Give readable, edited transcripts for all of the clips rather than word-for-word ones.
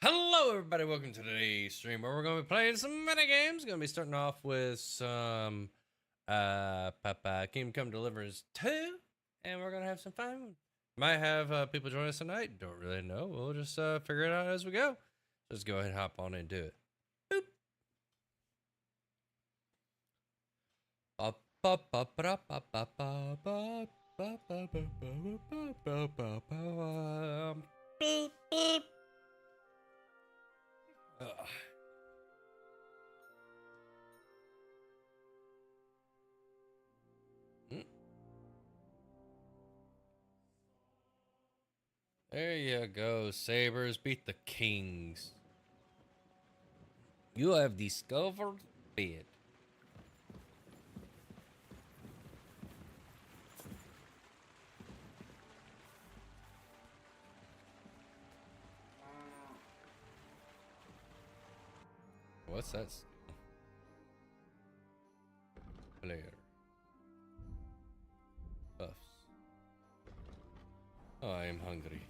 Hello, everybody. Welcome to today's stream where we're going to be playing some mini games. Going to be starting off with some Kingdom Come Deliverance 2, and we're going to have some fun. Might have people join us tonight. Don't really know. We'll just figure it out as we go. Just go ahead and hop on and do it. Boop. Beep, beep. Ugh. There you go, Sabers. Beat the Kings. You have discovered bed. What's that? Blerg. Puffs. Oh, I am hungry.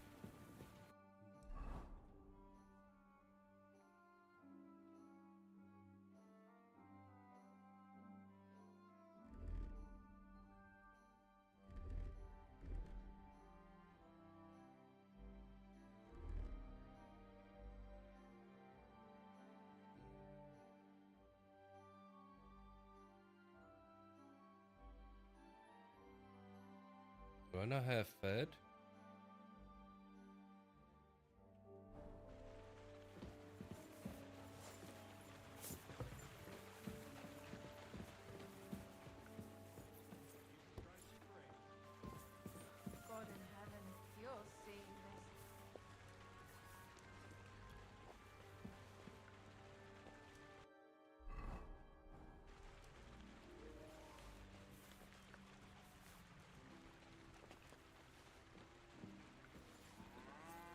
Do I not have fed? God in heaven, you're seeing this.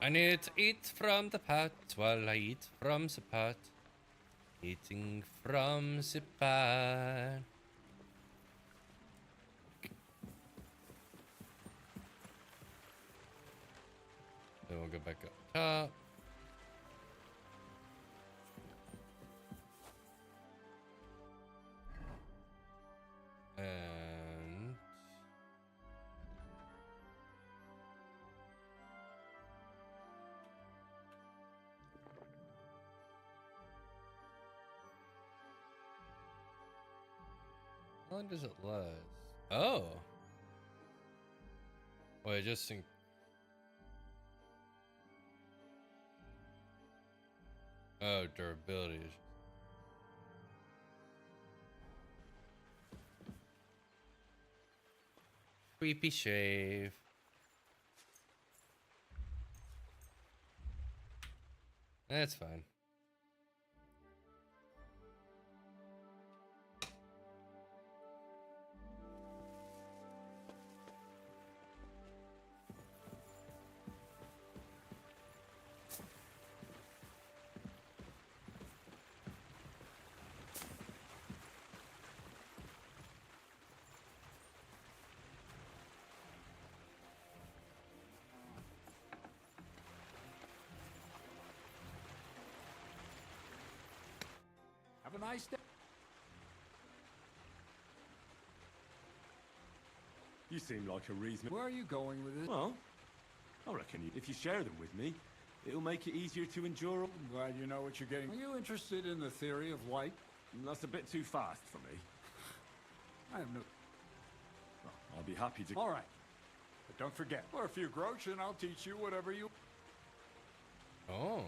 I need to eat from the pot while I eat from the pot. Eating from the pot. Then we'll go back up top. And how long does it last? Oh. Wait, just think. Oh, durability. Creepy shave. That's fine. Have a nice day. You seem like a reasonable... Where are you going with this? Well, I reckon if you share them with me, it'll make it easier to endure... I'm glad you know what you're getting. Are you interested in the theory of light? That's a bit too fast for me. I have no... Well, I'll be happy to... All right. But don't forget, for a few groats and I'll teach you whatever you... Oh.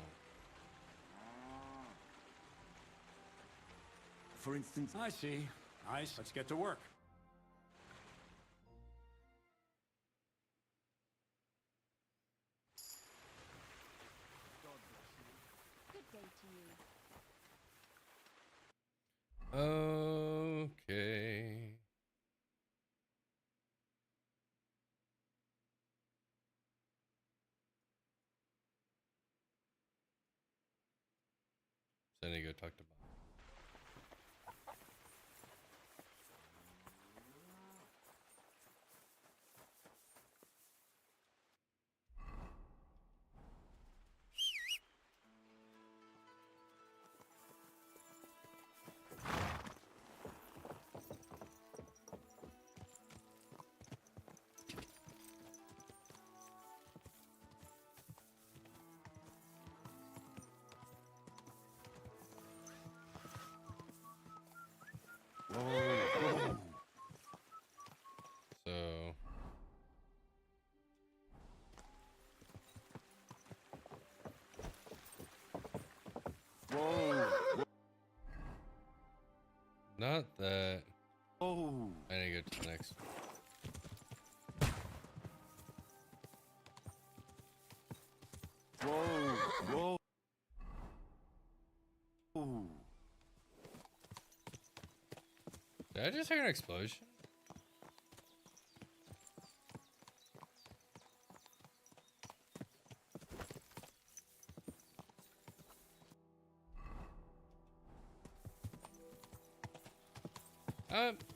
For instance... I see. Nice. Let's get to work. Good day to you. Okay. So I need to go talk to Bob. Not that. Oh. I need to go to the next. Whoa. Whoa. Did I just hear an explosion?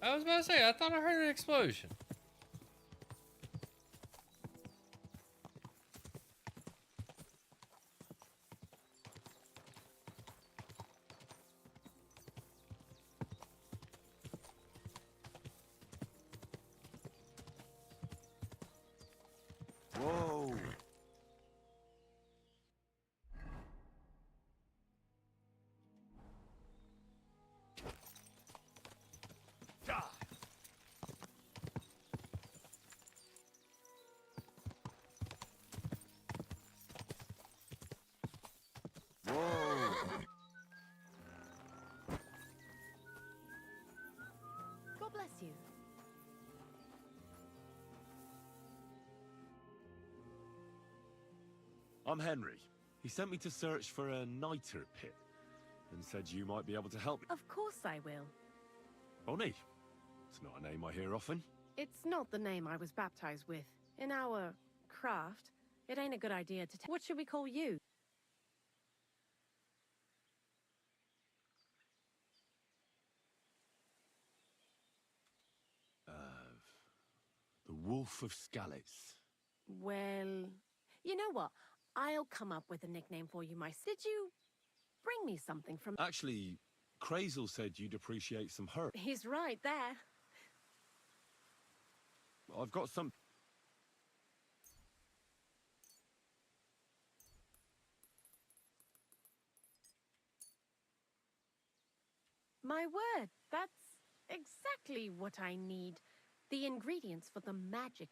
I was about to say, I thought I heard an explosion. Whoa. God bless you. I'm Henry. He sent me to search for a niter pit and said you might be able to help me. Of course I will. Bonnie. It's not a name I hear often. It's not the name I was baptized with. In our craft, it ain't a good idea to what should we call you? The Wolf of Skalitz. Well, you know what? I'll come up with a nickname for you myself. Did you bring me something from... Actually, Crazel said you'd appreciate some herbs. He's right there. I've got some... My word, that's exactly what I need. The ingredients for the magic.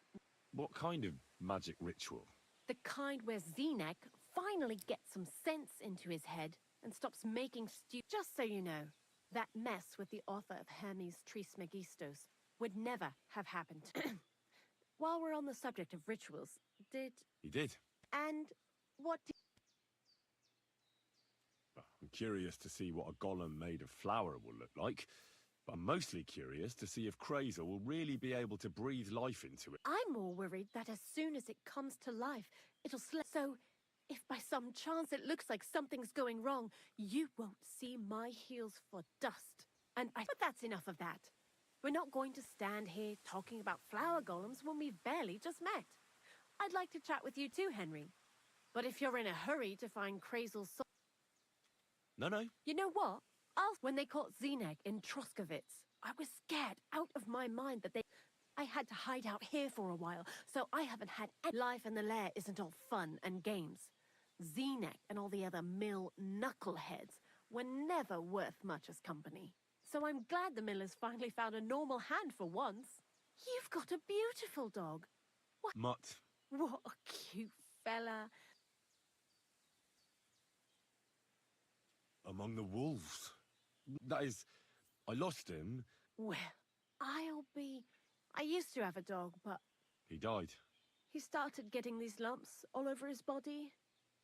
What kind of magic ritual? The kind where Zenek finally gets some sense into his head and stops making Just so you know, that mess with the author of Hermes Trismegistos would never have happened. While we're on the subject of rituals, He did. And what did... I'm curious to see what a golem made of flour will look like. But I'm mostly curious to see if Crazel will really be able to breathe life into it. I'm more worried that as soon as it comes to life, it'll slip. So, if by some chance it looks like something's going wrong, you won't see my heels for dust. But that's enough of that. We're not going to stand here talking about flower golems when we've barely just met. I'd like to chat with you too, Henry. But if you're in a hurry to find Crazel's soul... No. You know what? When they caught Zenek in Troskovitz, I was scared out of my mind that I had to hide out here for a while, so I haven't had life in the lair isn't all fun and games. Zenek and all the other mill knuckleheads were never worth much as company. So I'm glad the miller's finally found a normal hand for once. You've got a beautiful dog. Mutt. What a cute fella. Among the wolves. That is, I lost him. Well, I used to have a dog, but He died. he started getting these lumps all over his body.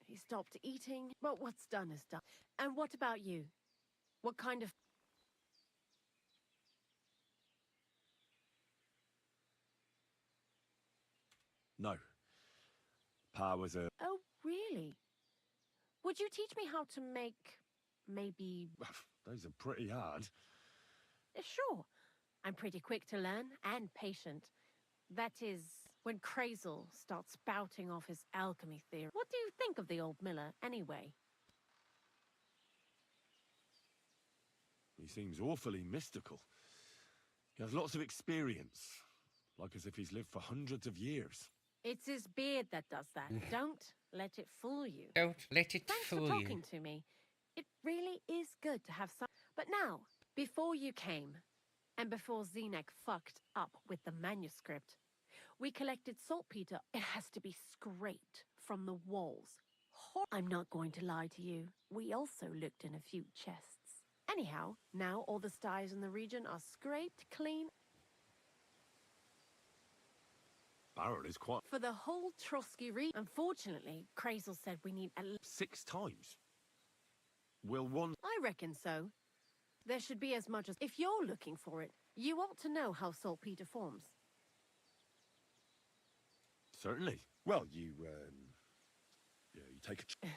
He stopped eating. But what's done is done. And what about you? What kind of... No. Pa was a... Oh, really? Would you teach me how to make... maybe... Those are pretty hard. Sure. I'm pretty quick to learn and patient. That is, when Crazel starts spouting off his alchemy theory. What do you think of the old miller, anyway? He seems awfully mystical. He has lots of experience. Like as if he's lived for hundreds of years. It's his beard that does that. Don't let it fool you. Don't let it Thanks for fool talking you. to me. It really is good to have some... But now, before you came, and before Zenek fucked up with the manuscript, we collected saltpeter. It has to be scraped from the walls. I'm not going to lie to you. We also looked in a few chests. Anyhow, now all the styes in the region are scraped clean Barrel is quite... for the whole Trotsky region. Unfortunately, Crazel said we need at least... 6 times? Will one... I reckon so. There should be as much as... If you're looking for it, you ought to know how saltpeter forms. Certainly. Well, you take a...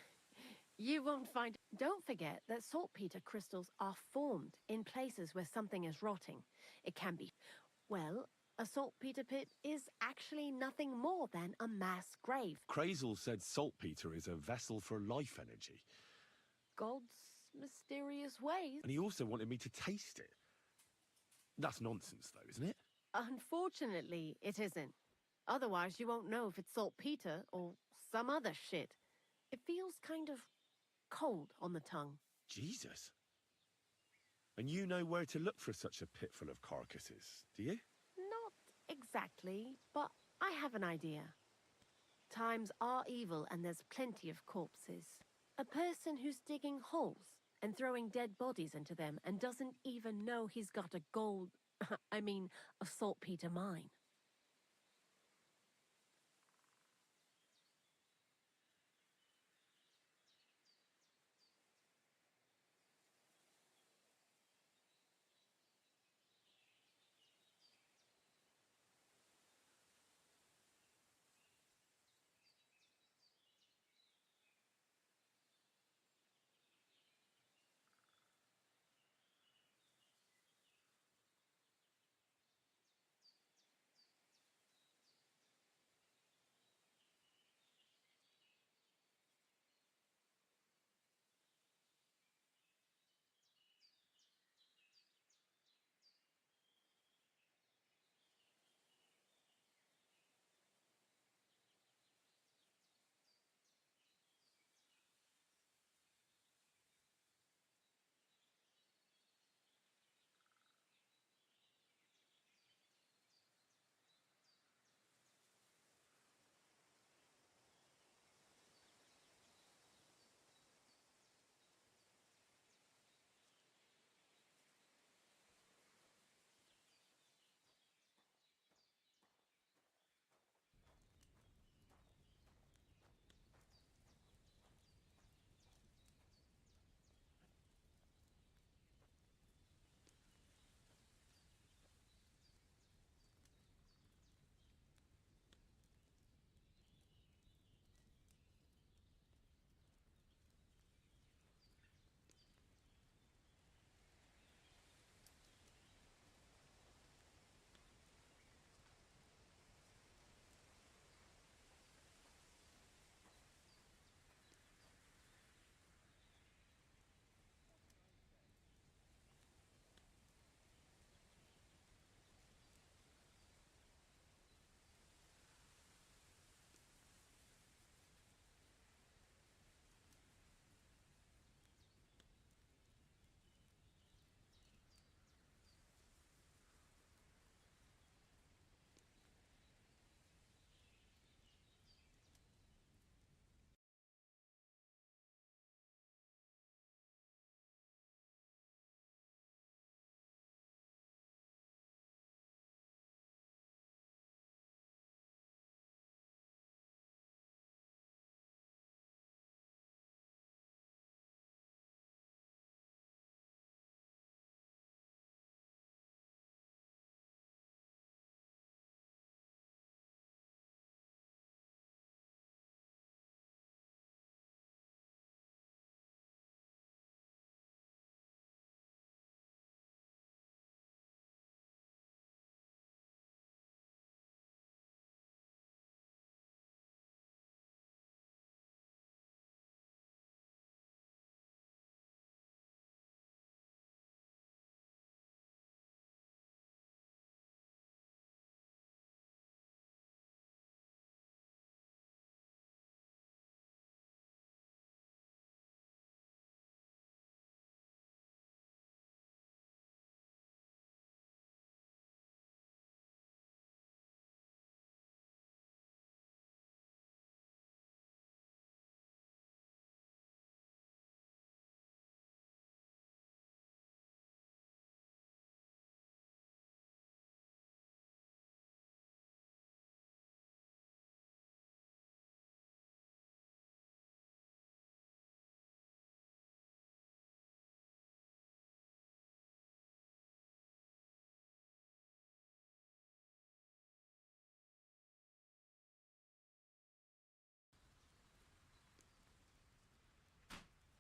You won't find... Don't forget that saltpeter crystals are formed in places where something is rotting. It can be... Well, a saltpeter pit is actually nothing more than a mass grave. Crazel said saltpeter is a vessel for life energy. God's mysterious ways. And he also wanted me to taste it. That's nonsense, though, isn't it? Unfortunately, it isn't. Otherwise, you won't know if it's saltpeter or some other shit. It feels kind of cold on the tongue. Jesus. And you know where to look for such a pit full of carcasses, do you? Not exactly, but I have an idea. Times are evil and there's plenty of corpses. A person who's digging holes and throwing dead bodies into them and doesn't even know he's got a a saltpeter mine.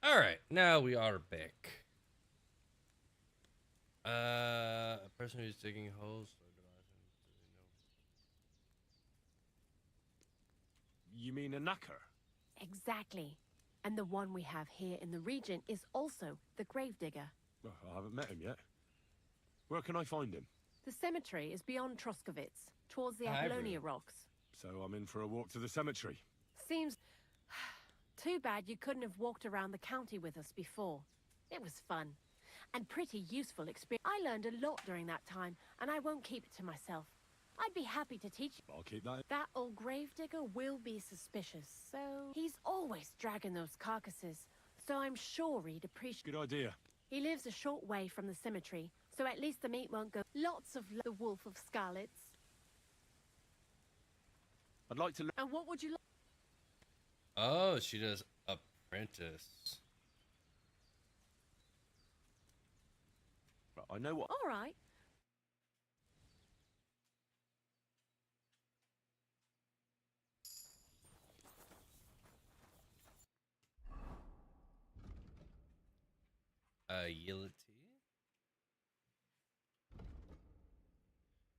All right, now we are back. A person who's digging holes. You mean a knacker? Exactly. And the one we have here in the region is also the gravedigger. Well, I haven't met him yet. Where can I find him? The cemetery is beyond Troskovitz, towards the Apollonia Rocks. So I'm in for a walk to the cemetery. Seems too bad you couldn't have walked around the county with us before. It was fun and pretty useful experience. I learned a lot during that time, and I won't keep it to myself. I'd be happy to teach you. I'll keep that. That old gravedigger will be suspicious, so he's always dragging those carcasses. So I'm sure he'd appreciate. Good idea. He lives a short way from the cemetery, so at least the meat won't go. Lots of the Wolf of Scarlets. I'd like to. And what would you like? Oh, she does apprentice. I know what. All right. Agility.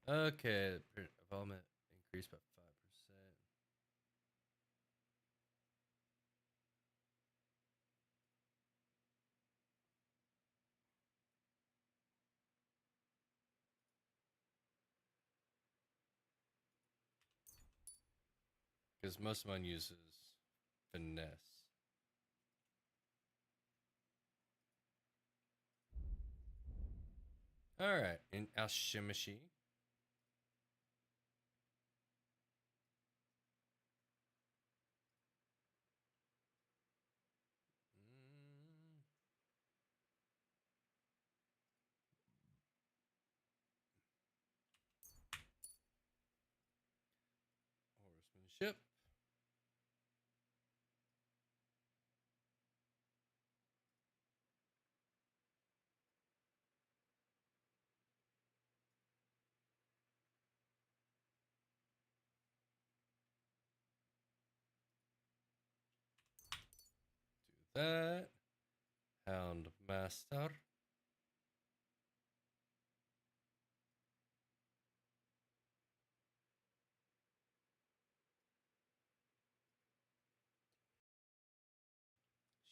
Okay, involvement increased by 5%. Because most of mine uses finesse. Alright, in Alchemy. Horsemanship. Do that. Hound Master.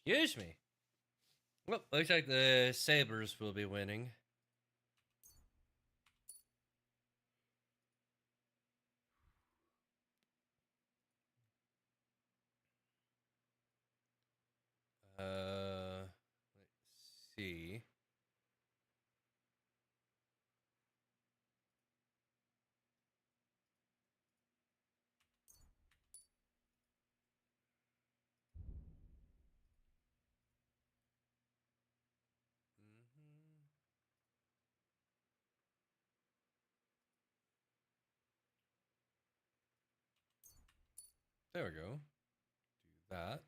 Excuse me. Well, looks like the Sabres will be winning. Let's see. There we go. Do that.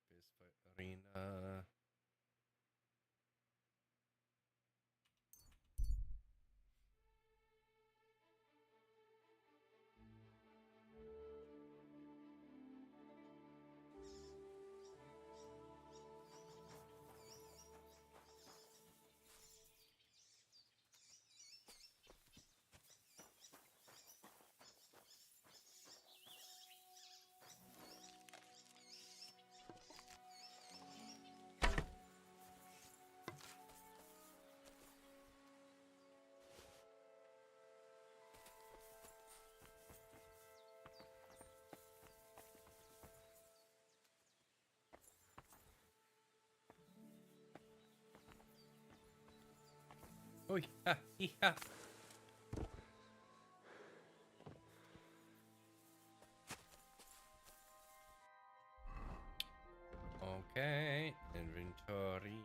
Fist fight arena. Oh yeah, yeah. Okay, inventory.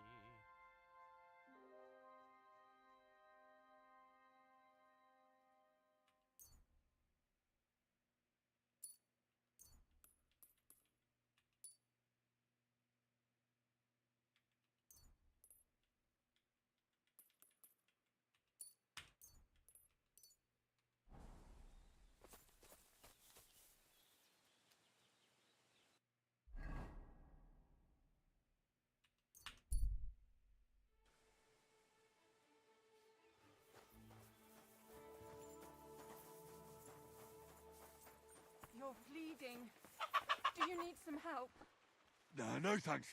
bleeding. Do you need some help? No, thanks.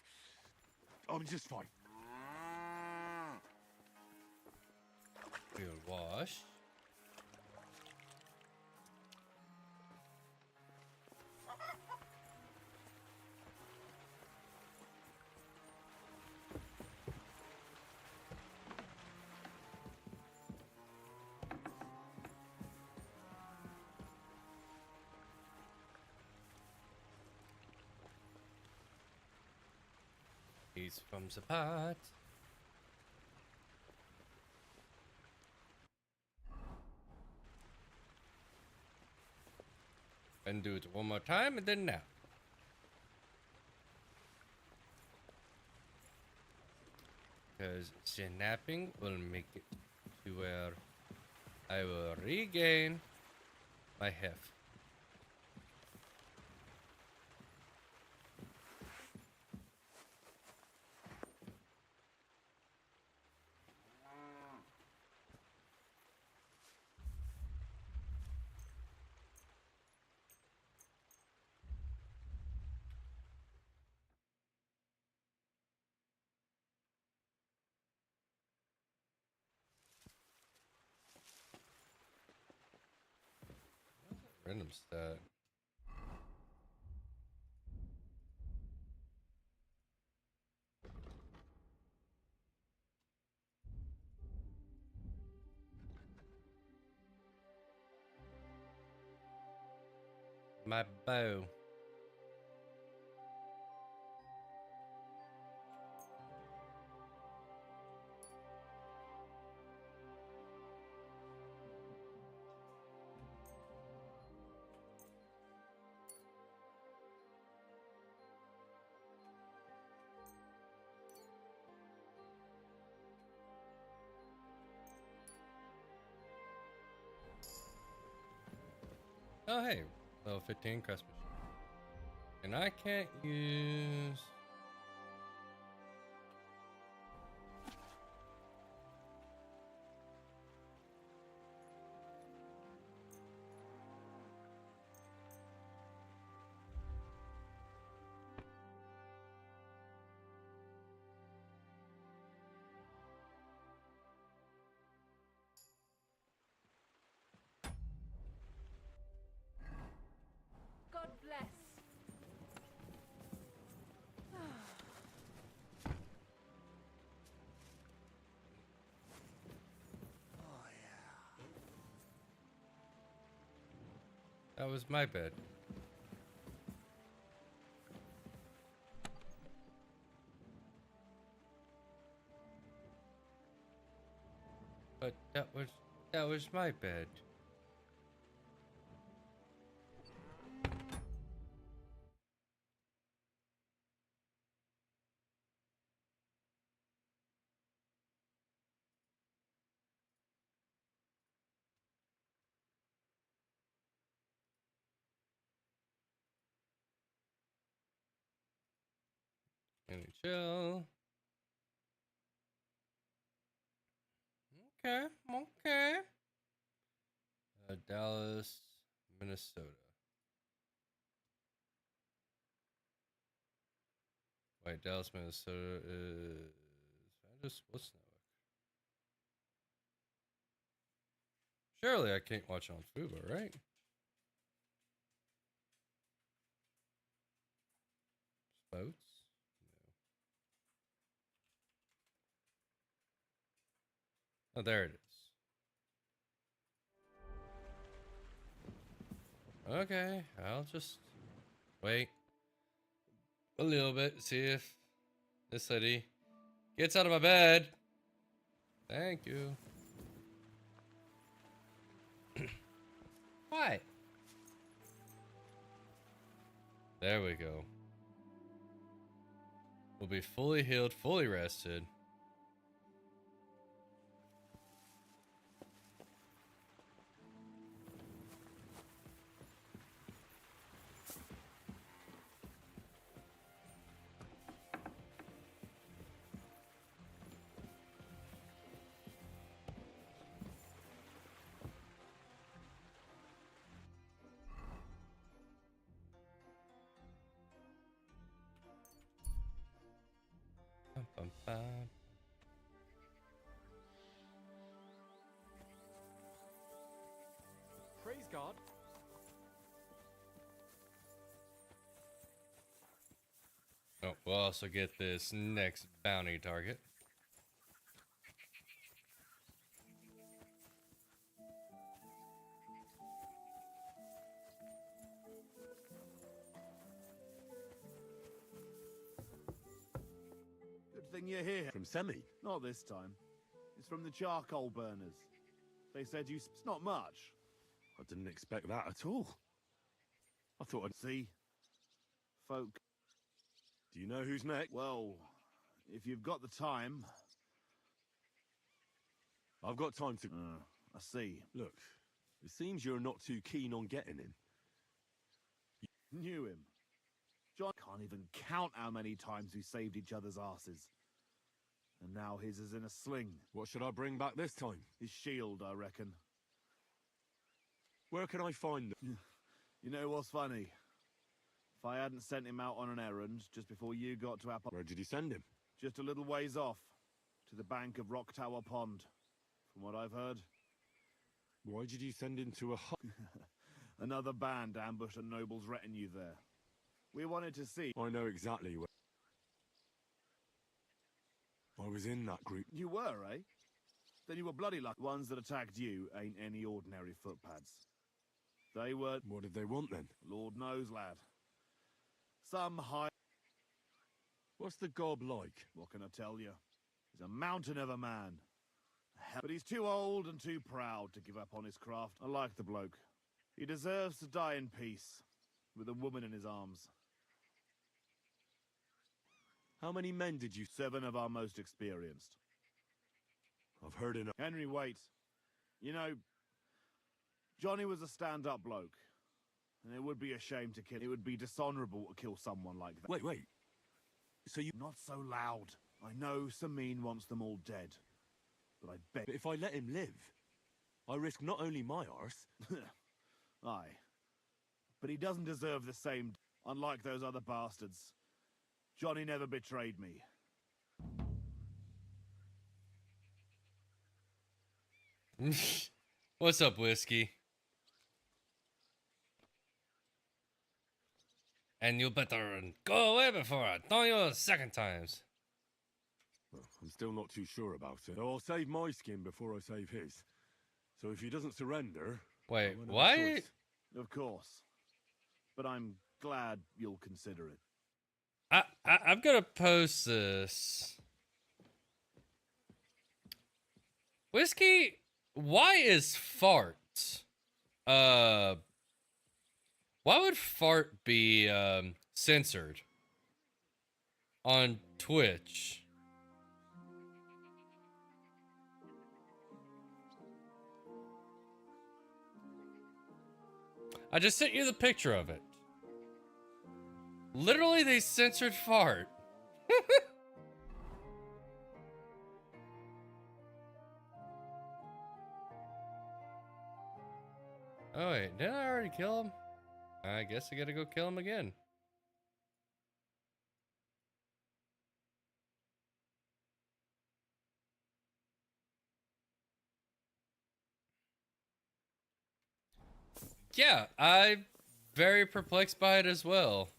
I'm just fine. We'll wash. He's from the pot. And do it one more time and then now. Because snapping will make it to where I will regain my heft. Random stat. My bow. Oh hey, level 15 craftsmanship. And I can't use. God bless. That was my bed. But that was my bed. NHL. Okay, okay. Dallas, Minnesota. Wait, Dallas, Minnesota is. I just what's network? Surely I can't watch on Fubo, right? Boats? No. Oh, there it is. Okay, I'll just wait a little bit, see if this lady gets out of my bed. Thank you. What? There we go. We'll be fully healed, fully rested. Praise God. Oh, we'll also get this next bounty target. Good thing you're here. From Semi. Not this time. It's from the charcoal burners. They said you... It's not much. I didn't expect that at all. I thought I'd... See? Folk... Do you know who's next? Well, if you've got the time... I've got time to... I see. Look, it seems you're not too keen on getting him. Knew him. John can't even count how many times we saved each other's asses. And now his is in a sling. What should I bring back this time? His shield, I reckon. Where can I find them? You know what's funny? If I hadn't sent him out on an errand just before you got to our... Where did you send him? Just a little ways off. To the bank of Rock Tower Pond. From what I've heard. Why did you send him to a hut? Another band ambushed a noble's retinue there. We wanted to see... I know exactly where... I was in that group. You were, eh? Then you were bloody lucky. Ones that attacked you ain't any ordinary footpads. They were... What did they want then? Lord knows, lad. Some high... What's the gob like? What can I tell you? He's a mountain of a man. But he's too old and too proud to give up on his craft. I like the bloke. He deserves to die in peace, with a woman in his arms. How many men did you... 7 of our most experienced. I've heard enough. Henry, wait. You know, Johnny was a stand-up bloke. And it would be a shame to kill... It would be dishonorable to kill someone like that. Wait. So you... Not so loud. I know Samin wants them all dead. But I bet... But if I let him live, I risk not only my arse... Aye. But he doesn't deserve the same... Unlike those other bastards. Johnny never betrayed me. What's up, Whiskey? And you better go away before I tell you a second times. Well, I'm still not too sure about it. Though I'll save my skin before I save his. So if he doesn't surrender... Wait, I won't have a what? choice. Of course. But I'm glad you'll consider it. I'm gonna post this. Whiskey, why is fart? Why would fart be censored on Twitch? I just sent you the picture of it. Literally, they censored fart. Oh wait, did I already kill him? I guess I gotta go kill him again. Yeah, I'm very perplexed by it as well.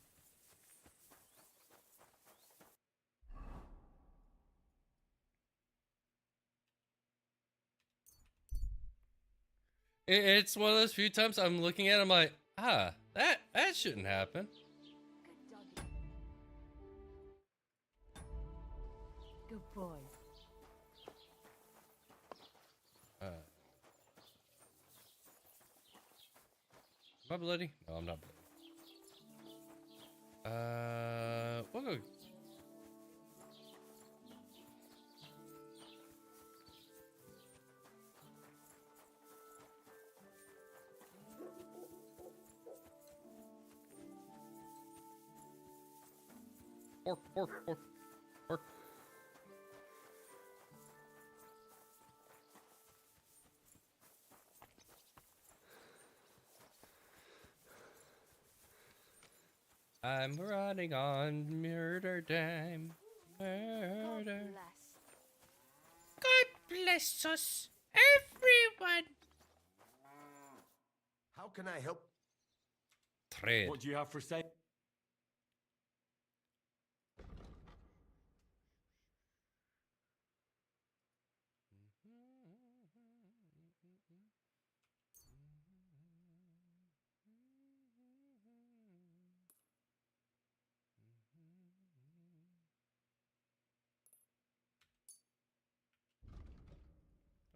It's one of those few times I'm looking at it, I'm like, that shouldn't happen. Good doggy. Good boy. Am I bloody? No, I'm not bloody. We'll go. Pork. I'm running on murder time. God Murder. bless. God bless us, everyone. How can I help? Trade. What do you have for sale?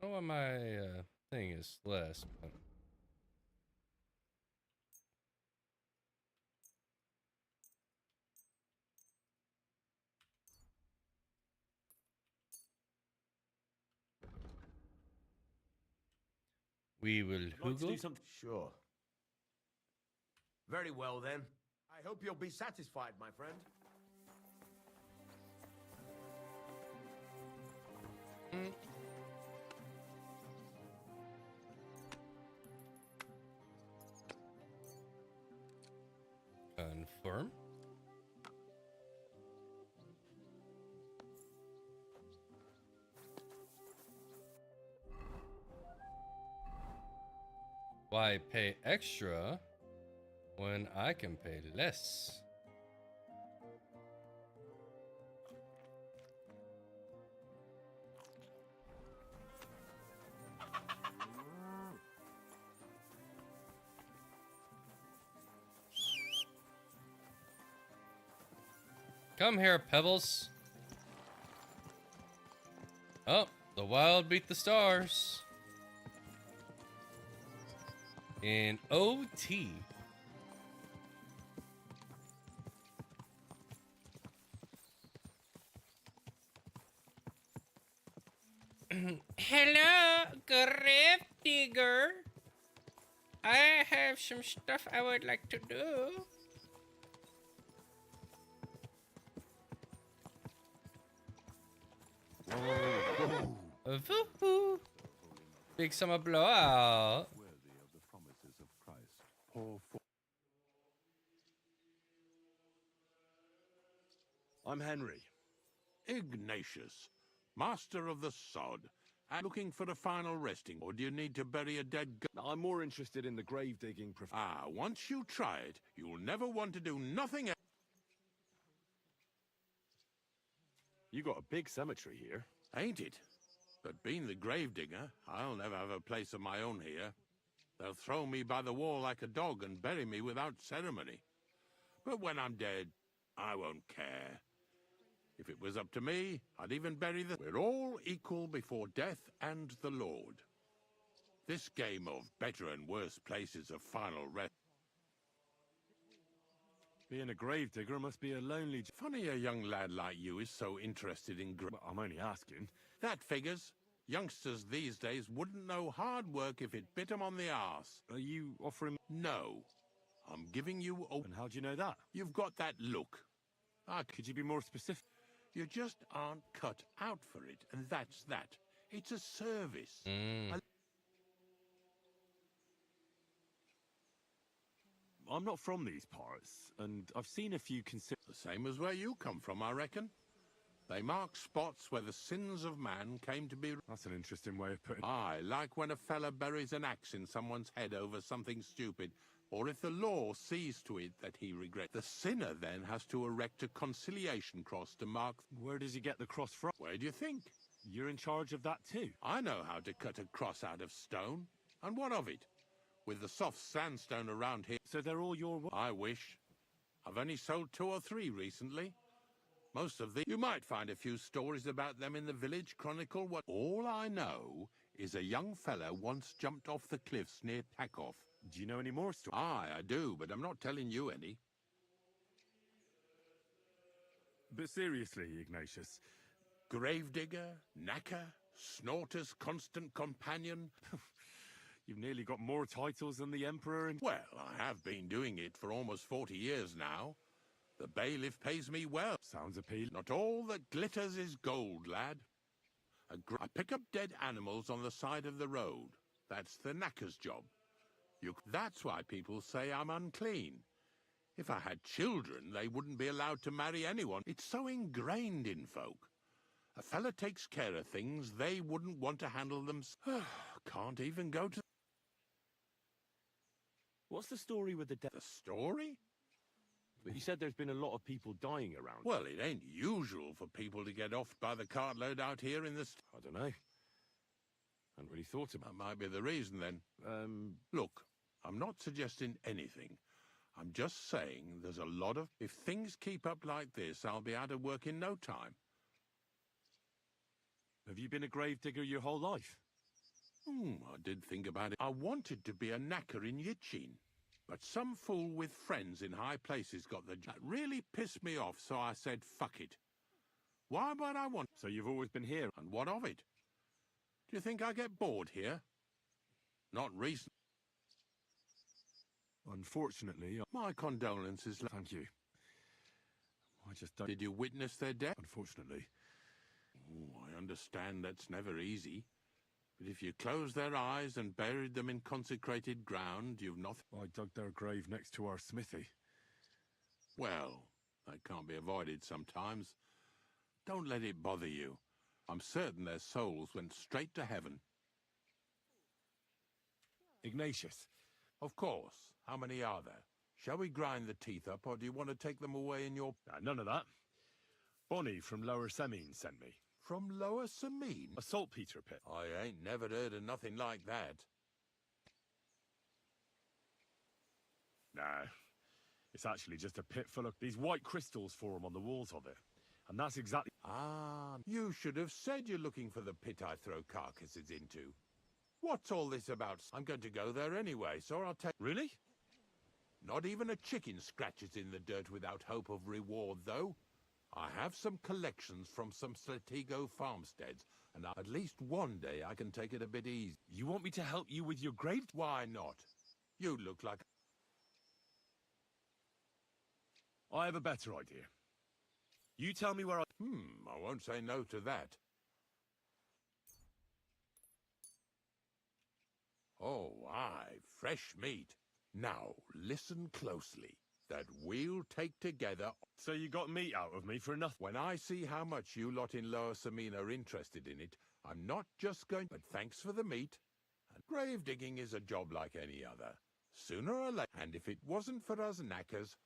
I don't know why my thing is less, but we will Like to do Google. something. Sure. Very well, then. I hope you'll be satisfied, my friend. Confirm. Why pay extra when I can pay less? Come here, Pebbles. Oh, the wild beat the stars. In OT. Hello, grave digger. I have some stuff I would like to do. Woohoo! Big summer blowout. Worthy of the promises of Christ. Paul 4. I'm Henry. Ignatius, master of the sod, and looking for a final resting, or do you need to bury a dead I'm more interested in the grave digging once you try it, you'll never want to do nothing else. You got a big cemetery here. Ain't it? But being the gravedigger, I'll never have a place of my own here. They'll throw me by the wall like a dog and bury me without ceremony. But when I'm dead, I won't care. If it was up to me, I'd even bury the... We're all equal before death and the Lord. This game of better and worse places of final rest... Being a grave digger must be a lonely... Funny a young lad like you is so interested in... Well, I'm only asking. That figures. Youngsters these days wouldn't know hard work if it bit 'em on the arse. Are you offering... No. I'm giving you... And how do you know that? You've got that look. Could you be more specific? You just aren't cut out for it, and that's that. It's a service. I'm not from these parts, and I've seen a few The same as where you come from, I reckon. They mark spots where the sins of man came to be... That's an interesting way of putting it. Aye, like when a fella buries an axe in someone's head over something stupid, or if the law sees to it that he regrets. The sinner then has to erect a conciliation cross to mark... Where does he get the cross from? Where do you think? You're in charge of that too. I know how to cut a cross out of stone. And what of it? With the soft sandstone around here... So they're all your... I wish. I've only sold 2 or 3 recently. Most of these... You might find a few stories about them in the village chronicle. What all I know is a young fella once jumped off the cliffs near Takoff. Do you know any more stories? Aye, I do, but I'm not telling you any. But seriously, Ignatius, Gravedigger, knacker, snorter's constant companion. you've nearly got more titles than the Emperor and... Well, I have been doing it for almost 40 years now. The bailiff pays me well. Sounds appealing. Not all that glitters is gold, lad. I pick up dead animals on the side of the road. That's the knacker's job. That's why people say I'm unclean. If I had children, they wouldn't be allowed to marry anyone. It's so ingrained in folk. A fella takes care of things, they wouldn't want to handle them. Can't even go to... What's the story with the death? The story? But you said there's been a lot of people dying around. Well, it ain't usual for people to get offed by the cartload out here in this... I don't know. Hadn't really thought about That might be the reason, then. Look, I'm not suggesting anything. I'm just saying there's a lot of... If things keep up like this, I'll be out of work in no time. Have you been a gravedigger your whole life? I did think about it. I wanted to be a knacker in Yitchin, but some fool with friends in high places got the job. That really pissed me off, so I said, fuck it. Why would I want... So you've always been here? And what of it? Do you think I get bored here? Not recently. Unfortunately... My condolences. Thank you. I just don't... Did you witness their death? Unfortunately. I understand that's never easy. But if you closed their eyes and buried them in consecrated ground, you've nothing... I dug their grave next to our smithy. Well, that can't be avoided sometimes. Don't let it bother you. I'm certain their souls went straight to heaven. Ignatius. Of course. How many are there? Shall we grind the teeth up, or do you want to take them away in your... None of that. Bonnie from Lower Semine sent me. From Lower Semine? A saltpeter pit. I ain't never heard of nothing like that. Nah. It's actually just a pit full of... These white crystals form on the walls of it. And that's exactly... Ah, you should have said you're looking for the pit I throw carcasses into. What's all this about? I'm going to go there anyway, so I'll take... Really? Not even a chicken scratches in the dirt without hope of reward, though. I have some collections from some Stratego farmsteads, and at least one day I can take it a bit easy. You want me to help you with your grave? Why not? You look like... I have a better idea. You tell me where I... I won't say no to that. Oh, aye, fresh meat. Now, listen closely. That we'll take together... So you got meat out of me for nothing? When I see how much you lot in Lower Semine are interested in it, I'm not just going... But thanks for the meat. And grave digging is a job like any other. Sooner or later. And if it wasn't for us knackers...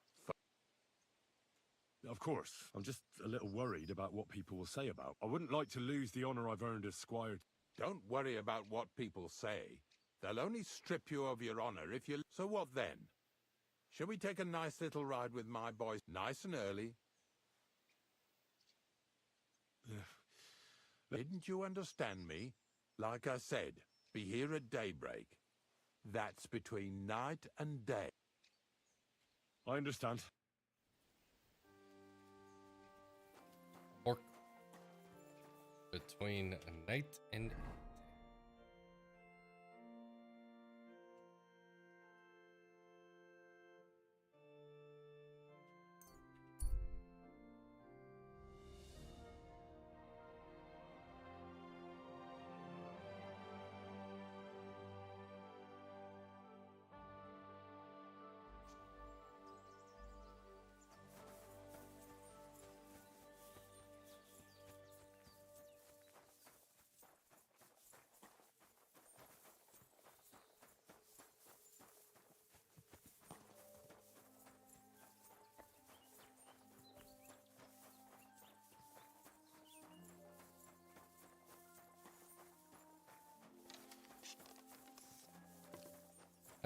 Of course. I'm just a little worried about what people will say about. I wouldn't like to lose the honour I've earned as squire. Don't worry about what people say. They'll only strip you of your honour if you... So what then? Shall we take a nice little ride with my boys, nice and early? Didn't you understand me? Like I said, be here at daybreak. That's between night and day. I understand. Or between night and...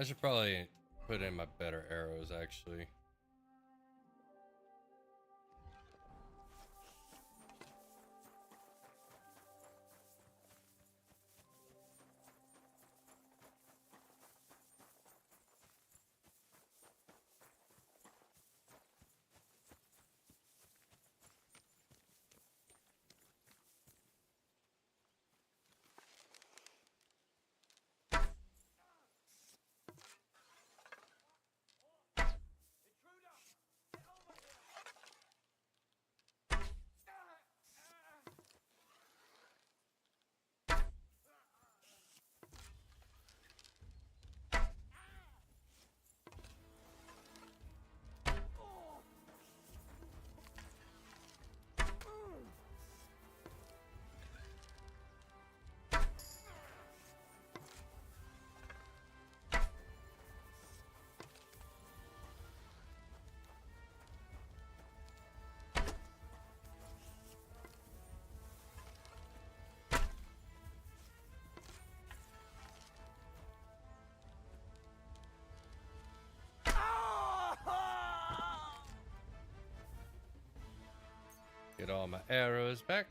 I should probably put in my better arrows, actually. Get all my arrows back.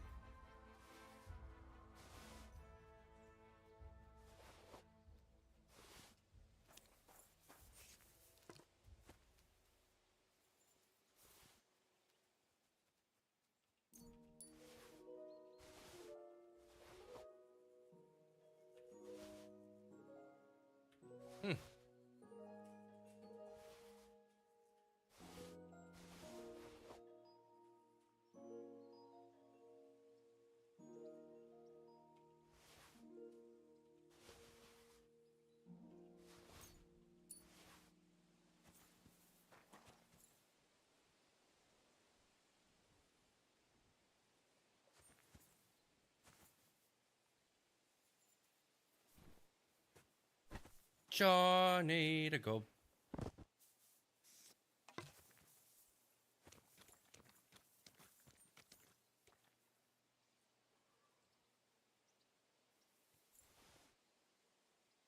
Johnny to go.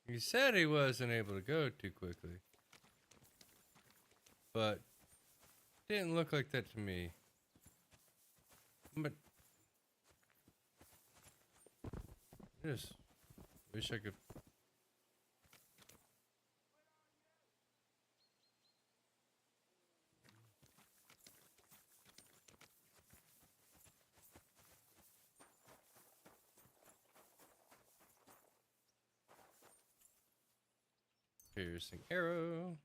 He said he wasn't able to go too quickly, but didn't look like that to me. But just wish I could. Piercing arrow.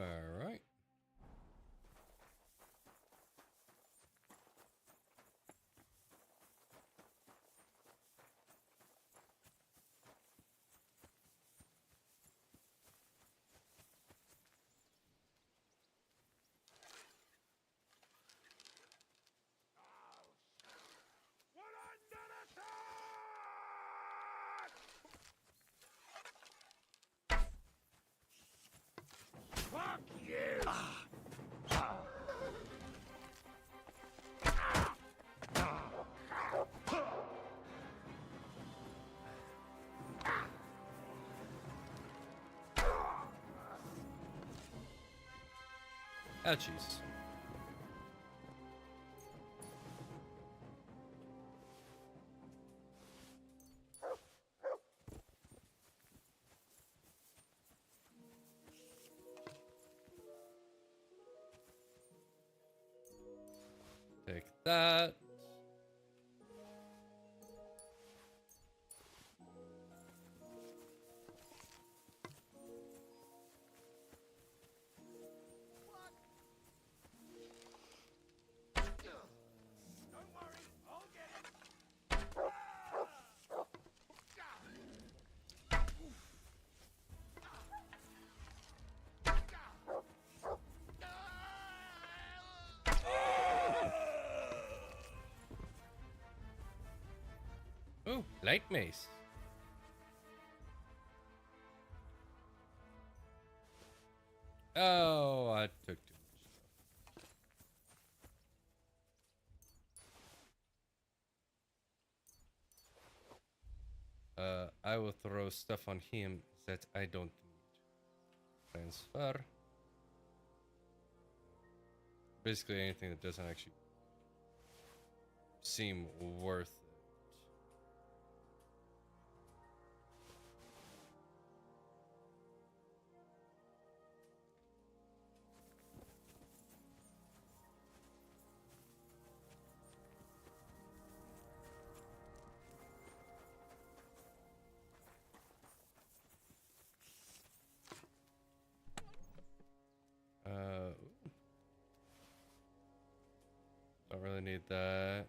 All right. Ouchies. Take that. Ooh, light mace. Oh, I took too much stuff. I will throw stuff on him that I don't need. Transfer. Basically anything that doesn't actually seem worth it. Don't really need that.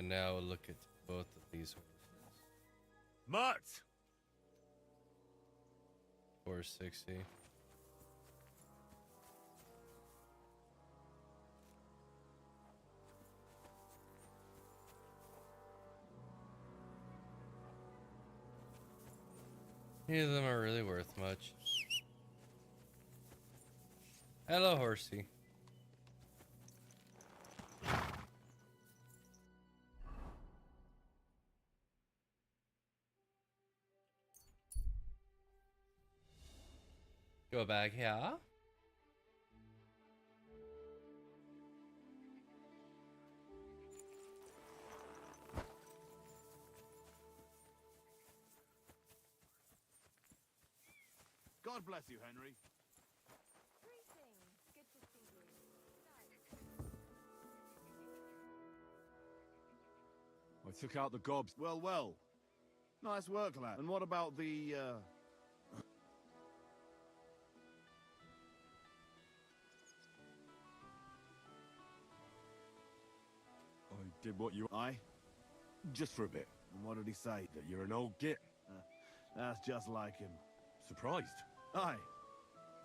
now look at both of these horses. Mutt! 460. Neither of them are really worth much. Hello, horsey. Go back here. God bless you, Henry. Greetings. Good to see you. I took out the gobs. Well, well. Nice work, lad. And what about the, I did what you... Aye? Just for a bit. And what did he say? That you're an old git. That's just like him. Surprised? Aye.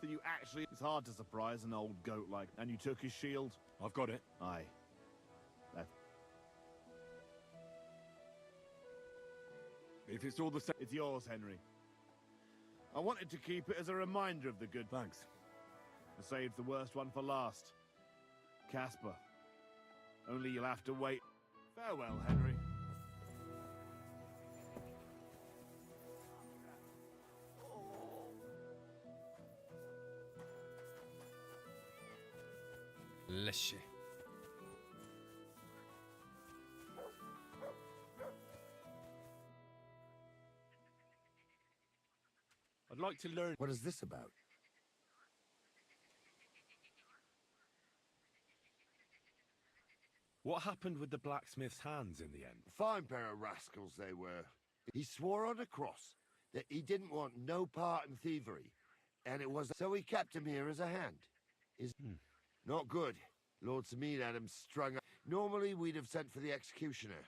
That you actually... It's hard to surprise an old goat like... And you took his shield? I've got it. Aye. If it's all the same... It's yours, Henry. I wanted to keep it as a reminder of the good... Thanks. I saved the worst one for last. Casper. Only you'll have to wait. Farewell, Henry. Bless you. I'd like to learn. What is this about? What happened with the blacksmith's hands in the end? Fine pair of rascals they were. He swore on a cross that he didn't want no part in thievery, and it was so he kept him here as a hand. Not good. Lord Samir had him strung up. Normally we'd have sent for the executioner.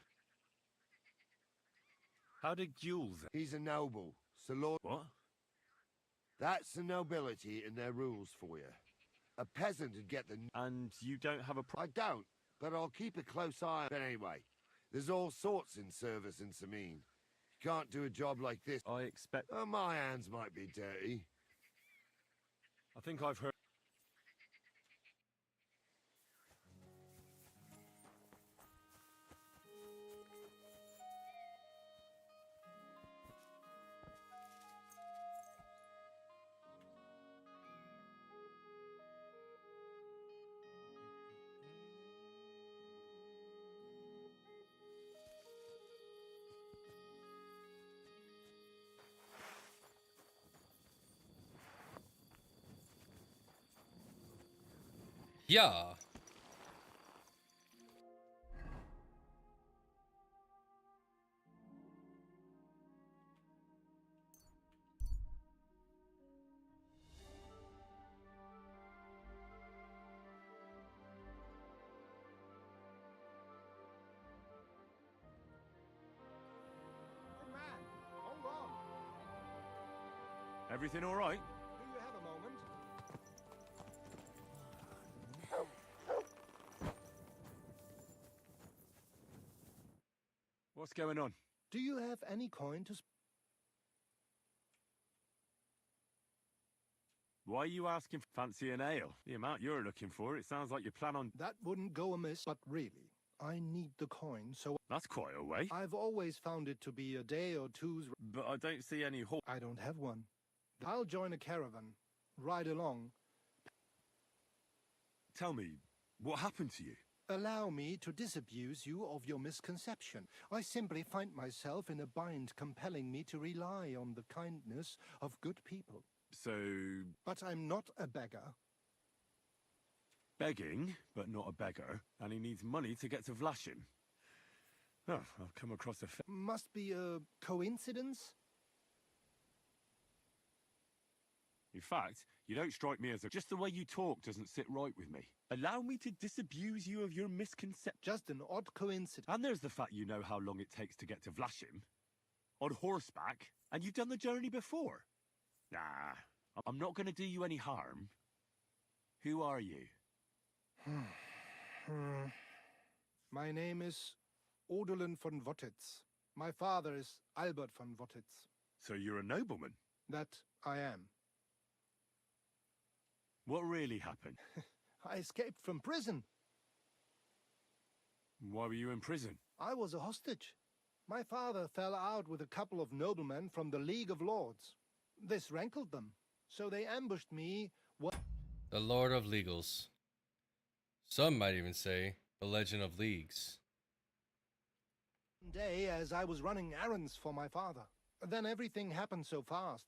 How did Jules... He's a noble, so Lord... What? That's the nobility and their rules for you. A peasant would get the... And you don't have a I don't, but I'll keep a close eye. But anyway, there's all sorts in service in Sameen. You can't do a job like this. I expect... Oh, my hands might be dirty. I think I've heard... Yeah. Everything all right? Do you have a moment? What's going on? Do you have any coin to... Why are you asking for fancy an ale? The amount you're looking for, it sounds like you plan on... That wouldn't go amiss, but really, I need the coin, so... That's quite a way. I've always found it to be a day or two's... But I don't see any horse... I don't have one. I'll join a caravan. Ride along. Tell me, what happened to you? Allow me to disabuse you of your misconception. I simply find myself in a bind compelling me to rely on the kindness of good people. So... But I'm not a beggar. Begging, but not a beggar. And he needs money to get to Vlashim. Oh, I've come across a... Must be a coincidence? In fact, you don't strike me as a... Just the way you talk doesn't sit right with me. Allow me to disabuse you of your misconception. Just an odd coincidence. And there's the fact you know how long it takes to get to Vlashim. On horseback, and you've done the journey before. Nah, I'm not going to do you any harm. Who are you? My name is Odolin von Wottitz. My father is Albert von Wottitz. So you're a nobleman? That I am. What really happened? I escaped from prison. Why were you in prison? I was a hostage. My father fell out with a couple of noblemen from the League of Lords. This rankled them, so they ambushed me. The Lord of Legals. Some might even say the Legend of Leagues. One day as I was running errands for my father. Then everything happened so fast.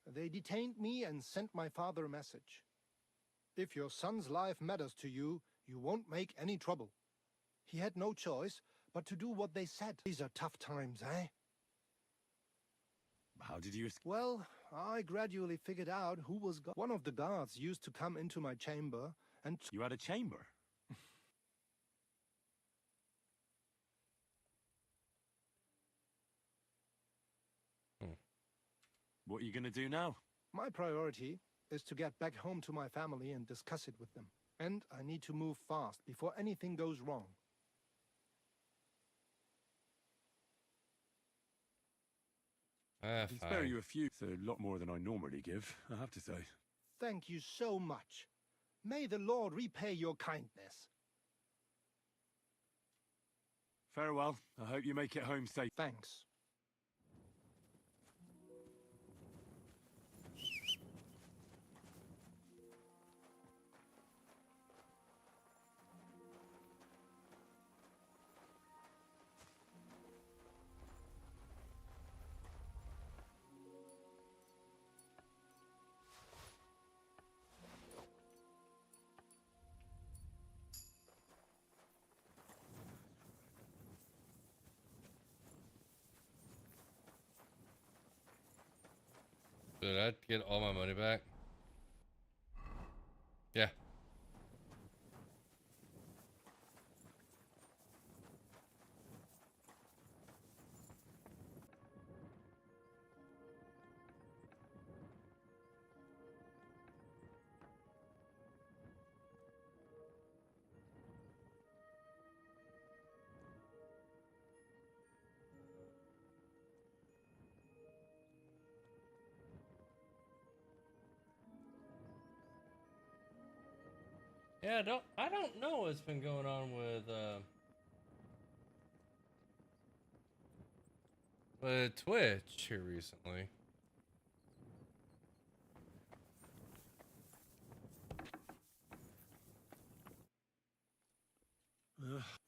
They detained me and sent my father a message. If your son's life matters to you, you won't make any trouble. He had no choice but to do what they said. These are tough times, eh? How did you... Well, I gradually figured out who was... One of the guards used to come into my chamber and... You had a chamber? What are you going to do now? My priority is to get back home to my family and discuss it with them. And I need to move fast before anything goes wrong. I can spare you a few. It's a lot more than I normally give, I have to say. Thank you so much. May the Lord repay your kindness. Farewell. I hope you make it home safe. Thanks. Did I get all my money back? Yeah. Yeah, I don't know what's been going on with Twitch here recently.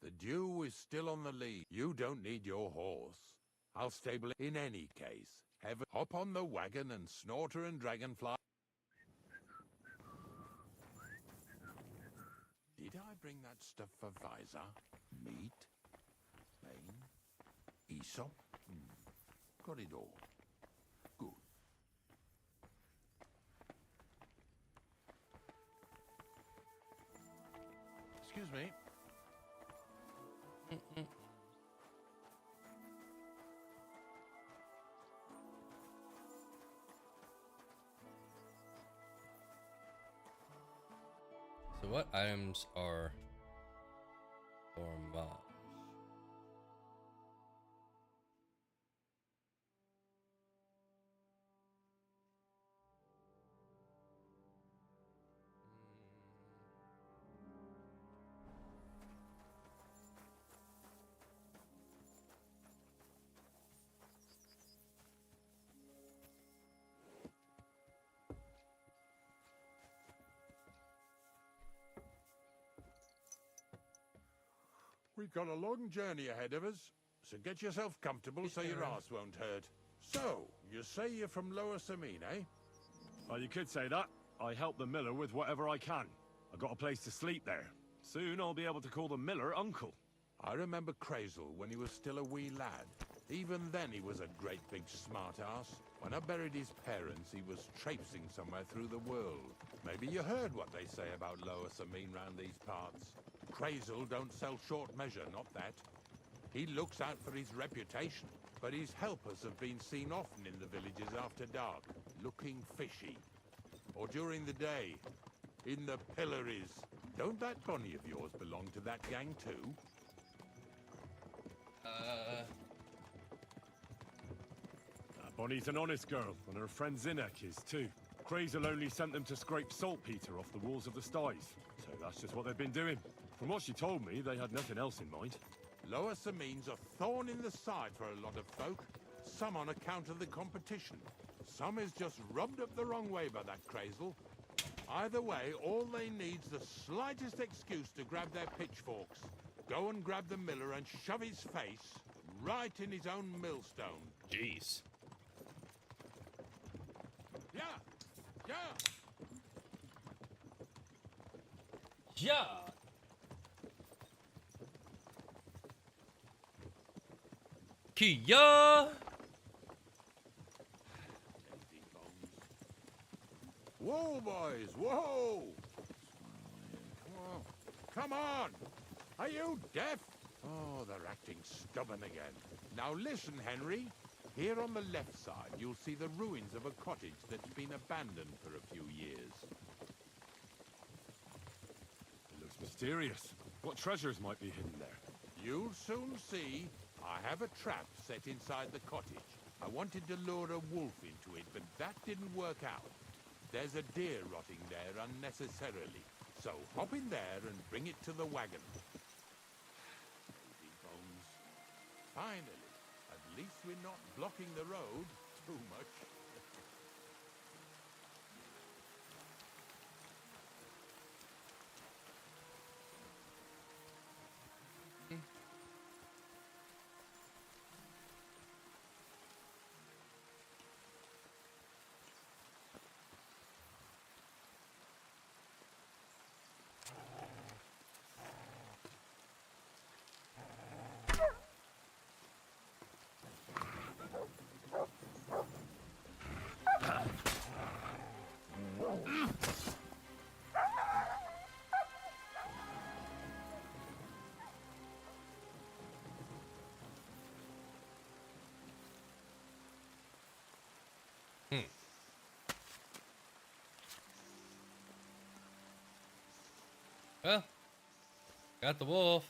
The dew is still on the lead. You don't need your horse. I'll stable it in any case. Hop on the wagon and Snorter and Dragonfly. Did I bring that stuff for Visor? Meat? Bane? Aesop? Got it all. Good. Excuse me. So what items are for mobs? We've got a long journey ahead of us, so get yourself comfortable so your arse won't hurt. So, you say you're from Lower Samine, eh? Well, you could say that. I help the miller with whatever I can. I got a place to sleep there. Soon I'll be able to call the miller uncle. I remember Crazel when he was still a wee lad. Even then he was a great big smart-ass. When I buried his parents, he was traipsing somewhere through the world. Maybe you heard what they say about Lower Sameen round these parts. Crazel don't sell short measure, not that. He looks out for his reputation, but his helpers have been seen often in the villages after dark, looking fishy. Or during the day, in the pillories. Don't that bunny of yours belong to that gang too? Bonnie's an honest girl, and her friend Zinek is too. Crazel only sent them to scrape saltpeter off the walls of the sties, so that's just what they've been doing. From what she told me, they had nothing else in mind. Lower Sameen's a thorn in the side for a lot of folk. Some on account of the competition. Some is just rubbed up the wrong way by that Crazel. Either way, all they need's the slightest excuse to grab their pitchforks. Go and grab the miller and shove his face right in his own millstone. Jeez. Yeah! Yeah! Yeah. Kia. Whoa, boys, whoa! Come on! Are you deaf? Oh, they're acting stubborn again. Now listen, Henry. Here on the left side, you'll see the ruins of a cottage that's been abandoned for a few years. It looks mysterious. What treasures might be hidden there? You'll soon see. I have a trap set inside the cottage. I wanted to lure a wolf into it, but that didn't work out. There's a deer rotting there unnecessarily. So hop in there and bring it to the wagon. Lazy bones. Finally, at least we're not blocking the road too much. Well, got the wolf.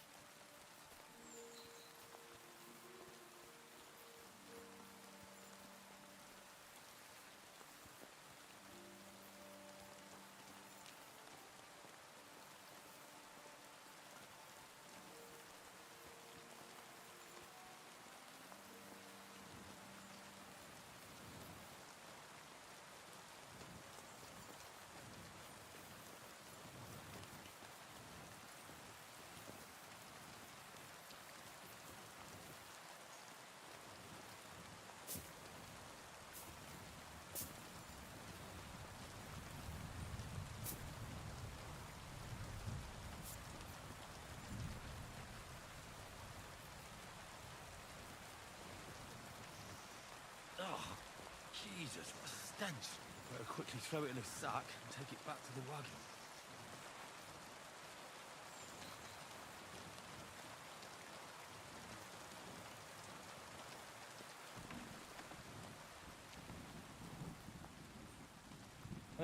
Oh, Jesus, what a stench. Better quickly throw it in a sack and take it back to the wagon.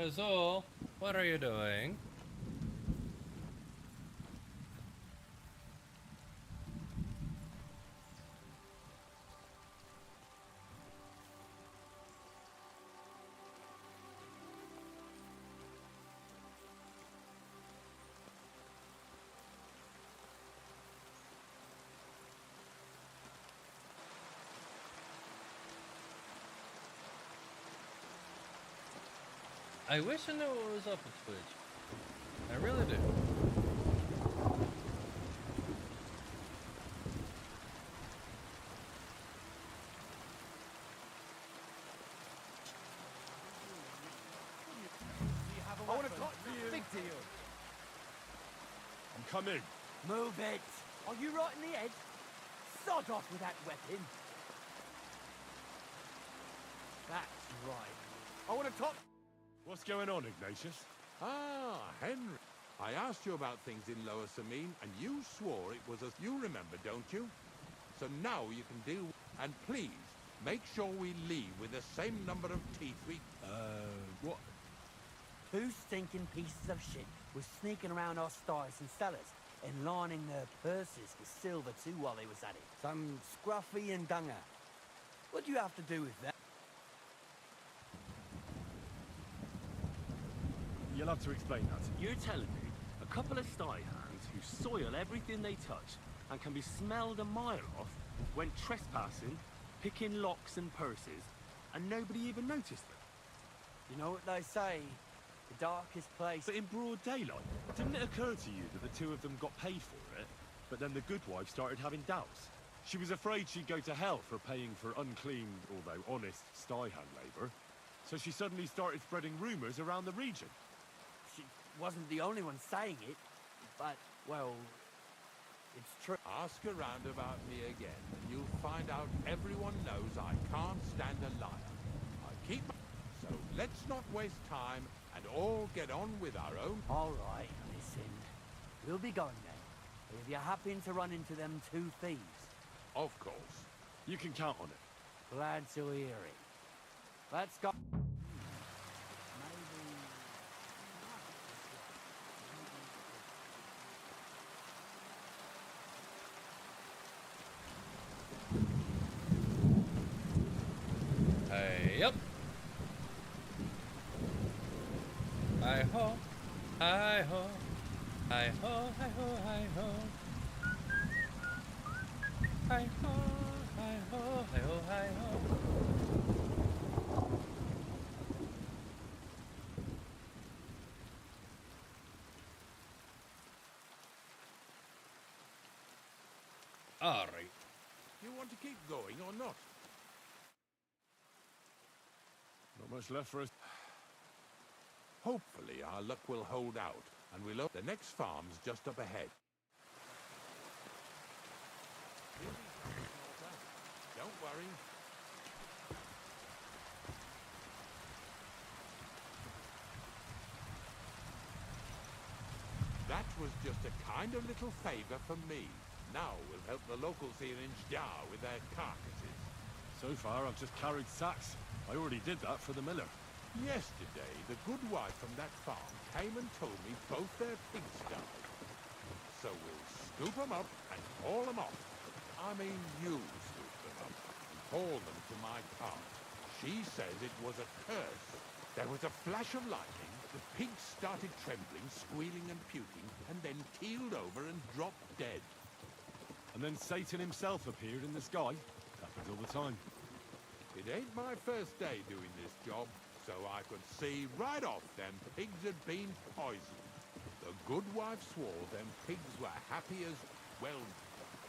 Azul, what are you doing? I wish I knew what was up with Twitch. I really do. I want to talk to you. Big deal. I'm coming. Move it! Are you right in the head? Sod off with that weapon! That's right. I want to talk. What's going on, Ignatius? Ah, Henry. I asked you about things in Lower Samine, and you swore it was us. You remember, don't you? So now you can deal. And please, make sure we leave with the same number of teeth we... What? Two stinking pieces of shit were sneaking around our stores and cellars and lining their purses with silver too while they was at it. Some scruffy and dunger. What do you have to do with that? You'll have to explain that. You're telling me a couple of sty hands who soil everything they touch and can be smelled a mile off went trespassing, picking locks and purses, and nobody even noticed them? You know what they say? The darkest place. But in broad daylight, didn't it occur to you that the two of them got paid for it, but then the good wife started having doubts? She was afraid she'd go to hell for paying for unclean, although honest, sty hand labour, so she suddenly started spreading rumours around the region. She wasn't the only one saying it, but, well, it's true. Ask around about me again, and you'll find out everyone knows I can't stand a liar. I keep... So let's not waste time and all get on with our own... All right, listen. We'll be going then. If you happen to run into them two thieves. Of course. You can count on it. Glad to hear it. Let's go. Hey, yep. Hi ho, hi ho, hi ho, hi ho, hi ho. Hi ho, hi ho, hi ho, hi ho. All right. You want to keep going or not? Not much left for us. Hopefully our luck will hold out, and we'll... The next farm's just up ahead. Don't worry. That was just a kind of little favor for me. Now we'll help the locals here in Jdar with their carcasses. So far, I've just carried sacks. I already did that for the miller. Yesterday, the good wife from that farm came and told me both their pigs died. So we'll scoop them up and haul them off. I mean, you scoop them up and haul them to my cart. She says it was a curse. There was a flash of lightning, the pigs started trembling, squealing and puking, and then keeled over and dropped dead. And then Satan himself appeared in the sky. Happens all the time. It ain't my first day doing this job, so I could see right off them pigs had been poisoned. The good wife swore them pigs were happy as, well,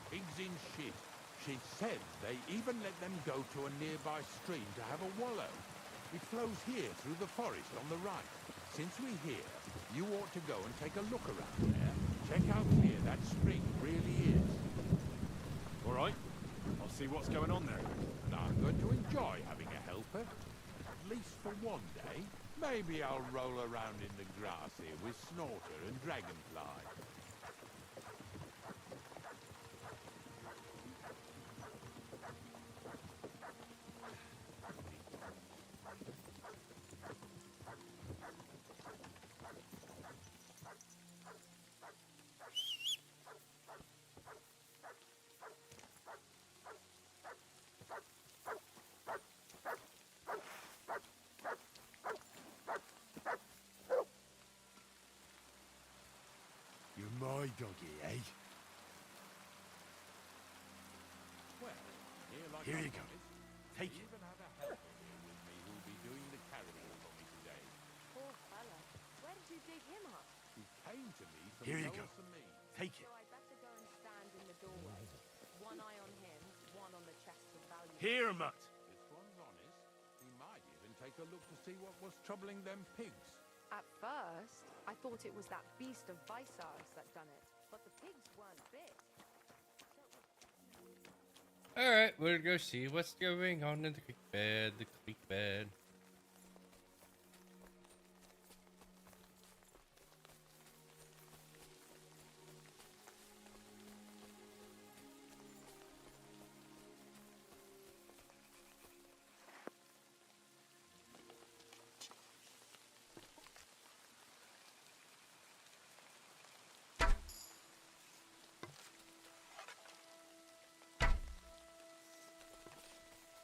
pigs in shit. She said they even let them go to a nearby stream to have a wallow. It flows here through the forest on the right. Since we're here, you ought to go and take a look around there. Check how clear that spring really is. All right. I'll see what's going on there. And I'm going to enjoy having a helper. At least for one day. Maybe I'll roll around in the grass here with Snorter and Dragonfly. You're my doggy, eh? Well, Here you I go. promised, Take I it. even have a helper here with me who'll be doing the carrying for me today. Poor fella. Where did you dig him up? He came to me from Here you Lower go. Samine. Take it. So I better go and stand in the doorway. One eye on him, one on the chest of valuables. Here, mutt. This one's honest. He might even take a look to see what was troubling them pigs. At first, I thought it was that beast of Visars that done it, but the pigs weren't big. All right, we'll go see what's going on in the creek bed. The creek bed.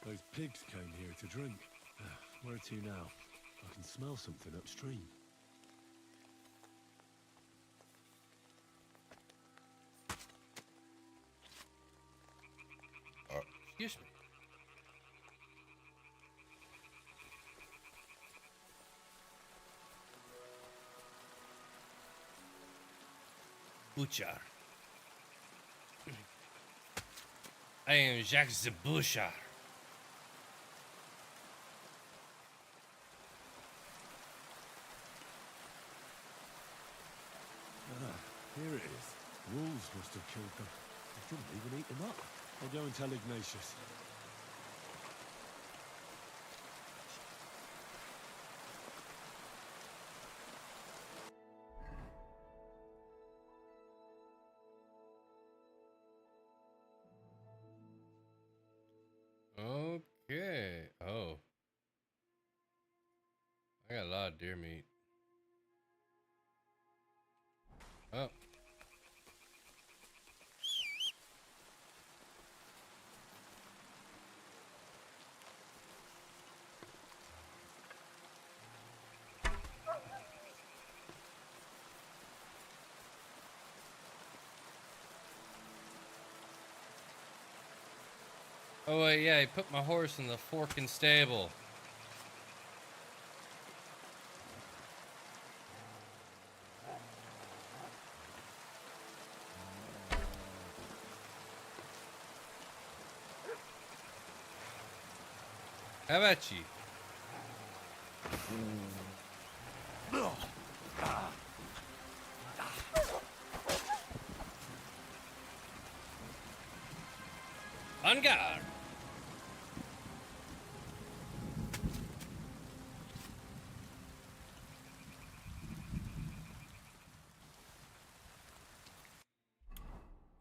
Those pigs came here to drink. Where to now? I can smell something upstream. Excuse me. Butcher. I am Jacques the Butcher. Here it is. Wolves must have killed them. I shouldn't even eat them up. I'll go and tell Ignatius. Okay. Oh. I got a lot of deer meat. Oh. Oh wait, yeah, he put my horse in the forking stable. How about you? On guard.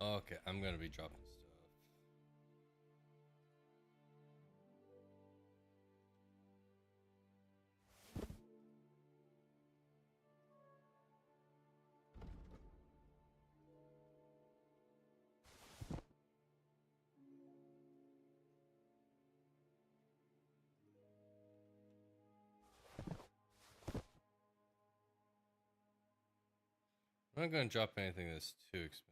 Okay, I'm gonna be dropping stuff. I'm not gonna drop anything that's too expensive.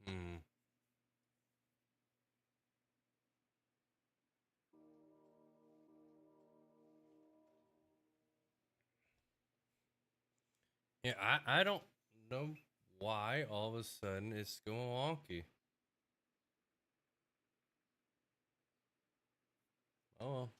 Hmm. Yeah, I don't know why all of a sudden it's going wonky. Oh well.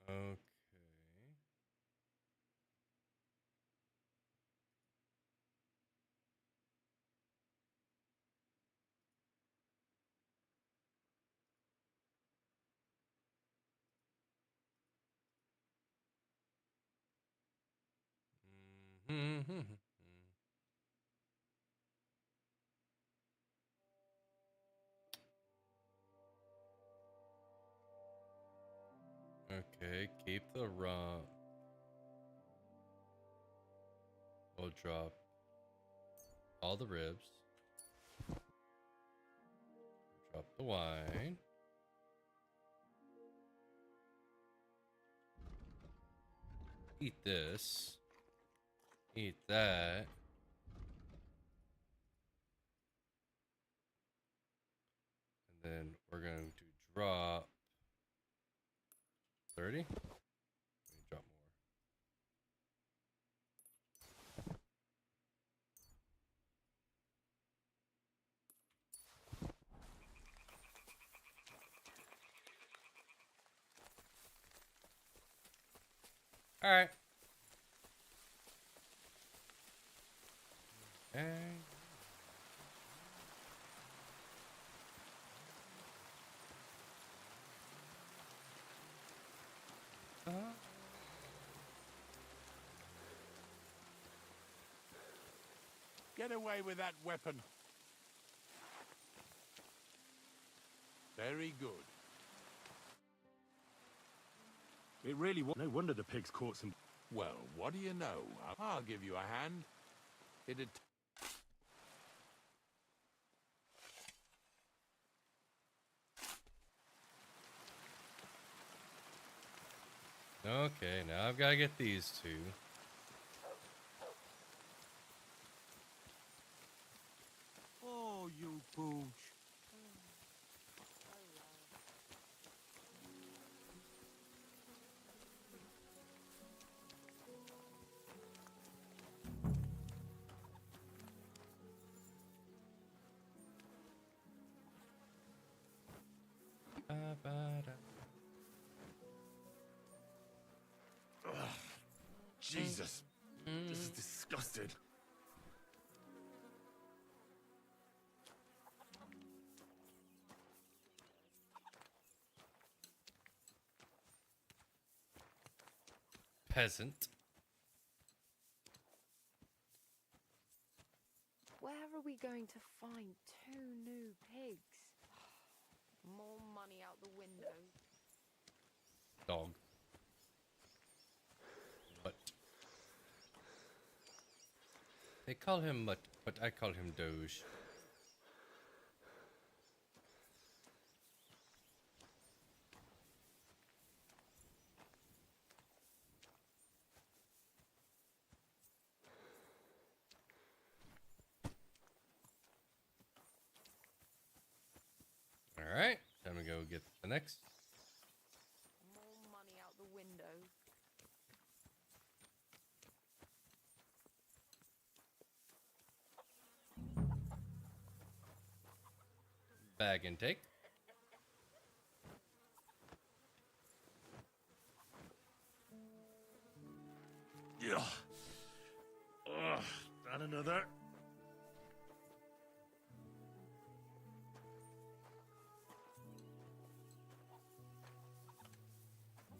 Okay. Mm-hmm. Okay, keep the rump. We'll drop all the ribs. Drop the wine. Eat this. Eat that. And then we're going to drop 30. Let me drop more. All right. Okay. Get away with that weapon. Very good. It really was. No wonder the pigs caught some. Well, what do you know? I'll give you a hand. It'd... Okay, now I've got to get these two. Oh, you gooch. Jesus. This is disgusting. Peasant. Where are we going to find 2 new pigs? More money out the window. Dog. Mutt. They call him Mutt, but I call him Doge. Alright, time to go get the next. More money out the window. Bag intake. Yeah. Ugh, and another.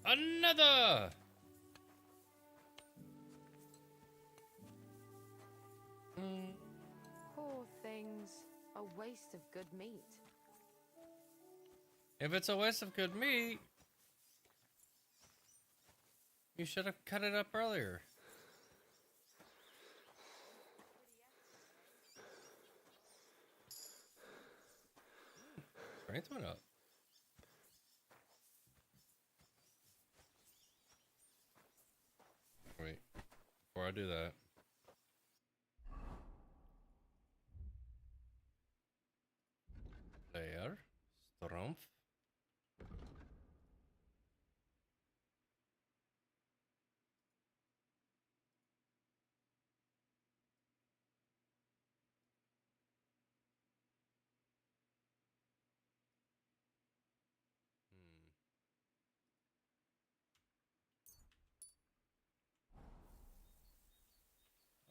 Another! Poor things. A waste of good meat. If it's a waste of good meat, you should have cut it up earlier. Strength went up. Wait, before I do that. There. Strumpf.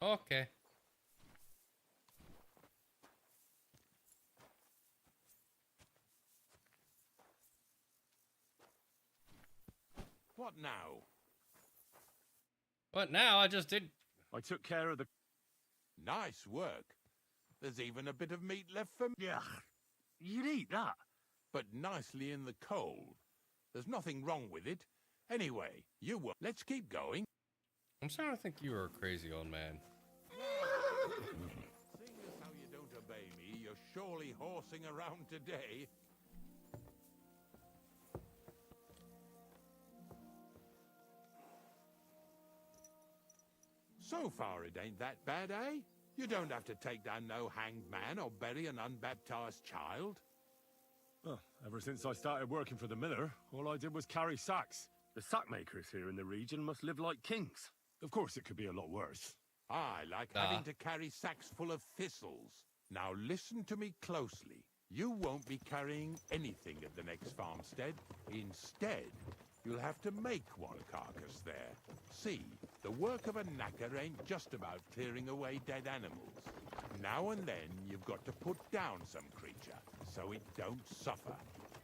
Okay. What now? What now? I just did. I took care of the. Nice work. There's even a bit of meat left for me. Yeah, you'd eat that. But nicely in the cold. There's nothing wrong with it. Anyway, you will. Let's keep going. I'm starting to think you are a crazy old man. Seeing as how you don't obey me, you're surely horsing around today. So far, it ain't that bad, eh? You don't have to take down no hanged man or bury an unbaptized child. Well, ever since I started working for the miller, all I did was carry sacks. The sack makers here in the region must live like kings. Of course, it could be a lot worse. I like having to carry sacks full of thistles. Now listen to me closely. You won't be carrying anything at the next farmstead. Instead, you'll have to make one carcass there. See, the work of a knacker ain't just about clearing away dead animals. Now and then, you've got to put down some creature, so it don't suffer.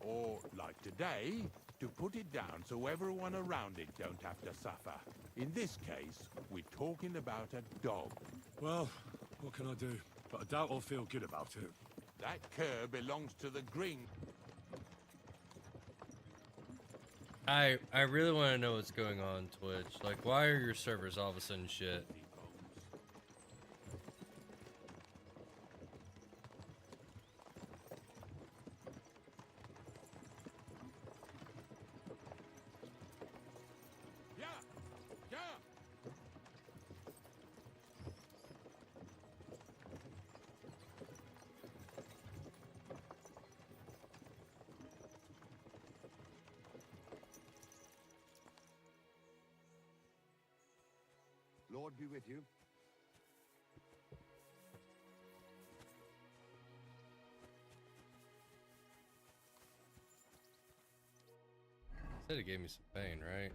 Or, like today, to put it down so everyone around it don't have to suffer. In this case, we're talking about a dog. Well, what can I do? But I doubt I'll feel good about it. That cur belongs to the green. I really want to know what's going on Twitch. Like, why are your servers all of a sudden shit? Yeah! Yeah! Lord be with you. Said it gave me some pain, right?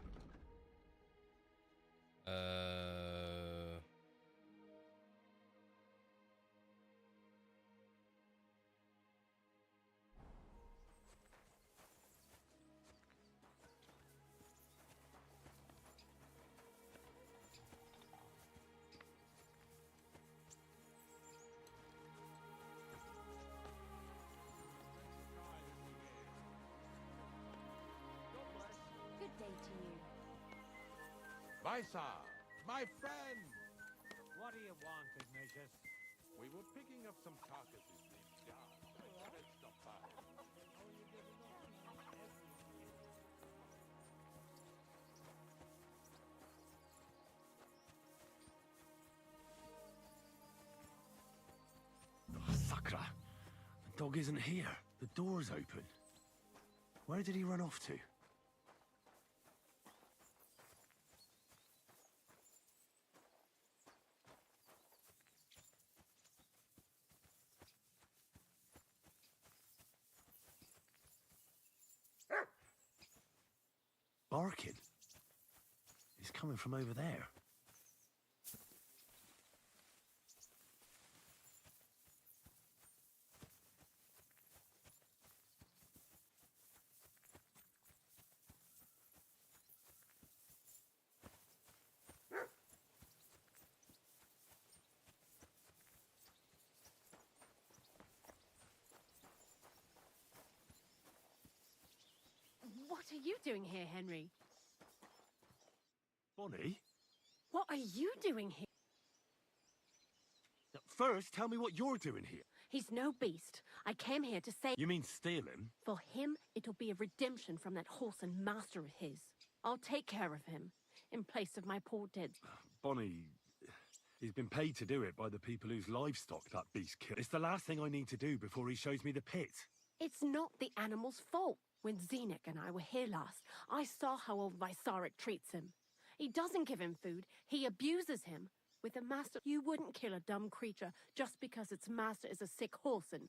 Good day to you. Vaisa, my friend! What do you want, Ignatius? We were picking up some carcasses in this yard. I thought I'd stop by. Oh, Sakra. The dog isn't here. The door's open. Where did he run off to? Barking. He's coming from over there. What are you doing here, Henry? Bonnie? What are you doing here? First, tell me what you're doing here. He's no beast. I came here to say... You mean steal him? For him, it'll be a redemption from that horse and master of his. I'll take care of him, in place of my poor dead... Bonnie, he's been paid to do it by the people whose livestock that beast killed. It's the last thing I need to do before he shows me the pit. It's not the animal's fault. When Zenek and I were here last, I saw how old Vysarik treats him. He doesn't give him food, he abuses him. With a master, you wouldn't kill a dumb creature just because its master is a sick horse and...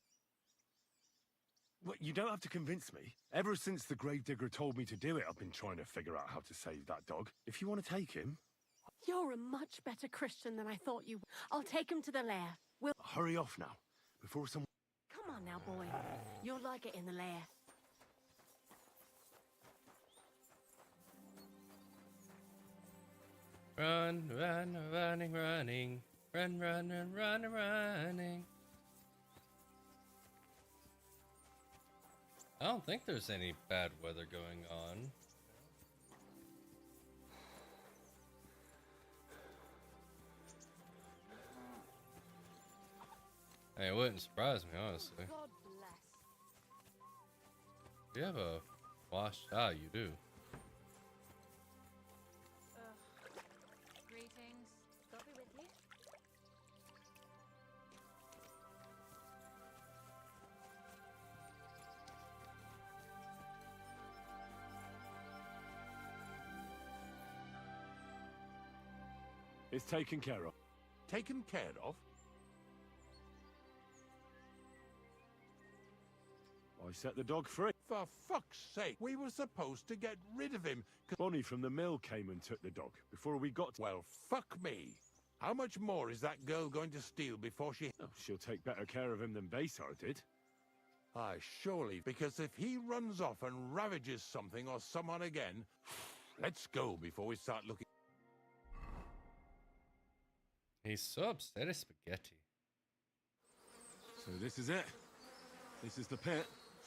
Well, you don't have to convince me. Ever since the gravedigger told me to do it, I've been trying to figure out how to save that dog. If you want to take him... You're a much better Christian than I thought you were. I'll take him to the lair. We'll... Hurry off now, before someone... Come on now, boy. You'll like it in the lair. Run, run, running, running. Run, run, run, run, running. I don't think there's any bad weather going on. Hey, it wouldn't surprise me, honestly. God bless. Do you have a wash? Ah, you do. Greetings. Got me with you? It's taken care of. Taken care of? I set the dog free. For fuck's sake, we were supposed to get rid of him. Bonnie from the mill came and took the dog before we got to... Well, fuck me. How much more is that girl going to steal before she... Oh, she'll take better care of him than Baysar did. Aye, surely, because if he runs off and ravages something or someone again, let's go before we start looking. He's so upset at spaghetti. So this is it. This is the pit.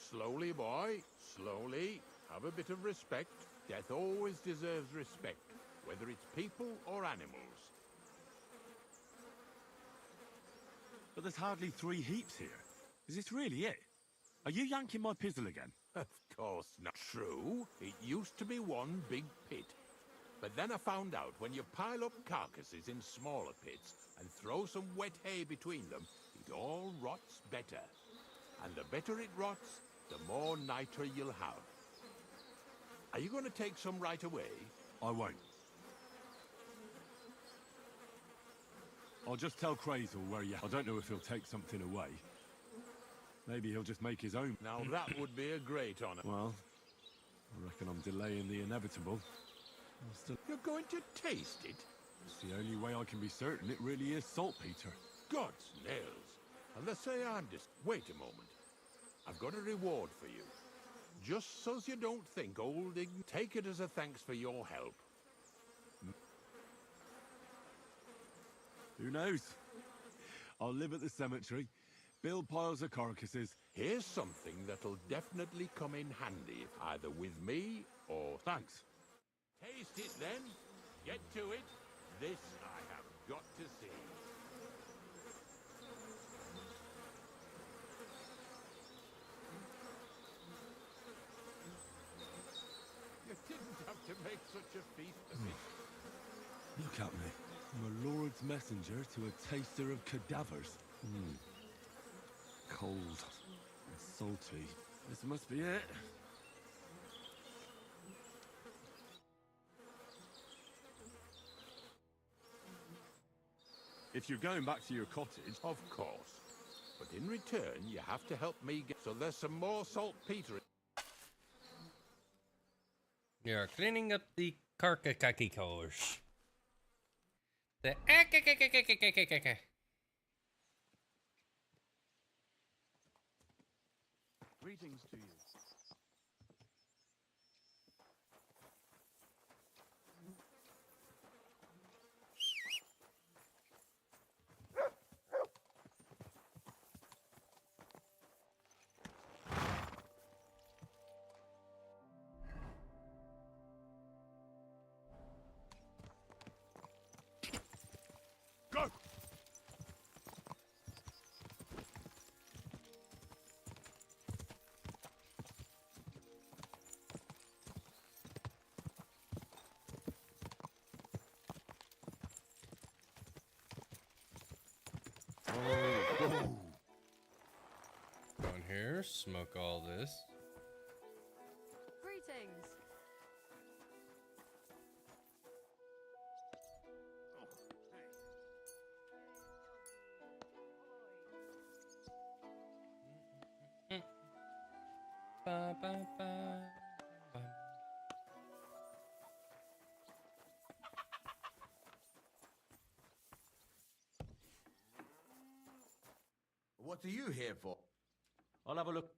Slowly, boy, slowly. Have a bit of respect. Death always deserves respect, whether it's people or animals. But there's hardly 3 heaps here. Is this really it? Are you yanking my pizzle again? Of course not. True, it used to be one big pit. But then I found out when you pile up carcasses in smaller pits and throw some wet hay between them, it all rots better. And the better it rots, the more niter you'll have. Are you going to take some right away? I won't. I'll just tell Crazel where you... I don't know if he'll take something away. Maybe he'll just make his own. Now that would be a great honor. Well, I reckon I'm delaying the inevitable. You're going to taste it? It's the only way I can be certain it really is saltpeter. God's nails. Unless say I'm just... Wait a moment. I've got a reward for you. Just so's you don't think old Ign... Take it as a thanks for your help. Who knows? I'll live at the cemetery, build piles of carcasses. Here's something that'll definitely come in handy, either with me or... Thanks. Taste it then. Get to it. This I have got to see. You didn't have to make such a feast of it. Look at me. I'm a Lord's messenger to a taster of cadavers. Cold and salty. This must be it. If you're going back to your cottage... Of course. But in return, you have to help me get... So there's some more saltpeter. You're cleaning up the carcacacicos. The Greetings to you. Go! Down here, smoke all this. Greetings. Ba, ba, ba, ba. What are you here for? I'll have a look.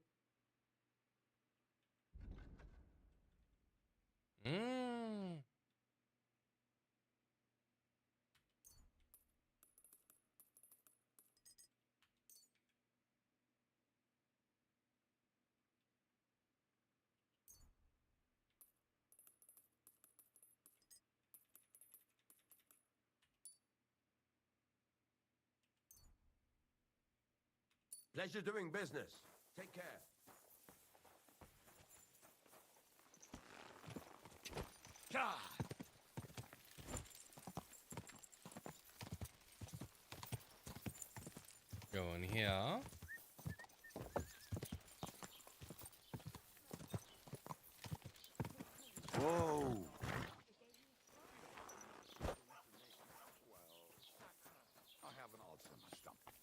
Mmm. Pleasure doing business. Take care. Go in here. Whoa! I have an ulcer in my stomach.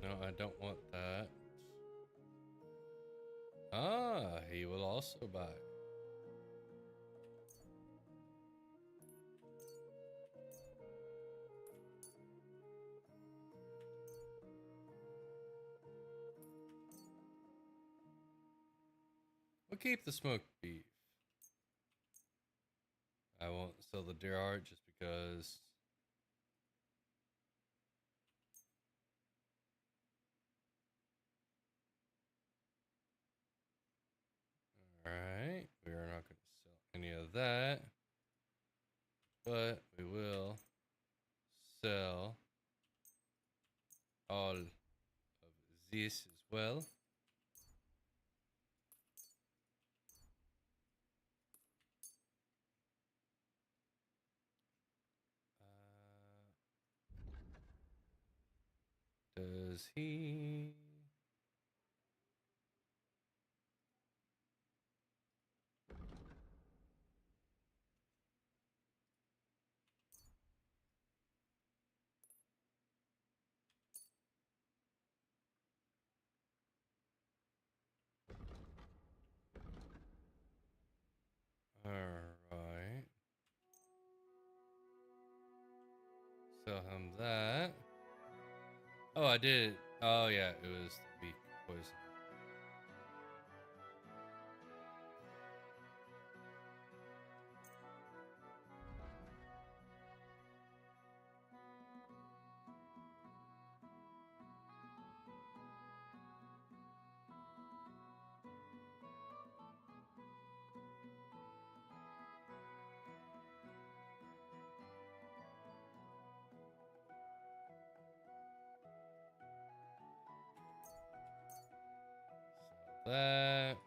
No, I don't want that. Ah, he will also buy. We'll keep the smoked beef. I won't sell the deer heart just because. Alright, we are not going to sell any of that. But we will sell all of this as well. Does he? Alright. Sell him that. Oh, I did. Oh, yeah, it was the weak poison. Sell that.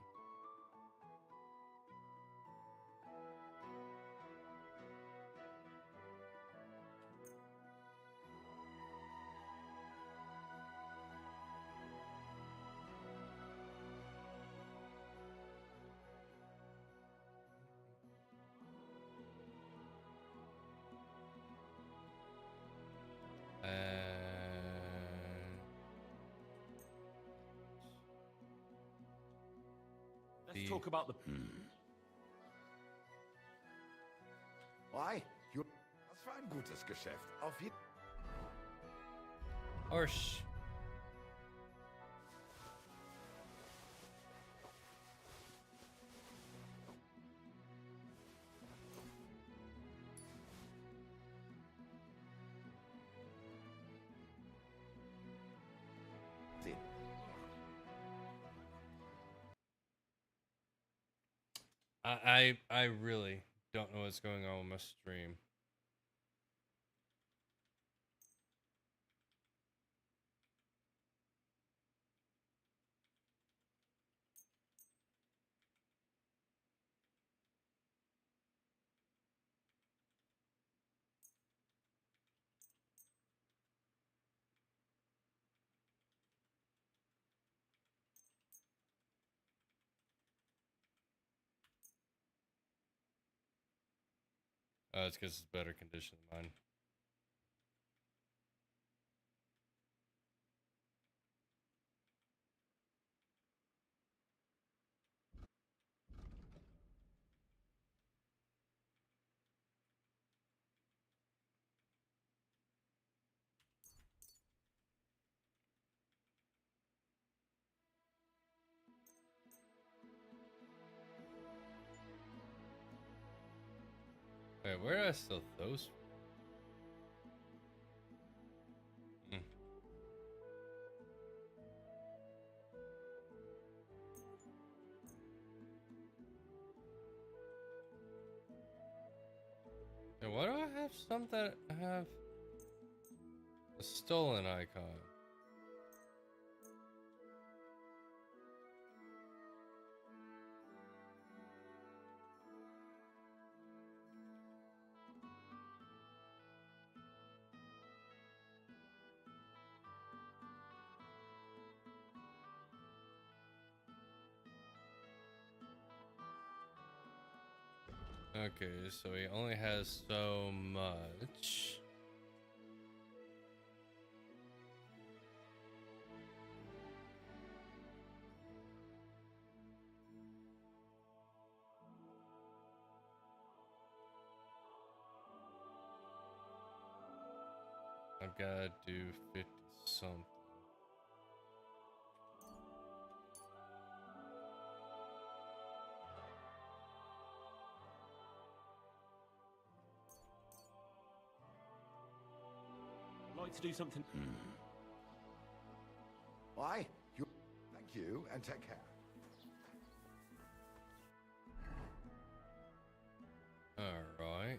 Let's talk about the... Why? Das war ein gutes Geschäft. Auf jeden Arsh. I really don't know what's going on with my stream. It's because it's better condition than mine. Wait, where did I sell those? Hmm. have some that have a stolen icon? Okay, so he only has so much. I've got to do 50 something. I'd like to do something. Why? Thank you, and take care. All right.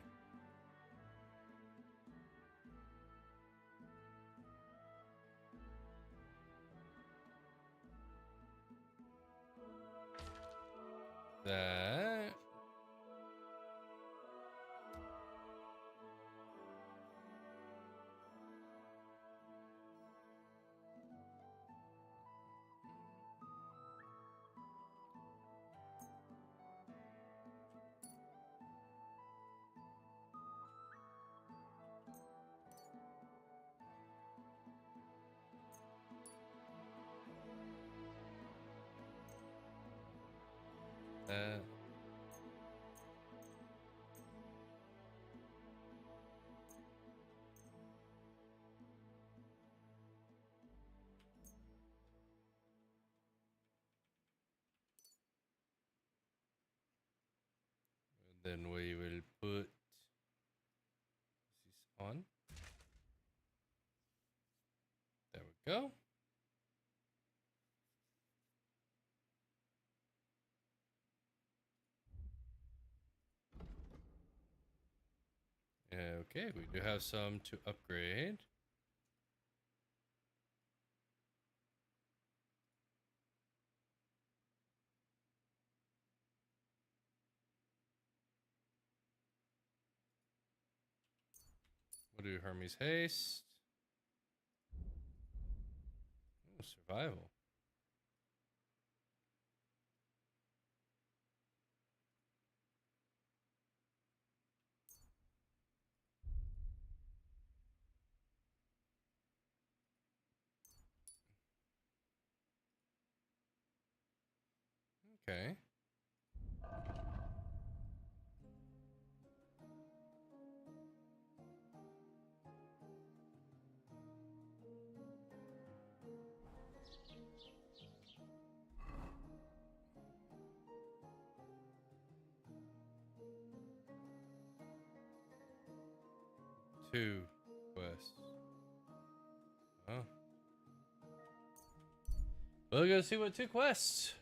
That. That. And then we will put this on. There we go. Okay, we do have some to upgrade. We'll do Hermes Haste. Ooh, survival. Okay. Two quests. Oh. We'll go see what two quests.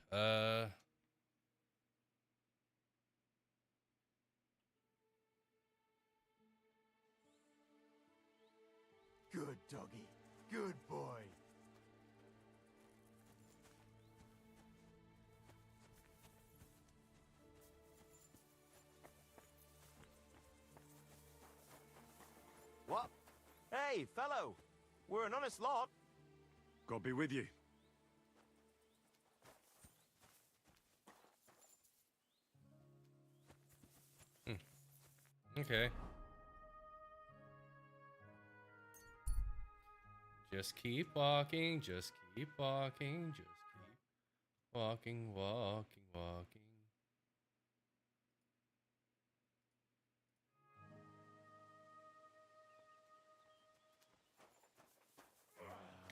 Good doggy. Good boy. What? Hey, fellow! We're an honest lot. God be with you. Okay. Just keep walking, just keep walking, just keep walking, walking, walking.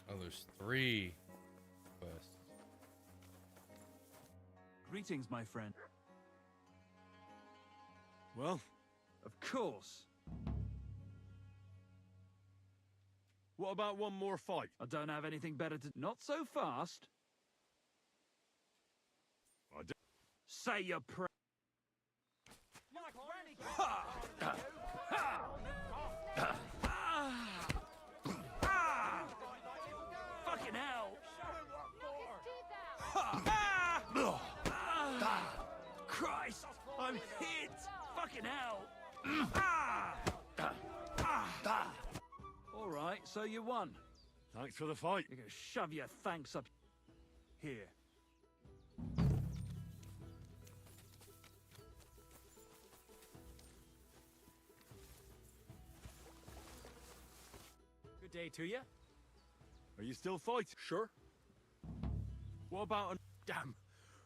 Oh, there's 3 quests. Greetings, my friend. Well, Of course. what about one more fight? I don't have anything better to... Not so fast. I do. Say your prayer. Fucking hell! Christ! I'm hit! Fucking hell! All right, so you won. Thanks for the fight. You're gonna shove your thanks up here. Good day to you. Are you still fighting? Sure. What about an... Damn,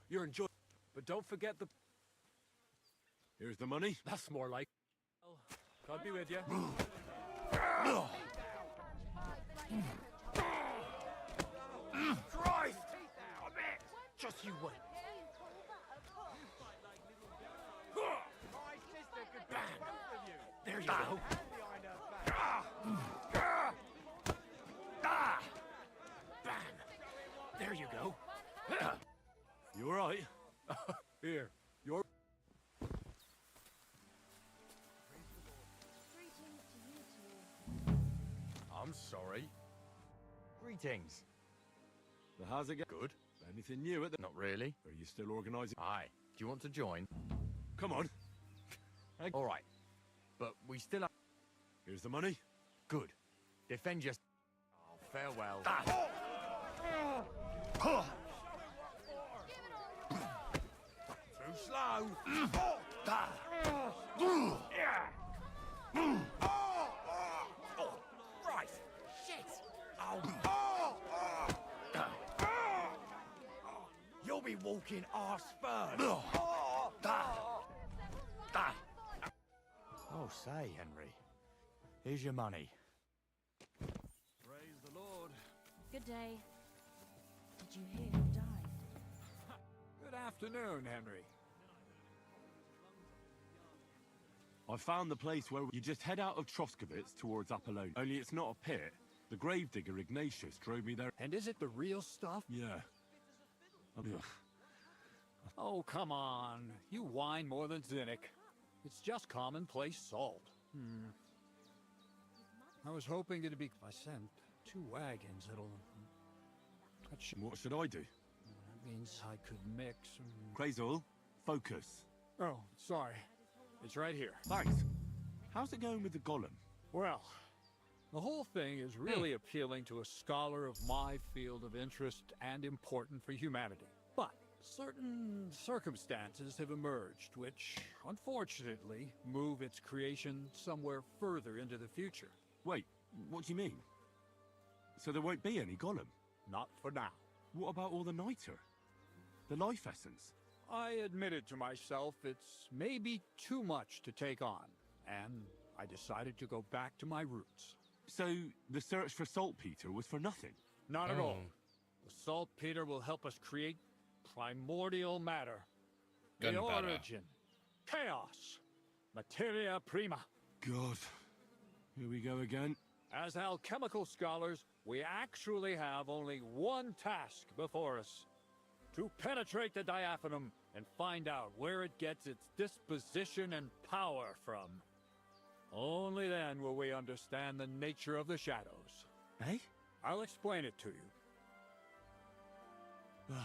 you're enjoying. But don't forget the. Here's the money. That's more like. Well, God be with you. Christ! Just you wait. There you go. There you go. You all right? Here, your. Greetings to you two. I'm sorry. Greetings. So how's it going? Good. Anything new at the... Not really. Are you still organising? Aye. Do you want to join? Come on. All right. But we still have... Here's the money. Good. Defend your... Oh, farewell. Too slow. Oh, Christ. Shit. Oh. You'll be walking arse first. Oh, say, Henry. Here's your money. Praise the Lord. Good day. Did you hear who died? Good afternoon, Henry. I found the place where you just head out of Troskovitz towards Apollonia. Only it's not a pit. The gravedigger Ignatius drove me there. And is it the real stuff? Yeah. Oh, come on. You whine more than Zinnik. It's just commonplace salt. I was hoping it'd be... I sent 2 wagons. It'll... What should I do? That means I could mix... Crazel, focus. Oh, sorry. It's right here. Thanks. How's it going with the golem? Well, the whole thing is really appealing to a scholar of my field of interest and important for humanity. But certain circumstances have emerged which, unfortunately, move its creation somewhere further into the future. Wait, what do you mean? So there won't be any golem? Not for now. What about all the niter? The life essence? I admitted to myself it's maybe too much to take on, and I decided to go back to my roots. So the search for saltpeter was for nothing? Not at all. The saltpeter will help us create primordial matter. The Gunpowder. origin. Chaos. Materia prima. God. Here we go again. As alchemical scholars, we actually have only one task before us. To penetrate the diaphanum and find out where it gets its disposition and power from. Only then will we understand the nature of the shadows. Eh? I'll explain it to you.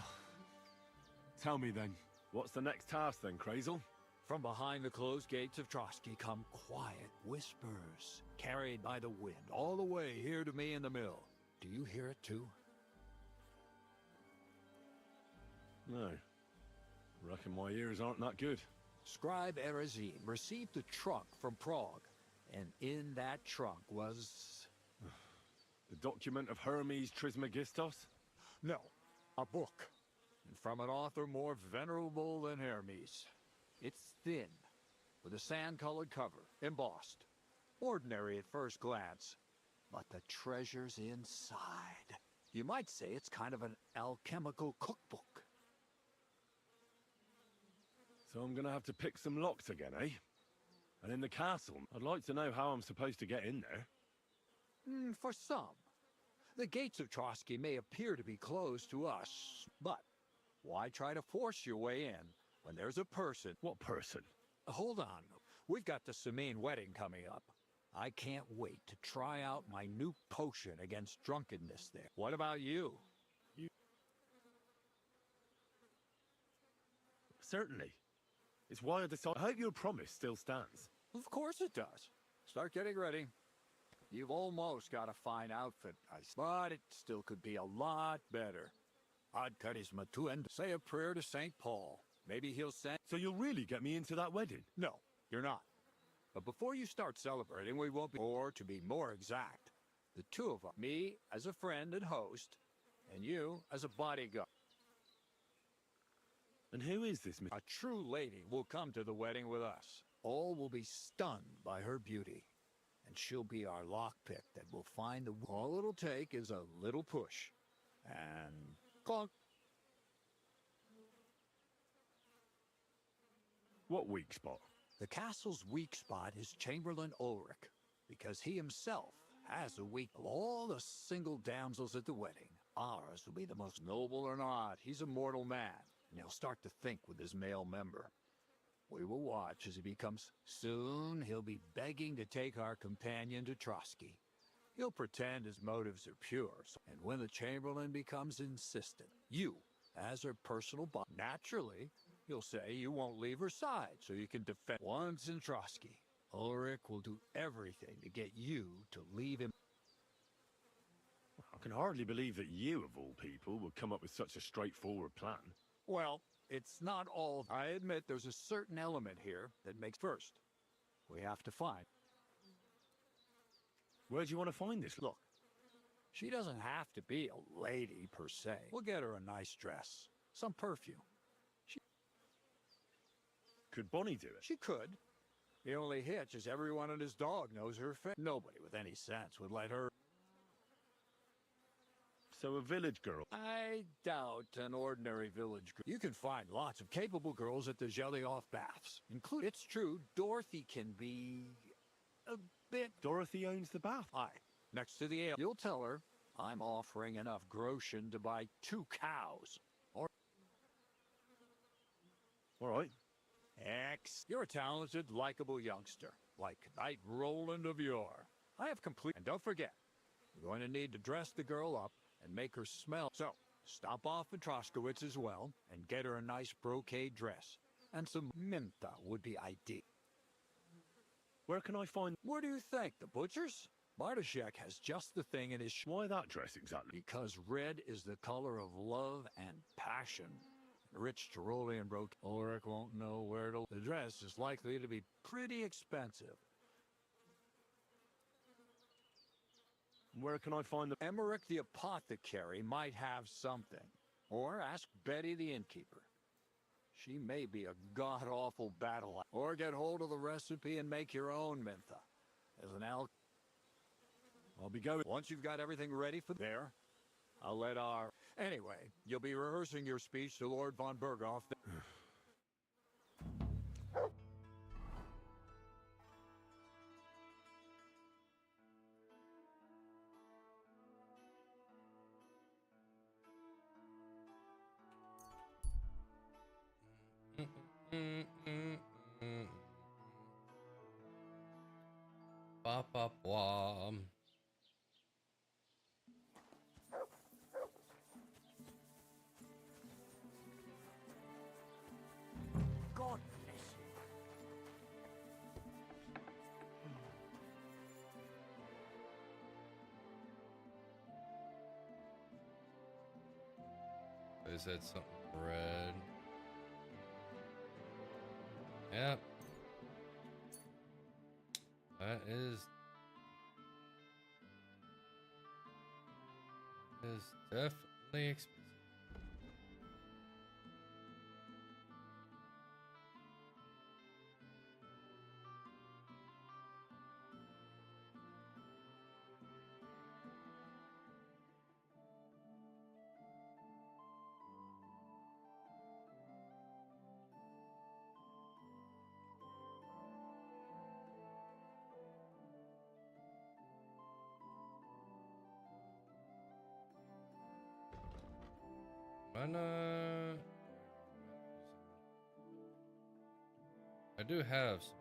Tell me then, what's the next task then, Crazel? From behind the closed gates of Trotsky come quiet whispers, carried by the wind, all the way here to me in the mill. Do you hear it too? No. Reckon my ears aren't that good. Scribe Erezim received a trunk from Prague, and in that trunk was... The document of Hermes Trismegistos? No, a book. And from an author more venerable than Hermes. It's thin, with a sand-colored cover, embossed. Ordinary at first glance, but the treasure's inside. You might say it's kind of an alchemical cookbook. So I'm gonna have to pick some locks again, eh? And in the castle, I'd like to know how I'm supposed to get in there. For some. The gates of Trotsky may appear to be closed to us, but why try to force your way in when there's a person? What person? Hold on. We've got the Samin wedding coming up. I can't wait to try out my new potion against drunkenness there. What about you? Certainly. It's why I decided. I hope your promise still stands. Of course it does. Start getting ready. You've almost got a fine outfit, but it still could be a lot better. Ad charisma tu and say a prayer to St. Paul. Maybe he'll send... So you'll really get me into that wedding? No, you're not. But before you start celebrating, we won't be... Or, to be more exact, the two of us. Me as a friend and host, and you as a bodyguard. And who is this? A true lady will come to the wedding with us. All will be stunned by her beauty. And she'll be our lockpick that will find the... All it'll take is a little push. And... clunk. What weak spot? The castle's weak spot is Chamberlain Ulrich, because he himself has a weak... Of all the single damsels at the wedding, ours will be the most noble or not. He's a mortal man, and he'll start to think with his male member. We will watch as he becomes... Soon, he'll be begging to take our companion to Trotsky. He'll pretend his motives are pure, and when the Chamberlain becomes insistent, you, as her personal boss, naturally, you'll say you won't leave her side so you can defend. Once in Trotsky, Ulrich will do everything to get you to leave him. I can hardly believe that you, of all people, would come up with such a straightforward plan. Well, it's not all. I admit there's a certain element here that makes... First, we have to find... Where do you want to find this? Look, she doesn't have to be a lady per se. We'll get her a nice dress, some perfume. Could Bonnie do it? She could. The only hitch is everyone and his dog knows her face. Nobody with any sense would let her... So a village girl? I doubt an ordinary village girl. You can find lots of capable girls at the Jelly-Off baths. It's true, Dorothy can be... a bit... Dorothy owns the bath? Aye. Next to the ale. You'll tell her I'm offering enough groschen to buy 2 cows. Or... All right. You're a talented, likable youngster, like Knight Roland of yore. I have complete... And don't forget, we're going to need to dress the girl up and make her smell. So, stop off at Troskowitz as well, and get her a nice brocade dress. And some minta would be ideal. Where can I find... Where do you think? The butcher's? Bartoszek has just the thing in his... Why that dress exactly? Because red is the color of love and passion. Rich Tyrolean brooch. Ulrich won't know where to... The dress is likely to be pretty expensive. Where can I find the... Emmerich the apothecary might have something. Or ask Betty the innkeeper. She may be a god-awful battle... Or get hold of the recipe and make your own Mintha. As an I'll be going... Once you've got everything ready for there, I'll let our... Anyway, you'll be rehearsing your speech to Lord von Berghoff. Bop, bop, wom. God bless you. They said something red. Yep. That is definitely expensive. I do have some.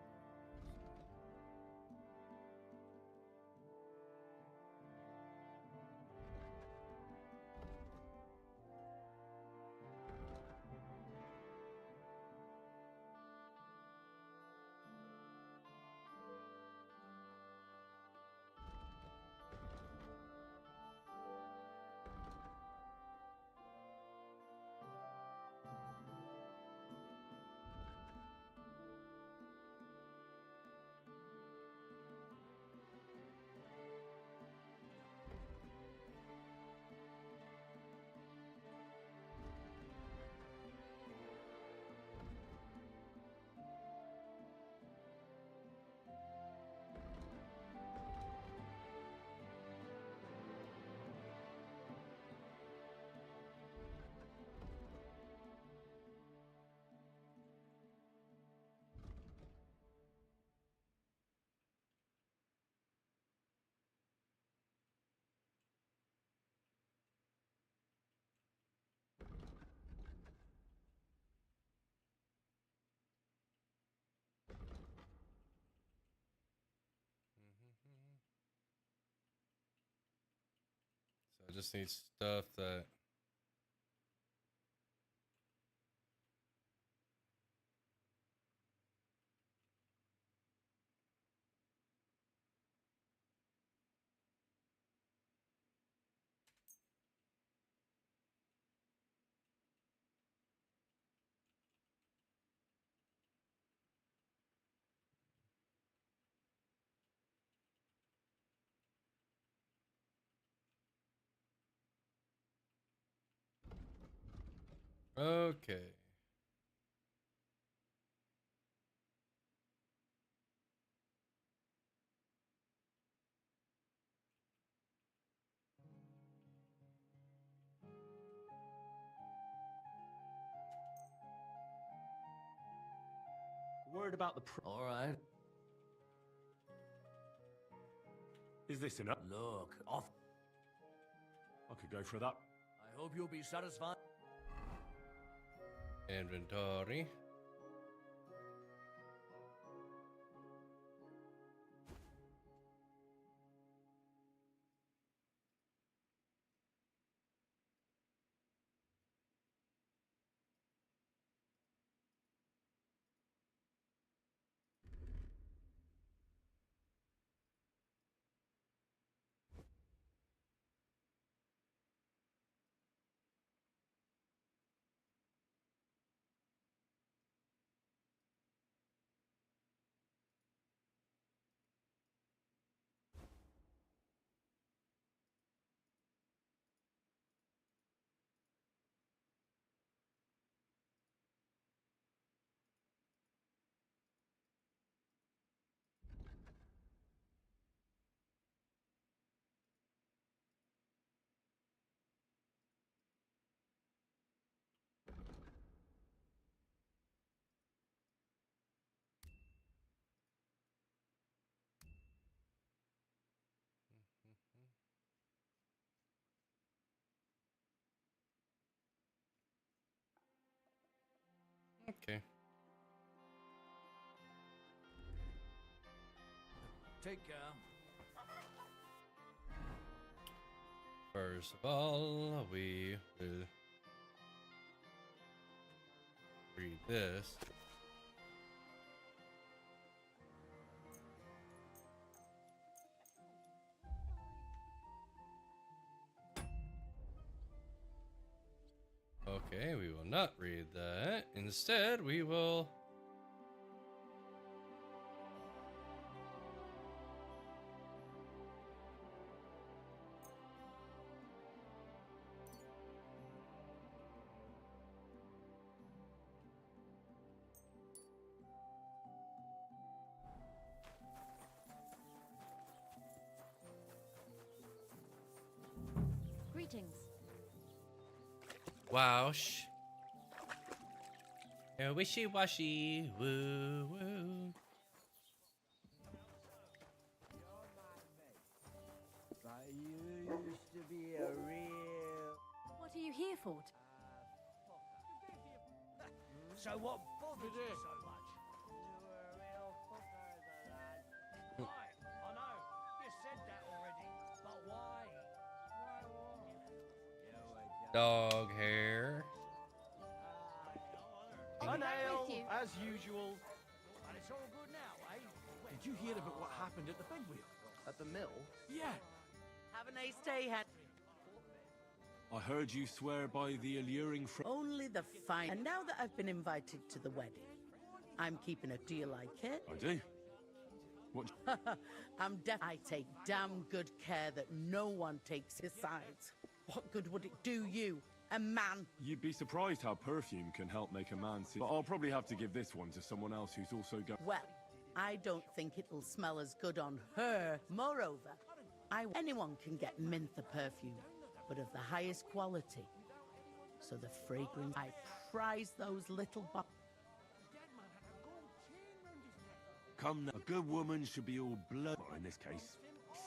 just need stuff that... Okay. Word about the All right. Is this enough? Look, off. I could go for that. I hope you'll be satisfied. Inventory. Okay. Take care. First of all, we will read this. Okay, we will not read that. Instead, we will... Greetings. Wowsh. Wishy-washy. Woo woo. But you used to be a real... What are you here for? So what bothered you so much? You were a real fucker, the lad. Right, I know. You said that already. But why? Why what? Dog hair. Hi, Nail, with you. as usual. And it's all good now, eh? Did you hear about what happened at the big wheel? At the mill? Yeah. Have a nice day, Hen. I heard you swear by the alluring Only the fine. And now that I've been invited to the wedding, I'm keeping a deal like it. I do. What? I take damn good care that no one takes. Besides, what good would it do you, a man? You'd be surprised how perfume can help make a man see. But I'll probably have to give this one to someone else who's also going. Well, I don't think it'll smell as good on her. Moreover, anyone can get Mintha perfume, but of the highest quality. So the fragrance, I prize those little Come now, a good woman should be all blood, or in this case,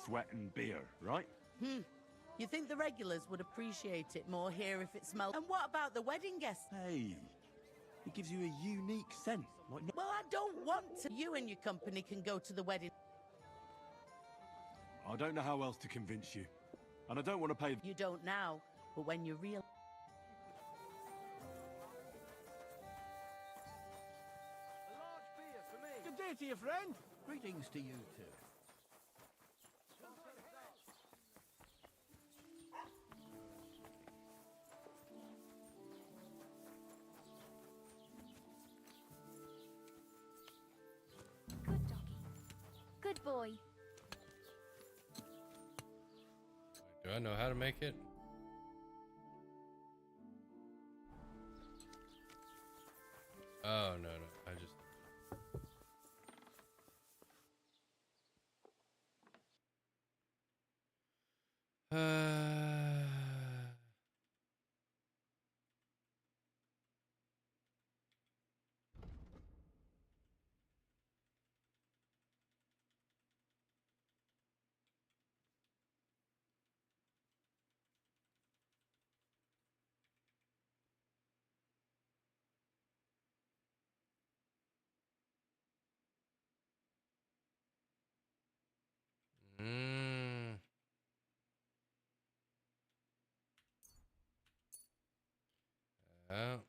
sweat and beer, right? You think the regulars would appreciate it more here if it smelled? And what about the wedding guests? Hey, it gives you a unique scent. Like Well, I don't want to. You and your company can go to the wedding. I don't know how else to convince you. and I don't want to pay... You don't now, but when you realize... Good day to you, friend. Greetings to you too. Good doggy. Good boy. Do I know how to make it? Oh, no, no. I just... Mm. Oh.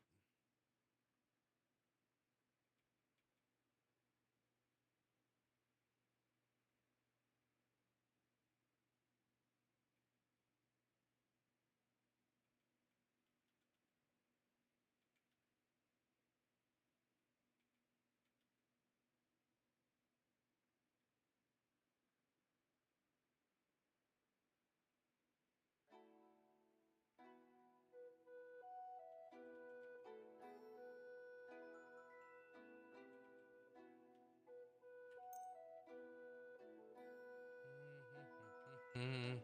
Mm.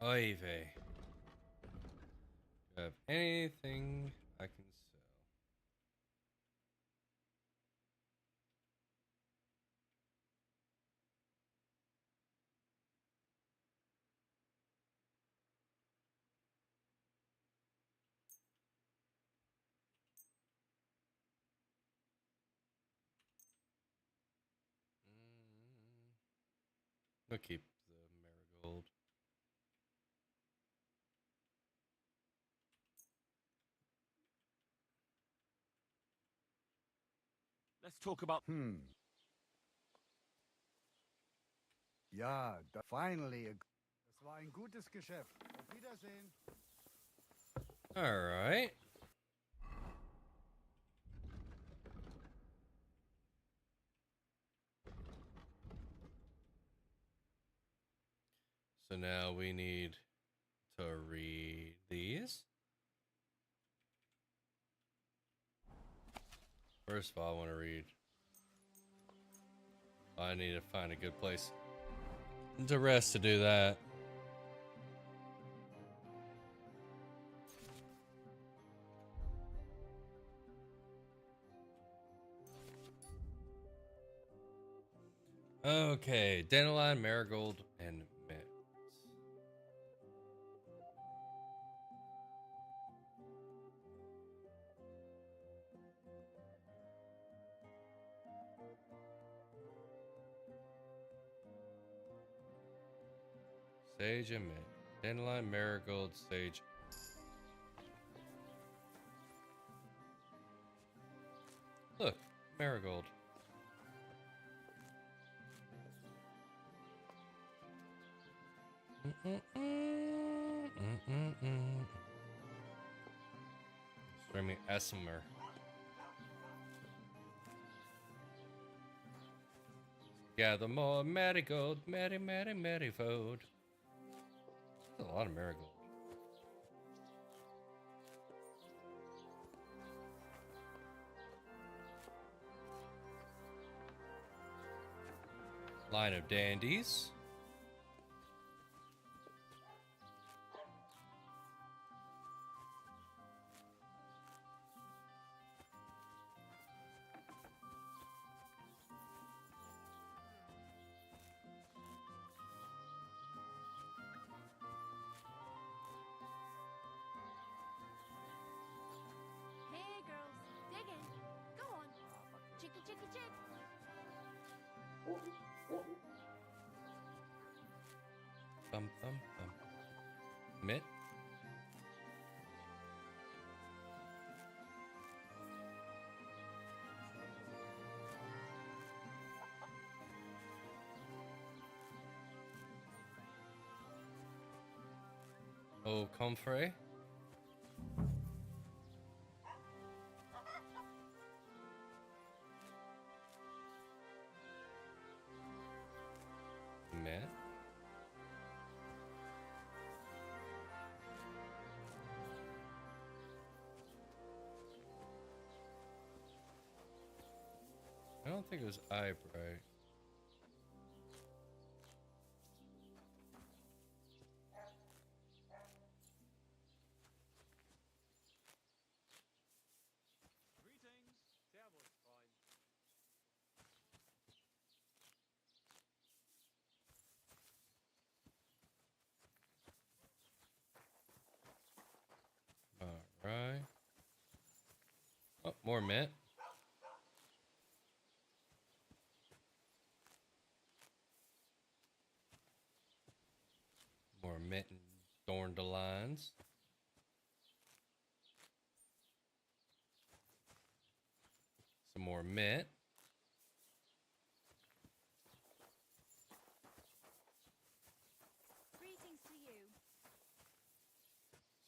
Oy vey. Do I have anything I can sell? I'll keep the marigold. Let's talk about... Ja, finally. Das war ein gutes Geschäft. Auf Wiedersehen. All right. So now we need to read these. First of all, I want to read. I need to find a good place to rest to do that. Okay, dandelion, marigold, and mint. Sage and mint. Dandelion, marigold, sage. Look, marigold. Streaming ASMR. Gather more marigold, marigold. That's a lot of marigold. Line of dandies. Hey, girls. Digging. chicky chick. Bum bum bum. Mitt. Oh, comfrey. Mitt. I don't think it was Eyebright. Greetings. Cowboy's fine. Alright. Oh, more mint. More mint and thorndelions. Some more mint. Greetings to you.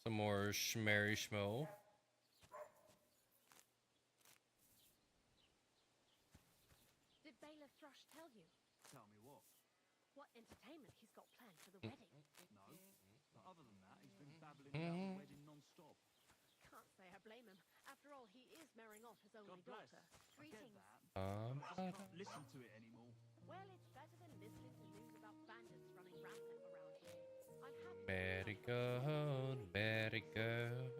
Some more schmerry schmo. Did Bailiff Thrush tell you Tell me what? what entertainment he's got planned for the wedding? No. But other than that, he's been babbling about the wedding non-stop. Can't say I blame him. After all, he is marrying off his only God bless. daughter. I get Greetings. that. I just can't listen to it anymore. Well, it's better than listening to news about bandits running rampant around here. I have Marigold, marigold,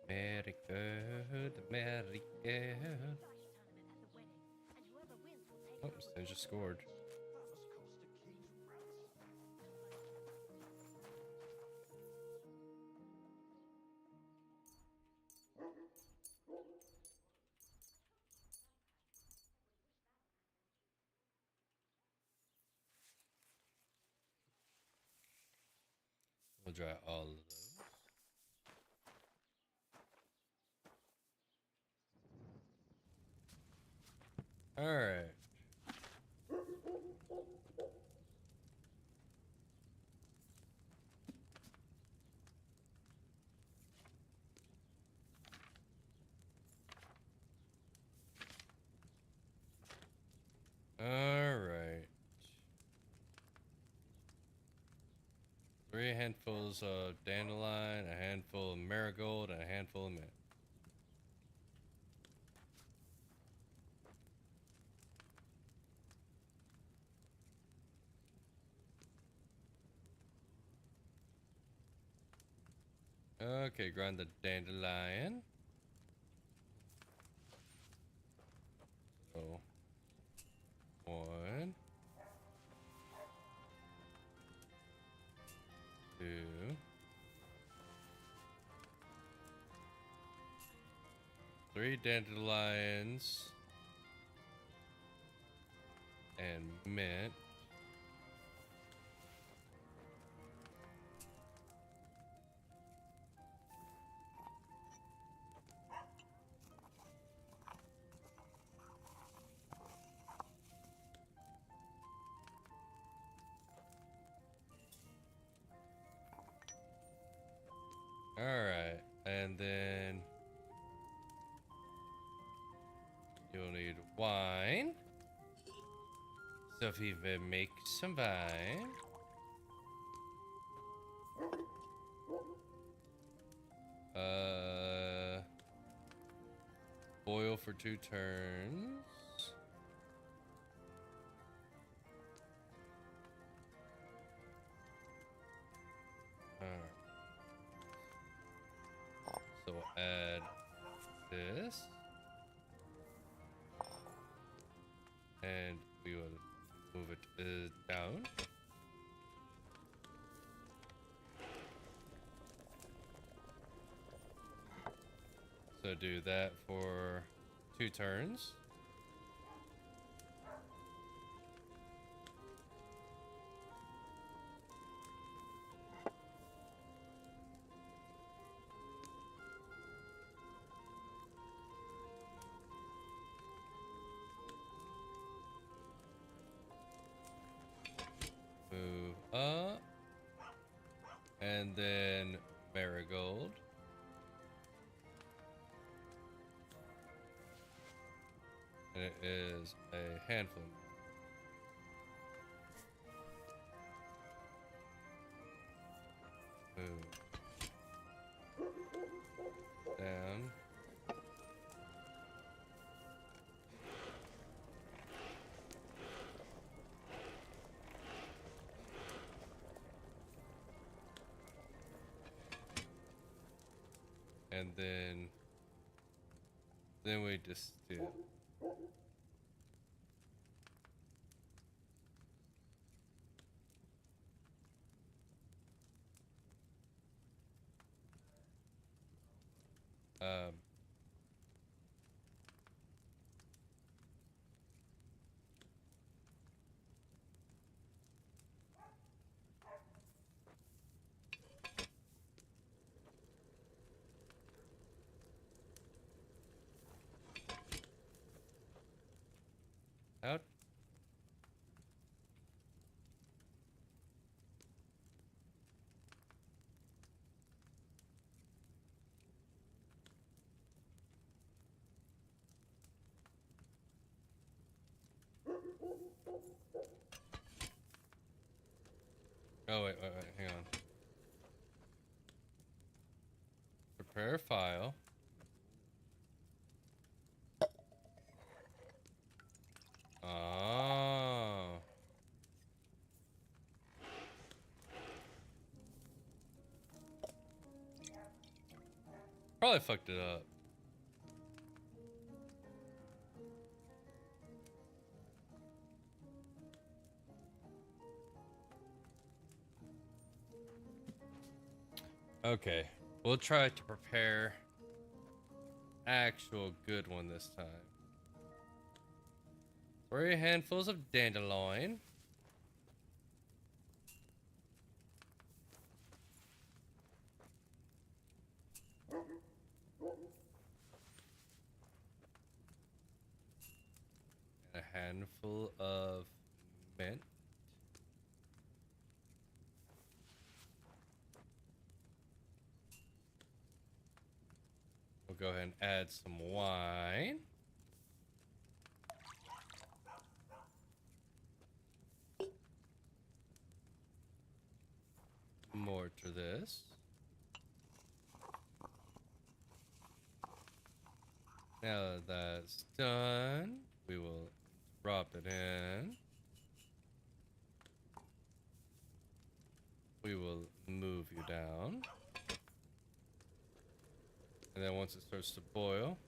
marigold, marigold. Oops, they just scored. We'll try all of those. All right. All right. 3 handfuls of dandelion, a handful of marigold, and a handful of mint. Okay, grind the dandelion. So, 1, 2, 3 dandelions and mint. All right, and then you'll need wine. So if you even make some wine. Boil for 2 turns. Alright. So we'll add this. And we will move it down. So do that for 2 turns. And then marigold. And it is a handful. Move. Down. And then we just do um out. Oh wait, hang on. Prepare file. Oh. Probably fucked it up. Okay, we'll try to prepare actual good one this time. 3 handfuls of dandelion. And a handful of mint. We'll go ahead and add some wine. More to this. Now that that's done, we will drop it in. We will move you down. And then once it starts to boil,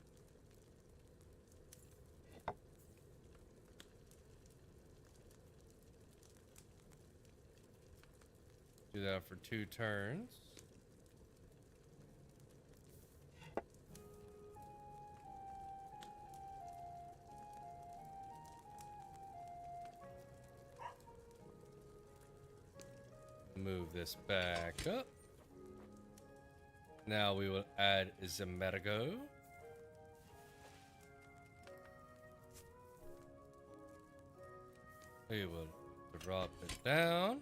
do that for 2 turns. Move this back up. Now we will add Zemerigo. We will drop it down.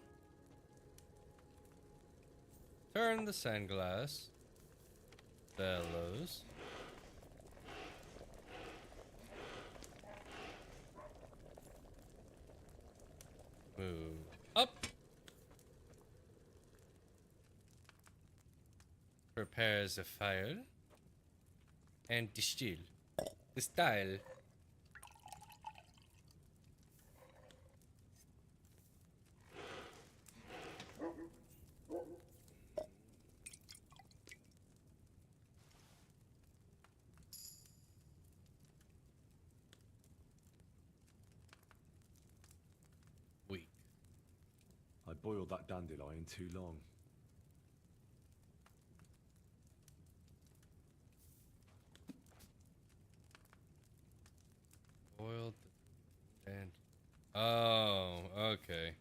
Turn the sandglass. Bellows. Move up. Prepare the fire. And distill. The style. Weak. I boiled that dandelion too long. Boiled and oh, okay.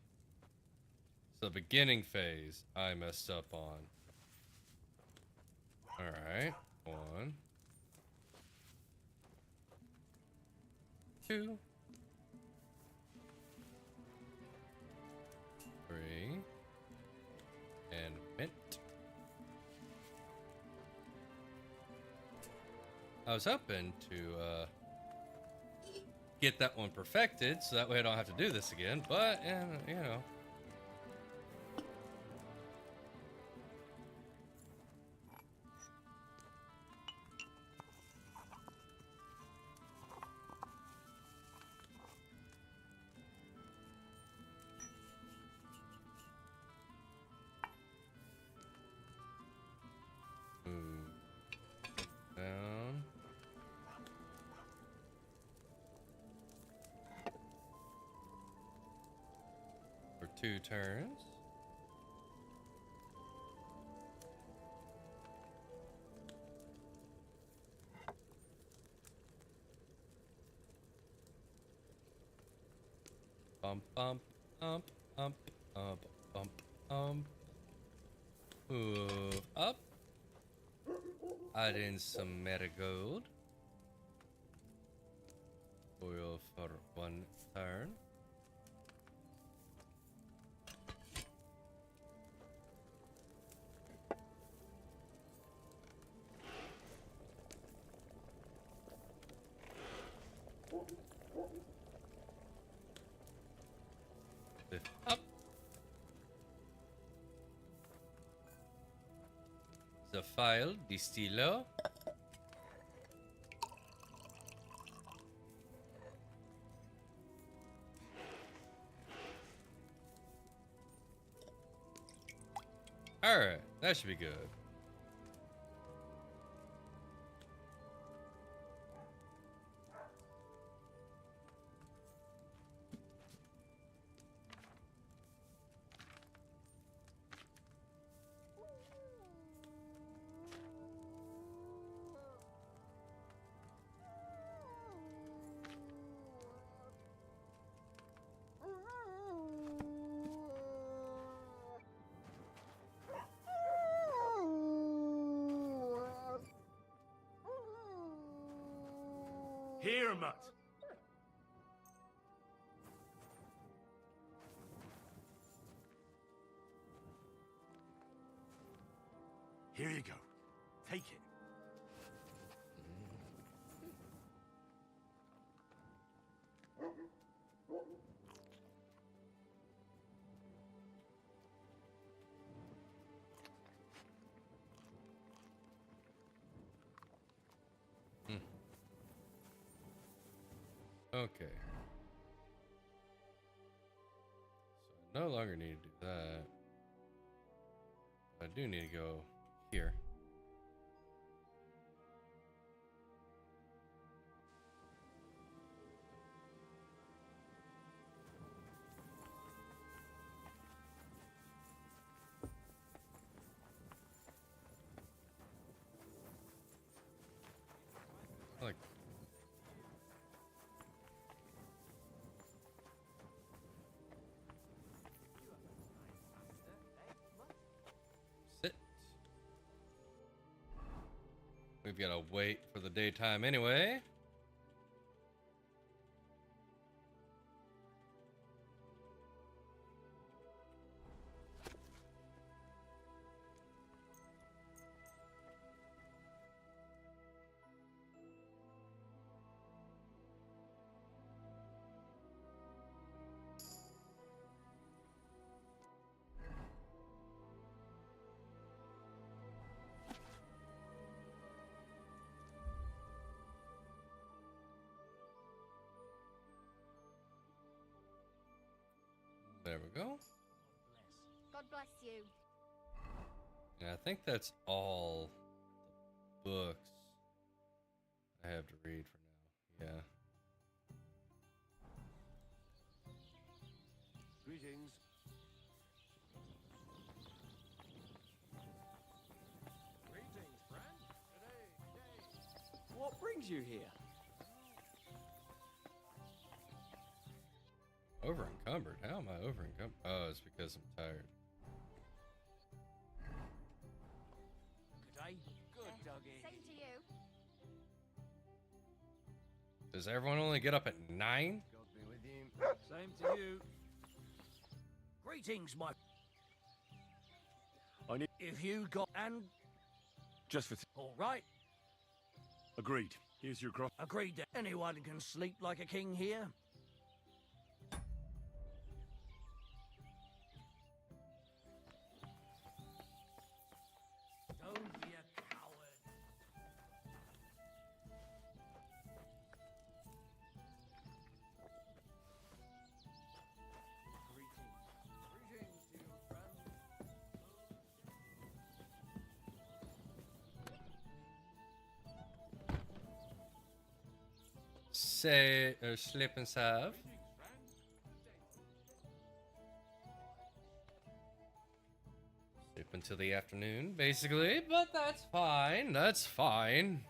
So beginning phase I messed up on. Alright. 1, 2, 3. I was hoping to get that one perfected, so that way I don't have to do this again. But you know. Down. For 2 turns. Bump, bump, bump, bump, bump, bump, bump. Move up. Add in some marigold. Oil for 1 turn. Lift up. The file, distilo. Alright, that should be good. Here, Mutt. Here you go. Take it. Okay. So I no longer need to do that. I do need to go here. Like sit. We've got to wait for the daytime anyway. There we go. God bless you. And I think that's all the books I have to read for now. Yeah. Greetings. Greetings, friend. Today. What brings you here? Over encumbered? How am I over encumbered? Oh, it's because I'm tired. Good day. Good doggy. Same to you. Does everyone only get up at 9? God be with you. Same to you. Greetings, my. I need If you got and just for all right. Agreed. Here's your cross. Agreed that anyone can sleep like a king here. Don't be a coward. Greetings to you, friend. Say or slip and salve. Sleep until the afternoon, basically, but that's fine. That's fine.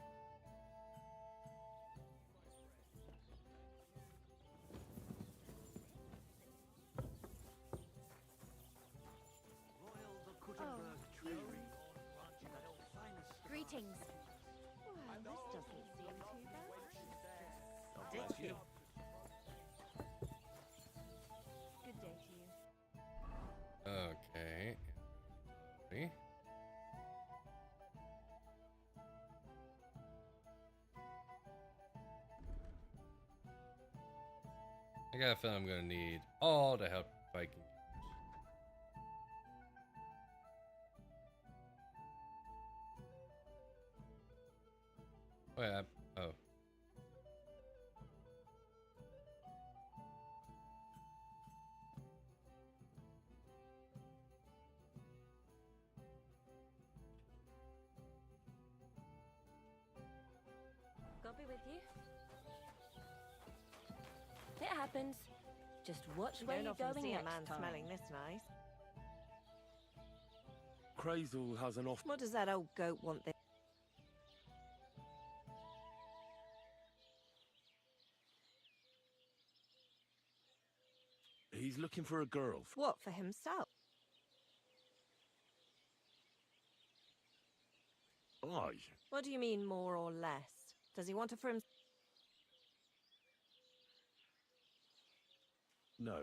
Greetings. Well, this doesn't seem too bad. Bless you. Good day to you. Okay. See? I got a feeling I'm gonna need all the help I can. Wait, oh. God be with you. It happens. Just watch where you're going see next a man time. smelling this nice. Crazel has an off. What does that old goat want this? He's looking for a girl. What, for himself? Aye. What do you mean, more or less? Does he want it for himself? No.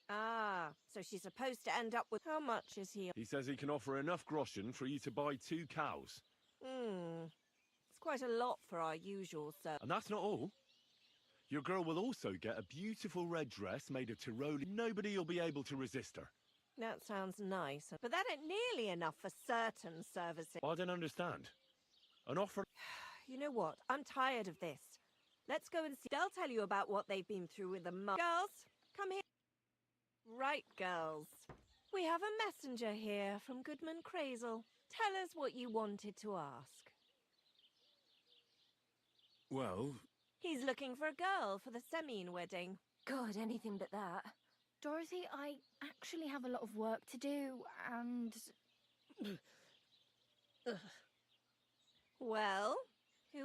Ah, so she's supposed to end up with... How much is he? He says he can offer enough groschen for you to buy 2 cows. It's quite a lot for our usual service. And that's not all. Your girl will also get a beautiful red dress made of Tyrolean. Nobody will be able to resist her. That sounds nice, but that ain't nearly enough for certain services. I don't understand. An offer... You know what? I'm tired of this. Let's go and see. They'll tell you about what they've been through with the Girls, come here. Right, girls. We have a messenger here from Goodman Crazel. Tell us what you wanted to ask. Well... He's looking for a girl for the Semine wedding. God, anything but that. Dorothy, I actually have a lot of work to do, and... Well, who...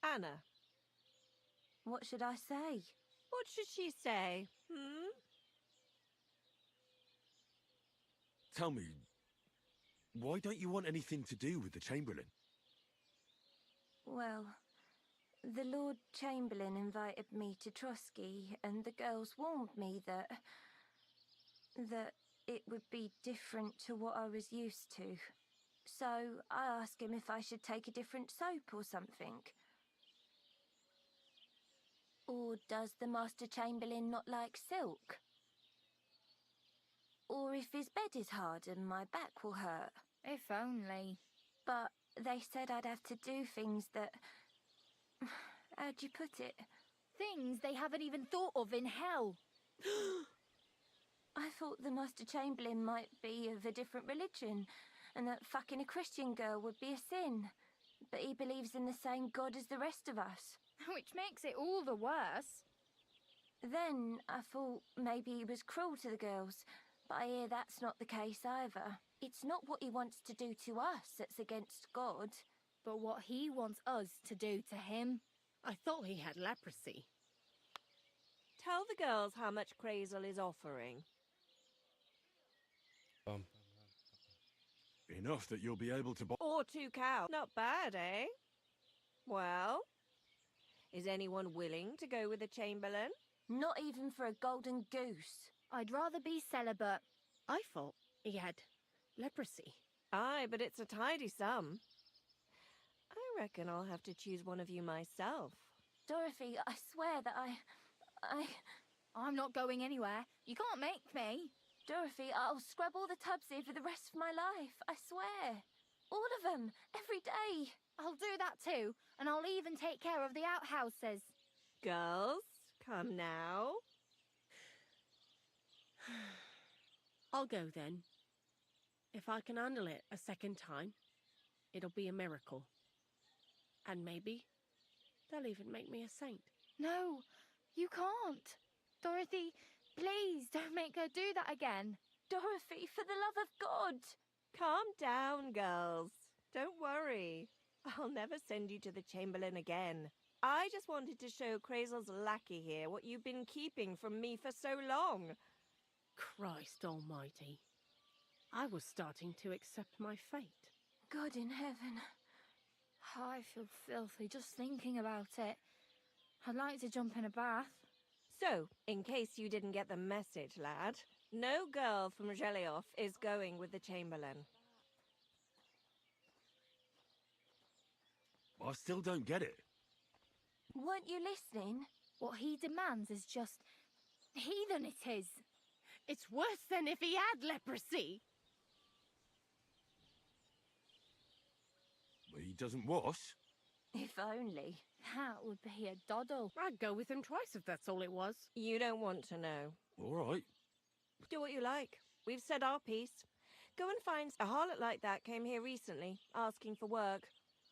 Anna. What should I say? What should she say? Tell me, why don't you want anything to do with the Chamberlain? Well, the Lord Chamberlain invited me to Trotsky, and the girls warned me that it would be different to what I was used to. So I asked him if I should take a different soap or something. Or does the Master Chamberlain not like silk? Or if his bed is hard and my back will hurt. If only. But they said I'd have to do things that... How'd you put it? Things they haven't even thought of in hell. I thought the Master Chamberlain might be of a different religion, and that fucking a Christian girl would be a sin. But he believes in the same God as the rest of us. Which makes it all the worse. Then I thought maybe he was cruel to the girls, but I hear that's not the case either. It's not what he wants to do to us that's against God. But what he wants us to do to him. I thought he had leprosy. Tell the girls how much Crazel is offering. Enough that you'll be able to buy... Or 2 cows. Not bad, eh? Well, is anyone willing to go with the Chamberlain? Not even for a golden goose. I'd rather be celibate. I thought he had leprosy. Aye, but it's a tidy sum. I reckon I'll have to choose one of you myself. Dorothy, I swear that I'm not going anywhere. You can't make me. Dorothy, I'll scrub all the tubs here for the rest of my life. I swear. All of them. Every day. I'll do that too, and I'll even take care of the outhouses. Girls, come now. I'll go then. If I can handle it a second time, it'll be a miracle. And maybe they'll even make me a saint. No, you can't. Dorothy, please don't make her do that again. Dorothy, for the love of God. Calm down, girls. Don't worry. I'll never send you to the Chamberlain again. I just wanted to show Crazel's lackey here what you've been keeping from me for so long. Christ almighty. I was starting to accept my fate. God in heaven. I feel filthy just thinking about it. I'd like to jump in a bath. So, in case you didn't get the message, lad, no girl from Zhelioff is going with the Chamberlain. I still don't get it. Weren't you listening? What he demands is just heathen it is. It's worse than if he had leprosy. He doesn't wash? If only. That would be a doddle. I'd go with him twice if that's all it was. You don't want to know. All right. Do what you like. We've said our piece. Go and find a harlot like that came here recently, asking for work.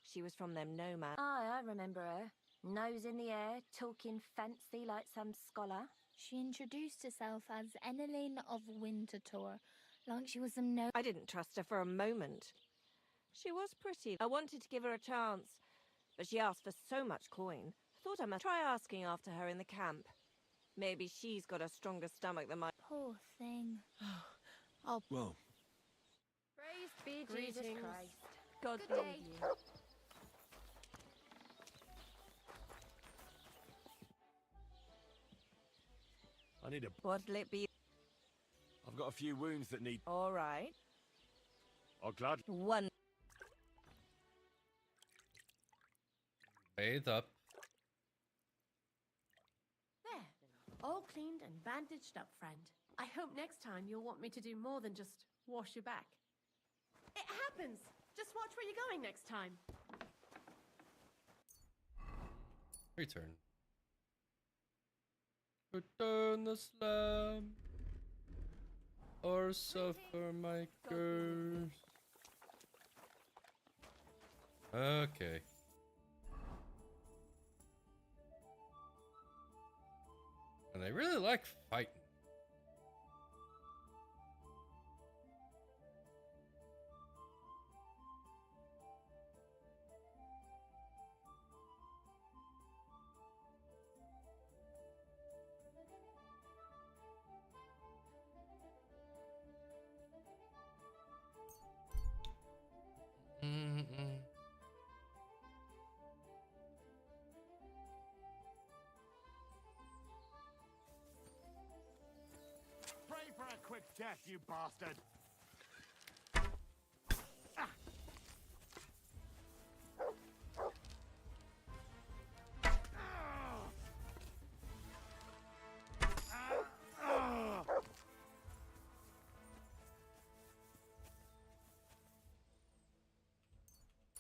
She was from them nomads. Aye, I remember her. Nose in the air, talking fancy like some scholar. She introduced herself as Enneline of Winterthur, like she was some I didn't trust her for a moment. She was pretty. I wanted to give her a chance, but she asked for so much coin. I thought I must try asking after her in the camp. Maybe she's got a stronger stomach than my... Poor thing. Well... Praise be Jesus Greetings. Christ. God Good build day. you. I need a... What'll it be? I've got a few wounds that need... All right. I'll gladly... One. Bathe up. There. All cleaned and bandaged up, friend. I hope next time you'll want me to do more than just wash your back. It happens! Just watch where you're going next time. Return. Return the slam. Or suffer my curse. Okay. And they really like fighting. Pray for a quick death, you bastard!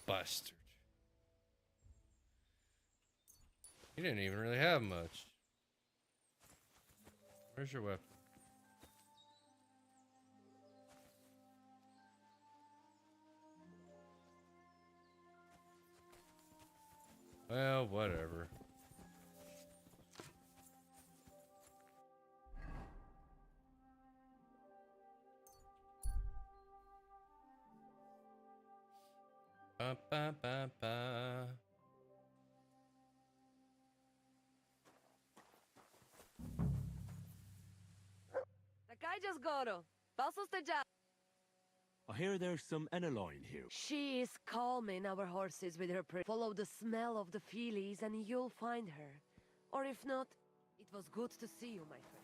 Bastard. He didn't even really have much. Where's your weapon? Well, whatever. Ba ba ba ba. I hear there's some Enneline here. She is calming our horses with her Follow the smell of the feelies and you'll find her. Or if not, it was good to see you, my friend.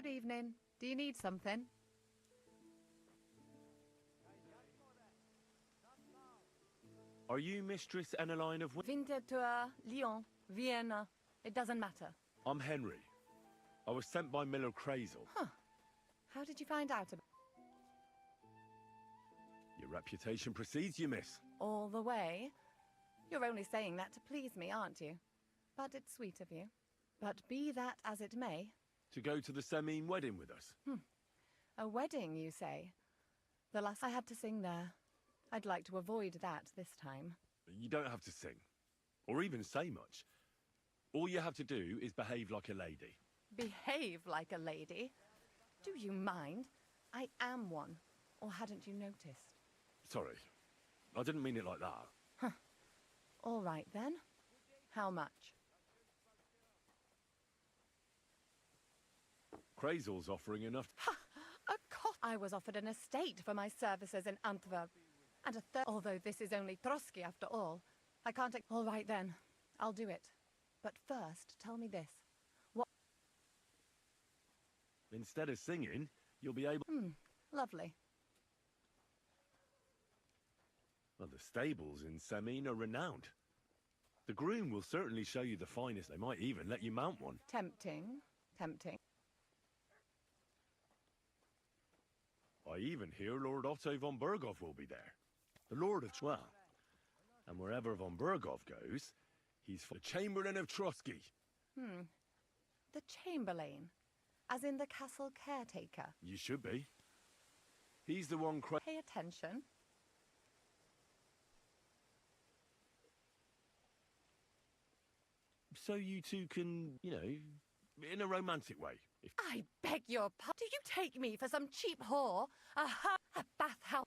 evening. Do you need something? Are you Mistress Eneline of Winterthur, Lyon, Vienna. It doesn't matter. I'm Henry. I was sent by Miller Crazel. Huh. How did you find out about Your reputation precedes you, miss. all the way? You're only saying that to please me, aren't you? But it's sweet of you. But be that as it may... To go to the Semine wedding with us. A wedding, you say? The last I had to sing there. I'd like to avoid that this time. You don't have to sing. Or even say much. All you have to do is behave like a lady. Behave like a lady? Do you mind? I am one. Or hadn't you noticed? Sorry. I didn't mean it like that. All right, then. How much? Crazel's offering enough. Of course I was offered an estate for my services in Antwerp. And a third... Although this is only Trotsky after all. I can't... All right, then. I'll do it. But first, tell me this. What... Instead of singing, you'll be able... Lovely. Well, the stables in Semine are renowned. The groom will certainly show you the finest. They might even let you mount one. Tempting. Tempting. I even hear Lord Otto von Berghoff will be there. The Lord of... Well, and wherever von Berghoff goes, he's the Chamberlain of Trotsky. The Chamberlain. As in the castle caretaker. You should be. He's the one... Pay attention. So you two can, you know, in a romantic way. I beg your pardon. Do you take me for some cheap whore? A bathhouse.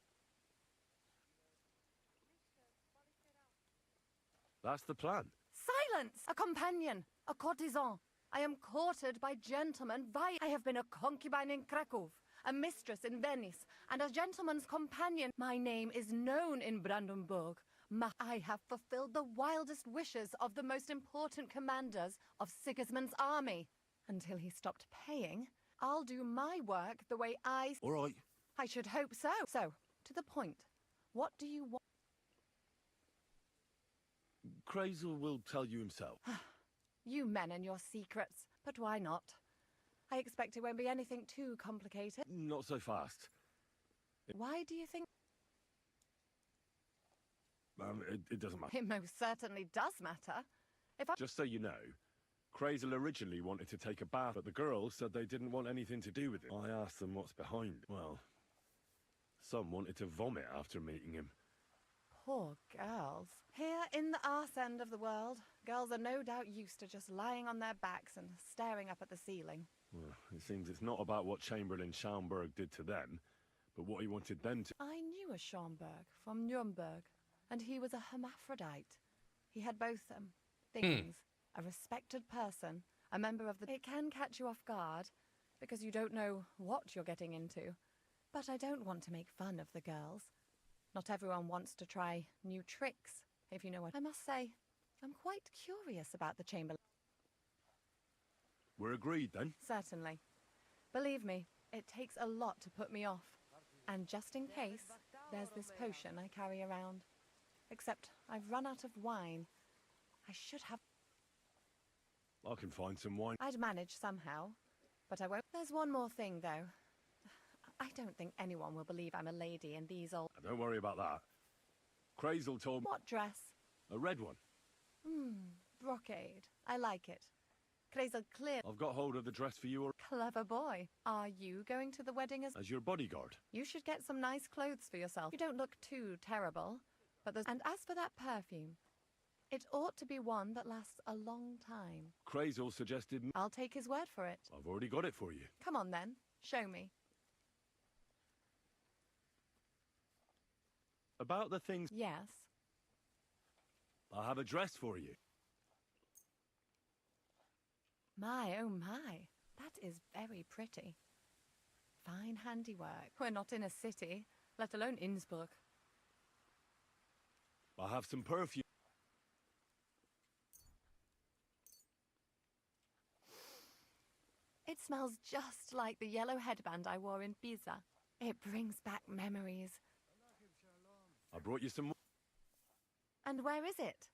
That's the plan. Silence! A companion. A courtesan. I am courted by gentlemen via... I have been a concubine in Krakow, a mistress in Venice, and a gentleman's companion. My name is known in Brandenburg. I have fulfilled the wildest wishes of the most important commanders of Sigismund's army. Until he stopped paying, I'll do my work the way I... All right. I should hope so. So, to the point. What do you want? Crazel will tell you himself. You men and your secrets. But why not? I expect it won't be anything too complicated. Not so fast. Why do you think... It doesn't matter. It most certainly does matter. If I... Just so you know, Crazel originally wanted to take a bath, but the girls said they didn't want anything to do with it. I asked them what's behind it. Well, some wanted to vomit after meeting him. Poor girls. Here in the arse end of the world, girls are no doubt used to just lying on their backs and staring up at the ceiling. Well, it seems it's not about what Chamberlain Schaumburg did to them, but what he wanted them to... I knew a Schaumburg from Nuremberg, and he was a hermaphrodite. He had both things. A respected person, a member of the... It can catch you off guard, because you don't know what you're getting into. But I don't want to make fun of the girls. Not everyone wants to try new tricks, if you know what... I must say, I'm quite curious about the Chamberlain. We're agreed, then? Certainly. Believe me, it takes a lot to put me off. And just in case, there's this potion I carry around. Except I've run out of wine. I should have... I can find some wine. I'd manage somehow, but I won't. There's one more thing, though. I don't think anyone will believe I'm a lady in these old... Don't worry about that. Crazel told me... What dress? A red one. Brocade. I like it. Crazel clear. I've got hold of the dress for you or... Clever boy. Are you going to the wedding as... As your bodyguard. You should get some nice clothes for yourself. You don't look too terrible, but there's... And as for that perfume, it ought to be one that lasts a long time. Crazel suggested... I'll take his word for it. I've already got it for you. Come on, then. Show me. About the things... Yes. I have a dress for you. My, oh my. That is very pretty. Fine handiwork. We're not in a city, let alone Innsbruck. I have some perfume. It It smells just like the yellow headband I wore in Pisa. It brings back memories. I brought you some... And where is it?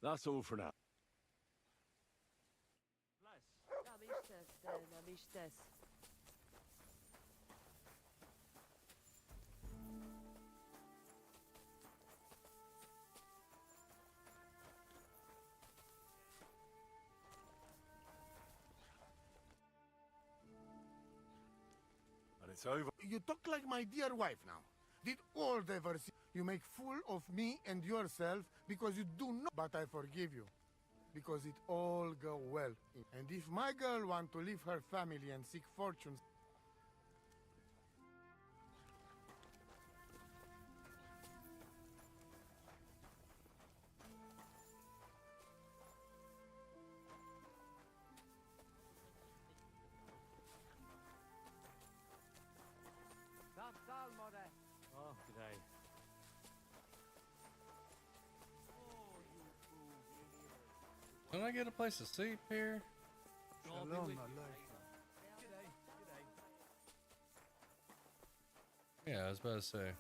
That's all for now. And it's over. You talk like my dear wife now. Did all ever see you make fool of me and yourself because you do not, but I forgive you. Because it all go well. And if my girl want to leave her family and seek fortunes, Oh, g'day. Can I get a place to sleep here? Shalom Yeah, I was about to say.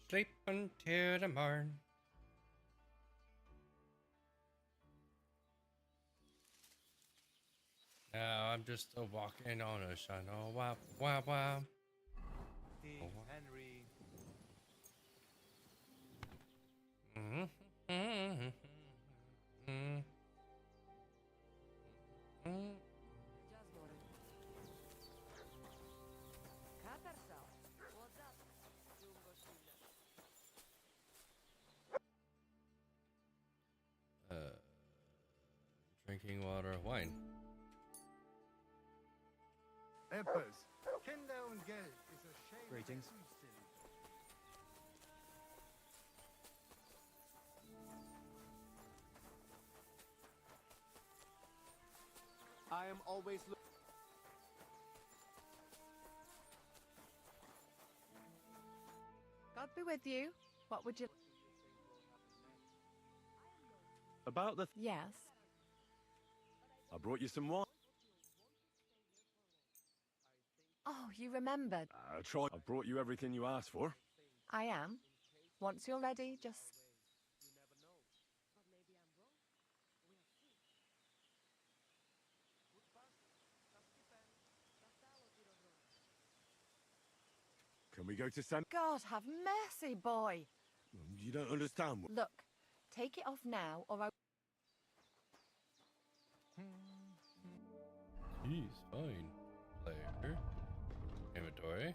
Sleep until the morn. Now I'm just a walking on a shine. Oh wow, wow, wow. King Henry. Drinking water, wine. Peppers. Kinder und Geld is a shame. Greetings. I am always God be with you. What would you... About the... Yes. I brought you some wine. Oh, you remembered. I brought you everything you asked for. I am. Once you're ready, just... Can we go to San... God have mercy, boy. You don't understand. Look, take it off now, or I... He's fine. Player. Inventory.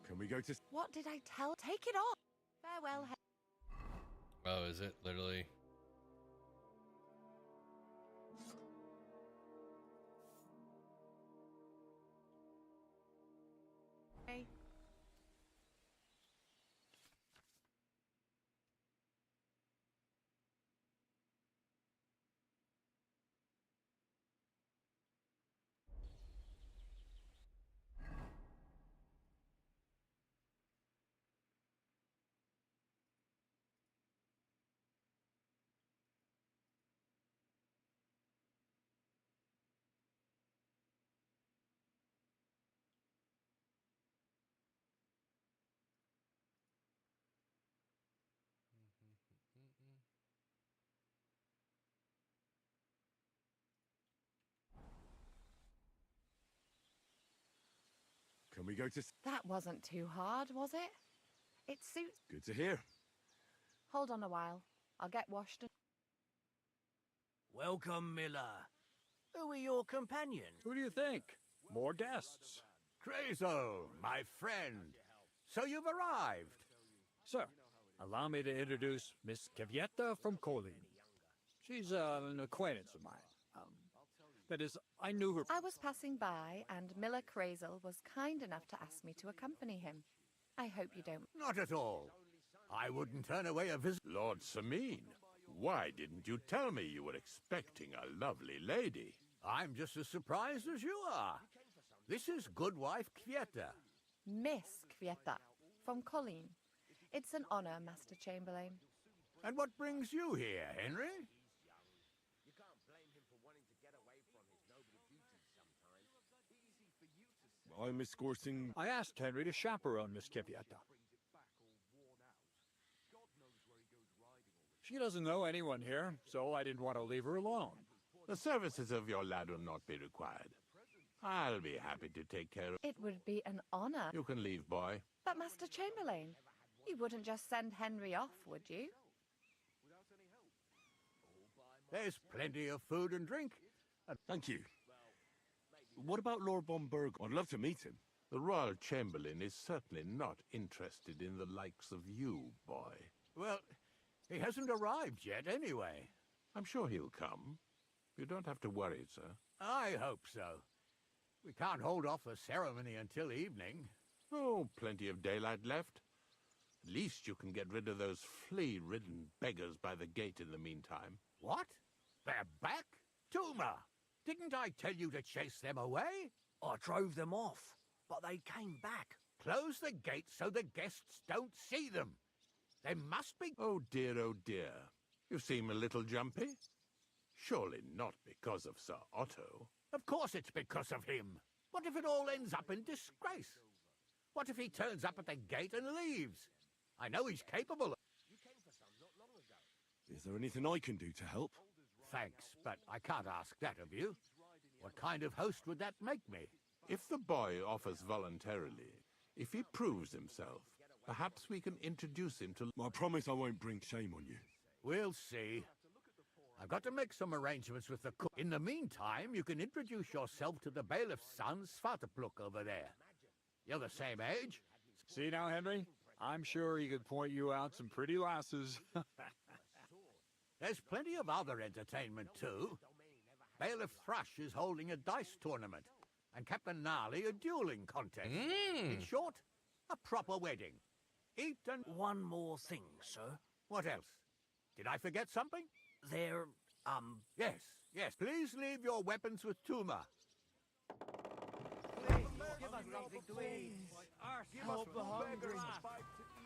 Can we go to... What did I tell? Take it off. Farewell. Oh, is it literally? Hey. Can we go to... That wasn't too hard, was it? It suits... Good to hear. Hold on a while. I'll get washed and... Welcome, Miller. Who are your companions? Who do you think? More guests. Crazo, my friend. So you've arrived. Sir, allow me to introduce Miss Kavieta from Colleen. She's an acquaintance of mine. That is, I knew her... I was passing by, and Miller Crazel was kind enough to ask me to accompany him. I hope you don't... Not at all. I wouldn't turn away a visit. Lord Sameen, Why didn't you tell me you were expecting a lovely lady? I'm just as surprised as you are. This is Goodwife Kvieta. Miss Kvieta, from Colleen. It's an honor, Master Chamberlain. And what brings you here, Henry? I'm escorting... I asked Henry to chaperone Miss Kvieta. She doesn't know anyone here, so I didn't want to leave her alone. The services of your lad will not be required. I'll be happy to take care of... It would be an honor. You can leave, boy. But Master Chamberlain, you wouldn't just send Henry off, would you? There's plenty of food and drink. Thank you. What about Lord von Blerg? I'd love to meet him. The Royal Chamberlain is certainly not interested in the likes of you, boy. Well, he hasn't arrived yet anyway. I'm sure he'll come. You don't have to worry, sir. I hope so. We can't hold off the ceremony until evening. Oh, plenty of daylight left. At least you can get rid of those flea-ridden beggars by the gate in the meantime. What? They're back? Tuma! Didn't I tell you to chase them away? I drove them off, but they came back. Close the gate so the guests don't see them. They must be... Oh dear, oh dear. You seem a little jumpy. Surely not because of Sir Otto. Of course it's because of him. What if it all ends up in disgrace? What if he turns up at the gate and leaves? I know he's capable of... Is there anything I can do to help? Thanks, but I can't ask that of you. What kind of host would that make me? If the boy offers voluntarily, if he proves himself, perhaps we can introduce him to... I promise I won't bring shame on you. We'll see. I've got to make some arrangements with the cook. In the meantime, you can introduce yourself to the bailiff's son, Svartepluk, over there. You're the same age. See now, Henry? I'm sure he could point you out some pretty lasses. There's plenty of other entertainment, too. Bailiff Thrush is holding a dice tournament, and Captain Gnarly a dueling contest. In short, a proper wedding. Eat and... One more thing, sir. What else? Did I forget something? There, Yes, yes. Please leave your weapons with Tuma. Please, give us something to eat. Help the hungry.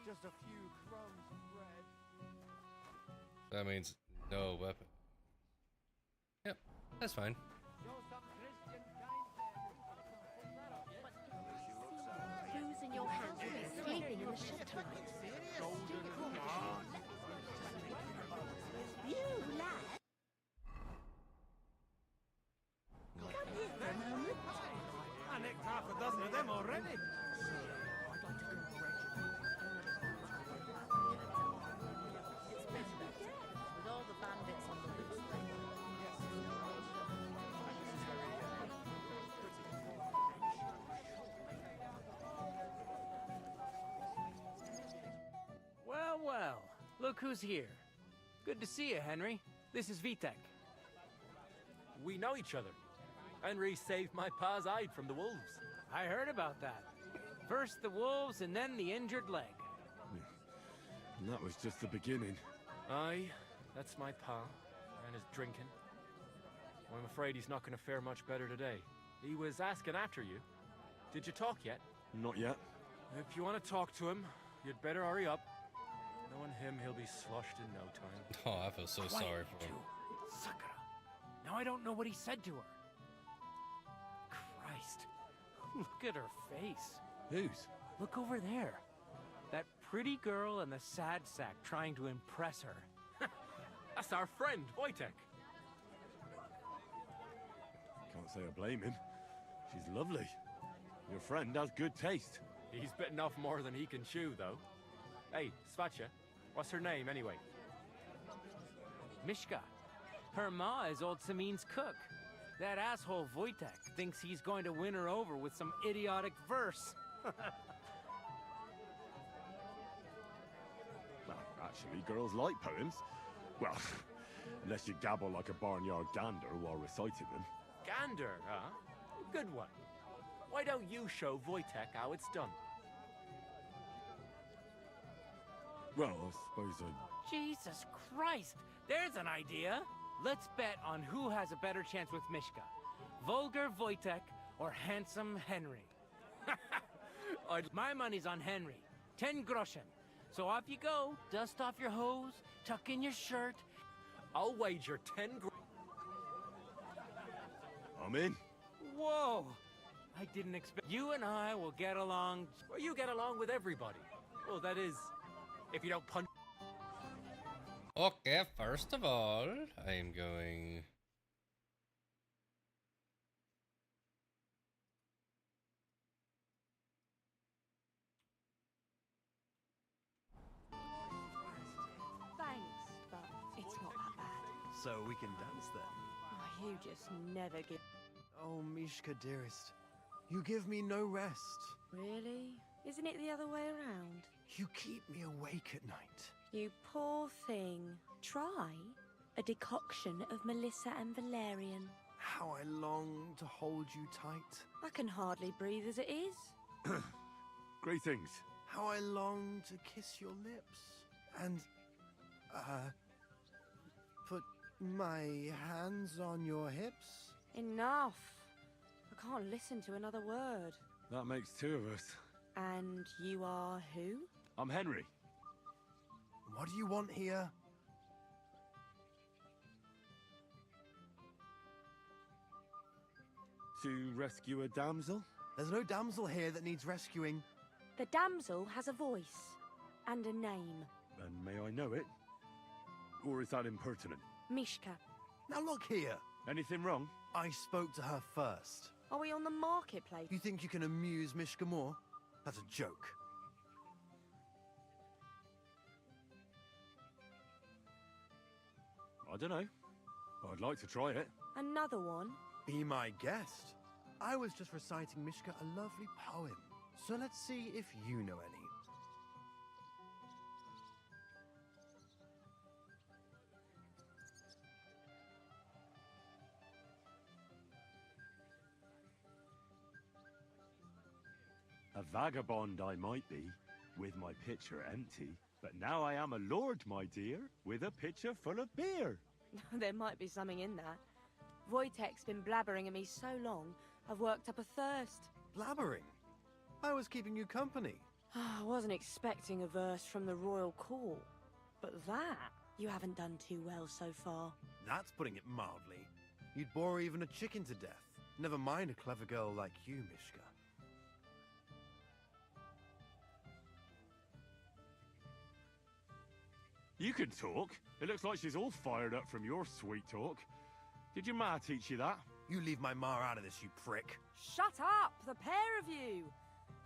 Just a few crumbs of bread. That means no weapon. Yep, that's fine. Losing your hands will be sleeping in the shed tonight. You lad! Come here for a moment. I nicked half a dozen of them already. It's better than dead, with all the bandits on the loose lately. Well, well. Look who's here. Good to see you, Henry. This is Vitek. We know each other. Henry saved my pa's hide from the wolves. I heard about that. First the wolves and then the injured leg. And that was just the beginning. Aye, that's my pa, and his drinking. I'm afraid he's not going to fare much better today. He was asking after you. Did you talk yet? Not yet. If you want to talk to him, you'd better hurry up. Knowing him, he'll be sloshed in no time. Oh, I feel so Quiet, sorry for him. you two. Sakura. Now I don't know what he said to her. Christ. Look at her face. Whose? Look over there. That pretty girl and the sad sack trying to impress her. That's our friend, Wojtek. Can't say I blame him. She's lovely. Your friend has good taste. He's bitten off more than he can chew, though. Hey, Svatcha, what's her name, anyway? Mishka. Her ma is old Samin's cook. That asshole Wojtek thinks he's going to win her over with some idiotic verse. Well, actually, girls like poems. Well, unless you gabble like a barnyard gander while reciting them. Gander, huh? Good one. Why don't you show Wojtek how it's done? Well, I suppose I... Jesus Christ! There's an idea! Let's bet on who has a better chance with Mishka. Vulgar Wojtek or Handsome Henry. My money's on Henry. 10 groschen. So off you go. Dust off your hose, tuck in your shirt. I'll wager 10 I'm in. Whoa! I didn't expect... You and I will get along... Well, you get along with everybody. Well, that is, if you don't punch... Okay, first of all, I'm going... Thanks, but it's not that bad. So we can dance then. Oh, you just never give... Oh, Mishka, dearest. You give me no rest. Really? Isn't it the other way around? You keep me awake at night. You poor thing. Try a decoction of Melissa and Valerian. How I long to hold you tight. I can hardly breathe as it is. Great things. How I long to kiss your lips. And, put my hands on your hips. Enough. I can't listen to another word. That makes two of us. And you are who? I'm Henry. What do you want here? To rescue a damsel? There's no damsel here that needs rescuing. The damsel has a voice and a name. And may I know it? Or is that impertinent? Mishka. Now look here. Anything wrong? I spoke to her first. Are we on the marketplace? You think you can amuse Mishka more? That's a joke. I don't know. I'd like to try it. Another one? Be my guest. I was just reciting Mishka a lovely poem. So let's see if you know any. A vagabond I might be, with my pitcher empty. But now I am a lord, my dear, with a pitcher full of beer. There might be something in that. Wojtek's been blabbering at me so long, I've worked up a thirst. Blabbering? I was keeping you company. I wasn't expecting a verse from the royal call. But that, you haven't done too well so far. That's putting it mildly. You'd bore even a chicken to death. Never mind a clever girl like you, Mishka. You can talk. It looks like she's all fired up from your sweet talk. Did your ma teach you that? You leave my ma out of this, you prick. Shut up, the pair of you!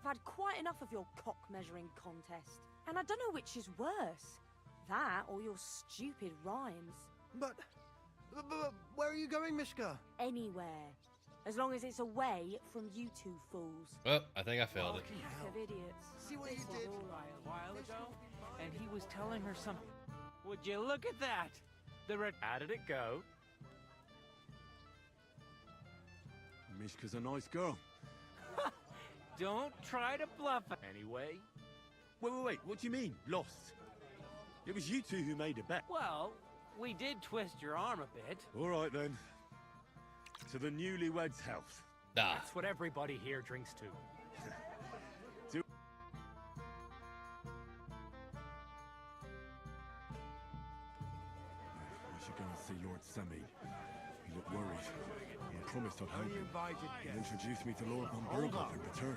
I've had quite enough of your cock-measuring contest. And I don't know which is worse. That or your stupid rhymes. But where are you going, Mishka? Anywhere. As long as it's away from you two fools. Well, I think I failed it. Pack of idiots. See what you did? A while ago, and he was telling her something. Would you look at that? How did it go? Mishka's a nice girl. Don't try to bluff it. Anyway. Wait, what do you mean, lost? It was you two who made a bet. Well, we did twist your arm a bit. All right, then. To the newlyweds' health. That's what everybody here drinks to. I should go and see Lord Semi. He looked worried. And I promised I'd help him. He introduced me to Lord von Berghoff in return.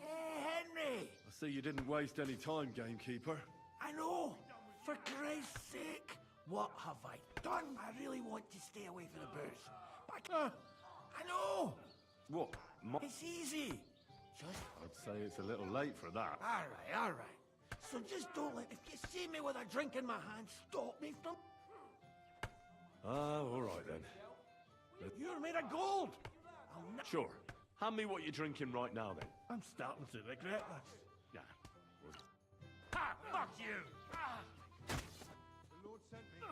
Hey, Henry! I see you didn't waste any time, gamekeeper. I know! For Christ's sake! What have I done? I really want to stay away from the booze. But I know! What? It's easy. Just... I'd say it's a little late for that. All right. So just don't let... If you see me with a drink in my hand, stop me from... All right then. You're made of gold! Sure. Hand me what you're drinking right now, then. I'm starting to regret this. Yeah. Ha! Fuck you! The Lord sent me.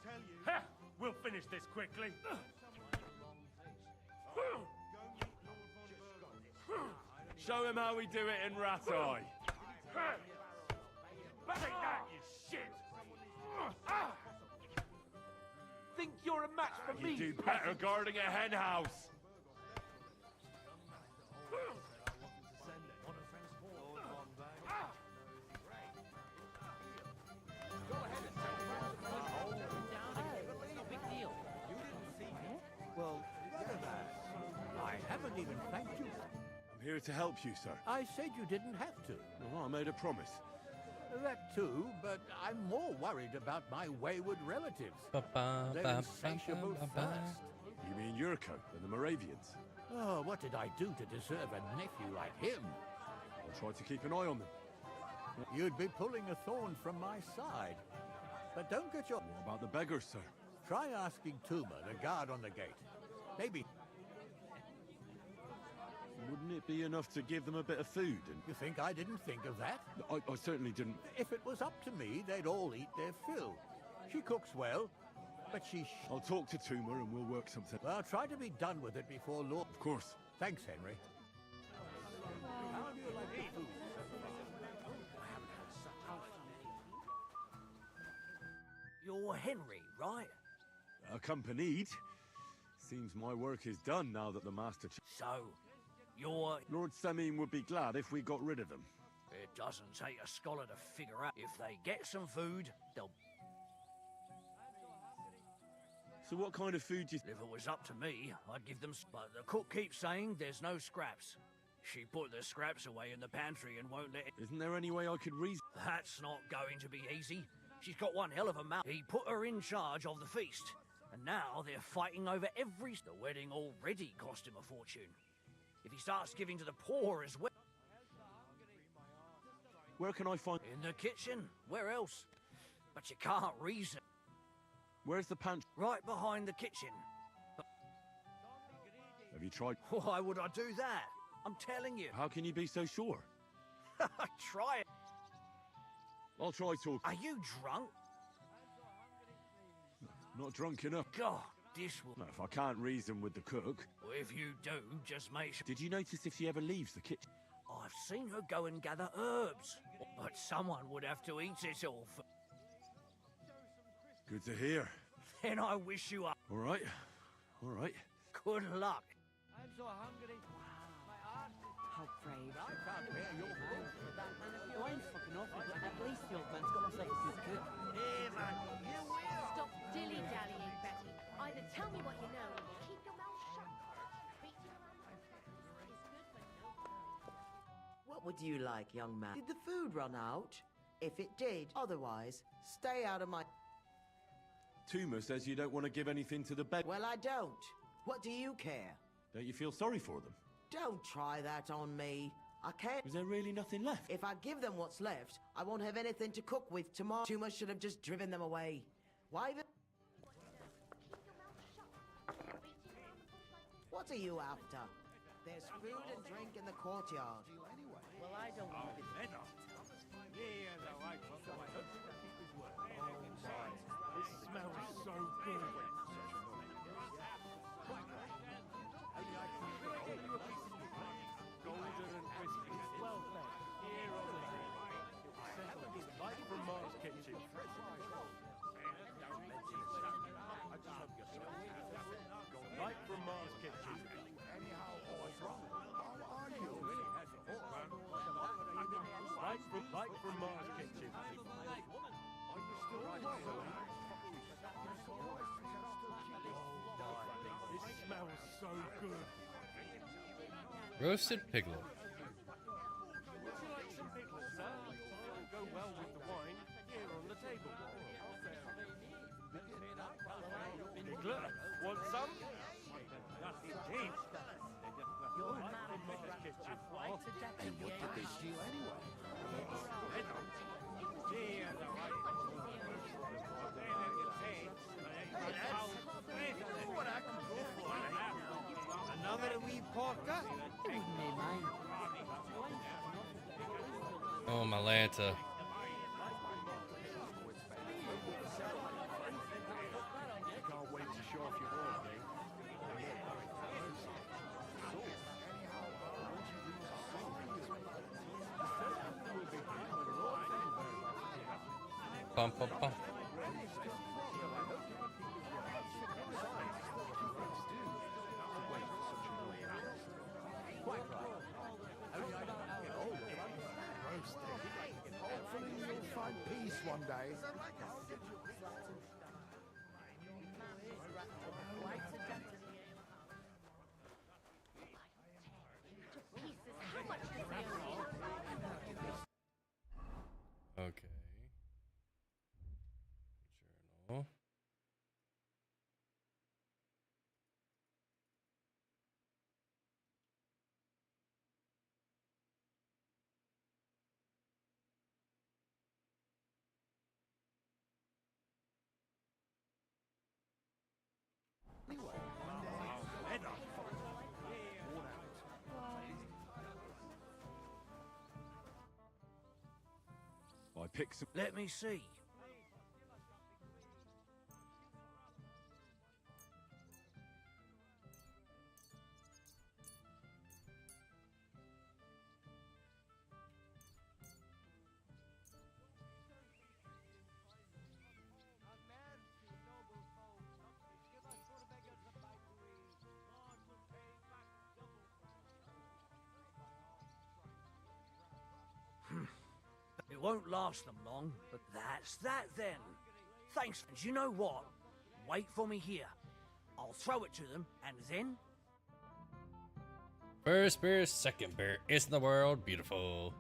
Tell you. Ha! We'll finish this quickly. Show him how we do it in Rat-Eye. Take that, you shit! Think you're a match for me? You do better guarding a hen house. Well, I haven't even thanked you. I'm here to help you, sir. I said you didn't have to. Well, I made a promise. That too, but I'm more worried about my wayward relatives. They're insatiable thirst. You mean Yurko and the Moravians? Oh, what did I do to deserve a nephew like him? I'll try to keep an eye on them. You'd be pulling a thorn from my side. But don't get your... What about the beggars, sir? Try asking Tuma, the guard on the gate. Maybe... Wouldn't it be enough to give them a bit of food? And You think I didn't think of that? I certainly didn't. If it was up to me, they'd all eat their fill. She cooks well, but I'll talk to Tuma and we'll work something. Well, try to be done with it before Lord... Of course. Thanks, Henry. How do you like the food? You're Henry, right? Accompanied. Seems my work is done now that the master... So, you're... Lord Samim would be glad if we got rid of them. It doesn't take a scholar to figure out if they get some food, they'll... So what kind of food do you... If it was up to me, I'd give them... But the cook keeps saying there's no scraps. She put the scraps away in the pantry and won't let it... Isn't there any way I could reason... That's not going to be easy. She's got one hell of a mouth. He put her in charge of the feast. And now they're fighting over every... The wedding already cost him a fortune. If he starts giving to the poor as well... Where can I find... In the kitchen. Where else? But you can't reason. Where's the pantry? Right behind the kitchen. Have you tried... Why would I do that? I'm telling you. How can you be so sure? Try it. I'll try talk. Are you drunk? Not drunk enough. God, this will... No, if I can't reason with the cook... Well, if you do, just make sure... Did you notice if she ever leaves the kitchen? I've seen her go and gather herbs. But someone would have to eat it all for... Good to hear. Then I wish you up. All right. All right. Good luck. I'm so hungry. How brave. I can't bear your voice. You ain't fucking off, but at least the old man's got himself a good cook. Hey, man, you will. Stop dilly-dallying, Betty. Either tell me what you know, or keep your mouth shut. Beating around the bush is good for no... What would you like, young man? Did the food run out? If it did, otherwise, stay out of my... Tuma says you don't want to give anything to the bed. Well, I don't. What do you care? Don't you feel sorry for them? Don't try that on me. I can't... Is there really nothing left? If I give them what's left, I won't have anything to cook with tomorrow. Tuma should have just driven them away. Why even... What are you after? There's food and drink in the courtyard. Well, I don't want to be... This smells so good. Golden and crispy. Well fed. Here on the hill. Like from Mark's kitchen. Like from Mark's kitchen. Like from Mark's kitchen. This smells so good. Roasted piglet. Would you like some pickles, sir? Go well with the wine. Here on the table. Piglet, want some? Yes, indeed. Your Like man from Mark's kitchen. quite a deputy. What did they steal anyway? Another wee porker? Oh, my Lanta. bum, bum, bum. Hopefully you'll find peace one day. Okay. Journal. I picked some. Let me see. It won't last them long, but that's that then. Thanks, and you know what? Wait for me here. I'll throw it to them, and then... First beer, second beer. It's in the world beautiful.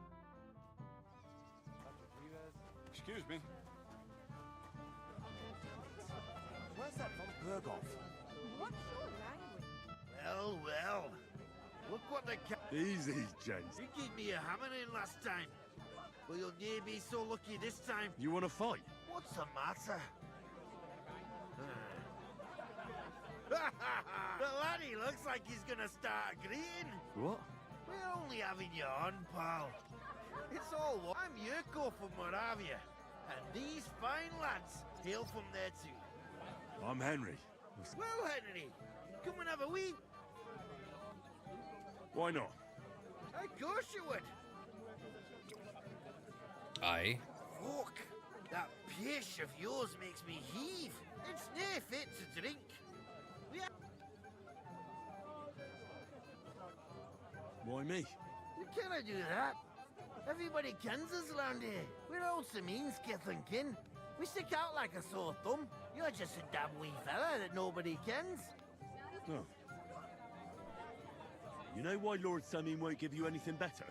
Excuse me. Where's that von Blerg off? What's your language? Well, well. Look what they Easy, gents. You gave me a hammering last time. Well, you'll near be so lucky this time. You want to fight? What's the matter? The laddie looks like he's gonna start agreeing. What? We're only having you on, pal. It's all one. I'm Yurko from Moravia, and these fine lads hail from there too. I'm Henry. Well, Henry, come and have a wee. Why not? Of course you would. Aye. Fuck, that pish of yours makes me heave. It's near fit to drink. Why me? You cannot do that. Everybody kens us around here. We're all Sameen's kith and kin. We stick out like a sore thumb. You're just a damn wee fella that nobody kens. No. You know why Lord Sameen won't give you anything better?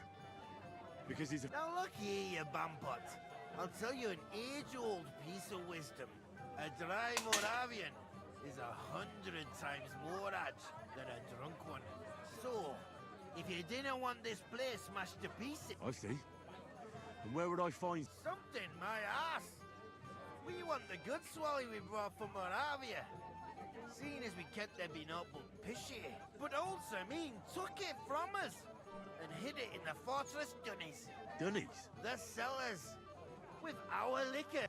Because he's a... Now look here, you bampot. I'll tell you an age-old piece of wisdom. A dry Moravian is 100 times more rad than a drunk one. So, if you didn't want this place smashed to pieces... I see. And where would I find... Something, my ass! We want the good swally we brought from Moravia. Seeing as we can't there be not but pishy. But old Sameen took it from us and hid it in the fortress dunnies. Dunnies? The cellars. With our liquor.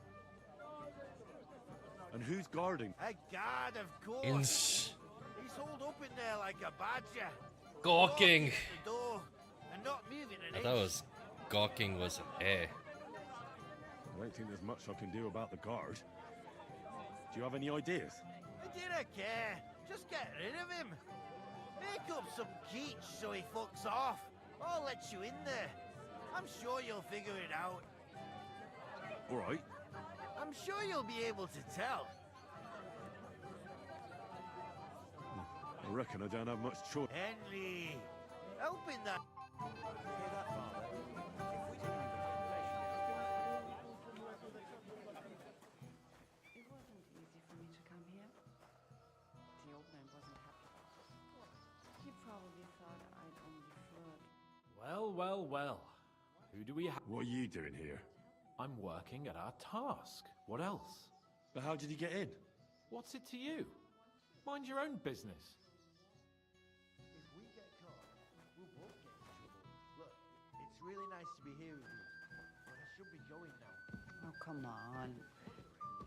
And who's guarding? A guard, of course. He's holed up in there like a badger. Gawking. Walking at the door and not moving an I inch. thought it was gawking was an A. I don't think there's much I can do about the guard. Do you have any ideas? I didn't care. Just get rid of him. Make up some keech so he fucks off. I'll let you in there. I'm sure you'll figure it out. All right. I'm sure you'll be able to tell. I reckon I don't have much choice. Henry, open that. Hear that, Father? It wasn't easy for me to come here. The old man wasn't happy. He probably thought I'd only flirt. Well, well, well. Who do we have? What are you doing here? I'm working at our task. What else? But how did he get in? What's it to you? Mind your own business. If we get caught, we'll both get in trouble. Look, it's really nice to be here with you, but I should be going now. Oh, come on.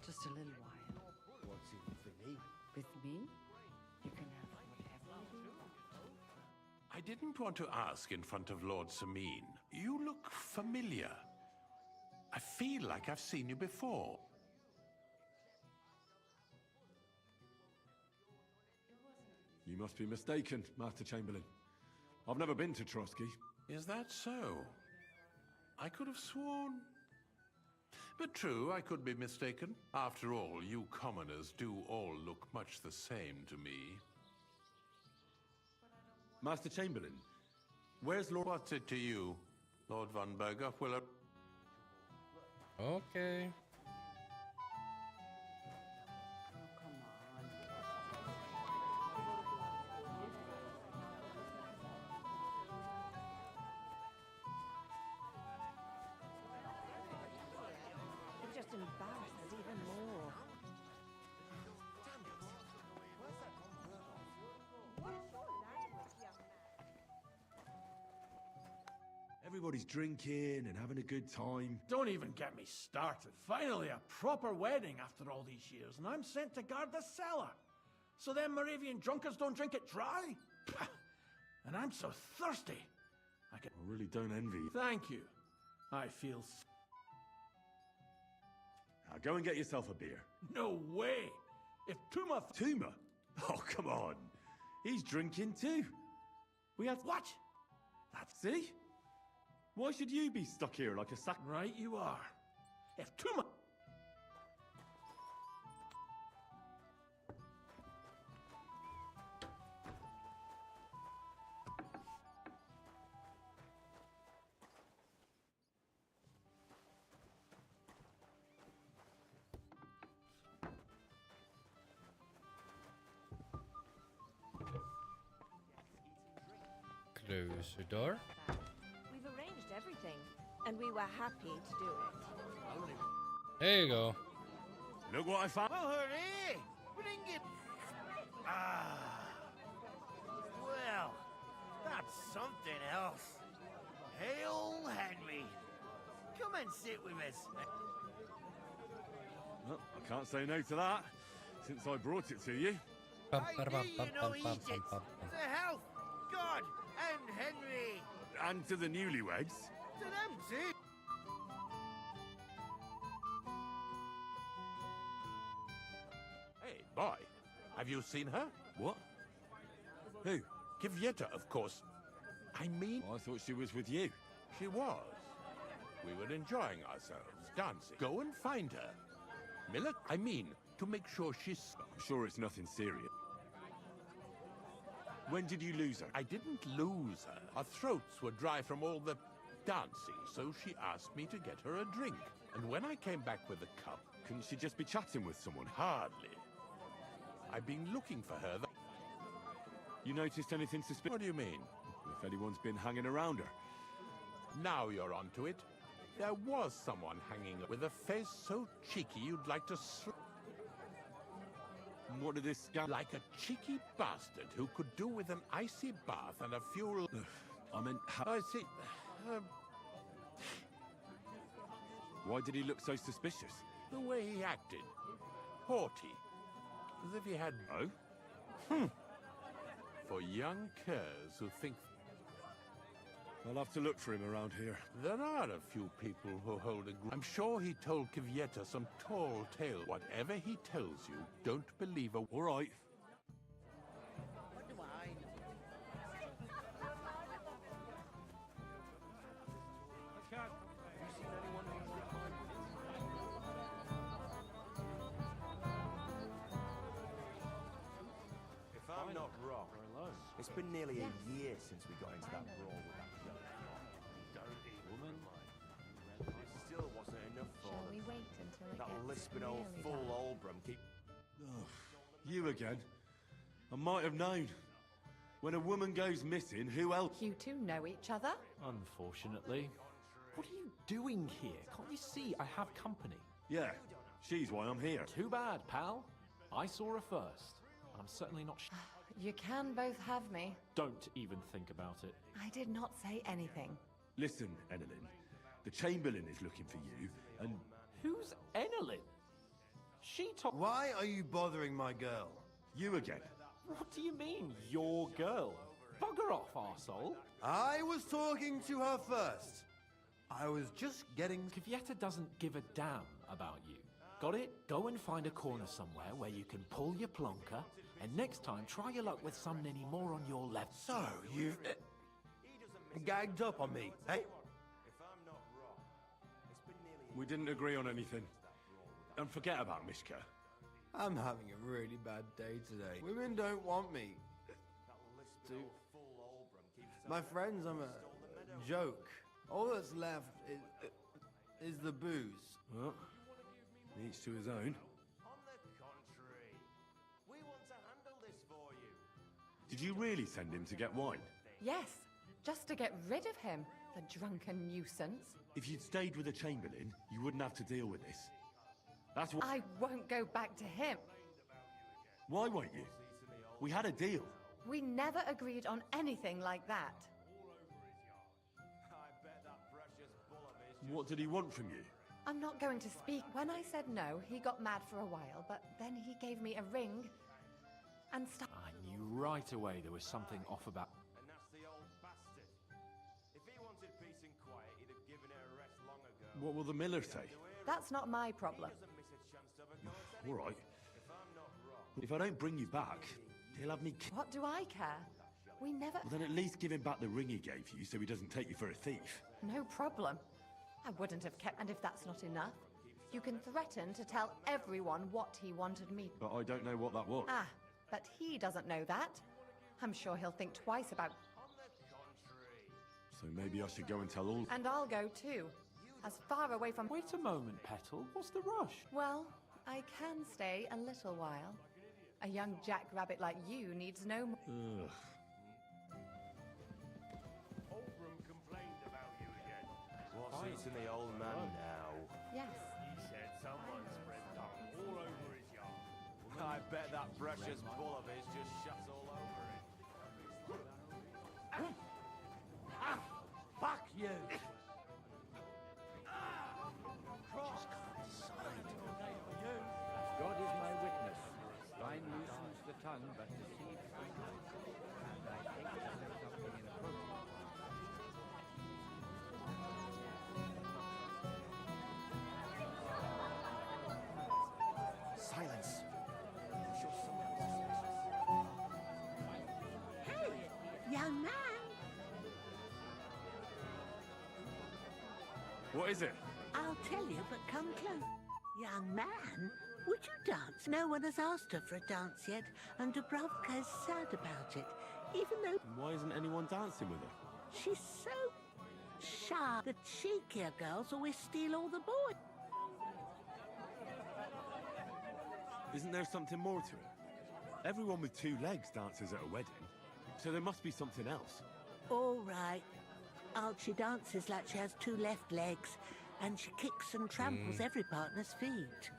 Just a little while. What's in it for me? With me, you can have whatever you want. I didn't want to ask in front of Lord Sameen. You look familiar. I feel like I've seen you before. You must be mistaken, Master Chamberlain. I've never been to Trotsky. Is that so? I could have sworn. But true, I could be mistaken. After all, you commoners do all look much the same to me. Master Chamberlain, where's Lord... What's it to you? Lord von Berger will... Okay. It just embarrassed us even more. Everybody's drinking and having a good time. Don't even get me started. Finally, a proper wedding after all these years, and I'm sent to guard the cellar. So them Moravian drunkards don't drink it dry? Pah! And I'm so thirsty. I really don't envy you. Thank you. I feel... Now go and get yourself a beer. No way! If Tuma... Tuma? Oh, come on. He's drinking too. We had... What? That's... See? Why should you be stuck here like a sack? Right you are. If Tuma... Close the door. We've arranged everything, and we were happy to do it. There you go. Look what I found. Well, hooray! Bring it! Ah. Well, that's something else. Hail Henry! Come and sit with us. Well, I can't say no to that, since I brought it to you. I do, you know, eat it. To health, God, and Henry. And to the newlyweds. To them too. Hey, boy. Have you seen her? What? Who? Kvyetta, of course. I mean... I thought she was with you. She was. We were enjoying ourselves, dancing. Go and find her. Miller, I mean, to make sure she's... I'm sure it's nothing serious. When did you lose her? I didn't lose her. Our throats were dry from all the dancing, so she asked me to get her a drink. And when I came back with a cup... Couldn't she just be chatting with someone? Hardly. I've been looking for her. You noticed anything suspicious? What do you mean? If anyone's been hanging around her. Now you're onto it. There was someone hanging with a face so cheeky you'd like to What did this guy... Like a cheeky bastard who could do with an icy bath and a few... I meant... I see. Why did he look so suspicious? The way he acted. Haughty. As if he had... Oh? For young curs who think... I'll have to look for him around here. There are a few people who hold a... I'm sure he told Kvyetta some tall tale. Whatever he tells you, don't believe a... All right. What do I know? If I'm not wrong, it's been nearly a year since we got into that brawl with that dirty woman. It still wasn't enough for Shall them. we wait until it That gets lisping old really fool dark? Olbram keep... Oh, you again. I might have known. When a woman goes missing, who else? You two know each other? Unfortunately. What are you doing here? Can't you see I have company? Yeah, she's why I'm here. Too bad, pal. I saw her first. I'm certainly not... You can both have me. Don't even think about it. I did not say anything. Listen, Enelin. The Chamberlain is looking for you, and... Who's Enelin? She told... Why are you bothering my girl? You again. What do you mean, your girl? Bugger off, arsehole. I was talking to her first. I was just getting... Kvyeta doesn't give a damn about you. Got it? Go and find a corner somewhere where you can pull your plonker, and next time try your luck with some ninny more on your level. So, you've... gagged up on me, eh? We didn't agree on anything. And forget about Mishka. I'm having a really bad day today. Women don't want me. My friends, I'm a joke. All that's left is the booze. Well, each to his own. Did you really send him to get wine? Yes, just to get rid of him, the drunken nuisance. If you'd stayed with the Chamberlain, you wouldn't have to deal with this. That's why... I won't go back to him. Why won't you? We had a deal. We never agreed on anything like that. What did he want from you? I'm not going to speak. When I said no, he got mad for a while, but then he gave me a ring and stuff. I knew right away there was something off about... And that's the old bastard. If he wanted peace and quiet, he'd have given her a rest long ago. What will the miller say? That's not my problem. All right. If I don't bring you back, he'll have me... What do I care? We never... Well, then at least give him back the ring he gave you so he doesn't take you for a thief. No problem. I wouldn't have kept... And if that's not enough, you can threaten to tell everyone what he wanted me... But I don't know what that was. Ah, but he doesn't know that. I'm sure he'll think twice about... So maybe I should go and tell all... And I'll go too. As far away from... Wait a moment, Petal. What's the rush? Well, I can stay a little while. A young jackrabbit like you needs no more... Ugh. What's eating the old man now? Yes. He said someone spread dung all over his yard. I bet that precious bull of his just shuts all over it. Fuck you! God is my witness. Wine loosens the tongue, but deceives the mind. And I think that there's something inappropriate. Silence. Hey, young man. What is it? I'll tell you, but come close. Young man, would you dance? No one has asked her for a dance yet, and Dubravka is sad about it, even though Why isn't anyone dancing with her? she's so shy. The cheekier girls always steal all the boys. Isn't there something more to it? Everyone with two legs dances at a wedding, so there must be something else. All right. She dances like she has two left legs, and she kicks and tramples every partner's feet.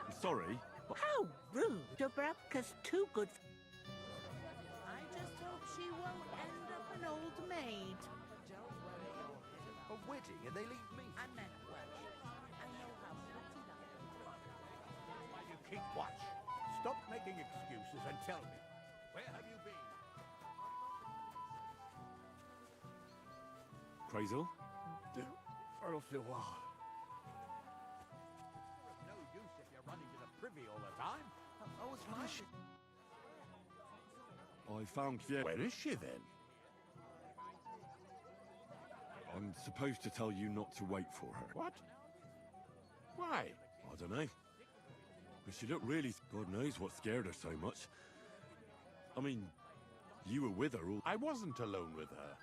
I'm sorry, but... How rude! Dubravka's too good. I just hope she won't end up an old maid. A wedding and they leave me. I meant well. I know how pretty that is. You keep watch. Stop making excuses and tell me. Where have you been? Crazel? Au revoir. No use if you're running to the privy all the time. I was my... I found Kvyeta. Where is she then? I'm supposed to tell you not to wait for her. What? Why? I don't know. But she looked really... God knows what scared her so much. I mean, you were with her all... I wasn't alone with her.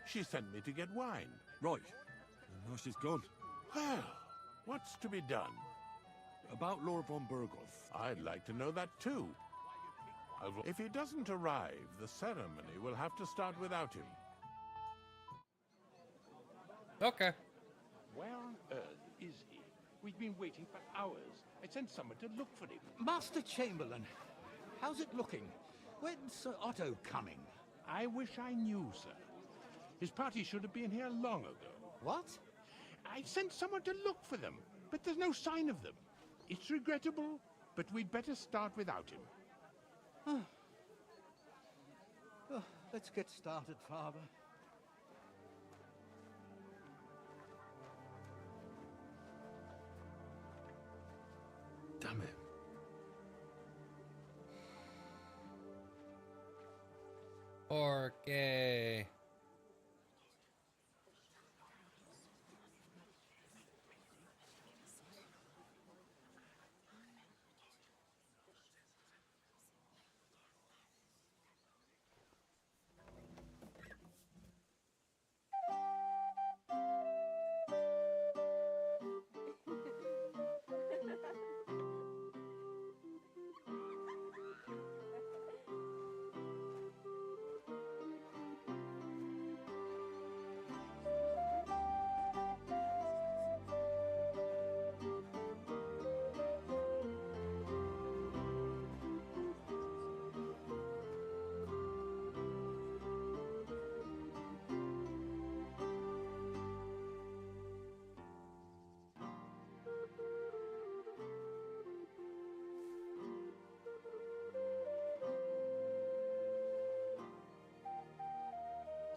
She sent me to get wine. Right. And now she's gone. Well, what's to be done? About Lord von Burgos. I'd like to know that too. If he doesn't arrive, the ceremony will have to start without him. Okay. Where on earth is he? We've been waiting for hours. I sent someone to look for him. Master Chamberlain, how's it looking? When's Sir Otto coming? I wish I knew, sir. His party should have been here long ago. What? I sent someone to look for them, but there's no sign of them. It's regrettable, but we'd better start without him. Let's get started, Father. Damn it. Okay.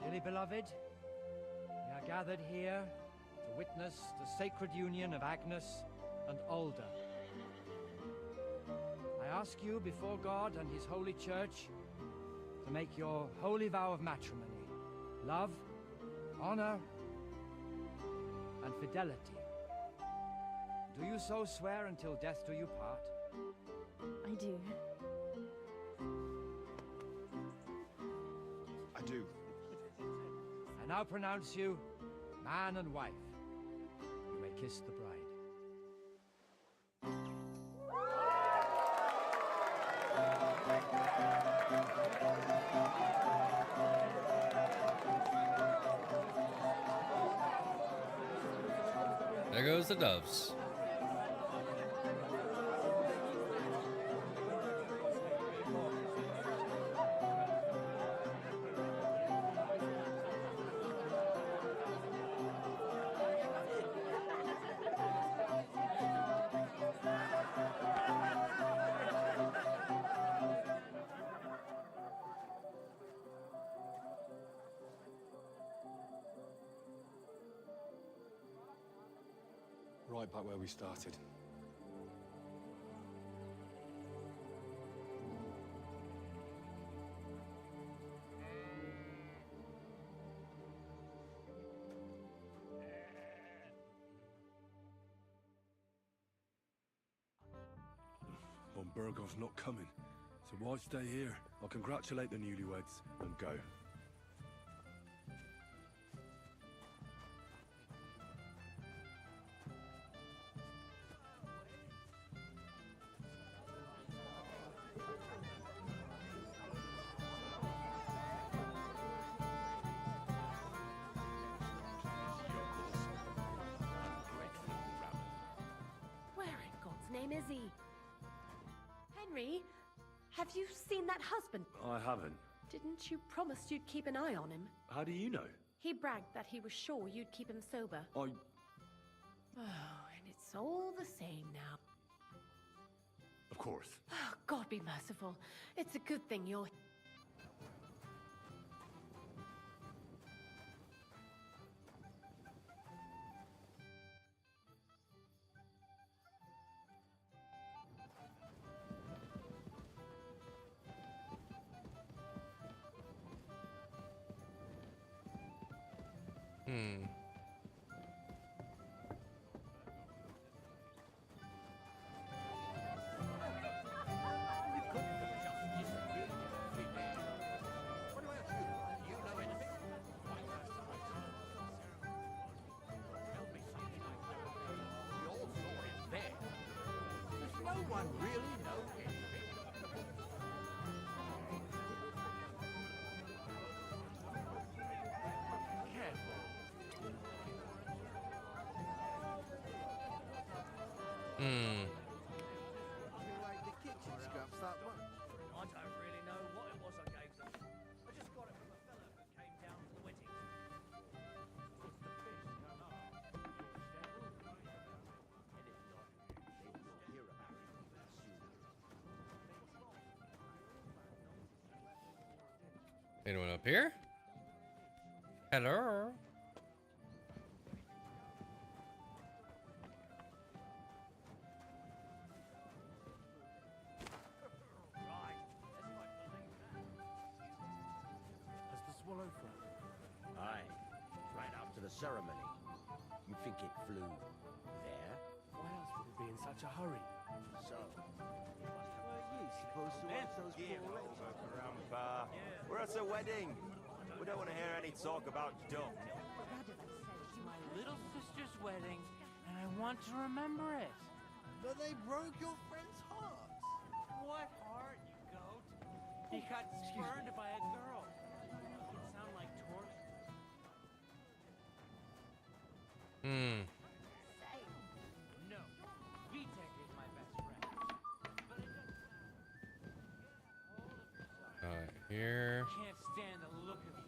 Dearly beloved, we are gathered here to witness the sacred union of Agnes and Alda. I ask you before God and his holy church to make your holy vow of matrimony, love, honor, and fidelity. Do you so swear until death do you part? I do. I do. I now pronounce you man and wife. You may kiss the bride. There goes the doves. Right back where we started. Von Bergov's not coming, so why stay here? I'll congratulate the newlyweds and go. Where in God's name is he? Henry, have you seen that husband? I haven't. Didn't you promise you'd keep an eye on him? How do you know? He bragged that he was sure you'd keep him sober. I... Oh, and it's all the same now. Of course. Oh, God be merciful. It's a good thing you're... No one really knows anything. Hmm. You like the kitchen scraps that much? I don't really know what it was I gave them. I just got it from a fellow who came down for the wedding. Anyone up here? Hello? ceremony. You think it flew there? Why else would it be in such a hurry? So, you must have... Were you supposed to watch those poor wretches? Grandpa, we're at a wedding. We don't want to hear any talk about duck. It's my little sister's wedding, and I want to remember it. But they broke your friend's heart. What heart, you goat? He got spurned by a girl. It sound like torture. Hmm. No, Vitek is my best friend. Here. Can't stand the look of you.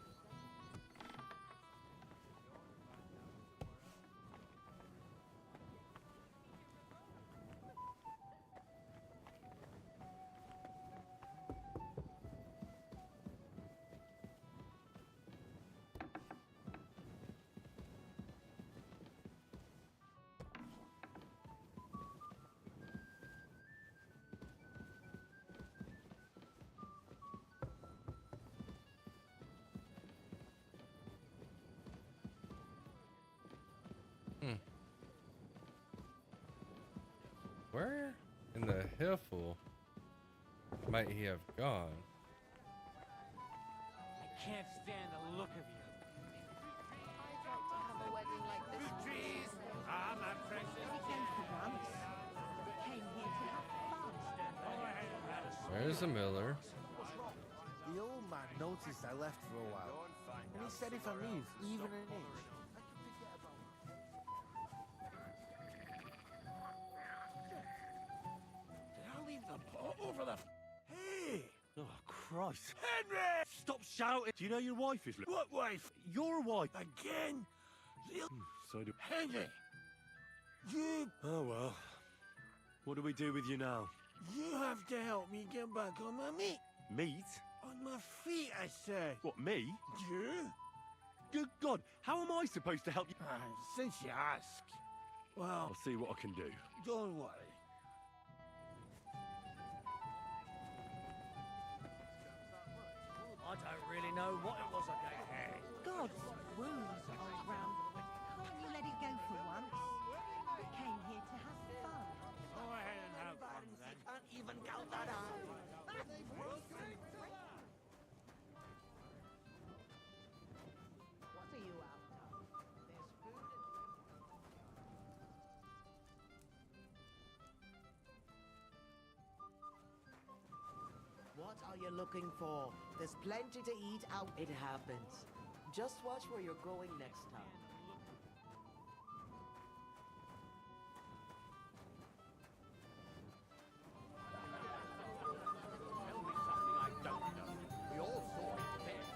Where in the hiffle might he have gone? I can't stand the look of you. I'd like to have a wedding like this. Trees! Ah, my precious. He came for once. He came here to have fun. Where's the miller? The old man noticed I left for a while, and he said if I leave even an inch, Did I leave the pot over the... Hey! Oh, Christ. Henry! Stop shouting. Do you know your wife is... What wife? Your wife. Again? Real... So do... Henry! You... Oh, well. What do we do with you now? You have to help me get back on my feet. Meat? On my feet, I say. What, me? You? Good God, how am I supposed to help you? Since you ask. Well, I'll see what I can do. don't worry. I don't really know what it was again. Hey. God's wounds, old round. Can't you let it go for once? We came here to have fun. Go ahead and have fun then. Can't even count that out. What are you after? There's food What are you looking for? There's plenty to eat out. It happens. Just watch where you're going next time. Tell me something I don't know. We all saw it there.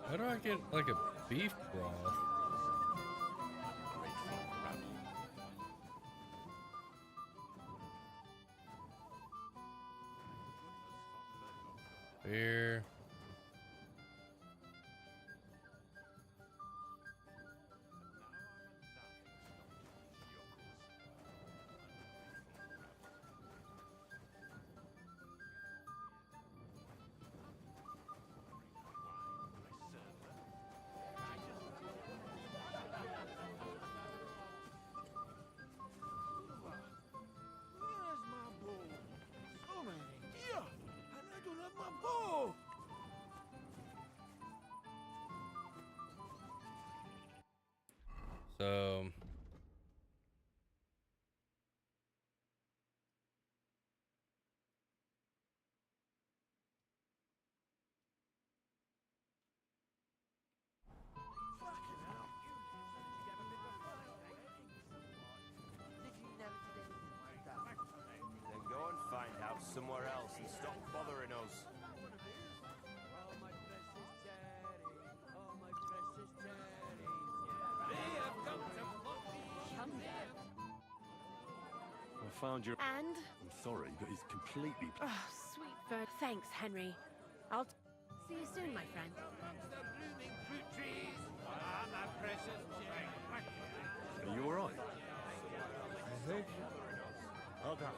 How do I get like a beef broth? Beer. Where's my bow? So many deer, and I don't have my bow. So Fucking hell. Then go and find out somewhere else and stop bothering us. Oh, my precious Teddy. Oh, my precious Teddy. They have come to put me I found your... And? I'm sorry, but he's completely... Oh, sweet bird. Thanks, Henry. I'll see you soon, my friend. the blooming fruit trees. Ah, my precious Teddy. Are you all right? Hold on.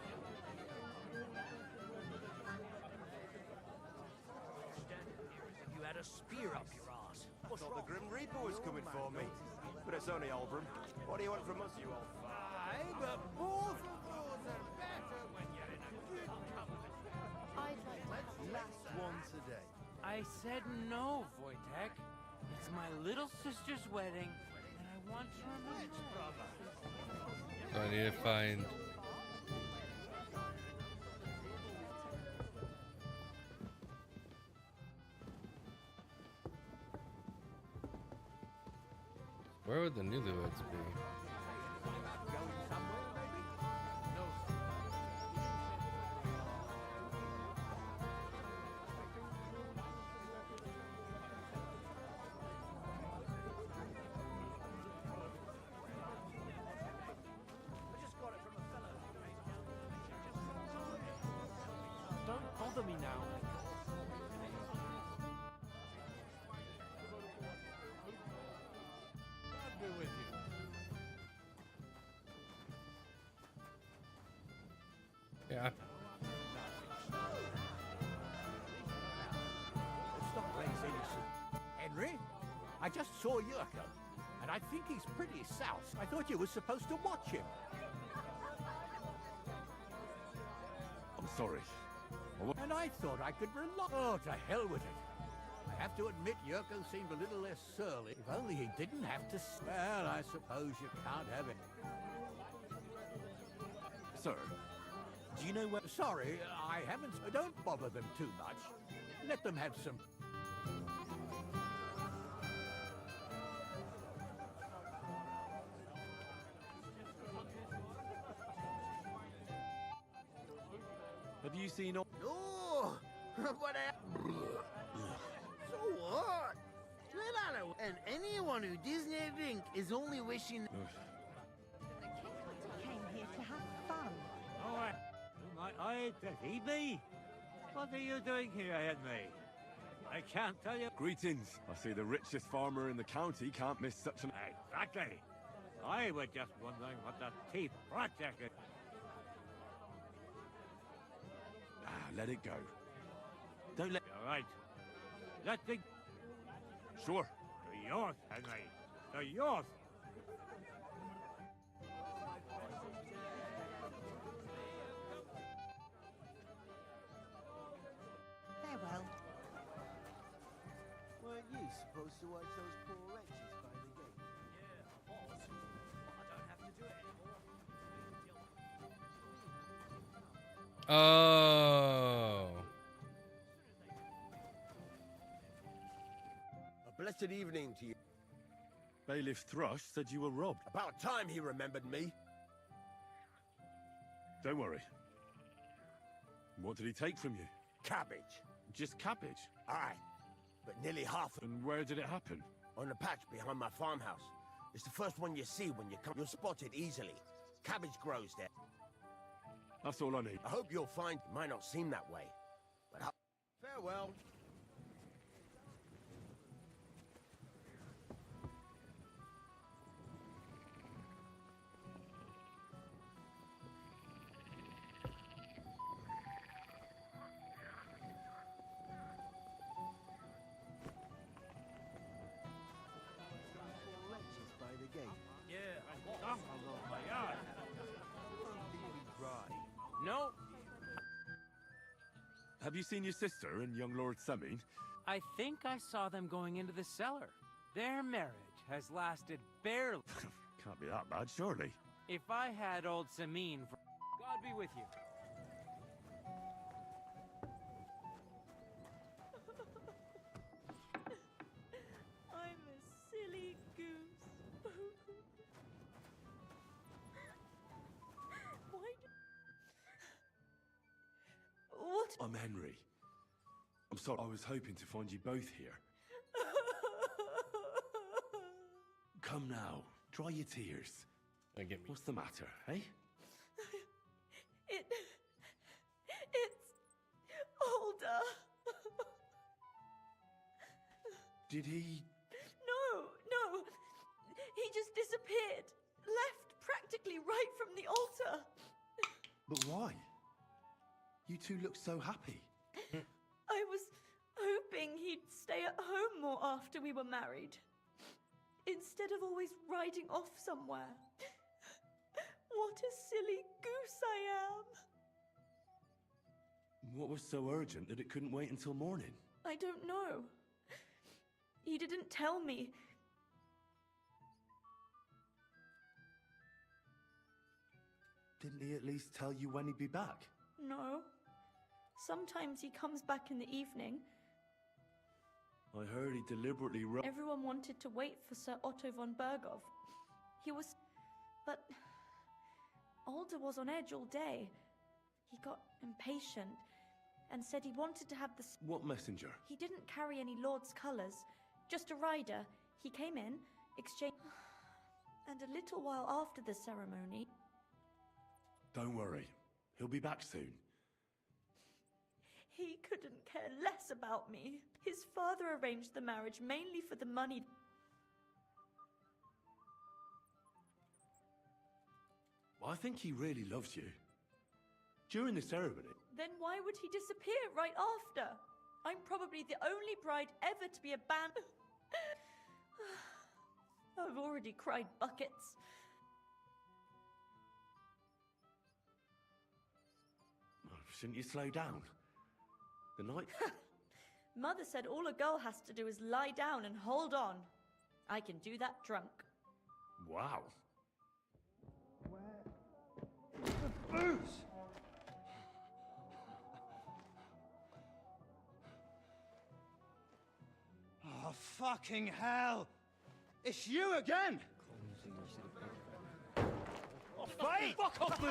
Standing here as if you had a spear up your ass. thought the Grim Reaper was coming for me. But it's only Albram. What do you want from us, you old Aye, but both of those are better when you're in a good company. I'd like to Last one today. I said no, Wojtek. It's my little sister's wedding, and I want to remember. So I need to find. Where would the newlyweds be? Don't bother me now. God be with you. Yeah. Stop raising Henry, I just saw Yurko, and I think he's pretty soused. I thought you were supposed to watch him. I'm sorry. And I thought I could rely. Oh, to hell with it. I have to admit, Yurko seemed a little less surly. If only he didn't have to. Well, I suppose you can't have it. Sir, do you know where? Sorry, I haven't. Don't bother them too much. Let them have some. have you seen all... Oh, but so what? And anyone who doesn't drink is only wishing. Came here to have fun. Oh, my eye, he me? What are you doing here, Henry? I can't tell you. Greetings. I see the richest farmer in the county can't miss such an... Exactly. I was just wondering what that teeth project is. Ah, let it go. Don't let... You're right. That thing... Sure. To yours, Henry. To yours. Farewell. Weren't you supposed to watch those poor wretches by the gate? Yeah, I was. But I don't have to do it anymore. Oh. A blessed evening to you. Bailiff Thrush said you were robbed. About time he remembered me. Don't worry. What did he take from you? Cabbage. Just cabbage? Aye. But nearly half. And where did it happen? On the patch behind my farmhouse. It's the first one you see when you come. You'll spot it easily. Cabbage grows there. That's all I need. I hope you'll find it might not seem that way. But farewell. No, Have you seen your sister and young Lord Semin? I think I saw them going into the cellar. Their marriage has lasted barely. Can't be that bad, surely. If I had old Samin for... God be with you. I'm a silly goose. Why What? I'm Henry. I'm sorry, I was hoping to find you both here. Come now, dry your tears. Get me. What's the matter, eh? It's older. Did he... No. He just disappeared. Left practically right from the altar. But why? You two look so happy. I was hoping he'd stay at home more. more after we were married. Instead of always riding off somewhere. What a silly goose I am. What was so urgent that it couldn't wait until morning? I don't know. He didn't tell me. Didn't he at least tell you when he'd be back? No. Sometimes he comes back in the evening. I heard he deliberately Everyone wanted to wait for Sir Otto von Bergov. He was... But... Alder was on edge all day. He got impatient and said he wanted to have the... What messenger? He didn't carry any Lord's colours, just a rider. He came in, exchanged... And a little while after the ceremony... Don't worry. He'll be back soon. He couldn't care less about me. His father arranged the marriage mainly for the money. I think he really loves you. During the ceremony... Then why would he disappear right after? I'm probably the only bride ever to be abandoned. I've already cried buckets. Shouldn't you slow down? The night... Mother said all a girl has to do is lie down and hold on. I can do that drunk. Wow. The booze! Oh, fucking hell! It's you again! Oh, Hey! fuck off me!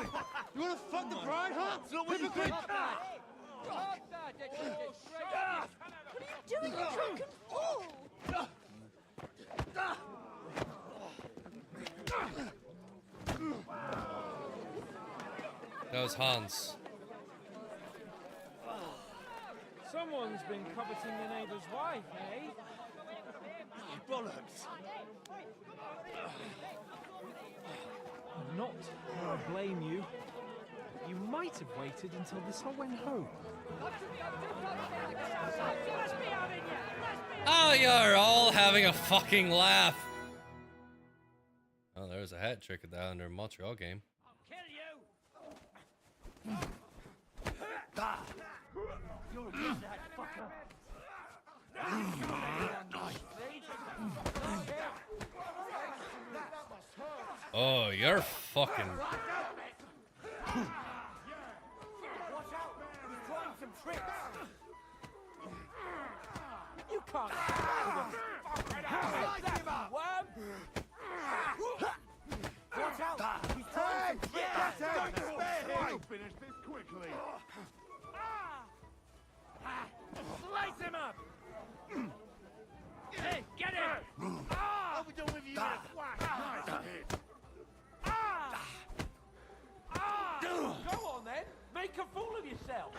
You wanna fuck the bride, huh? It's not what you think! What are you doing, you drunken fool? That was Hans. Someone's been coveting the neighbour's wife, eh? Bollocks! I'm not gonna blame you. You might have waited until this all went home. Oh, you're all having a fucking laugh. Oh, there's a hat trick at the Islander Montreal game. You're a good lad, fucker! Oh, you're fucking... Watch out! He's trying some tricks! You can't... Watch out! He's trying some tricks! I'll finish this quickly. Slice him up! Hey, get him! I'll be done with you in a flash! Nice hit! Go on then! Make a fool of yourself!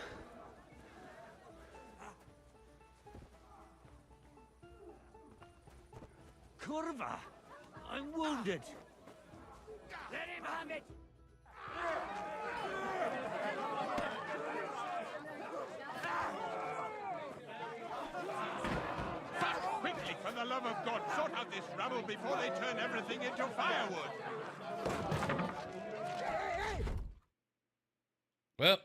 Curva! I'm wounded! Let him have it! Quickly, for the love of God, sort out this rabble before they turn everything into firewood! Well.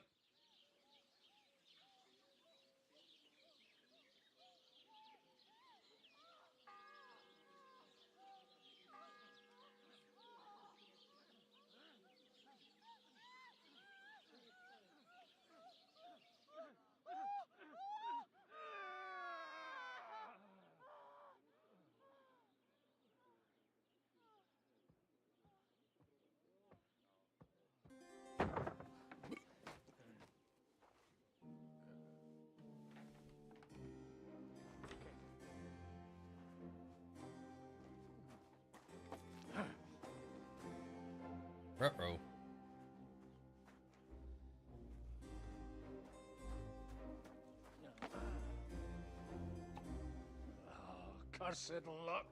Ruh-roh. Cursed luck.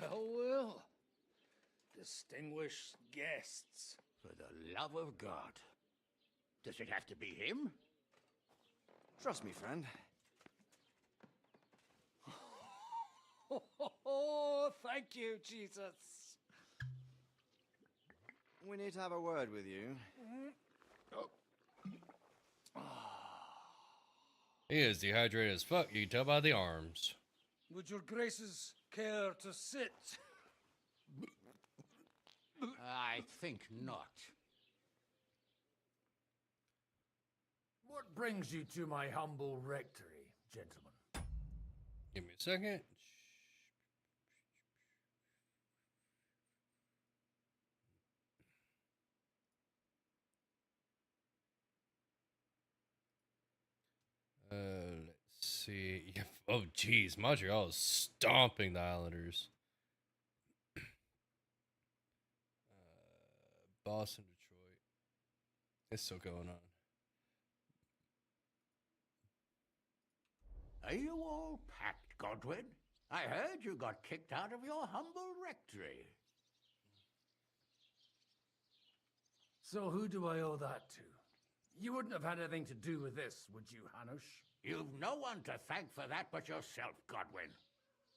Well, well. Distinguished guests. For the love of God. Does it have to be him? Trust me, friend. Oh, thank you, Jesus. We need to have a word with you. He is dehydrated as fuck. You can tell by the arms. Would your graces care to sit? I think not. What brings you to my humble rectory, gentlemen? Give me a second. Let's see. Oh, geez. Montreal is stomping the Islanders. Boston, Detroit. It's still going on. Are you all packed, Godwin? I heard you got kicked out of your humble rectory. So who do I owe that to? You wouldn't have had anything to do with this, would you, Hanush? You've no one to thank for that but yourself, Godwin.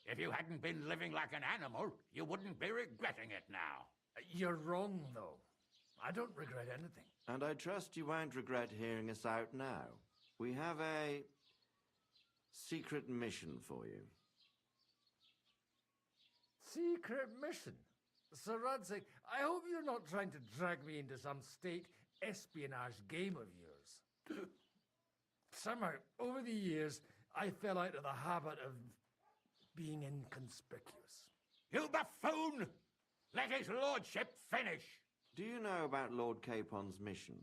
If you hadn't been living like an animal, you wouldn't be regretting it now. You're wrong, though. I don't regret anything. And I trust you won't regret hearing us out now. We have a secret mission for you. Secret mission? Sir Radzig, I hope you're not trying to drag me into some state espionage game of yours. Somehow, over the years, I fell out of the habit of being inconspicuous. You buffoon! Let his lordship finish! Do you know about Lord Capon's mission?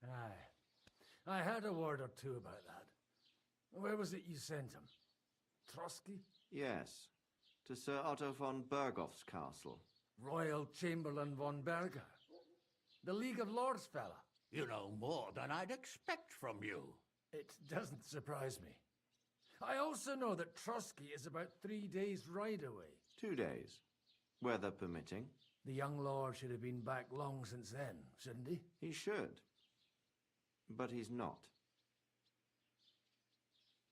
Aye. I heard a word or two about that. Where was it you sent him? Trotsky? Yes. To Sir Otto von Bergoff's castle. Royal Chamberlain von Berger. The League of Lords fella. You know more than I'd expect from you. It doesn't surprise me. I also know that Trotsky is about 3 days' ride away. 2 days. Weather permitting. The young lord should have been back long since then, shouldn't he? He should. But he's not.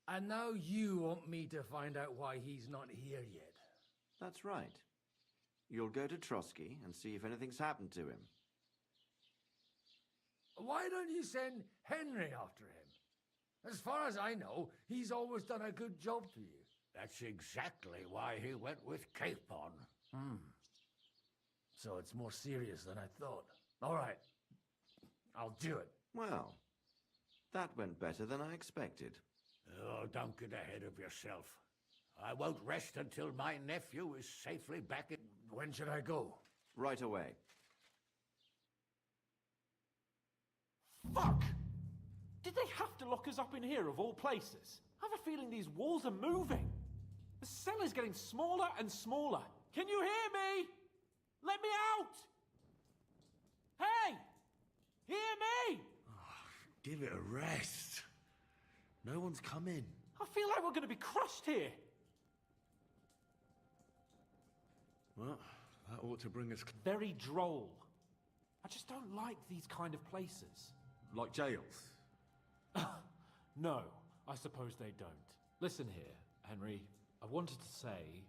And now you want me to find out why he's not here yet. That's right. You'll go to Trotsky and see if anything's happened to him. Why don't you send Henry after him? As far as I know, he's always done a good job for you. That's exactly why he went with Capon. So it's more serious than I thought. All right. I'll do it. Well, that went better than I expected. Oh, don't get ahead of yourself. I won't rest until my nephew is safely back in... When should I go? Right away. Fuck! Did they have to lock us up in here of all places? I have a feeling these walls are moving. The cell is getting smaller and smaller. Can you hear me? Let me out! Hey! Hear me! Give it a rest. No one's coming. I feel like we're going to be crushed here. Well, that ought to bring us... Very droll. I just don't like these kind of places. Like jails? No, I suppose they don't. Listen here, Henry. I wanted to say,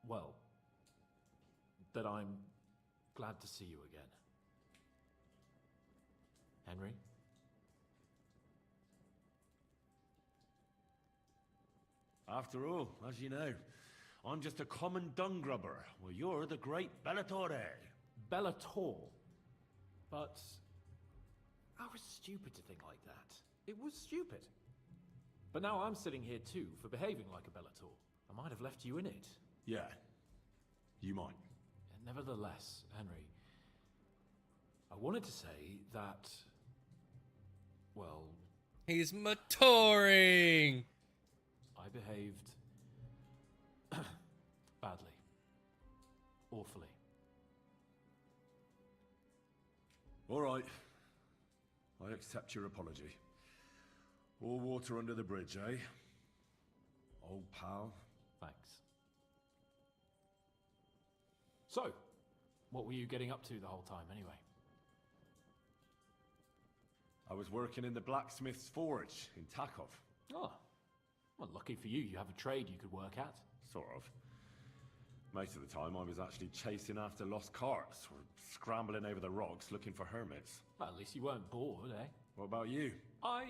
well, that I'm glad to see you again. Henry? After all, as you know, I'm just a common dung grubber, while you're the great Bellatore. Bellator? But I was stupid to think like that. It was stupid. But now I'm sitting here too for behaving like a Bellator. I might have left you in it. Yeah, you might. Nevertheless, Henry, I wanted to say that, well... He's maturing! I behaved... badly. Awfully. All right. I accept your apology. All water under the bridge, eh? Old pal. Thanks. So, what were you getting up to the whole time, anyway? I was working in the blacksmith's forge in Takov. Oh, well, lucky for you, you have a trade you could work at. Sort of. Most of the time I was actually chasing after lost carts or scrambling over the rocks looking for hermits. Well, at least you weren't bored, eh? What about you? I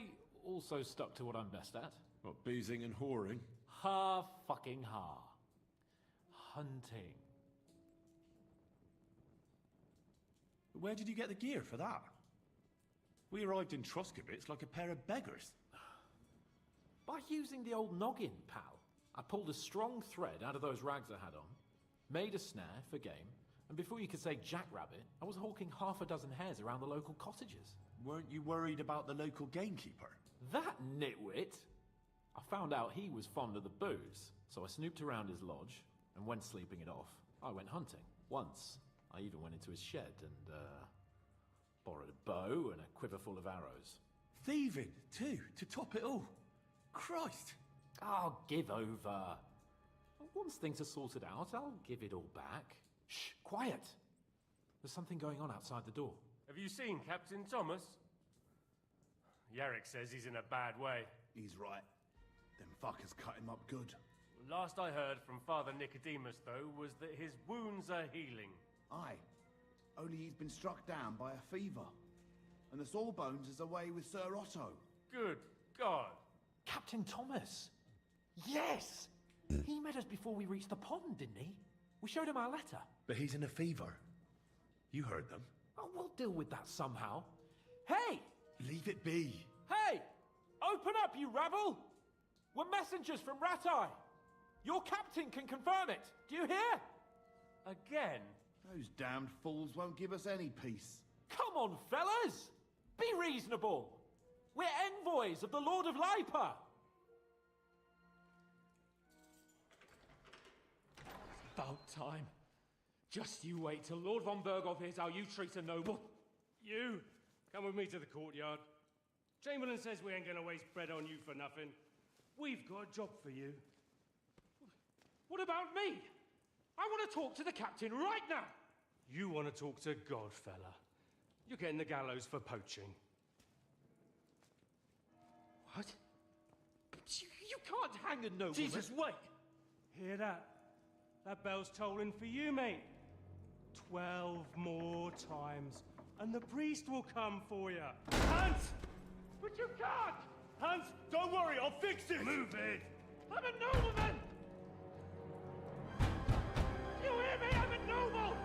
also stuck to what I'm best at. What, boozing and whoring? Fucking hunting. Where did you get the gear for that? We arrived in Troskovitz like a pair of beggars. By using the old noggin, pal. I pulled a strong thread out of those rags I had on, made a snare for game, and before you could say jackrabbit, I was hawking half a dozen hares around the local cottages. Weren't you worried about the local gamekeeper? That nitwit! I found out he was fond of the booze, so I snooped around his lodge, and when sleeping it off, I went hunting. Once, I even went into his shed and, borrowed a bow and a quiver full of arrows. Thieving, too, to top it all. Christ! Oh, give over. Once things are sorted out, I'll give it all back. Shh, quiet! There's something going on outside the door. Have you seen Captain Thomas? Yarrick says he's in a bad way. He's right. Them fuckers cut him up good. Last I heard from Father Nicodemus, though, was that his wounds are healing. Aye. Only he's been struck down by a fever. And the Sawbones is away with Sir Otto. Good God. Captain Thomas! Yes! He met us before we reached the pond, didn't he? We showed him our letter. But he's in a fever. You heard them. Oh, we'll deal with that somehow. Hey! Leave it be. Hey! Open up, you rabble! We're messengers from Ratai. Your captain can confirm it. Do you hear? Again? Those damned fools won't give us any peace. Come on, fellas! Be reasonable! We're envoys of the Lord of Lipa! About time. Just you wait till Lord von Berghoff hears how you treat a noble. You, come with me to the courtyard. Chamberlain says we ain't gonna waste bread on you for nothing. We've got a job for you. What about me? I want to talk to the captain right now. You want to talk to God, fella. You're getting the gallows for poaching. What? You can't hang a nobleman. Jesus, wait! Hear that? That bell's tolling for you, mate. 12 more times, and the priest will come for you. Hans! But you can't! Hans, don't worry, I'll fix it! Move it! I'm a nobleman! You hear me? I'm a noble!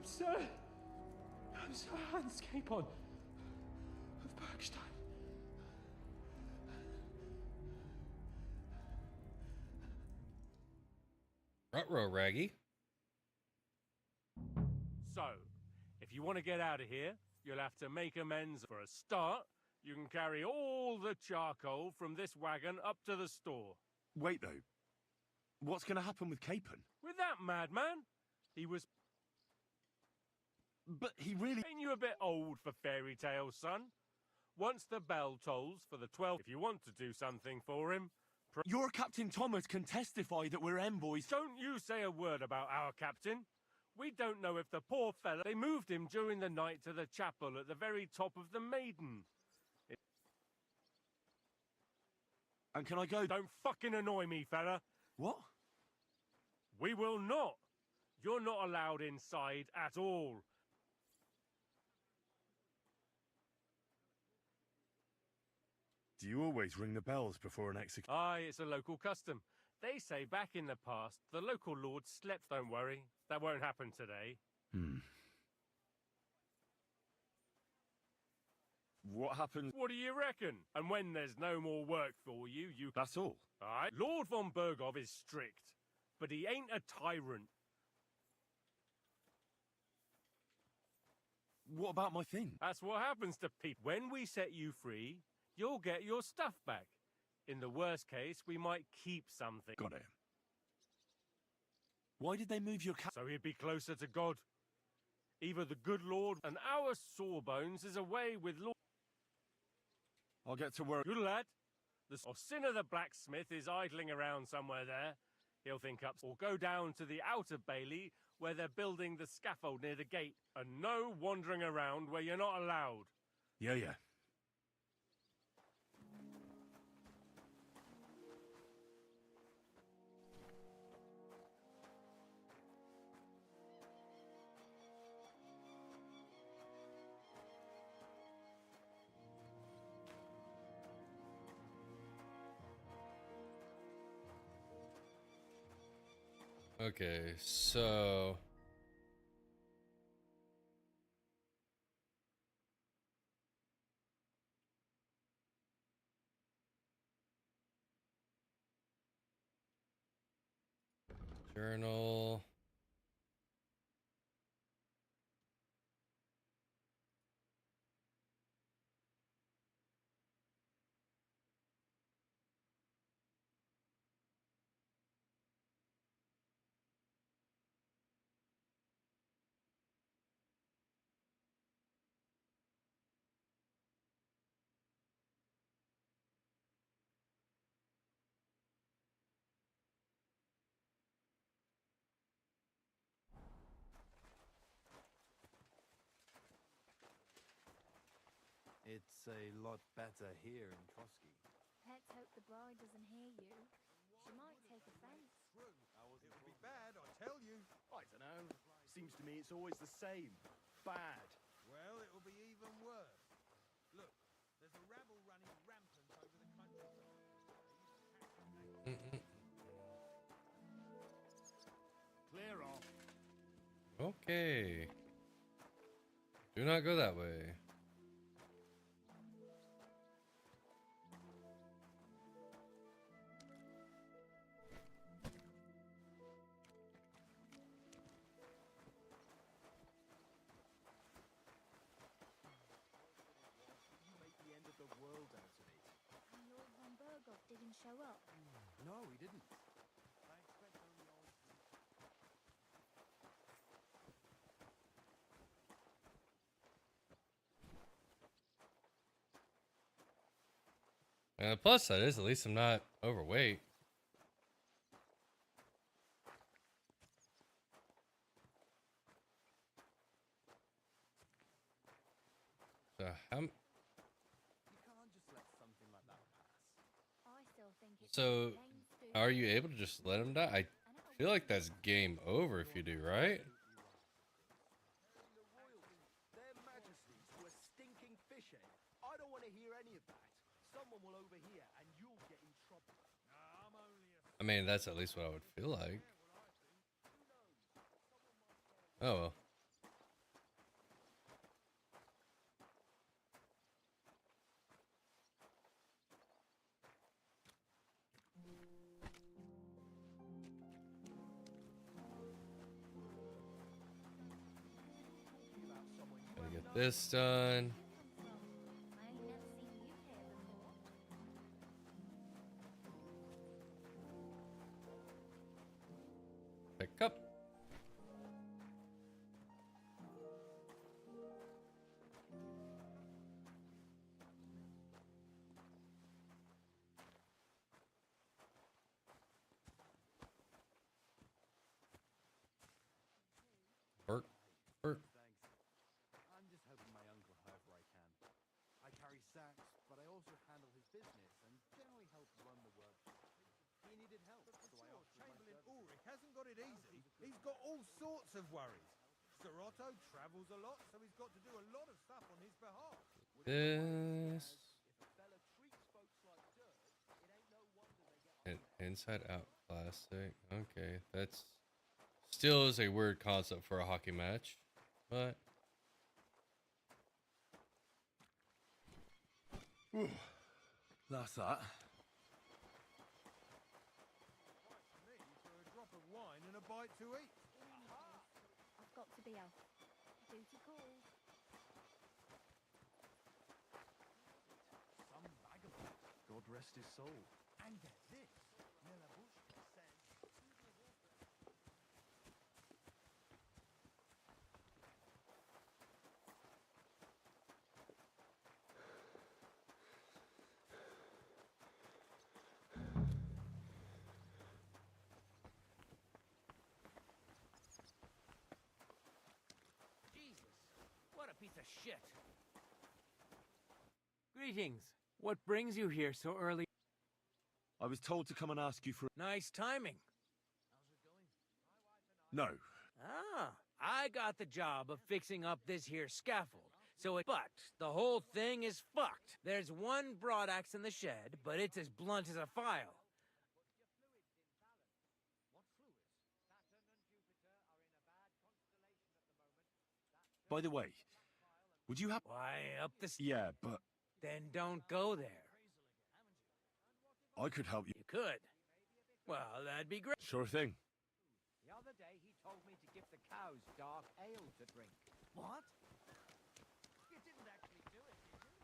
I'm Sir Hans Capon of Bergstein. Ruh-roh, Raggy. So, if you want to get out of here, you'll have to make amends. For a start, you can carry all the charcoal from this wagon up to the store. Wait, though. What's going to happen with Capon? With that madman? He was... But he really... Ain't you a bit old for fairy tales, son? Once the bell tolls for the 12th, if you want to do something for him... Your Captain Thomas can testify that we're envoys. Don't you say a word about our captain. We don't know if the poor fella... They moved him during the night to the chapel at the very top of the Maiden. And can I go... Don't fucking annoy me, fella. What? We will not. You're not allowed inside at all. Do you always ring the bells before an execution? Aye, it's a local custom. They say back in the past, the local lord slept. Don't worry, that won't happen today. What happens? What do you reckon? And when there's no more work for you, you... That's all? Aye. Lord von Berghoff is strict, but he ain't a tyrant. What about my thing? That's what happens to people. When we set you free, you'll get your stuff back. In the worst case, we might keep something. Got it. Why did they move your So he'd be closer to God. Either the good Lord and our Sawbones is away with Lord... I'll get to work. Good lad. Or Sinner the blacksmith is idling around somewhere there. He'll think up or go down to the outer bailey where they're building the scaffold near the gate. And no wandering around where you're not allowed. Yeah, yeah. Okay, so journal. It's a lot better here in Trotsky. Let's hope the bride doesn't hear you. She might take offense. It would be bad, I tell you. I don't know. Seems to me it's always the same. Bad. Well, it'll be even worse. Look, there's a rabble running rampant over the countryside. Clear off. Okay. Do not go that way. And Lord von Berghoff didn't show up. No, he didn't. And the plus side is, at least I'm not overweight. So how? You can't just let something like that pass. I still think it's So plain stupid. are you able to just let him die? I feel like that's game over if you do, right? Their Majesties were stinking fish head. I don't want to hear any of that. Someone will overhear and you'll get in trouble. I'm only a... I mean, that's at least what I would feel like. Oh well. Gotta get this done. I ain't never seen you here before. Pick up. Bert. Bert. Thanks. I'm just helping my uncle however I can. I carry sacks, but I also handle his business and generally help run the workshop. He needed help, so I offered my Chamberlain services. Ulrich hasn't got it easy. He's got all sorts of worries. Sir Otto travels a lot, so he's got to do a lot of stuff on his behalf. This. If a fella treats folks like dirt, it ain't no wonder they get... Inside out plastic. Okay, that's still is a weird concept for a hockey match, but That's that. Me for a drop of wine and a bite to eat. I've got to be off. Duty calls. Some vagabond. God rest his soul. And get this. Nelabushka says... piece of shit. Greetings. What brings you here so early? I was told to come and ask you for... Nice timing. No. Ah, I got the job of fixing up this here scaffold. But the whole thing is fucked. There's one broadaxe in the shed, but it's as blunt as a file. By the way, would you have... Why, up the... Yeah, but... Then don't go there. I could help you. You could. Well, that'd be great. Sure thing. The other day he told me to give the cows dark ale to drink. What? You didn't actually do it, did you?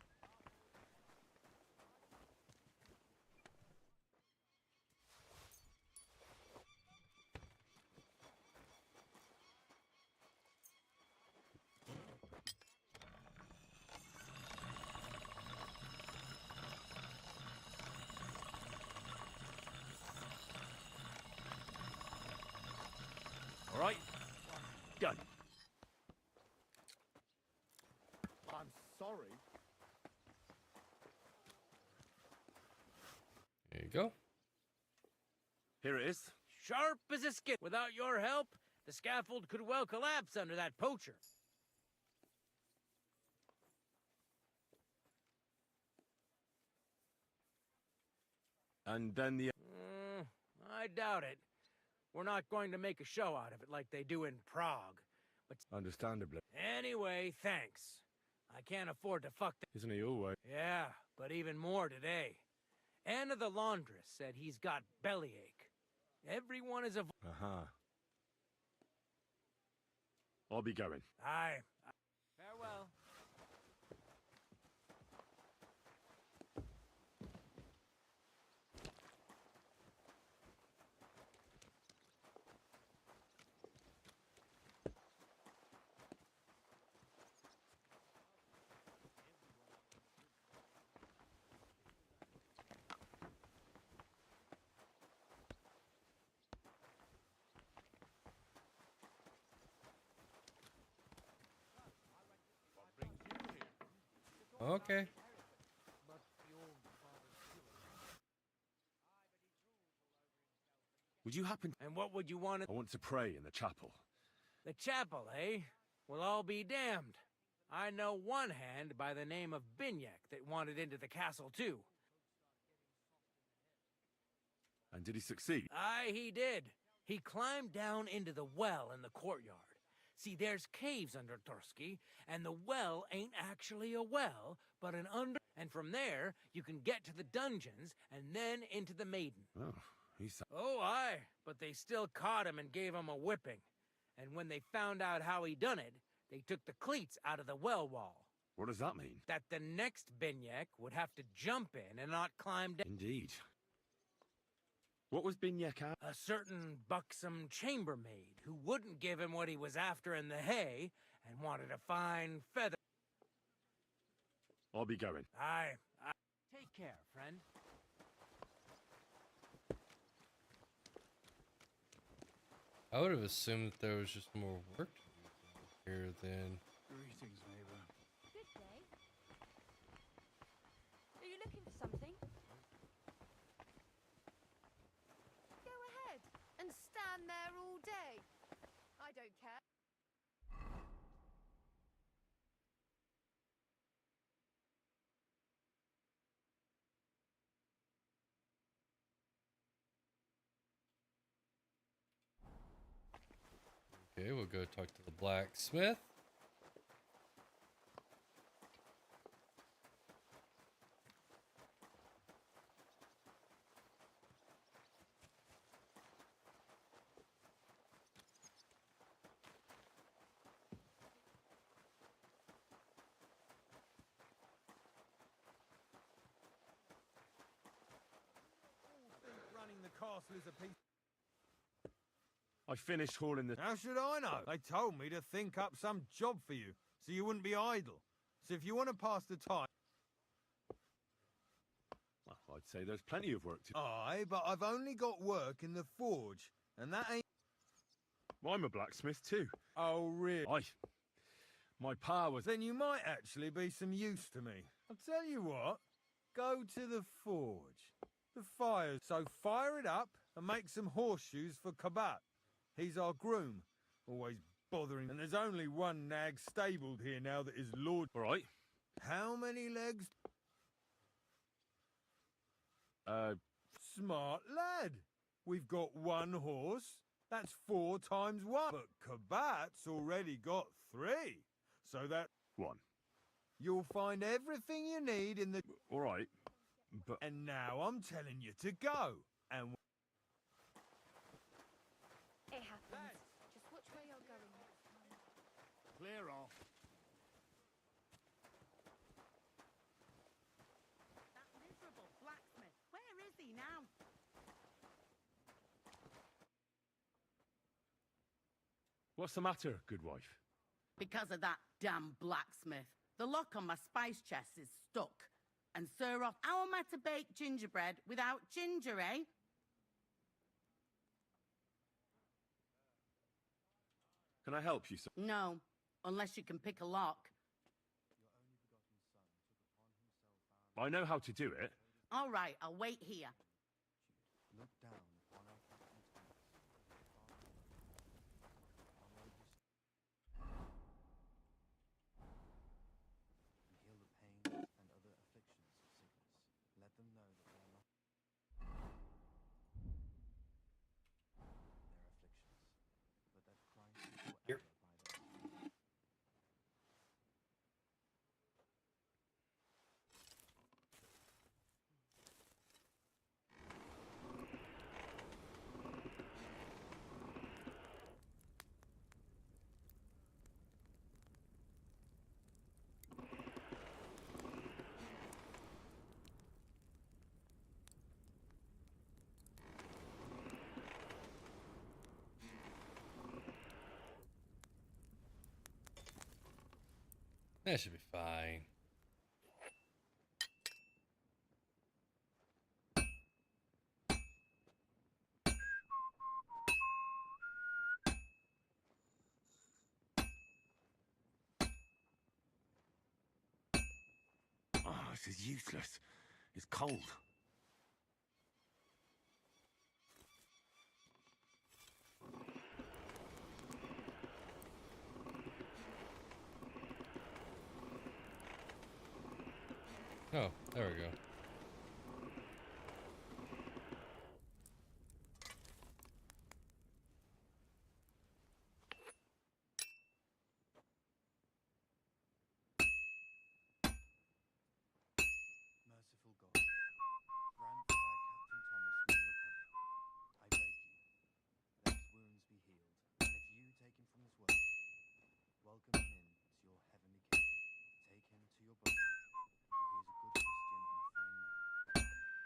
All right. Done. I'm sorry. There you go. Here it is. Sharp as a skip. Without your help, the scaffold could well collapse under that poacher. And then the... I doubt it. We're not going to make a show out of it like they do in Prague. But Understandably. anyway, thanks. I can't afford to fuck that. Isn't he always? Yeah, but even more today. Anna the laundress said he's got bellyache. Everyone is a... Uh-huh. I'll be going. Aye. Farewell. Okay. Would you happen... And what would you want to... I want to pray in the chapel. The chapel, eh? Well, I'll be damned. I know one hand by the name of Binyak that wanted into the castle, too. And did he succeed? Aye, he did. He climbed down into the well in the courtyard. See, there's caves under Tursky, and the well ain't actually a well, but an under... And from there, you can get to the dungeons, and then into the Maiden. Oh, he's... Oh, aye, but they still caught him and gave him a whipping. And when they found out how he done it, they took the cleats out of the well wall. What does that mean? That the next Binyak would have to jump in and not climb down. Indeed. What was Binyak at? A certain buxom chambermaid who wouldn't give him what he was after in the hay and wanted a fine feather. I'll be going. Aye. Take care, friend. I would have assumed that there was just more work to do here than... Greetings, neighbor. Good day. Are you looking for something? Go ahead and stand there all day. I don't care. Okay, we'll go talk to the blacksmith. Running the castle is a piece. I finished hauling the... How should I know? They told me to think up some job for you, so you wouldn't be idle. So if you want to pass the time... Well, I'd say there's plenty of work to... Aye, but I've only got work in the forge, and that ain't... Well, I'm a blacksmith too. Oh, really? Aye. My pa was... Then you might actually be some use to me. I'll tell you what, go to the forge. The fire, so fire it up and make some horseshoes for Kabat. He's our groom, always bothering, and there's only one nag stabled here now that is lord. All right. How many legs? Smart lad. We've got one horse. That's 4 times 1. But Kabat's already got 3. So that... 1. You'll find everything you need in the... All right, but... And now I'm telling you to go. And... It happens. Just which way you're going next time. Clear off. That miserable blacksmith. Where is he now? What's the matter, good wife? Because of that damn blacksmith. The lock on my spice chest is stuck. And Sir Off, how am I to bake gingerbread without ginger, eh? Can I help you, sir? No, unless you can pick a lock. I know how to do it. All right, I'll wait here. Look down upon our Captain Thomas. And heal the pains and other afflictions of sickness. Let them know that they are not their afflictions, but that Christ is forever by their side. That should be fine. Oh, this is useless. It's cold. Oh, there we go. Merciful God, grant that our Captain Thomas may recover. I beg you, let his wounds be healed, and if you take him from this world, welcome him in to your heavenly kingdom. Take him to your bosom, for he is a good Christian and a fine man.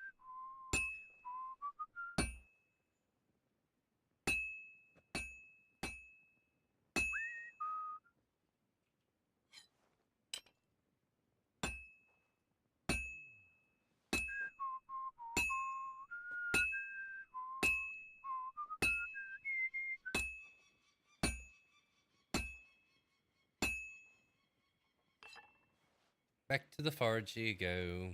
Back to the forge you go.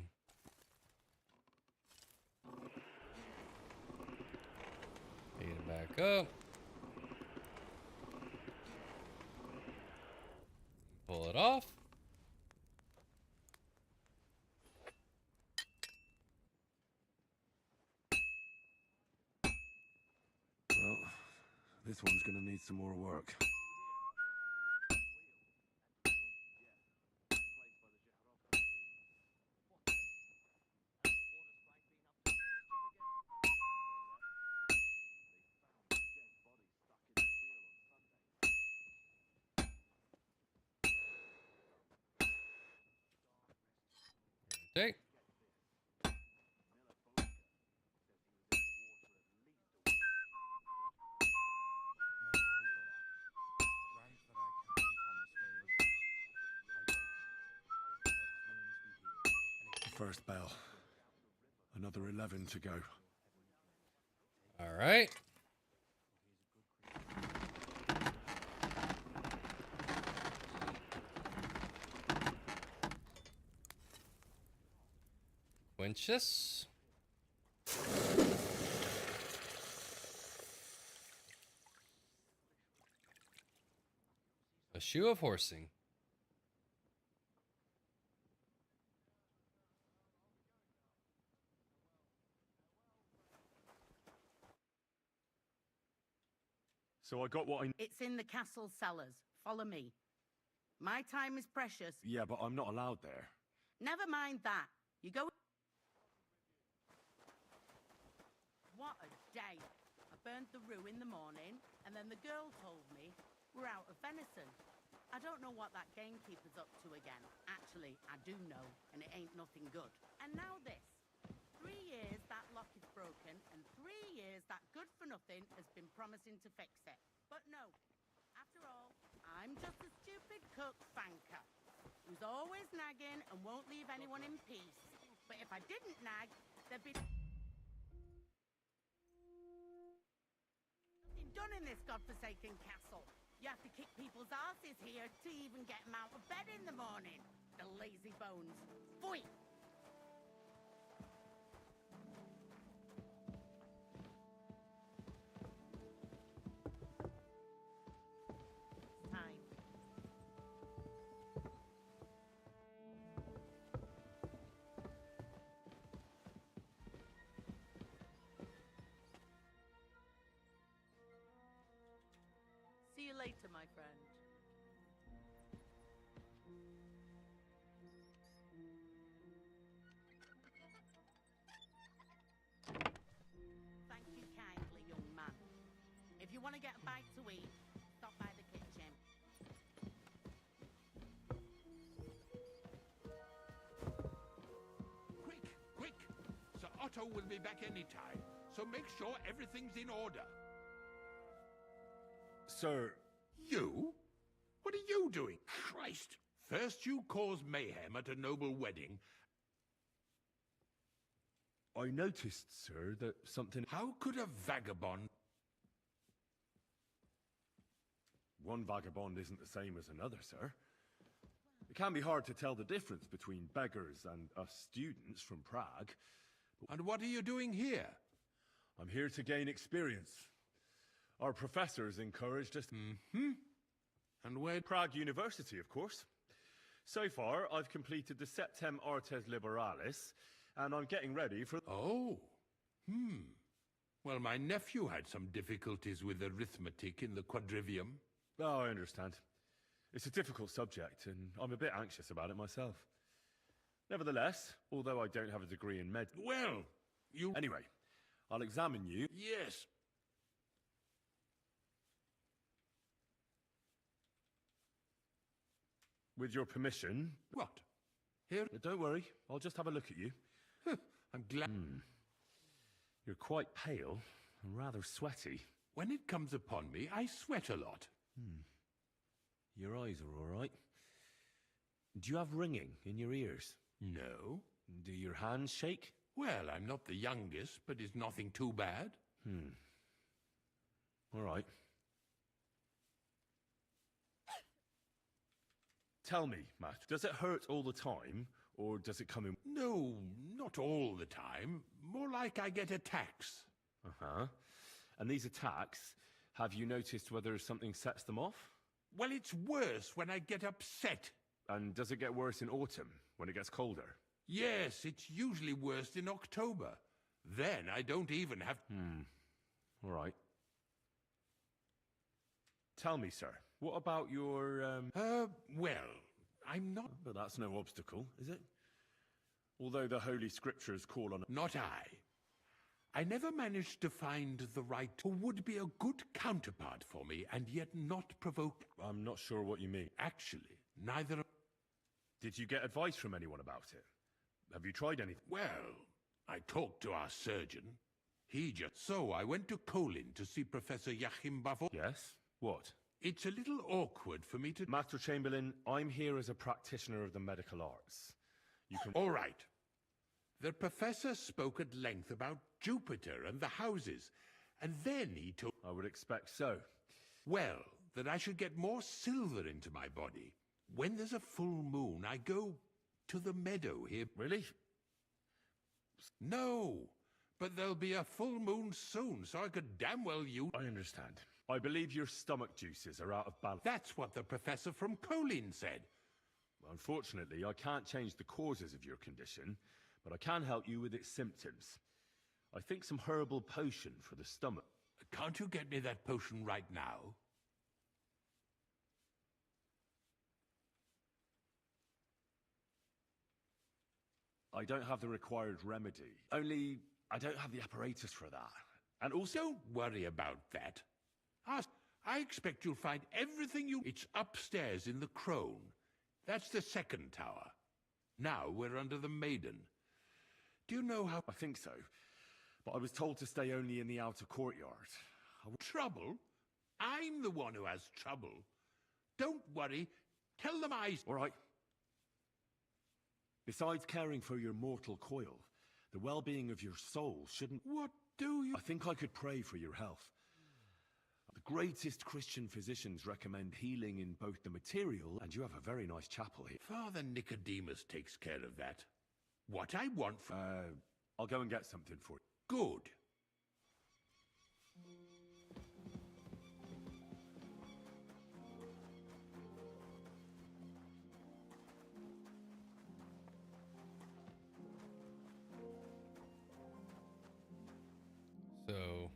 Feed it back up. Pull it off. Well, this one's gonna need some more work. Okay. First bell. Another 11 to go. All right. Wenches. A shoe of horsing. So I got what I... It's in the castle cellars. Follow me. My time is precious. Yeah, but I'm not allowed there. Never mind that. You go... What a day. I burned the rue in the morning, and then the girl told me we're out of venison. I don't know what that gamekeeper's up to again. Actually, I do know, and it ain't nothing good. And now this. 3 years that lock is broken, and 3 years that good-for-nothing has been promising to fix it. But no. After all, I'm just a stupid cook fanker who's always nagging and won't leave anyone in peace. But if I didn't nag, there'd be... done in this godforsaken castle. You have to kick people's asses here to even get them out of bed in the morning. The lazy bones. Pfui! Time. See you later, my friend. Thank you kindly, young man. If you want to get a bite to eat, stop by the kitchen. Quick, quick! Sir Otto will be back any time, so make sure everything's in order. Sir... You? What are you doing? Christ! First you cause mayhem at a noble wedding. I noticed, sir, that something... How could a vagabond... One vagabond isn't the same as another, sir. It can be hard to tell the difference between beggars and us students from Prague. And what are you doing here? I'm here to gain experience. Our professors encouraged us... Mm-hmm. And where... Prague University, of course. So far, I've completed the Septem Artes Liberalis, and I'm getting ready for... Oh. Well, my nephew had some difficulties with arithmetic in the quadrivium. Oh, I understand. It's a difficult subject, and I'm a bit anxious about it myself. Nevertheless, although I don't have a degree in med... Well, you... Anyway, I'll examine you... Yes. With your permission... What? Here? Don't worry, I'll just have a look at you. I'm glad... You're quite pale and rather sweaty. When it comes upon me, I sweat a lot. Your eyes are all right. Do you have ringing in your ears? No. Do your hands shake? Well, I'm not the youngest, but it's nothing too bad. All right. Tell me, Matt, does it hurt all the time, or does it come in... No, not all the time. More like I get attacks. Uh-huh. And these attacks, have you noticed whether something sets them off? Well, it's worse when I get upset. And does it get worse in autumn, when it gets colder? Yes, it's usually worse in October. Then I don't even have... All right. Tell me, sir, what about your, well, I'm not... But that's no obstacle, is it? Although the Holy Scriptures call on... Not I never managed to find the right who would be a good counterpart for me and yet not provoke... I'm not sure what you mean. Actually, neither... Did you get advice from anyone about it? Have you tried anything? Well, I talked to our surgeon. He just... So I went to Kolin to see Professor Joachim Buffo. Yes? What? It's a little awkward for me to... Master Chamberlain, I'm here as a practitioner of the medical arts. You can... All right. The professor spoke at length about Jupiter and the houses, and then he told... I would expect so. Well, that I should get more silver into my body. When there's a full moon, I go to the meadow here. Really? No, but there'll be a full moon soon, so I could damn well use... I understand. I believe your stomach juices are out of balance. That's what the professor from Colleen said. Unfortunately, I can't change the causes of your condition, but I can help you with its symptoms. I think some herbal potion for the stomach. Can't you get me that potion right now? I don't have the required remedy. Only, I don't have the apparatus for that. And also... Don't worry about that. I expect you'll find everything you... It's upstairs in the Crone. That's the second tower. Now we're under the Maiden. Do you know how... I think so. But I was told to stay only in the outer courtyard. Trouble? I'm the one who has trouble. Don't worry. Tell them I... All right. Besides caring for your mortal coil, the well-being of your soul shouldn't... What do you... I think I could pray for your health. The greatest Christian physicians recommend healing in both the material, and you have a very nice chapel here. Father Nicodemus takes care of that. What I want for... I'll go and get something for you. Good. So...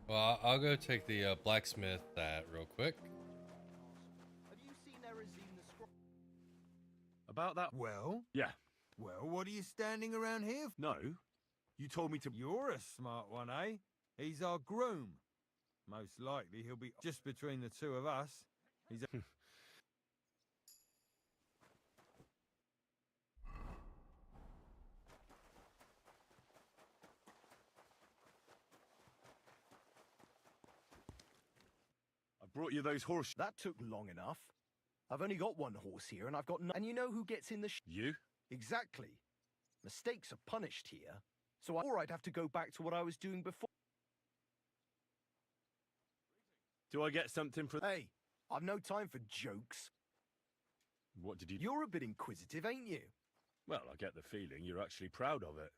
Well, I'll go take the blacksmith that real quick. Have you seen Erazine the Scroll? About that... Well? Yeah. Well, what are you standing around here for? No. You told me to... You're a smart one, eh? He's our groom. Most likely he'll be just between the two of us. He's a... Brought you those horse... That took long enough. I've only got one horse here, and I've got no... And you know who gets in the... You? Exactly. Mistakes are punished here, or I'd have to go back to what I was doing before. Do I get something for... Hey, I've no time for jokes. What did you... You're a bit inquisitive, ain't you? Well, I get the feeling you're actually proud of it.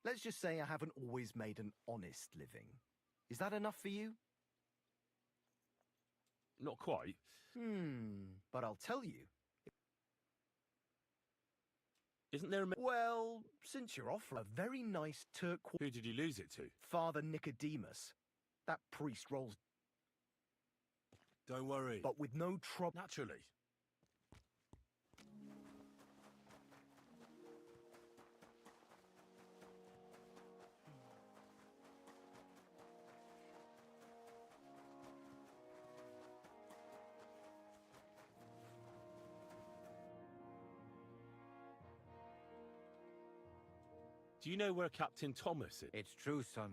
Let's just say I haven't always made an honest living. Is that enough for you? Not quite. But I'll tell you. Isn't there a... Well, since you're offering a very nice turquoise... Who did you lose it to? Father Nicodemus. That priest rolls... Don't worry. But with no trouble... Naturally. Do you know where Captain Thomas is? It's true, son.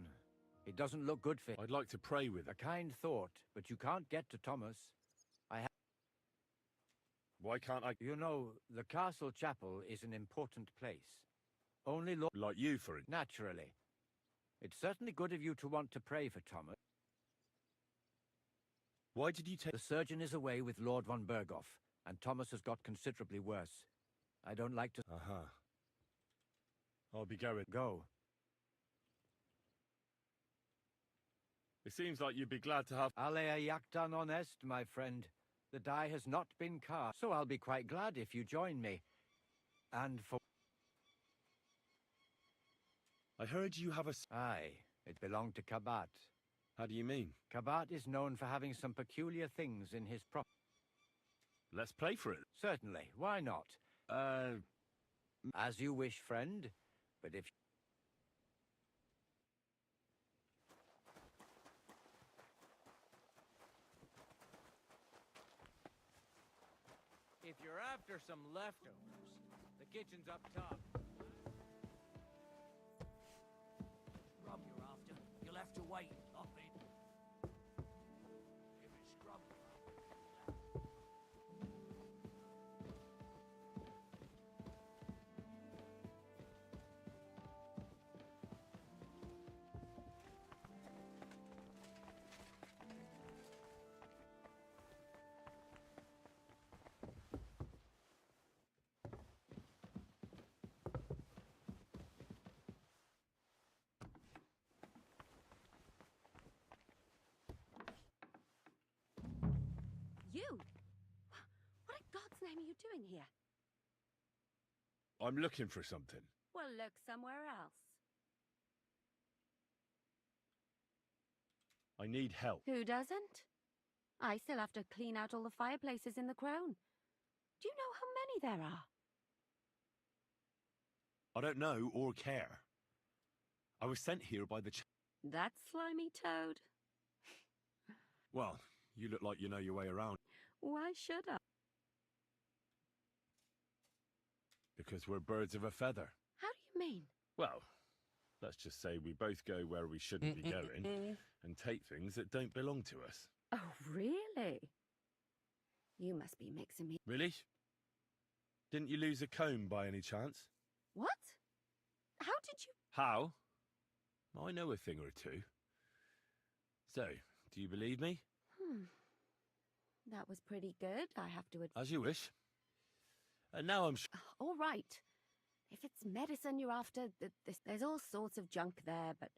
It doesn't look good for him. I'd like to pray with him. A kind thought, but you can't get to Thomas. Why can't I? You know, the castle chapel is an important place. Only like you, for it. Naturally. It's certainly good of you to want to pray for Thomas. Why did you take... The surgeon is away with Lord von Berghoff, and Thomas has got considerably worse. I don't like to... I'll be going. Go. It seems like you'd be glad to have... Alea jactan honest, my friend. The die has not been cast, so I'll be quite glad if you join me. And for... I heard you have a... Aye, it belonged to Kabat. How do you mean? Kabat is known for having some peculiar things in his prop... Let's play for it. Certainly, why not? As you wish, friend. But if... If you're after some leftovers, the kitchen's up top. Scrub you're after. You'll have to wait. Up in. If it's scrub you're after. blame are you doing here? I'm looking for something. Well, look somewhere else. I need help. Who doesn't? I still have to clean out all the fireplaces in the crown. Do you know how many there are? I don't know or care. I was sent here by the That slimy toad. Well, you look like you know your way around. Why should I? Because we're birds of a feather. How do you mean? Well, let's just say we both go where we shouldn't be going and take things that don't belong to us. Oh, really? You must be mixing me. Really? Didn't you lose a comb by any chance? What? How did you... How? I know a thing or two. So, do you believe me? That was pretty good, I have to admit. As you wish. And now I'm All right. If it's medicine you're after, there's all sorts of junk there, but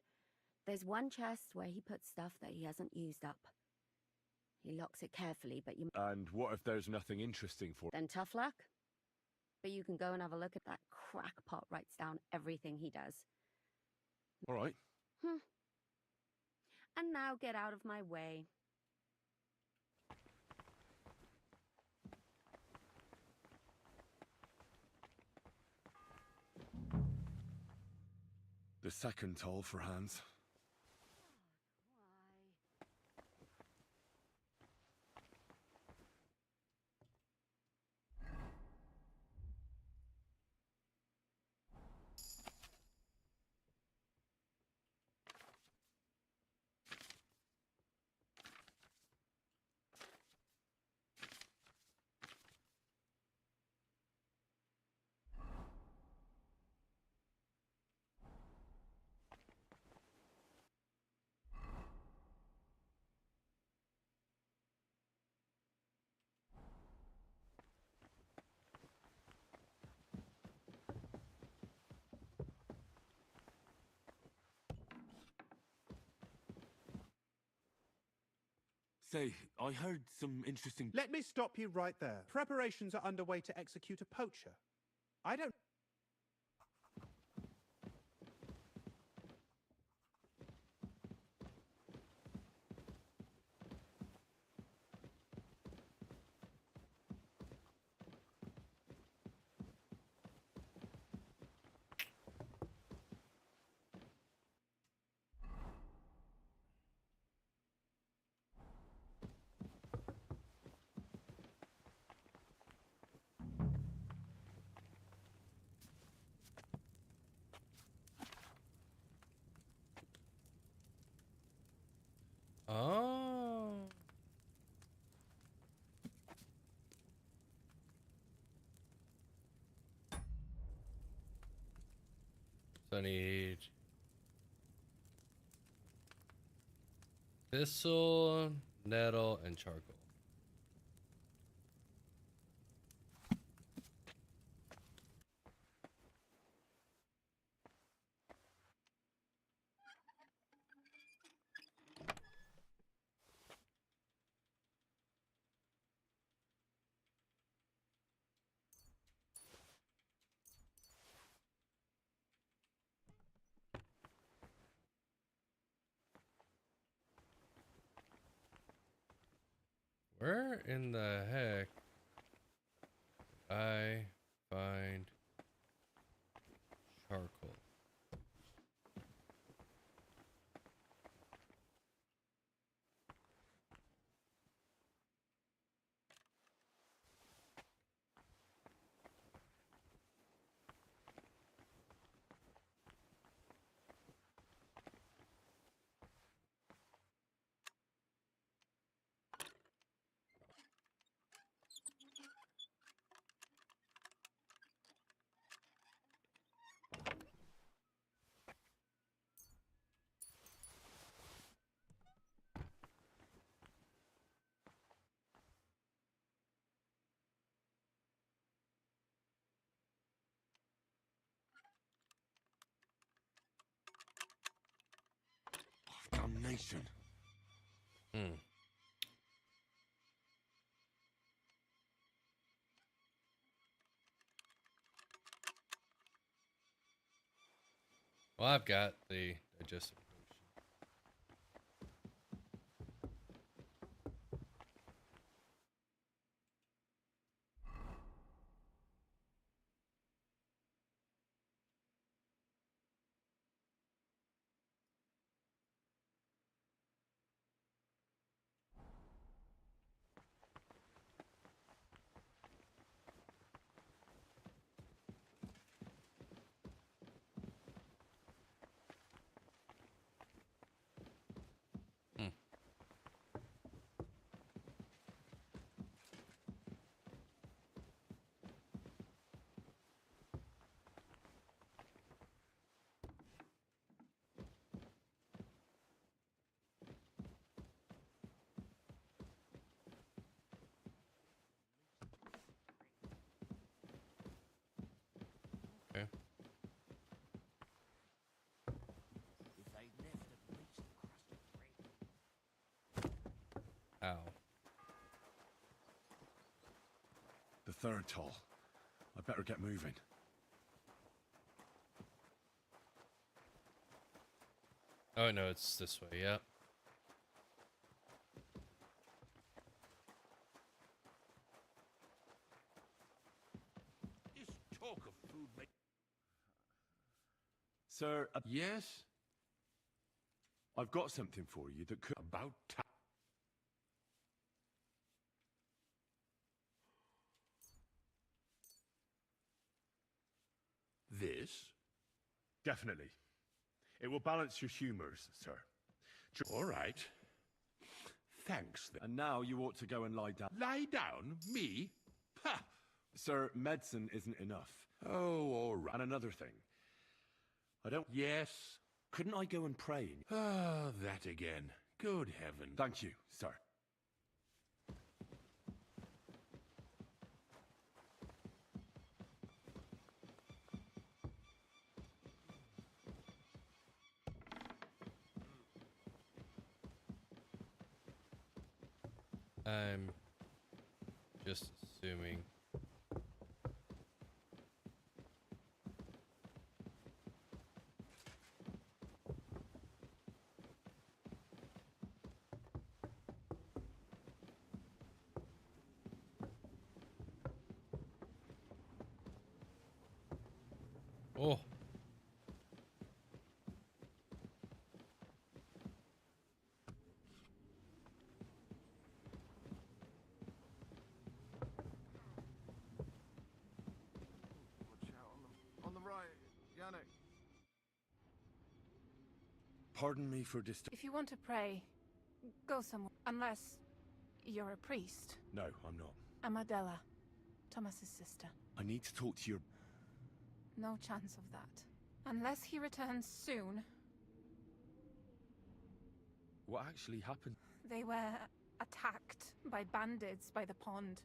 there's one chest where he puts stuff that he hasn't used up. He locks it carefully, but you... And what if there's nothing interesting for... Then tough luck. But you can go and have a look at that crackpot writes down everything he does. All right. And now get out of my way. The second toll for Hans. Say, I heard some interesting... Let me stop you right there. Preparations are underway to execute a poacher. I don't... Oh. So I need thistle, nettle, and charcoal. Where in the heck did I find charcoal? Damnation. Well, I've got the digestive potion. Okay. If they left at least the crust of bread. Ow. The third toll. I better get moving. Oh no, it's this way. Yep. This talk of food make... Sir, Yes? I've got something for you that could... About time. This? Definitely. It will balance your humours, sir. All right. Thanks. And now you ought to go and lie down. Lie down? Me? Ha! Sir, medicine isn't enough. Oh, all right. And another thing. I don't... Yes? Couldn't I go and pray? Ah, that again. Good heaven. Thank you, sir. I'm just assuming. Oh. Watch out on the right, Yannick. Pardon me for If you want to pray, go somewhere. Unless you're a priest. No, I'm not. I'm Adela, Thomas's sister. I need to talk to your... No chance of that. Unless he returns soon. What actually happened? They were attacked by bandits by the pond.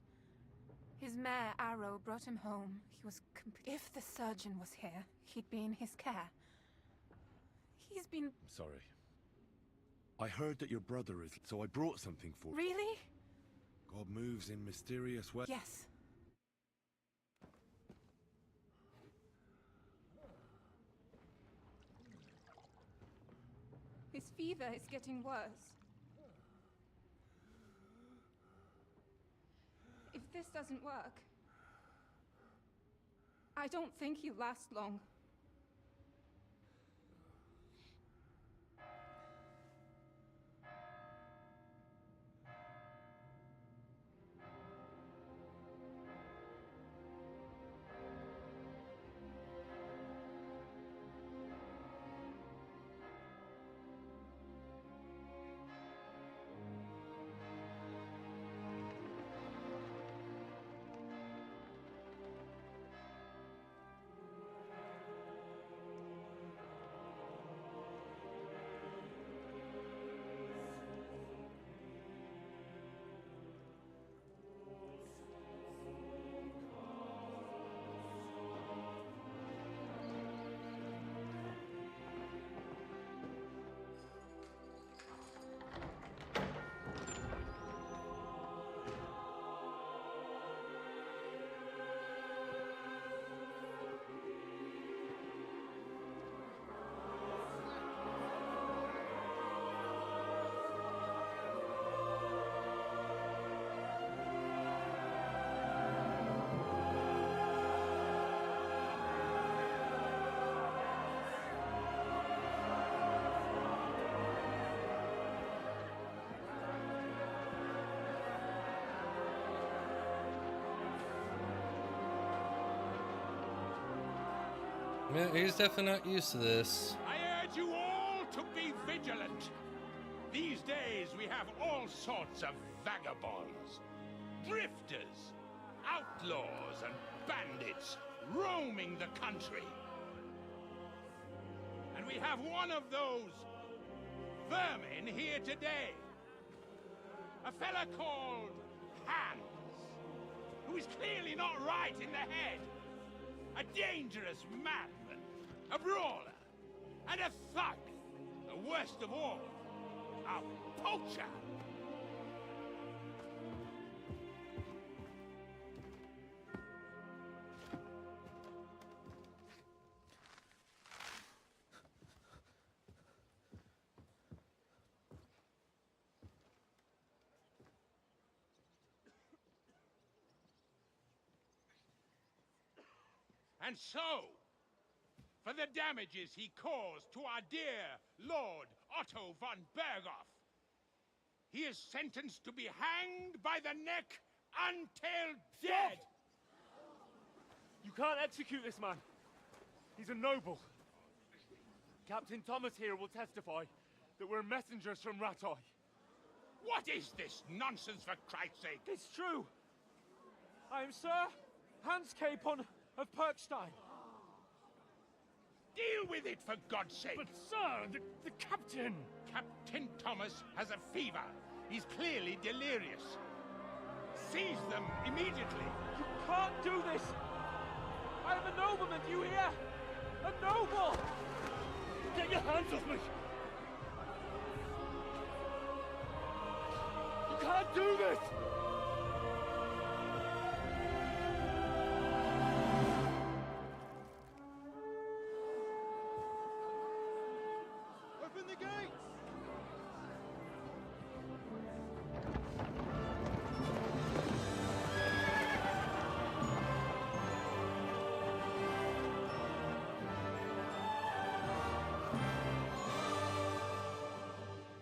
His mare, Arrow, brought him home. He was If the surgeon was here, he'd be in his care. He's been... Sorry. I heard that your brother is... So I brought something for... Really? God moves in mysterious ways. Yes. His fever is getting worse. If this doesn't work, I don't think he'll last long. Yeah, he's definitely not used to this. I urge you all to be vigilant. These days we have all sorts of vagabonds, drifters, outlaws and bandits roaming the country. And we have one of those vermin here today. A fella called Hans, who is clearly not right in the head. A dangerous madman, a brawler, and a thug. The worst of all, a poacher. And so, for the damages he caused to our dear Lord Otto von Berghoff, he is sentenced to be hanged by the neck until dead. You can't execute this man. He's a noble. Captain Thomas here will testify that we're messengers from Rattay. What is this nonsense, for Christ's sake? It's true. I am Sir Hans Capon of Perkstein. Deal with it, for God's sake! But, sir, the captain... Captain Thomas has a fever. He's clearly delirious. Seize them immediately. You can't do this! I am a nobleman, do you hear? A noble! Get your hands off me! You can't do this! Open the gates!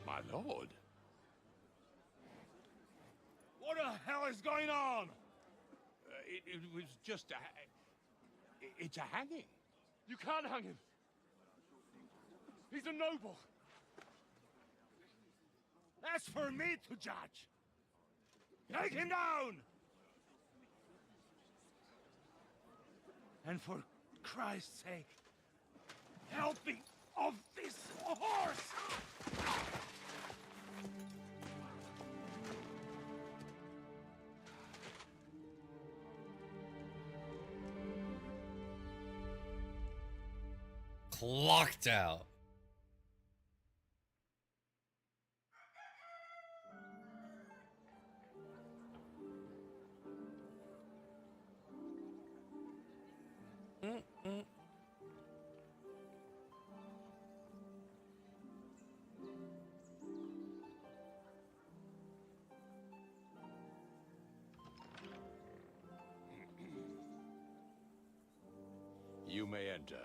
My lord. What the hell is going on? It was just a... It's a hanging. You can't hang him. He's a noble. That's for me to judge. Take him down! And for Christ's sake, help me off this horse! Clocked out. You may enter.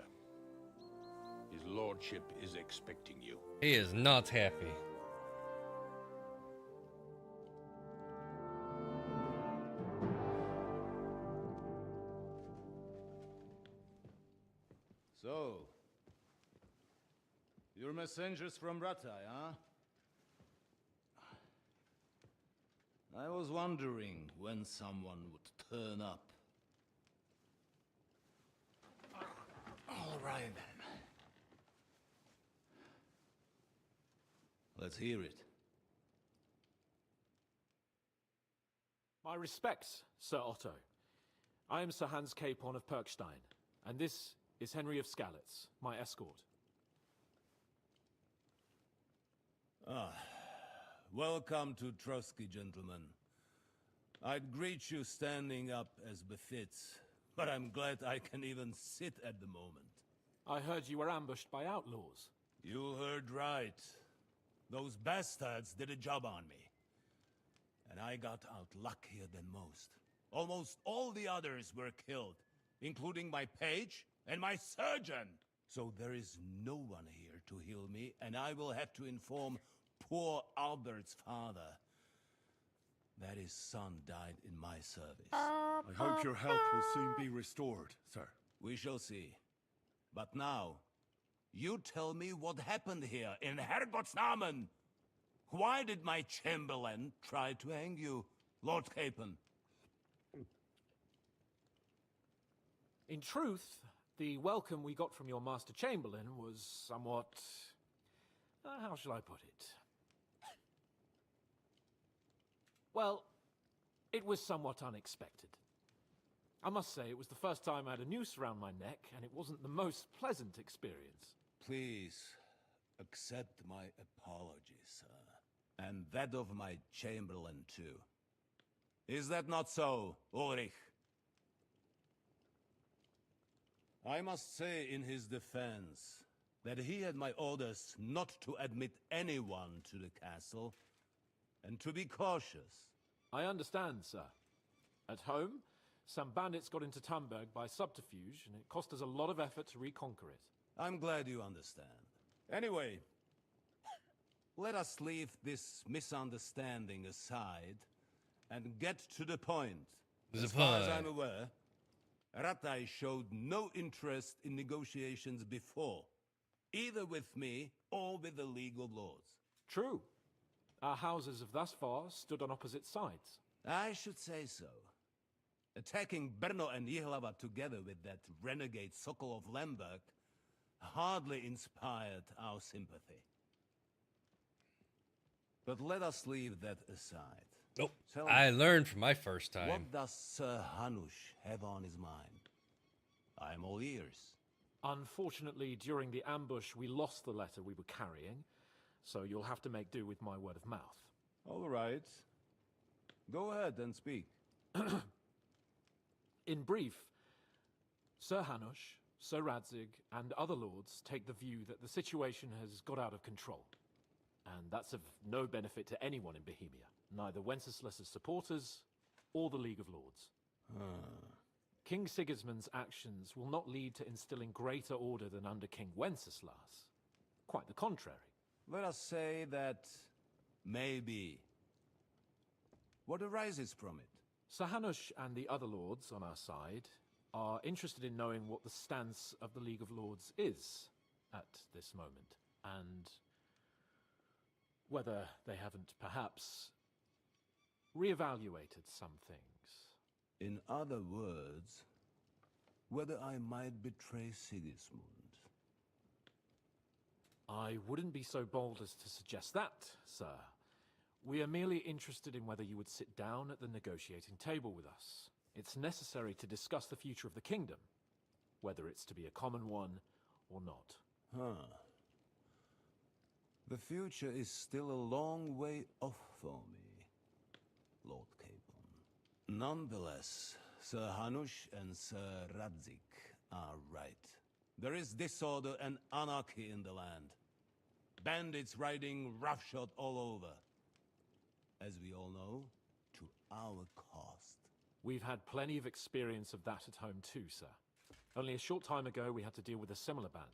His lordship is expecting you. He is not happy. So, you're messengers from Rattay, huh? I was wondering when someone would turn up. All right, then. Let's hear it. My respects, Sir Otto. I am Sir Hans Capon of Perkstein, and this is Henry of Skalitz, my escort. Welcome to Trotsky, gentlemen. I'd greet you standing up as befits, but I'm glad I can even sit at the moment. I heard you were ambushed by outlaws. You heard right. Those bastards did a job on me. And I got out luckier than most. Almost all the others were killed, including my page and my surgeon. So there is no one here to heal me, and I will have to inform poor Albert's father that his son died in my service. I hope your health will soon be restored, sir. We shall see. But now, you tell me what happened here in Herrgott's Namen. Why did my chamberlain try to hang you, Lord Capon? In truth, the welcome we got from your Master Chamberlain was somewhat... how shall I put it? Well, it was somewhat unexpected. I must say, it was the first time I had a noose around my neck, and it wasn't the most pleasant experience. Please, accept my apologies, sir. And that of my chamberlain, too. Is that not so, Ulrich? I must say in his defense that he had my orders not to admit anyone to the castle, and to be cautious. I understand, sir. At home, some bandits got into Tamberg by subterfuge, and it cost us a lot of effort to reconquer it. I'm glad you understand. Anyway, let us leave this misunderstanding aside and get to the point. As far as I'm aware, Ratai showed no interest in negotiations before, either with me or with the League of Lords. True. Our houses have thus far stood on opposite sides. I should say so. Attacking Brno and Jihlava together with that renegade Sokol of Lemberg hardly inspired our sympathy. But let us leave that aside. Nope. Tell I me, learned from my first time. what does Sir Hanush have on his mind? I'm all ears. Unfortunately, during the ambush, we lost the letter we were carrying, so you'll have to make do with my word of mouth. All right. Go ahead and speak. In brief, Sir Hanush, Sir Radzig, and other lords take the view that the situation has got out of control. And that's of no benefit to anyone in Bohemia, neither Wenceslas's supporters or the League of Lords. King Sigismund's actions will not lead to instilling greater order than under King Wenceslas. Quite the contrary. Let us say that maybe. What arises from it? Sir Hanush and the other lords on our side are interested in knowing what the stance of the League of Lords is at this moment, and whether they haven't perhaps reevaluated some things. In other words, whether I might betray Sigismund. I wouldn't be so bold as to suggest that, sir. We are merely interested in whether you would sit down at the negotiating table with us. It's necessary to discuss the future of the kingdom, whether it's to be a common one or not. The future is still a long way off for me, Lord Capon. Nonetheless, Sir Hanush and Sir Radzig are right. There is disorder and anarchy in the land. Bandits riding roughshod all over. As we all know, to our cost. We've had plenty of experience of that at home too, sir. Only a short time ago we had to deal with a similar band.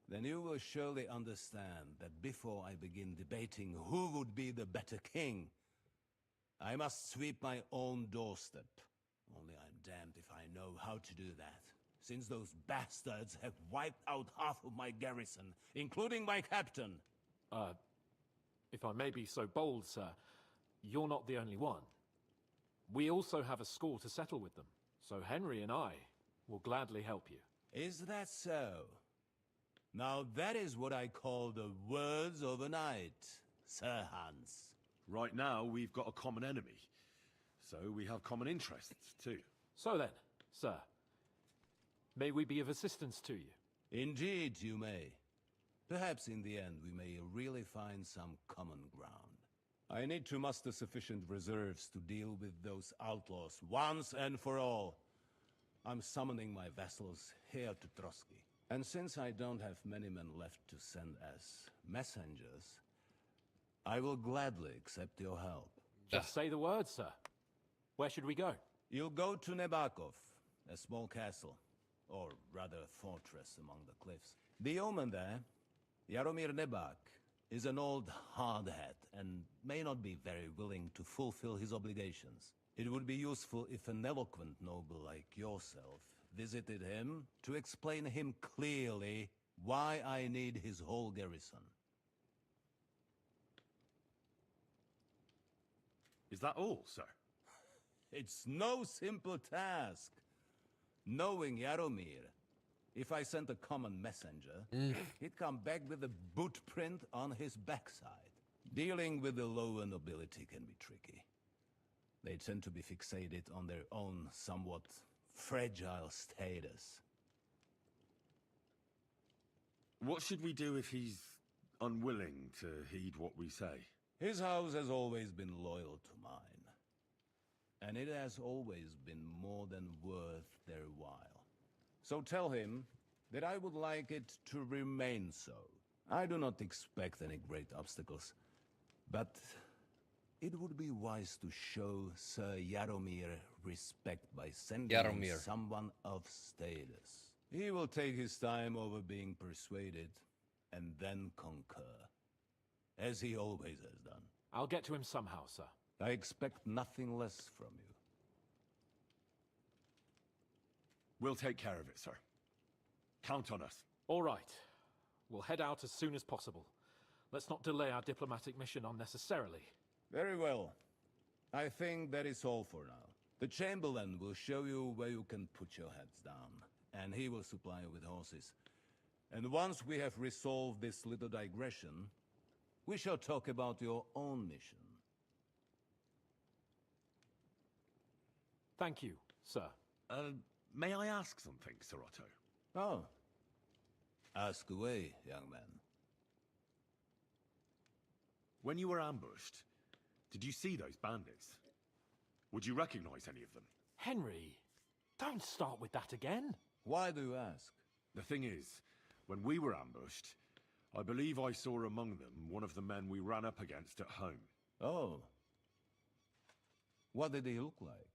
Then you will surely understand that before I begin debating who would be the better king, I must sweep my own doorstep. Only I'm damned if I know how to do that, since those bastards have wiped out half of my garrison, including my captain. If I may be so bold, sir, you're not the only one. We also have a score to settle with them, so Henry and I will gladly help you. Is that so? Now that is what I call the words of a knight, Sir Hans. Right now, we've got a common enemy. So we have common interests, too. So then, sir, may we be of assistance to you? Indeed, you may. Perhaps in the end we may really find some common ground. I need to muster sufficient reserves to deal with those outlaws once and for all. I'm summoning my vassals here to Trotsky. And since I don't have many men left to send as messengers, I will gladly accept your help. Just say the word, sir. Where should we go? You'll go to Nebakov, a small castle, or rather fortress among the cliffs. The yeoman there, Jaromir Nebak, is an old hardhat and may not be very willing to fulfill his obligations. It would be useful if an eloquent noble like yourself visited him to explain him clearly why I need his whole garrison. Is that all, sir? It's no simple task. Knowing Yaromir, if I sent a common messenger, he'd come back with a boot print on his backside. Dealing with the lower nobility can be tricky. They tend to be fixated on their own somewhat fragile status. What should we do if he's unwilling to heed what we say? His house has always been loyal to mine. And it has always been more than worth their while. So tell him that I would like it to remain so. I do not expect any great obstacles, but it would be wise to show Sir Yaromir respect by sending him someone of status. He will take his time over being persuaded, and then concur. As he always has done. I'll get to him somehow, sir. I expect nothing less from you. We'll take care of it, sir. Count on us. All right. We'll head out as soon as possible. Let's not delay our diplomatic mission unnecessarily. Very well. I think that is all for now. The Chamberlain will show you where you can put your heads down, and he will supply you with horses. And once we have resolved this little digression, we shall talk about your own mission. Thank you, sir. May I ask something, Sir Otto? Oh. Ask away, young man. When you were ambushed, did you see those bandits? Would you recognize any of them? Henry, don't start with that again. Why do you ask? The thing is, when we were ambushed, I believe I saw among them one of the men we ran up against at home. Oh. What did he look like?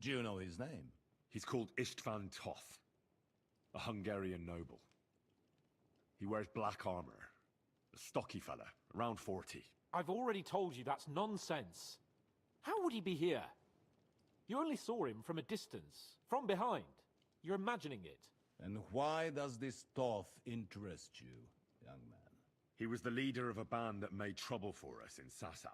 Do you know his name? He's called István Toth, a Hungarian noble. He wears black armor, a stocky fella, around 40. I've already told you that's nonsense. How would he be here? You only saw him from a distance, from behind. You're imagining it. And why does this Toth interest you, young man? He was the leader of a band that made trouble for us in Sasau.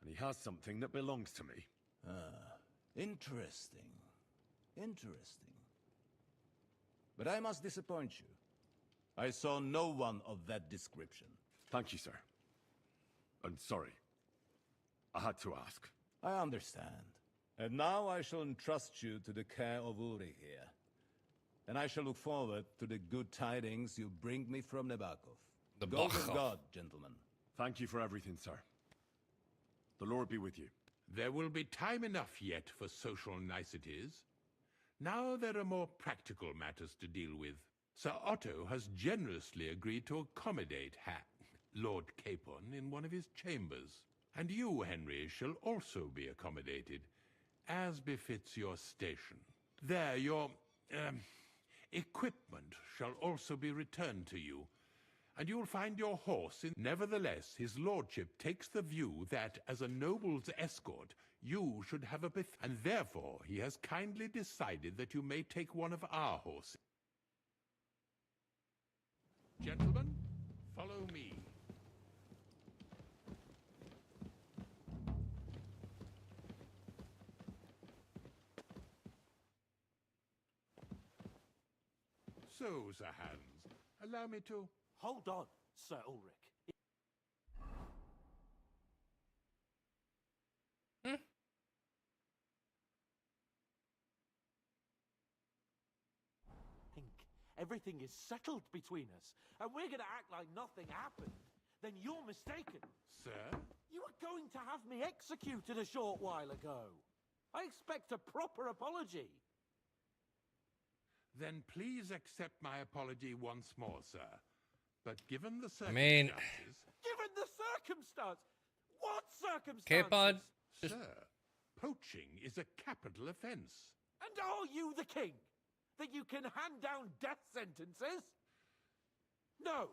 And he has something that belongs to me. Ah, interesting. Interesting. But I must disappoint you. I saw no one of that description. Thank you, sir. And sorry. I had to ask. I understand. And now I shall entrust you to the care of Uri here. And I shall look forward to the good tidings you bring me from Nebakov. Go with God, gentlemen. Thank you for everything, sir. The Lord be with you. There will be time enough yet for social niceties. Now there are more practical matters to deal with. Sir Otto has generously agreed to accommodate Lord Capon in one of his chambers. And you, Henry, shall also be accommodated, as befits your station. There, your, equipment shall also be returned to you, and you'll find your horse in... Nevertheless, his lordship takes the view that, as a noble's escort, you should have a and therefore he has kindly decided that you may take one of our horses. Gentlemen, follow me. So, Sir Hans, allow me to... Hold on, Sir Ulrich. Think everything is settled between us, and we're going to act like nothing happened. Then you're mistaken. Sir? You were going to have me executed a short while ago. I expect a proper apology. Then please accept my apology once more, sir. But given the circumstances... Given the circumstance? What circumstances? Capon. Sir, poaching is a capital offense. And are you the king? That you can hand down death sentences? No,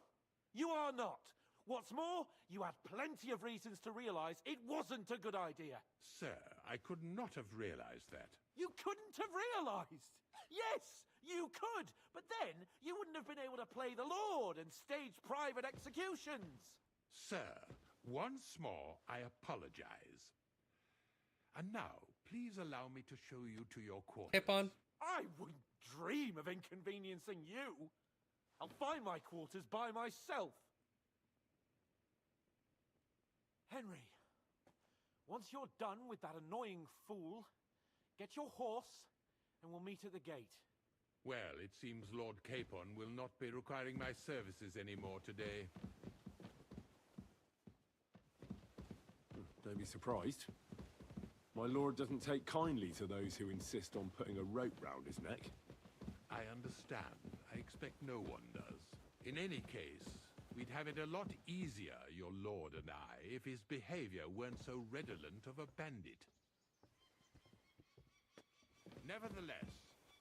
you are not. What's more, you had plenty of reasons to realize it wasn't a good idea. Sir, I could not have realized that. You couldn't have realized. Yes, you could, but then you wouldn't have been able to play the Lord and stage private executions. Sir, once more, I apologize. And now, please allow me to show you to your quarters. Capon. I wouldn't dream of inconveniencing you. I'll find my quarters by myself. Henry, once you're done with that annoying fool, get your horse and we'll meet at the gate. Well, it seems Lord Capon will not be requiring my services anymore today. Don't be surprised. My lord doesn't take kindly to those who insist on putting a rope round his neck. I understand. I expect no one does. In any case, we'd have it a lot easier, your lord and I, if his behavior weren't so redolent of a bandit. Nevertheless,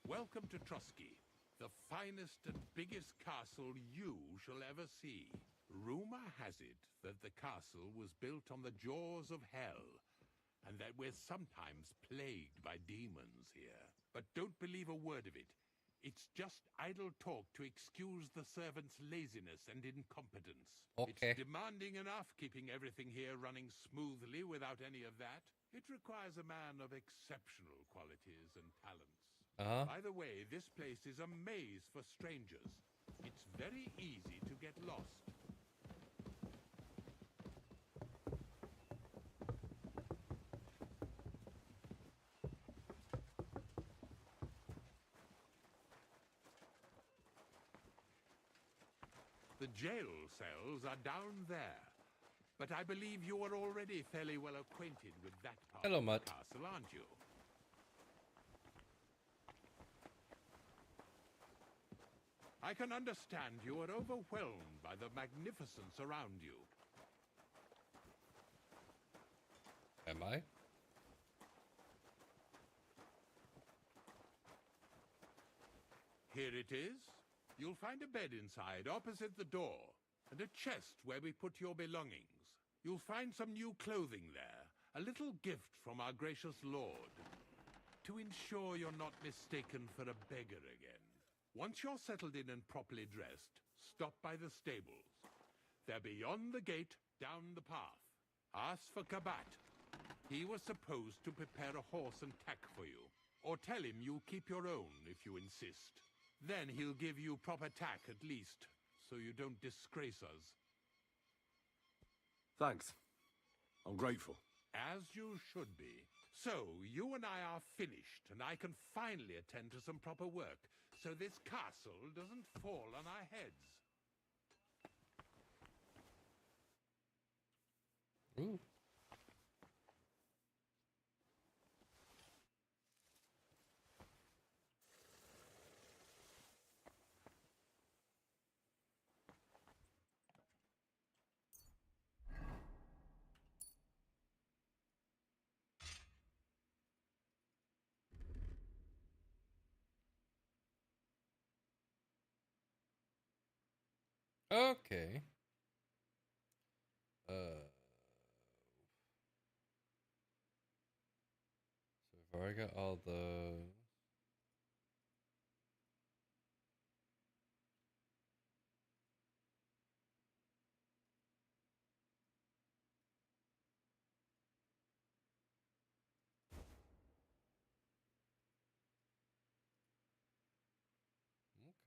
welcome to Trusky, the finest and biggest castle you shall ever see. Rumor has it that the castle was built on the jaws of hell, and that we're sometimes plagued by demons here. But don't believe a word of it. It's just idle talk to excuse the servants' laziness and incompetence. Okay. It's demanding enough keeping everything here running smoothly without any of that. It requires a man of exceptional qualities and talents. By the way, this place is a maze for strangers. It's very easy to get lost. The jail cells are down there. But I believe you are already fairly well acquainted with that part Hello, of Mutt. the castle, aren't you? I can understand you are overwhelmed by the magnificence around you. Am I? Here it is. You'll find a bed inside, opposite the door, and a chest where we put your belongings. You'll find some new clothing there, a little gift from our gracious lord, to ensure you're not mistaken for a beggar again. Once you're settled in and properly dressed, stop by the stables. They're beyond the gate, down the path. Ask for Kabat. He was supposed to prepare a horse and tack for you, or tell him you'll keep your own if you insist. Then he'll give you proper tack at least, so you don't disgrace us. Thanks. I'm grateful. As you should be. So, you and I are finished, and I can finally attend to some proper work, so this castle doesn't fall on our heads. Ooh. Okay. So I've already got all the.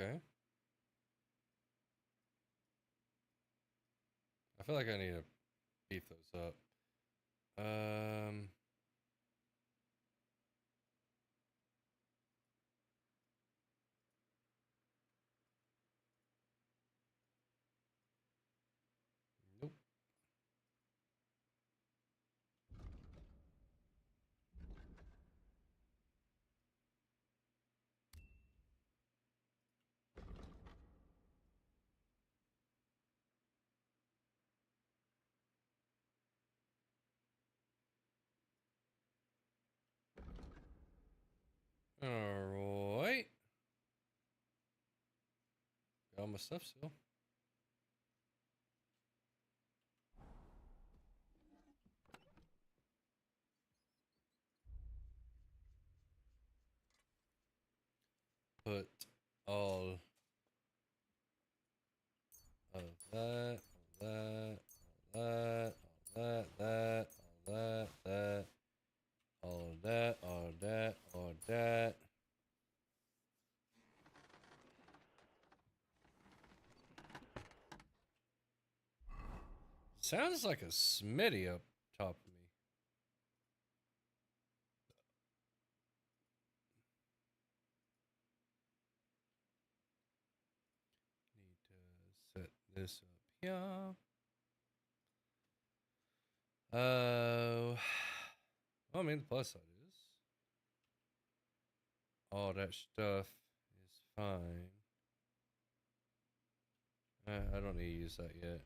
Okay. I feel like I need to beef those up. Nope. All right. Got all my stuff still. Sounds like a smitty up top of me. Need to set this up here. I mean, the plus side is all that stuff is fine. I don't need to use that yet.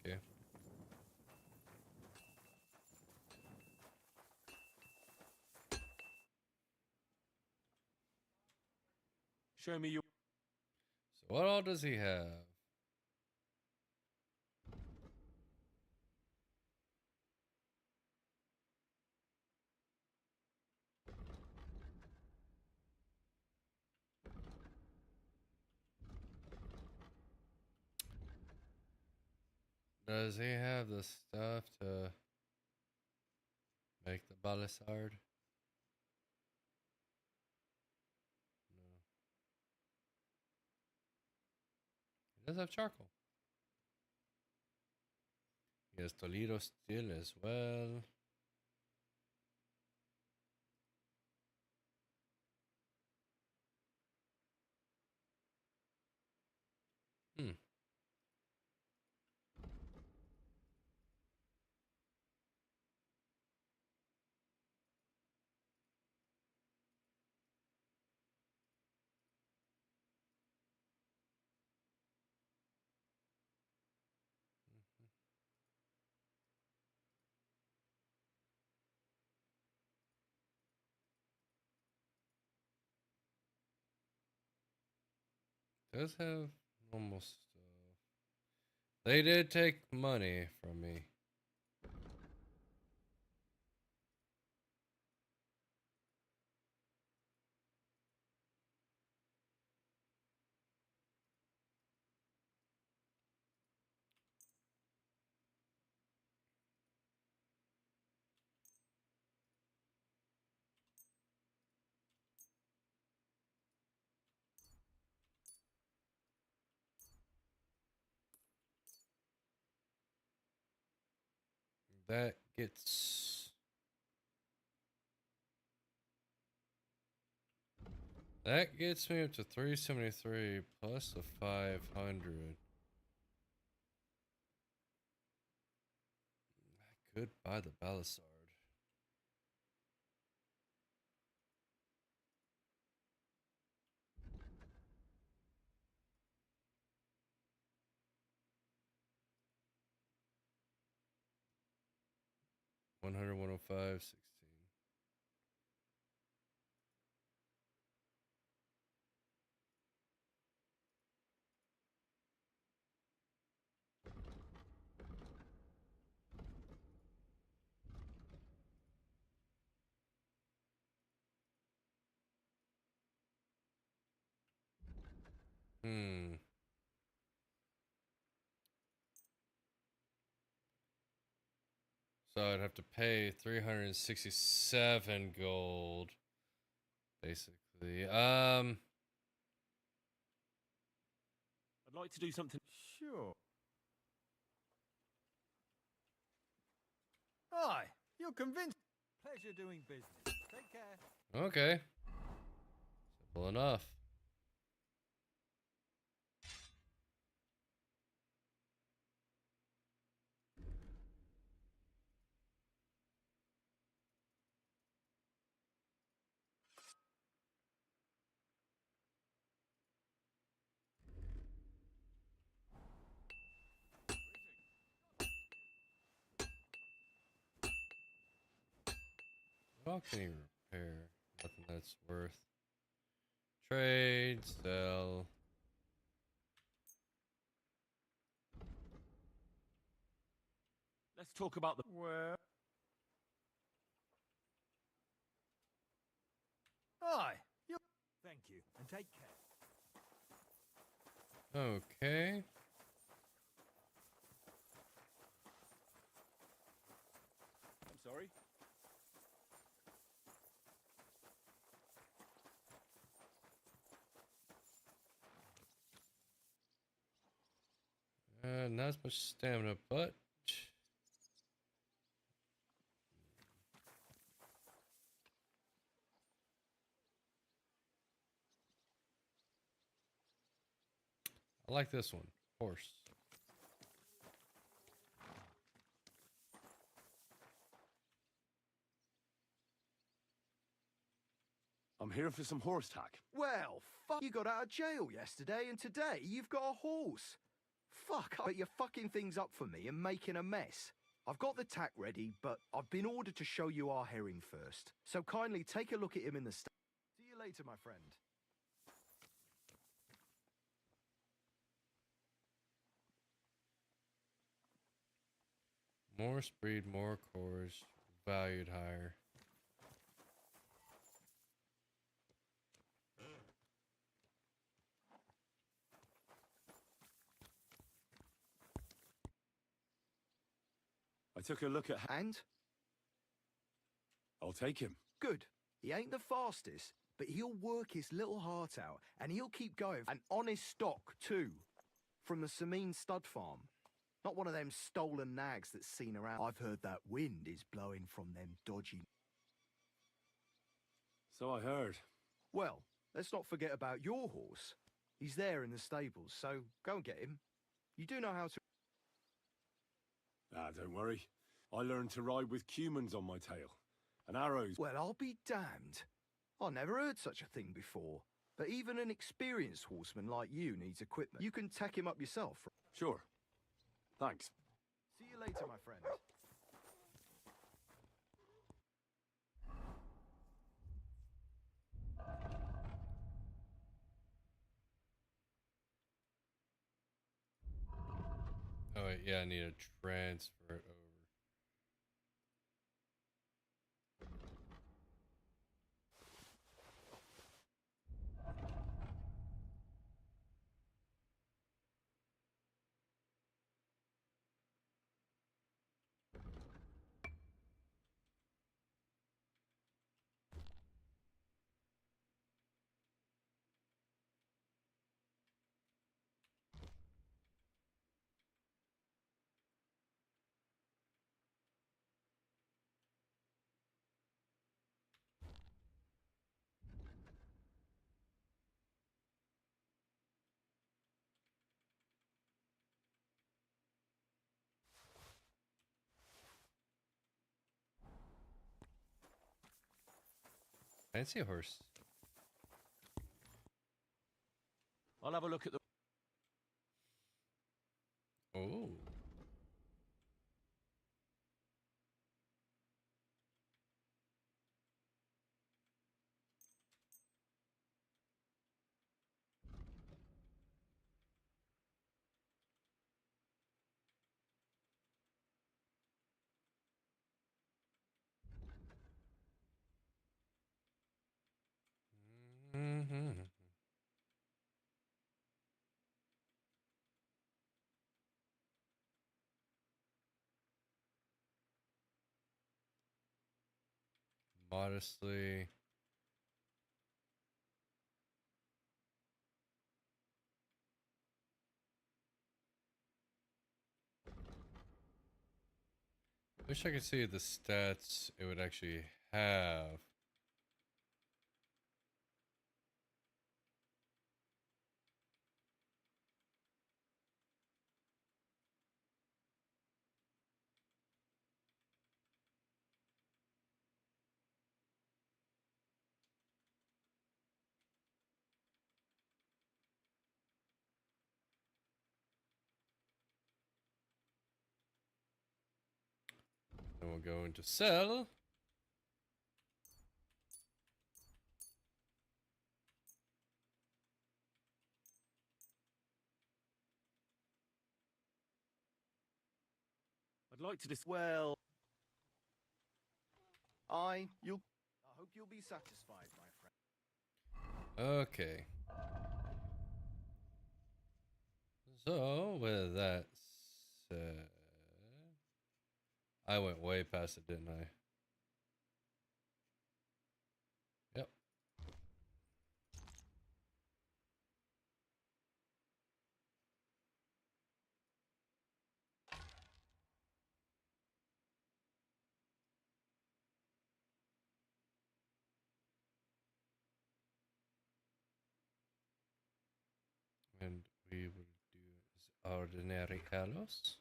Okay. Show me your. So what all does he have? Does he have the stuff to make the balisard? No. He does have charcoal. He has Toledo steel as well. Hmm. Does have normal stuff. They did take money from me. That gets me up to 373 plus the 500. I could buy the balisard. One hundred, 105, 16. Hmm. So I'd have to pay 367 gold, basically. I'd like to do something. Sure. Aye, you're convinced. Pleasure doing business. Take care. Okay. Simple enough. What can he repair? Nothing that's worth Trade, sell. Let's talk about the... Where? Hi. You. Thank you, and take care. Okay. I'm sorry? Not as much stamina, but I like this one. Horse. I'm here for some horse tack. Well, fuck, you got out of jail yesterday, and today you've got a horse. Fuck, I bet you're fucking things up for me and making a mess. I've got the tack ready, but I've been ordered to show you our herring first. So kindly take a look at him in the See you later, my friend. More speed, more cores, valued higher. I took a look at... And? I'll take him. Good. He ain't the fastest, but he'll work his little heart out, and he'll keep going. An honest stock, too. From the Sameen stud farm. Not one of them stolen nags that's seen around. I've heard that wind is blowing from them dodgy... So I heard. Well, let's not forget about your horse. He's there in the stables, so go and get him. You do know how to... Ah, don't worry. I learned to ride with cumans on my tail. And arrows. Well, I'll be damned. I never heard such a thing before. But even an experienced horseman like you needs equipment. You can tack him up yourself. Sure. Thanks. See you later, my friend. Oh wait, yeah, I need to transfer it over. Fancy horse. I'll have a look at the... Oh. Mm-hmm. Modestly. Wish I could see the stats it would actually have. Then we'll go into sell. like to Well, I hope you'll be satisfied, my friend. Okay. So, with that said, I went way past it, didn't I? Yep. And we will do ordinary halos.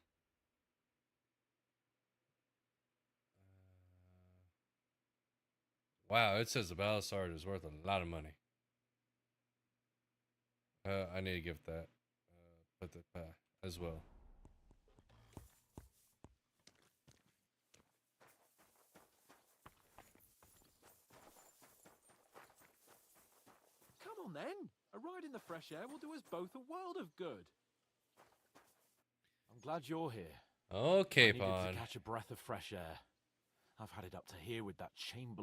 Wow, it says the Balisard is worth a lot of money. I need to give that, put that as well. Come on then. A ride in the fresh air will do us both a world of good. I'm glad you're here. Okay, I needed Pond. to catch a breath of fresh air. I've had it up to here with that chamber.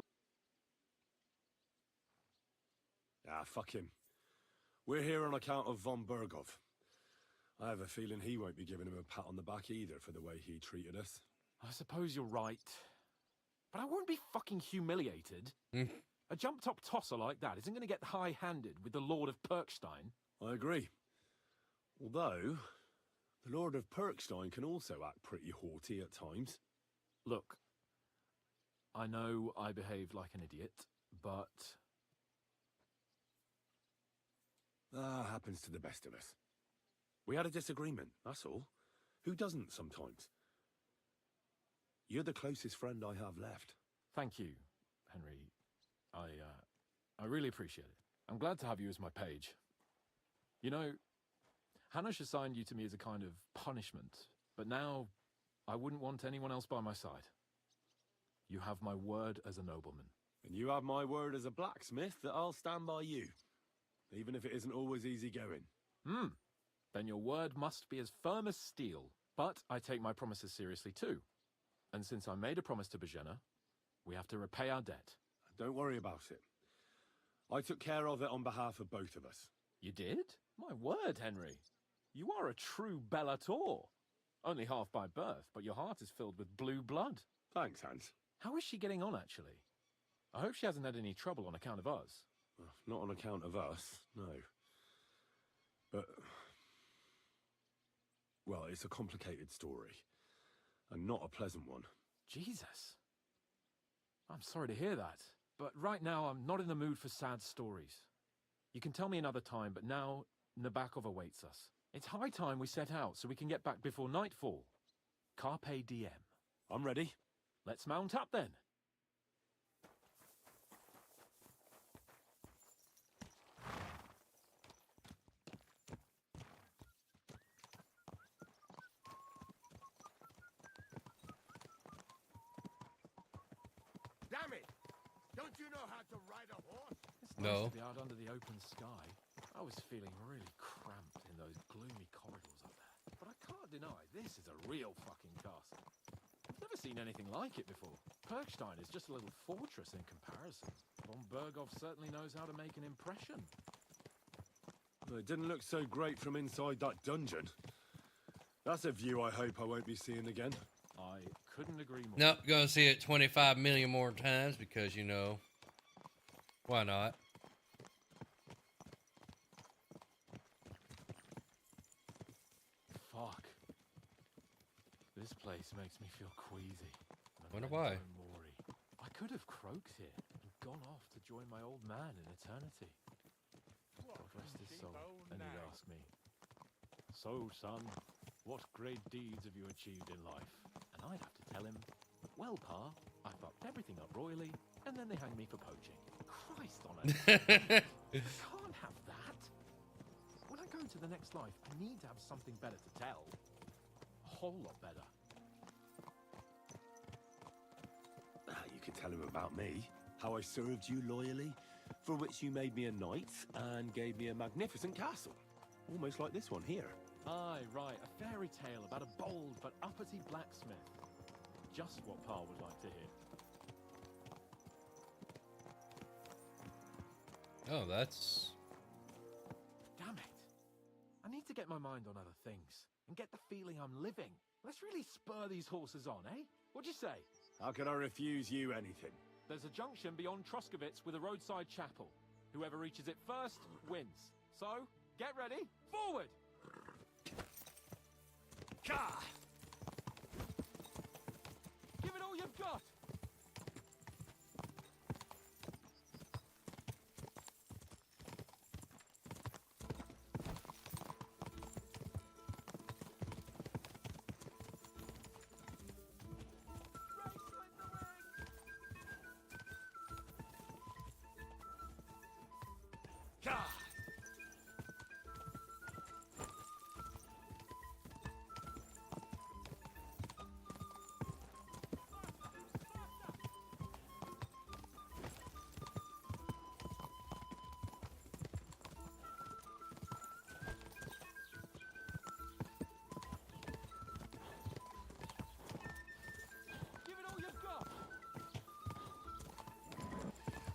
Ah, fuck him. We're here on account of von Bergov. I have a feeling he won't be giving him a pat on the back either for the way he treated us. I suppose you're right. But I won't be fucking humiliated. A jump-top tosser like that isn't going to get high-handed with the Lord of Perkstein. I agree. Although, the Lord of Perkstein can also act pretty haughty at times. Look, I know I behaved like an idiot, but... happens to the best of us. We had a disagreement, that's all. Who doesn't sometimes? You're the closest friend I have left. Thank you, Henry. I really appreciate it. I'm glad to have you as my page. You know, Hanush assigned you to me as a kind of punishment, but now I wouldn't want anyone else by my side. You have my word as a nobleman. And you have my word as a blacksmith that I'll stand by you. Even if it isn't always easy going. Then your word must be as firm as steel. But I take my promises seriously too. And since I made a promise to Bajena, we have to repay our debt. Don't worry about it. I took care of it on behalf of both of us. You did? My word, Henry. You are a true Bellator. Only half by birth, but your heart is filled with blue blood. Thanks, Hans. How is she getting on, actually? I hope she hasn't had any trouble on account of us. Not on account of us, no. But... well, it's a complicated story. And not a pleasant one. Jesus. I'm sorry to hear that. But right now, I'm not in the mood for sad stories. You can tell me another time, but now Nabokov awaits us. It's high time we set out so we can get back before nightfall. Carpe diem. I'm ready. Let's mount up then. Damn it! Don't you know how to ride a horse? It's nice to be out under the open sky. I was feeling really cramped in those gloomy corridors up there. But I can't deny, this is a real fucking castle. I've never seen anything like it before. Perkstein is just a little fortress in comparison. Von Bergov certainly knows how to make an impression. Well, it didn't look so great from inside that dungeon. That's a view I hope I won't be seeing again. I couldn't agree more. Nope, gonna see it 25 million more times because, you know, why not? Fuck. This place makes me feel queasy. Wonder why. I could have croaked here and gone off to join my old man in eternity. God rest his soul. And he'd ask me, "So, son, what great deeds have you achieved in life?" And I'd have to tell him, "Well, Pa, I fucked everything up royally, and then they hanged me for poaching." Christ on it. I can't have that. When I go to the next life, I need to have something better to tell. A whole lot better. You could tell him about me. How I served you loyally, for which you made me a knight and gave me a magnificent castle. Almost like this one here. Aye, right, a fairy tale about a bold but uppity blacksmith. just what Pa would like to hear. Oh, that's... Damn it. I need to get my mind on other things and get the feeling I'm living. Let's really spur these horses on, eh? What'd you say? How can I refuse you anything? There's a junction beyond Truskovitz with a roadside chapel. Whoever reaches it first wins. So, get ready. Forward! Gah! Give it all you've got!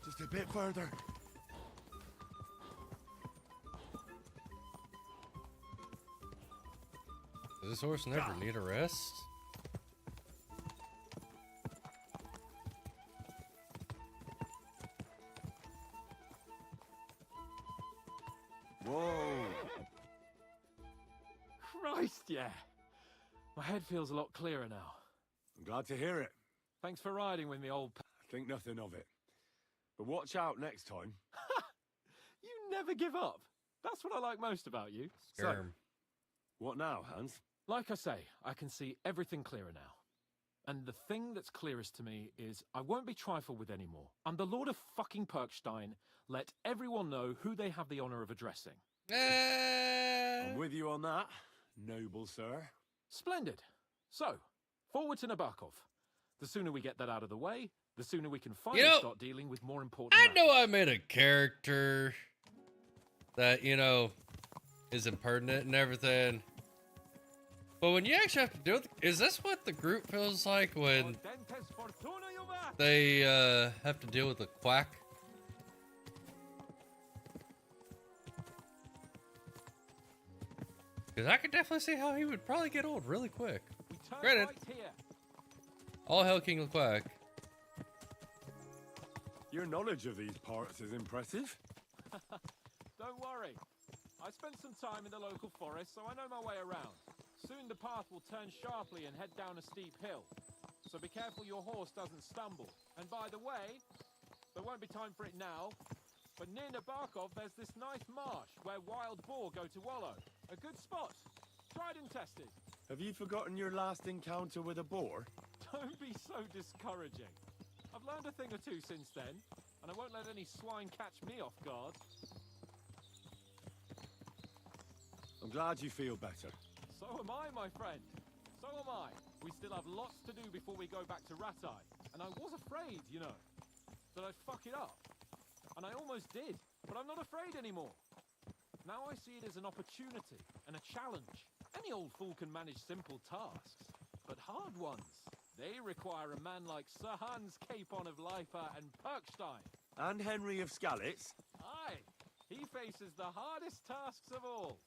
Just a bit further. Does this horse never need a rest? Whoa! Christ, yeah. My head feels a lot clearer now. I'm glad to hear it. Thanks for riding with me, old Think nothing of it. But watch out next time. You never give up. That's what I like most about you. So, what now, Hans? Like I say, I can see everything clearer now. And the thing that's clearest to me is I won't be trifled with anymore. I'm the Lord of fucking Perkstein. Let everyone know who they have the honor of addressing. I'm with you on that, noble sir. Splendid. So, forward to Nabokov. The sooner we get that out of the way, the sooner we can finally start dealing with more important I matters. know I made a character that, you know, is impertinent and everything. But when you actually have to deal with... Is this what the group feels like when they have to deal with a quack? Because I could definitely see how he would probably get old really quick. Granted, all hail King the Quack. Your knowledge of these parts is impressive. Don't worry. I spent some time in the local forest, so I know my way around. Soon the path will turn sharply and head down a steep hill. So be careful your horse doesn't stumble. And by the way, there won't be time for it now, but near Nabokov there's this nice marsh where wild boar go to wallow. A good spot. Tried and tested. Have you forgotten your last encounter with a boar? Don't be so discouraging. I've learned a thing or two since then, and I won't let any swine catch me off guard. I'm glad you feel better. So am I, my friend. So am I. We still have lots to do before we go back to Ratai. And I was afraid, you know, that I'd fuck it up. And I almost did, but I'm not afraid anymore. Now I see it as an opportunity and a challenge. Any old fool can manage simple tasks, but hard ones, they require a man like Sir Hans Capon of Leifa and Perkstein. And Henry of Skalitz? Aye, he faces the hardest tasks of all.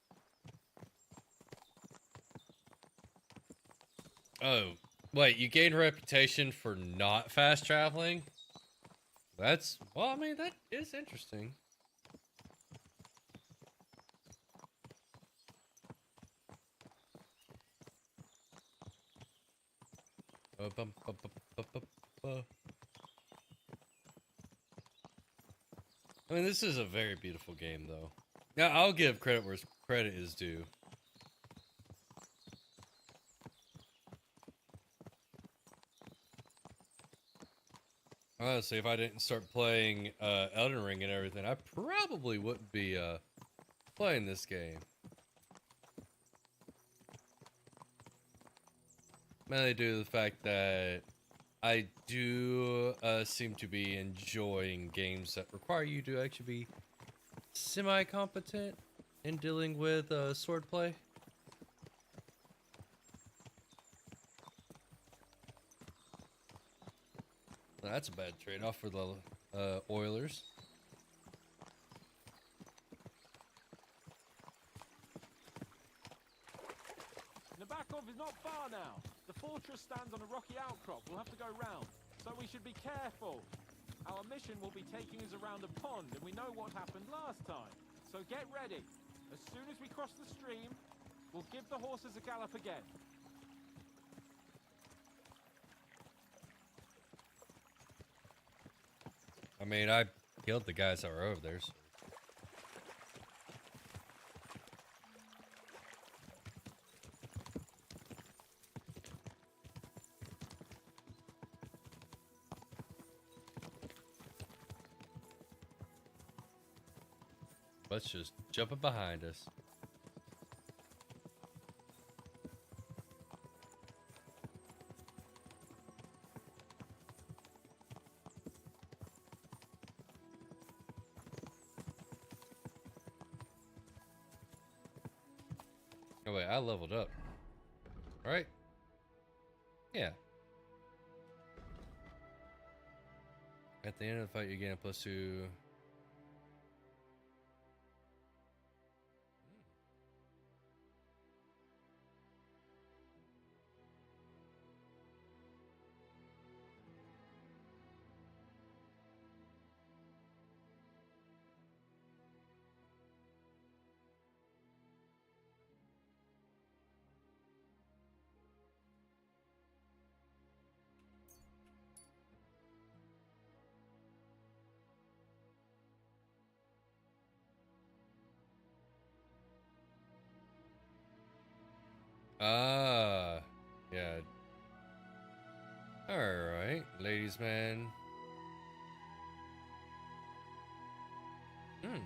Oh, wait, you gained a reputation for not fast traveling? That's, well, I mean, that is interesting. I mean, this is a very beautiful game, though. Now, I'll give credit where credit is due. Honestly, if I didn't start playing Elden Ring and everything, I probably wouldn't be playing this game. Mainly due to the fact that I do seem to be enjoying games that require you to actually be semi-competent in dealing with swordplay. That's a bad trade-off for the Oilers. Nabokov is not far now. The fortress stands on a rocky outcrop. We'll have to go round, so we should be careful. Our mission will be taking us around a pond, and we know what happened last time. So get ready. As soon as we cross the stream, we'll give the horses a gallop again. I mean, I killed the guys that were over there. So. Let's just jump it behind us. Oh wait, I leveled up. Right? Yeah. At the end of the fight, you gain a +2. Ah, yeah. Alright, ladies man. Hmm.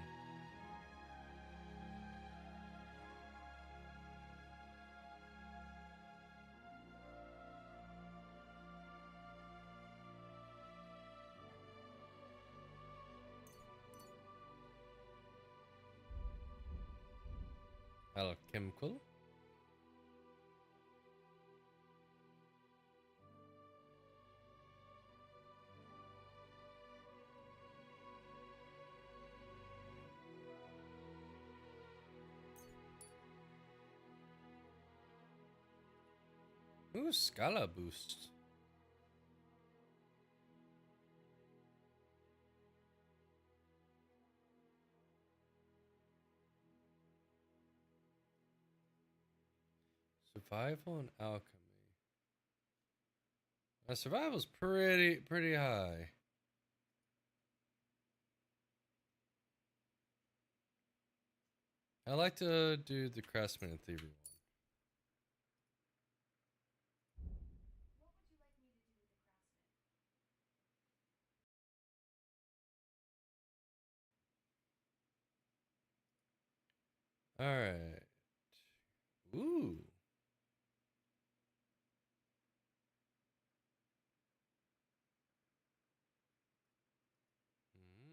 Alchemical. Ooh, Scala boost. Survival and alchemy. My survival's pretty high. I like to do the craftsman and thievery one. All right. Ooh.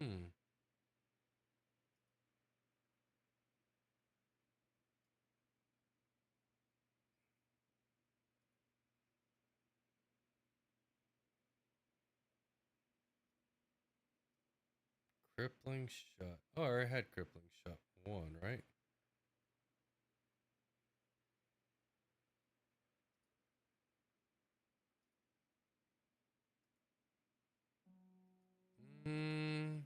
Hmm. Crippling shot. Oh, I already had crippling shot 1, right? Hmm.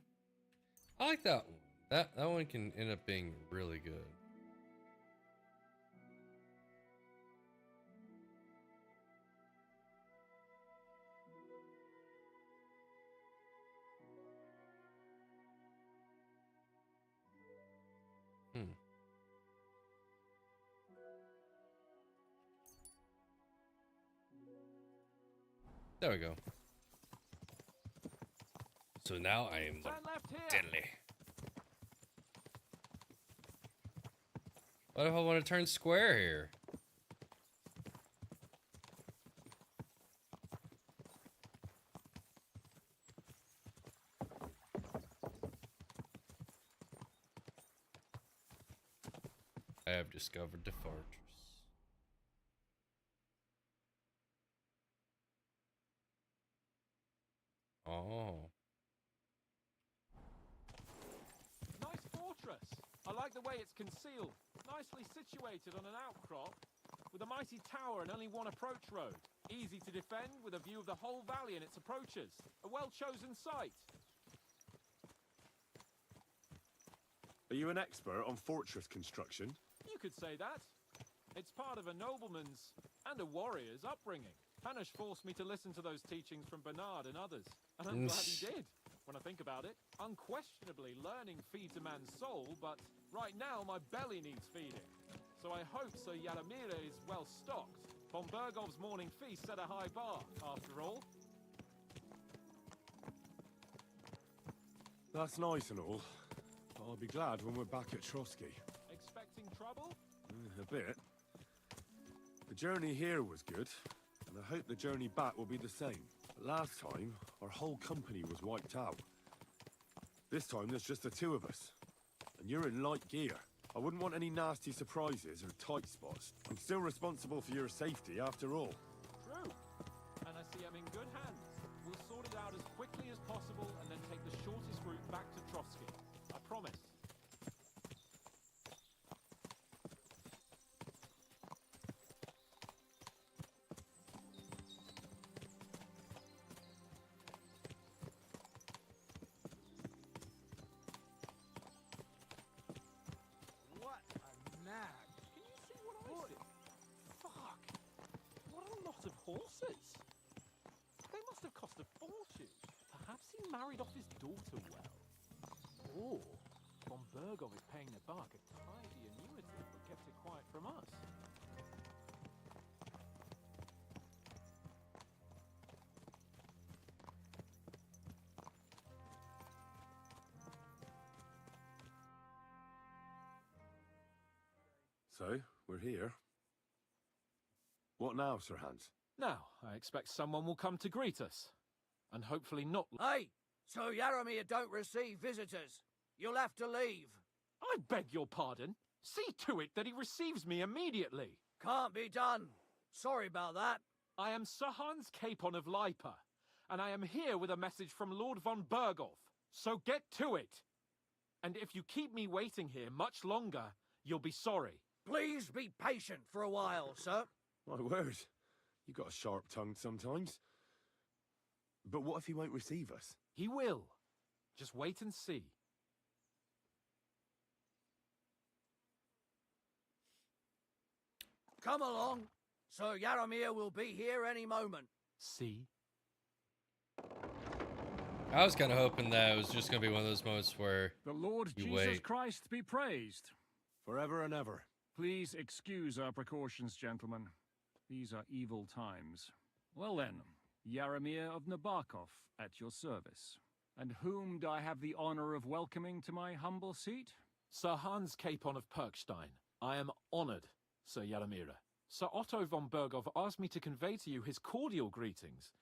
I like that one. That one can end up being really good. Hmm. There we go. So now I am the deadly. What if I want to turn square here? I have discovered the fortress. fortress. I like the way it's concealed, nicely situated on an outcrop, with a mighty tower and only one approach road. Easy to defend, with a view of the whole valley and its approaches. A well-chosen site. Are you an expert on fortress construction? You could say that. It's part of a nobleman's and a warrior's upbringing. Hanush forced me to listen to those teachings from Bernard and others, and I'm glad he did. When I think about it, unquestionably learning feeds a man's soul, but right now my belly needs feeding. So I hope Sir Yaramira is well stocked. Von Bergov's morning feast set a high bar, after all. That's nice and all. But I'll be glad when we're back at Trotsky. Expecting trouble? A bit. The journey here was good, and I hope the journey back will be the same. Last time, our whole company was wiped out. This time, there's just the two of us. And you're in light gear. I wouldn't want any nasty surprises or tight spots. I'm still responsible for your safety, after all. True. And I see I'm in good hands. We'll sort it out as quickly as possible and then take the shortest route back to Trotsky. I promise. What a nag. Can you see what I see? Fuck. What a lot of horses. They must have cost a fortune. Perhaps he married off his daughter well. Or Von Bergov is paying the bark a tidy annuity but kept it quiet from us. So, we're here. What now, Sir Hans? Now, I expect someone will come to greet us. And hopefully not... Hey! So Yaramir don't receive visitors. You'll have to leave. I beg your pardon. See to it that he receives me immediately. Can't be done. Sorry about that. I am Sir Hans Capon of Lipa, and I am here with a message from Lord von Bergov. So get to it. And if you keep me waiting here much longer, you'll be sorry. Please be patient for a while, sir. My word. You got a sharp tongue sometimes. But what if he won't receive us? He will. Just wait and see. Come along. Sir Yaramir will be here any moment. See? I was kind of hoping that it was just going to be one of those moments where the Lord you Jesus wait. Christ be praised. Forever and ever. Please excuse our precautions, gentlemen. These are evil times. Well then, Yaramir of Nabokov at your service. And whom do I have the honor of welcoming to my humble seat? Sir Hans Capon of Perkstein. I am honored, Sir Yaramira. Sir Otto von Bergov asked me to convey to you his cordial greetings,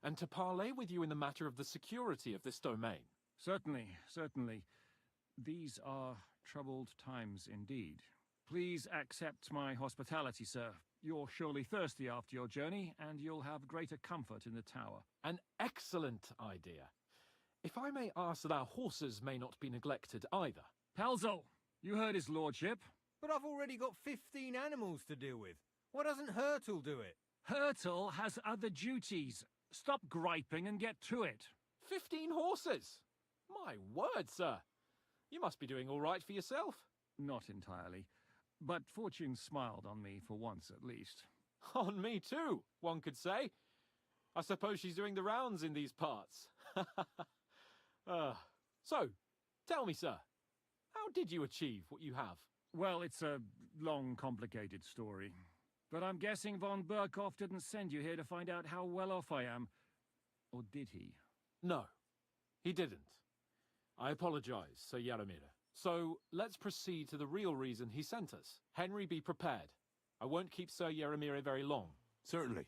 and to parley with you in the matter of the security of this domain. Certainly, certainly. These are troubled times indeed. Please accept my hospitality, sir. You're surely thirsty after your journey, and you'll have greater comfort in the tower. An excellent idea. If I may ask that our horses may not be neglected either. Pelzel, you heard his lordship. But I've already got 15 animals to deal with. Why doesn't Hurtle do it? Hurtle has other duties. Stop griping and get to it. 15 horses? My word, sir. You must be doing all right for yourself. Not entirely. But fortune smiled on me for once at least. On me too, one could say. I suppose she's doing the rounds in these parts. So, tell me, sir, how did you achieve what you have? Well, it's a long, complicated story. But I'm guessing von Berkov didn't send you here to find out how well off I am. Or did he? No, he didn't. I apologize, Sir Yaramira. So, let's proceed to the real reason he sent us. Henry, be prepared. I won't keep Sir Yaramira very long. Certainly.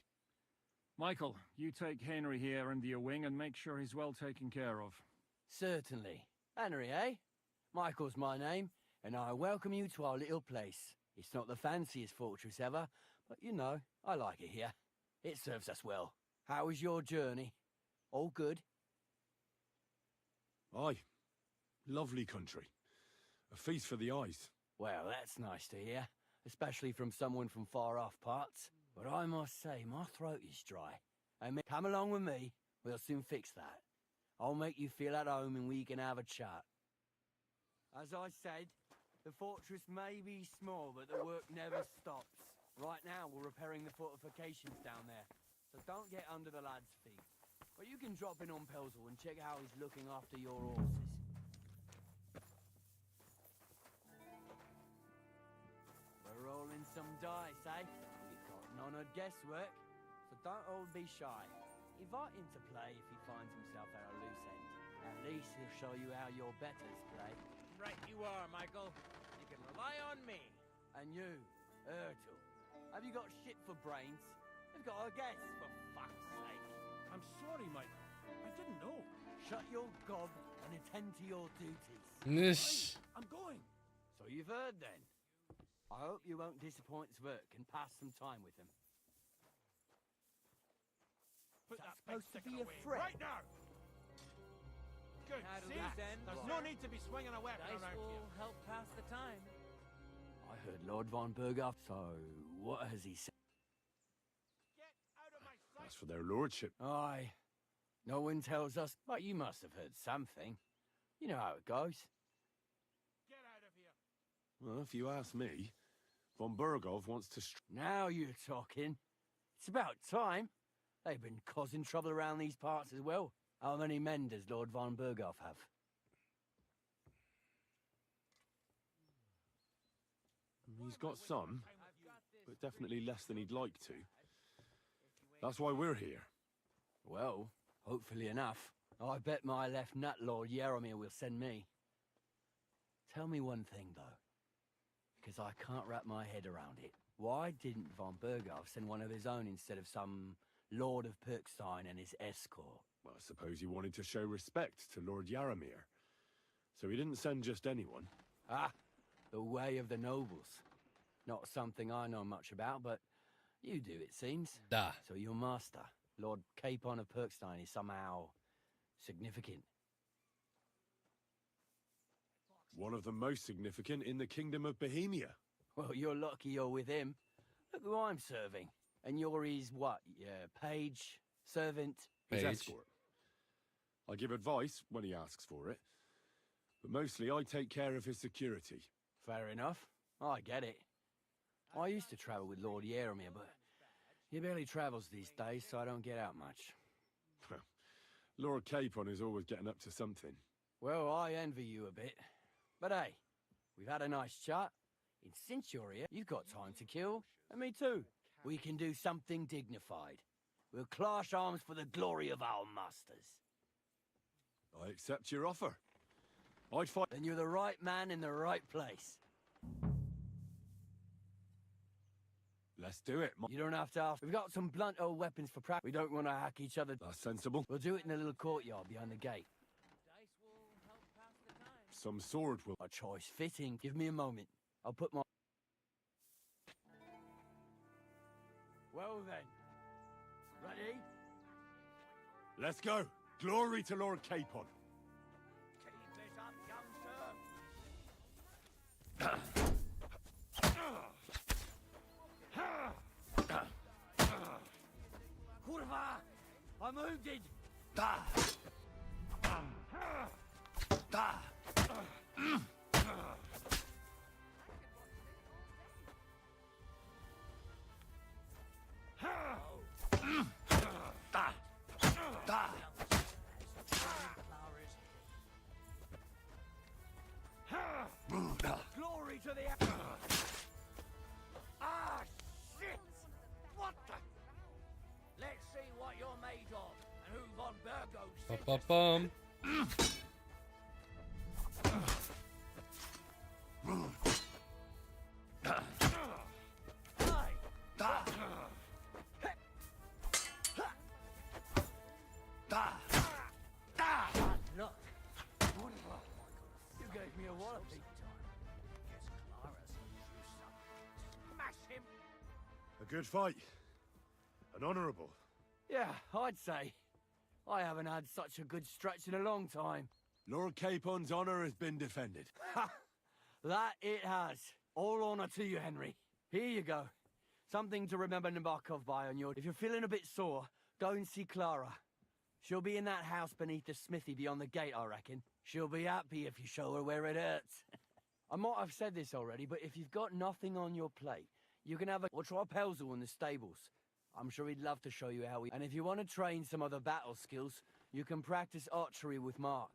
Michael, you take Henry here under your wing and make sure he's well taken care of. Certainly. Henry, eh? Michael's my name, and I welcome you to our little place. It's not the fanciest fortress ever, but you know, I like it here. It serves us well. How was your journey? All good? Aye. Lovely country. A feast for the eyes. Well, that's nice to hear, especially from someone from far-off parts. But I must say, my throat is dry. Come along with me, we'll soon fix that. I'll make you feel at home and we can have a chat. As I said, the fortress may be small, but the work never stops. Right now, we're repairing the fortifications down there, so don't get under the lad's feet. But you can drop in on Pelzel and check how he's looking after your horses. We're rolling some dice, eh? We've got none of guesswork, so don't all be shy. Invite him to play if he finds himself at a loose end. At least he'll show you how your betters play. Right you are, Michael. You can rely on me. And you, Ertl, have you got shit for brains? You've got a guess, for fuck's sake. I'm sorry, Michael. I didn't know. Shut your gob and attend to your duties. Nish. I'm going. So you've heard then. I hope you won't disappoint Zwerk and pass some time with him. Put that supposed to be a away threat? right now. Good. See? There's no need to be swinging a weapon Dice around will here. help pass the time. I heard Lord von Berghoff, so what has he said? That's for their lordship. Aye. No one tells us, but you must have heard something. You know how it goes. Get out of here. Well, if you ask me, von Berghoff wants to... Now you're talking. It's about time. They've been causing trouble around these parts as well. How many men does Lord von Berghoff have? He's got some, but definitely less than he'd like to. That's why we're here. Well, hopefully enough. I bet my left nut Lord Yaromir will send me. Tell me one thing, though, because I can't wrap my head around it. Why didn't von Berghoff send one of his own instead of some Lord of Perkstein and his escort? Well, I suppose he wanted to show respect to Lord Yaromir. So he didn't send just anyone. Ah, the way of the nobles. Not something I know much about, but you do, it seems. Da. So your master, Lord Capon of Perkstein, is somehow significant. One of the most significant in the Kingdom of Bohemia. Well, you're lucky you're with him. Look who I'm serving. And you're his, what, page, servant? His escort. I give advice when he asks for it. But mostly I take care of his security. Fair enough. I get it. I used to travel with Lord Yaromir, but he barely travels these days, so I don't get out much. Lord Capon is always getting up to something. Well, I envy you a bit. But hey, we've had a nice chat. And since you're here, you've got time to kill. And me too. We can do something dignified. We'll clash arms for the glory of our masters. I accept your offer. I'd fight... Then you're the right man in the right place. Let's do it. You don't have to ask. We've got some blunt old weapons for practice. We don't want to hack each other. That's sensible. We'll do it in the little courtyard behind the gate. Some sword will... A choice fitting. Give me a moment. I'll put my... Well then. Ready? Let's go. Glory to Lord Capon. Keep it up, youngster. Kurva! I'm wounded! Da! Da! Glory to the... Ah, shit! What the... Let's see what you're made of, and who von Berghoff Ba-ba-bum. Look, you gave me a wallopy. Smash him. A good fight. An honourable. Yeah, I'd say. I haven't had such a good stretch in a long time. Lord Capon's honour has been defended. Ha! That it has. All honor to you, Henry. Here you go. Something to remember Nabokov by on your... If you're feeling a bit sore, go and see Clara. She'll be in that house beneath the smithy beyond the gate, I reckon. She'll be happy if you show her where it hurts. I might have said this already, but if you've got nothing on your plate, you can have a... Or try Pelzel in the stables. I'm sure he'd love to show you how he... And if you want to train some other battle skills, you can practice archery with Mark.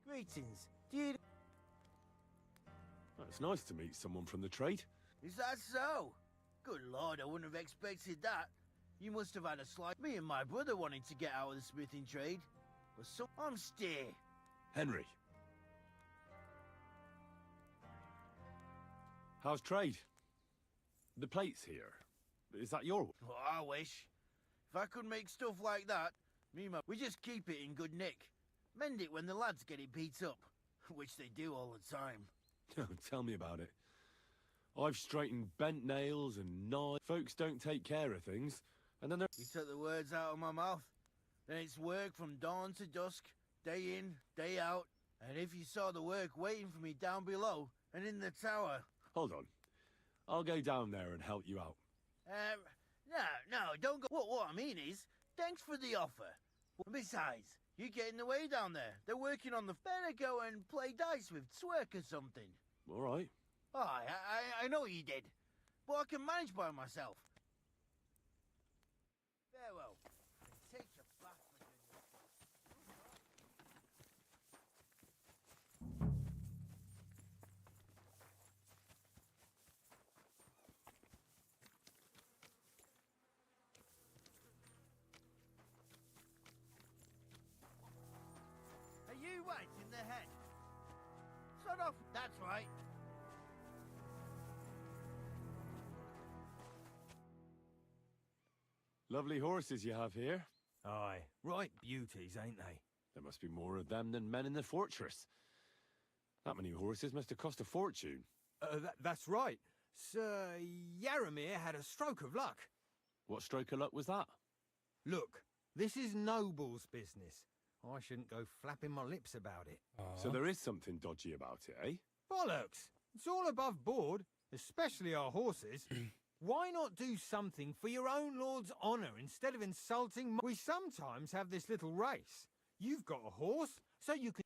Greetings. Do you... It's nice to meet someone from the trade. Is that so? Good lord, I wouldn't have expected that. You must have had a slight... Me and my brother wanted to get out of the smithing trade. But so... I'm steer. Henry. How's trade? The plates here. Is that your... Oh, I wish. If I could make stuff like that, we just keep it in good nick. Mend it when the lads get it beat up. Which they do all the time. Tell me about it. I've straightened bent nails and knives. Folks don't take care of things, and then they're... You took the words out of my mouth. Then it's work from dawn to dusk, day in, day out. And if you saw the work waiting for me down below and in the tower... Hold on. I'll go down there and help you out. No, don't go... What I mean is, thanks for the offer. Besides, you get in the way down there. They're working on the... Better go and play dice with Twerk or something. All right. Oh, I know you did. But I can manage by myself. Farewell. Take your bath. Are you right in the head? Shut off. That's right. Lovely horses you have here. Aye, right beauties, ain't they? There must be more of them than men in the fortress. That many horses must have cost a fortune. That's right. Sir Yaramir had a stroke of luck. What stroke of luck was that? Look, this is Noble's business. I shouldn't go flapping my lips about it. So there is something dodgy about it, eh? Bollocks! It's all above board, especially our horses. Why not do something for your own lord's honour instead of insulting... We sometimes have this little race. You've got a horse, so you can...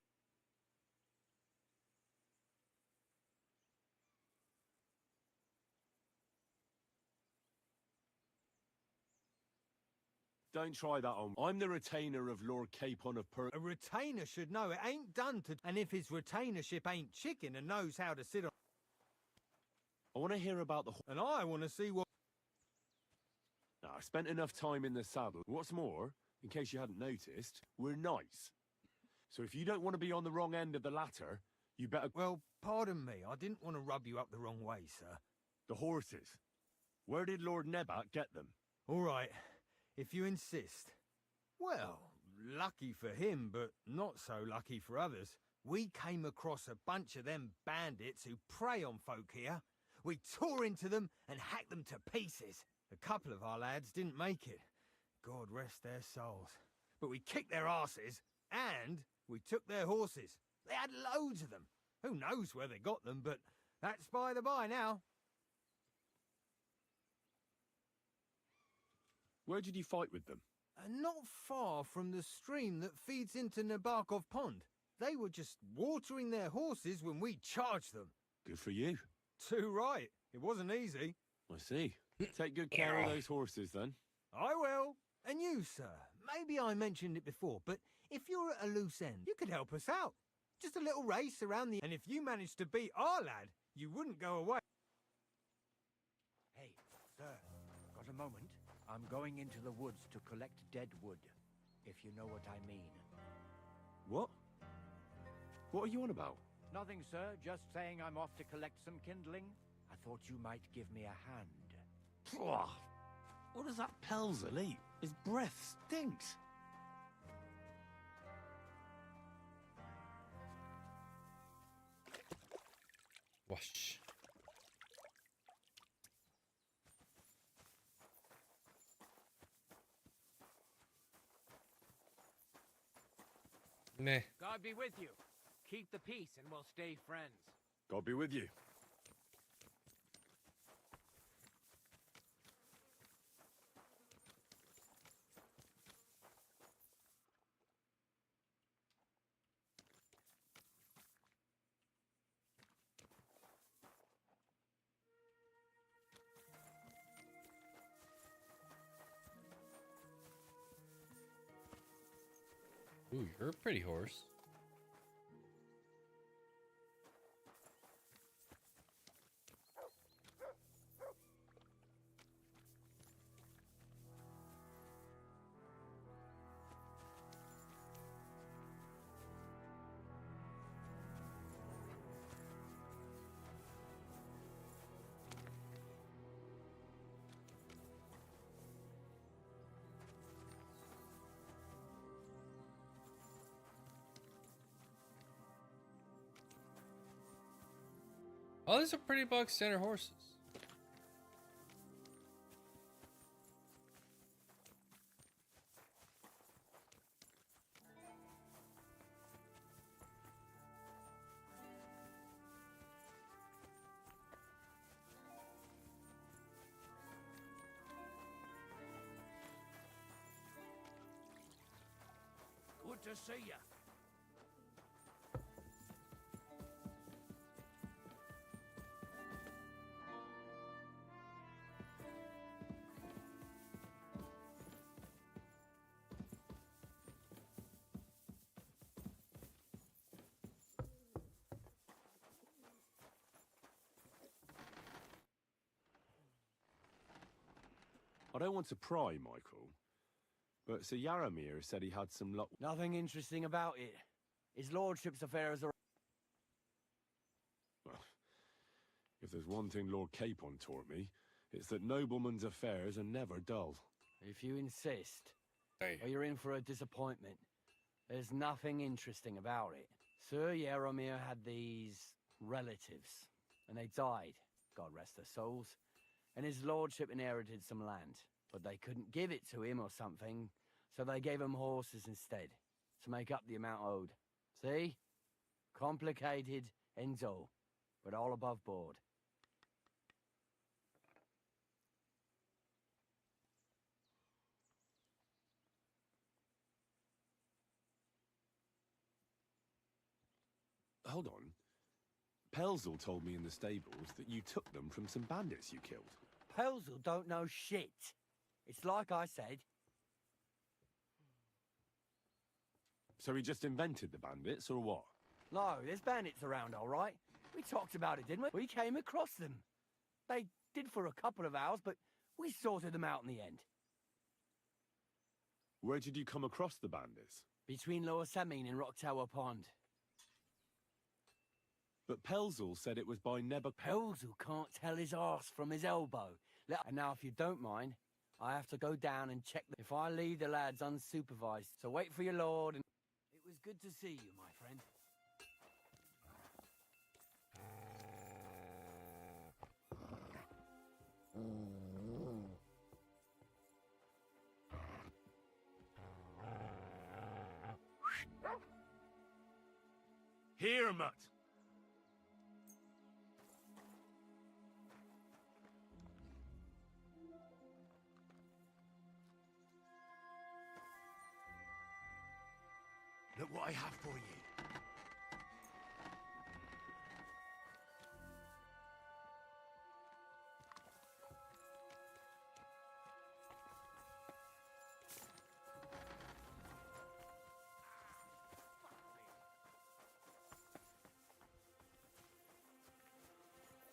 Don't try that on. I'm the retainer of Lord Capon of Per... A retainer should know it ain't done to... And if his retainership ain't chicken and knows how to sit on... I want to hear about the... And I want to see what... Now, I spent enough time in the saddle. What's more, in case you hadn't noticed, we're knights. So if you don't want to be on the wrong end of the ladder, you better... Well, pardon me, I didn't want to rub you up the wrong way, sir. The horses. Where did Lord Nebat get them? All right, if you insist. Well, lucky for him, but not so lucky for others. We came across a bunch of them bandits who prey on folk here. We tore into them and hacked them to pieces. A couple of our lads didn't make it. God rest their souls. But we kicked their asses, and we took their horses. They had loads of them. Who knows where they got them, but that's by the by now. Where did you fight with them? Not far from the stream that feeds into Nabokov Pond. They were just watering their horses when we charged them. Good for you. Too right. It wasn't easy. I see. Take good care of those horses, then. I will. And you, sir. Maybe I mentioned it before, but if you're at a loose end, you could help us out. Just a little race around the... And if you managed to beat our lad, you wouldn't go away. Hey, sir, got a moment? I'm going into the woods to collect dead wood, if you know what I mean. What? What are you on about? Nothing, sir. Just saying I'm off to collect some kindling. I thought you might give me a hand. What does that Pelzel eat? His breath stinks. Wash. Meh. God be with you. Keep the peace and we'll stay friends. God be with you. Ooh, you're a pretty horse. Oh, these are pretty bog standard horses. Good to see ya. I don't want to pry, Michael, but Sir Yaramir said he had some luck. Nothing interesting about it. His lordship's affairs are... Well, if there's one thing Lord Capon taught me, it's that noblemen's affairs are never dull. If you insist, Hey. well, you're in for a disappointment. There's nothing interesting about it. Sir Yaramir had these relatives, and they died, God rest their souls, and his lordship inherited some land, but they couldn't give it to him or something, so they gave him horses instead, to make up the amount owed. See? Complicated, ends all, but all above board. Hold on. Pelzel told me in the stables that you took them from some bandits you killed. Pelzel don't know shit. It's like I said. So he just invented the bandits, or what? No, there's bandits around, all right. We talked about it, didn't we? We came across them. They did for a couple of hours, but we sorted them out in the end. Where did you come across the bandits? Between Lower Samin and Rock Tower Pond. But Pelzel said it was by Nebuch... Pelzel can't tell his arse from his elbow. And now, if you don't mind, I have to go down and check if I leave the lads unsupervised. So wait for your lord and... It was good to see you, my friend. Here, Mutt! Look what I have for you.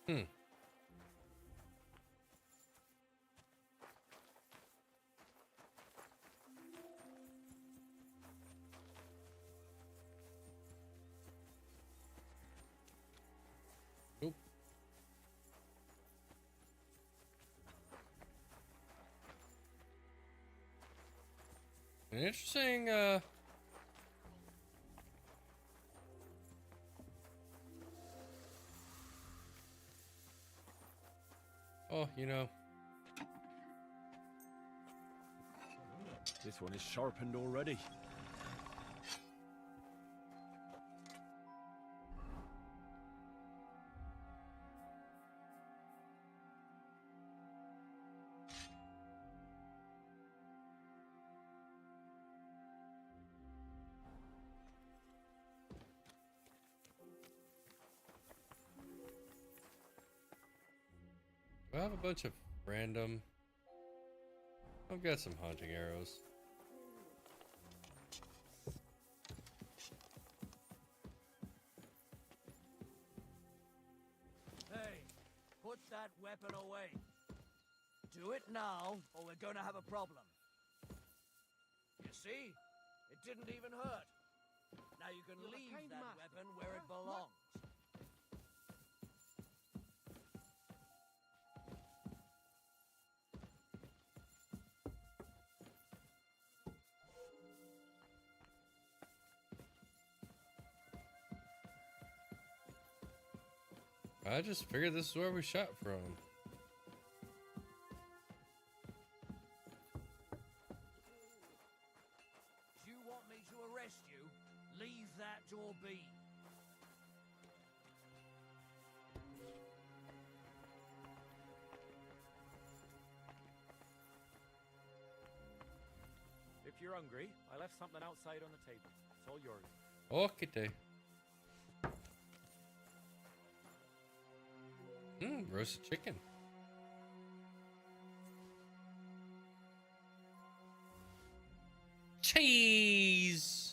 Hmm. Nope. An interesting, oh, you know. This one is sharpened already. have a bunch of random... I've got some hunting arrows. Hey, put that weapon away. Do it now, or we're gonna have a problem. You see? It didn't even hurt. Now you can leave that weapon where it belongs. I just figured this is where we shot from. Do you want me to arrest you? Leave that door be. If you're hungry, I left something outside on the table. It's all yours. Okay. Roasted chicken. Cheese.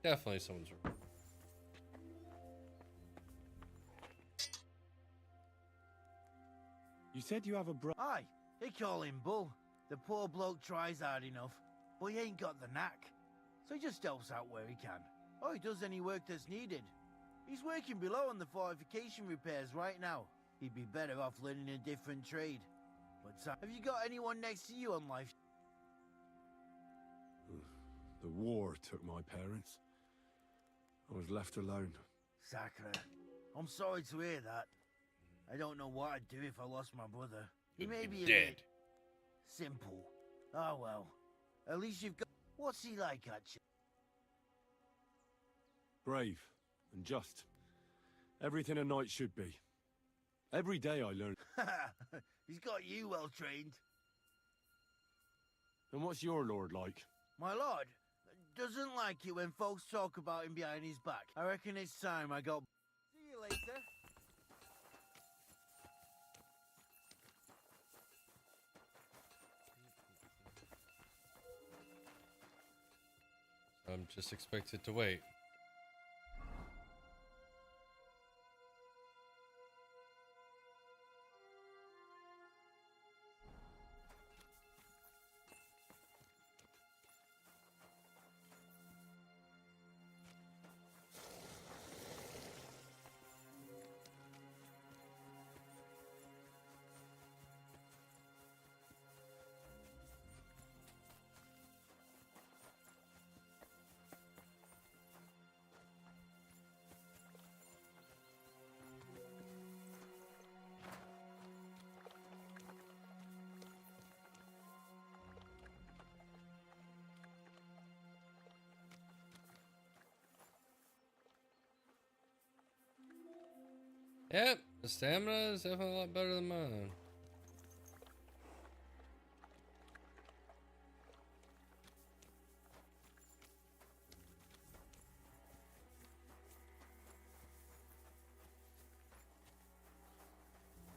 Definitely someone's room. You said you have a bro. Aye, they call him Bull. The poor bloke tries hard enough, but he ain't got the knack. So he just helps out where he can. Or he does any work that's needed. He's working below on the fortification repairs right now. He'd be better off learning a different trade. But have you got anyone next to you on life? The war took my parents. I was left alone. Sacre. I'm sorry to hear that. I don't know what I'd do if I lost my brother. He may be dead. Simple. Oh well. At least you've got... What's he like, actually? Brave and just. Everything a knight should be. Every day I learn. He's got you well trained. And what's your lord like? My lord doesn't like it when folks talk about him behind his back. I reckon it's time I got... See you later. I'm just expected to wait. Yep, the stamina is definitely a lot better than mine.